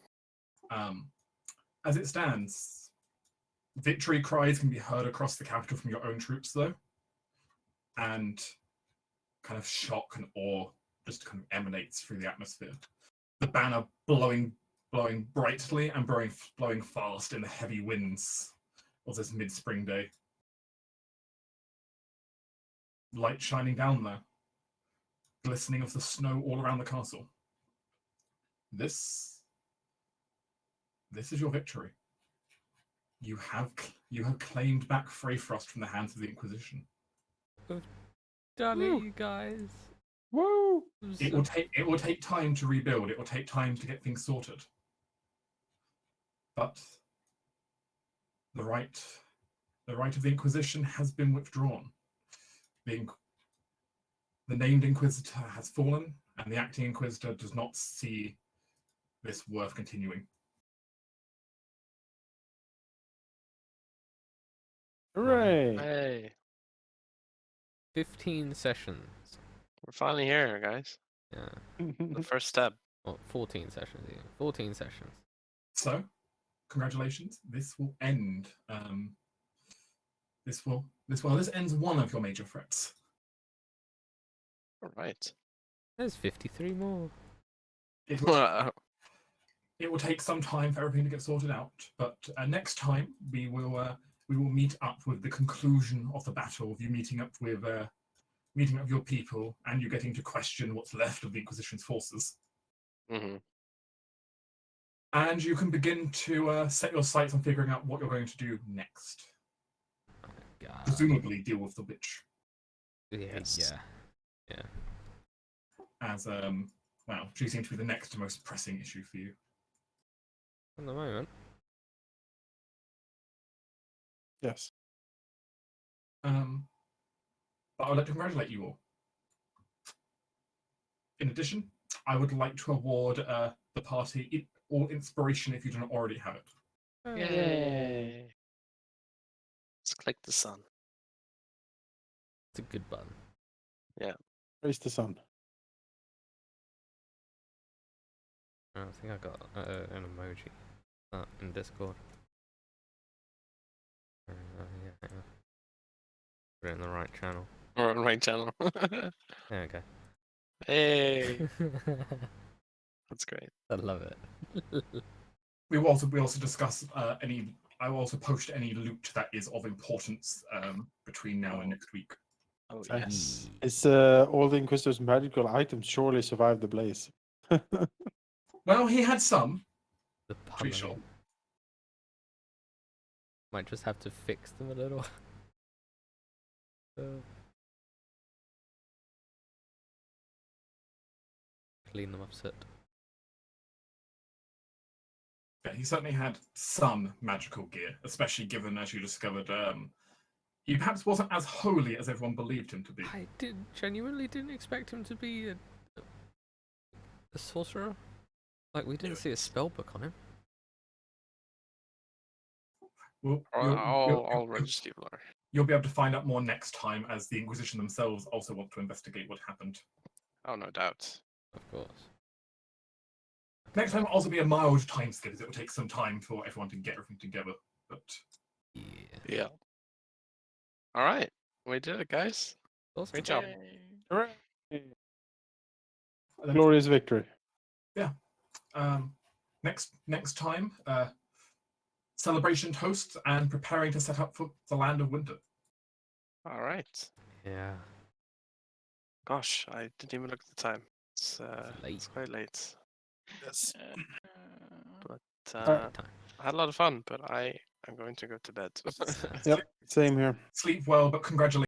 as it stands, victory cries can be heard across the capital from your own troops, though, and kind of shock and awe just kind of emanates through the atmosphere. The banner blowing brightly and blowing fast in the heavy winds of this mid-spring day. Light shining down there, glistening of the snow all around the castle. This is your victory. You have claimed back Freyfrost from the hands of the Inquisition. Done Woo. it, you guys. Woo! It will take time to rebuild. It will take time to get things sorted. But the right of the Inquisition has been withdrawn. The named Inquisitor has fallen, and the acting Inquisitor does not see this worth continuing. Hooray! Hey, 15 sessions. we're finally here, guys. Yeah. The first step. Well, 14 sessions. Yeah. 14 sessions. So, congratulations. This will end. This ends one of your major threats. All right. There's 53 more. It will take some time for everything to get sorted out, but next time we will we will meet up with the conclusion of the battle, of you meeting up your people, and you getting to question what's left of the Inquisition's forces. Mm-hmm. And you can begin to set your sights on figuring out what you're going to do next. God. Presumably deal with the witch, Yeah. as well, she seems to be the next most pressing issue for you. At the moment. Yes. But I would like to congratulate you all. In addition, I would like to award the party all inspiration if you do not already have it. Yay! Let's click the sun. It's a good button. Praise the sun. I think I got an emoji in Discord. Yeah, hang on. Put it in the right channel. Or on right channel. There we go. Hey, that's great. I love it. We also discuss I will also post any loot that is of importance between now and next week. Oh Thanks. yes. Is all the Inquisitor's magical items surely survive the blaze? Well, he had some. The To be pulling. sure. Might just have to fix them a little. Clean them up a bit. Yeah, he certainly had some magical gear, especially given, as you discovered, he perhaps wasn't as holy as everyone believed him to be. I genuinely didn't expect him to be a sorcerer. Like, we didn't see a spell book on him. Well, All religious people are. you'll be able to find out more next time, as the Inquisition themselves also want to investigate what happened. Oh, no doubt. Of course. Next time will also be a mild time skip, as it will take some time for everyone to get everything together. But Yeah. Yeah. All right, we did it, guys. Awesome. Great job. Yay. Hooray! and then, Glorious victory. next time, celebration toasts and preparing to set up for the land of winter. All right. Yeah. Gosh, I didn't even look at the time. It's late. quite late. Yes. But Good time. I had a lot of fun. But I am going to go to bed. Yep. Same here. Sleep well, but congratulations.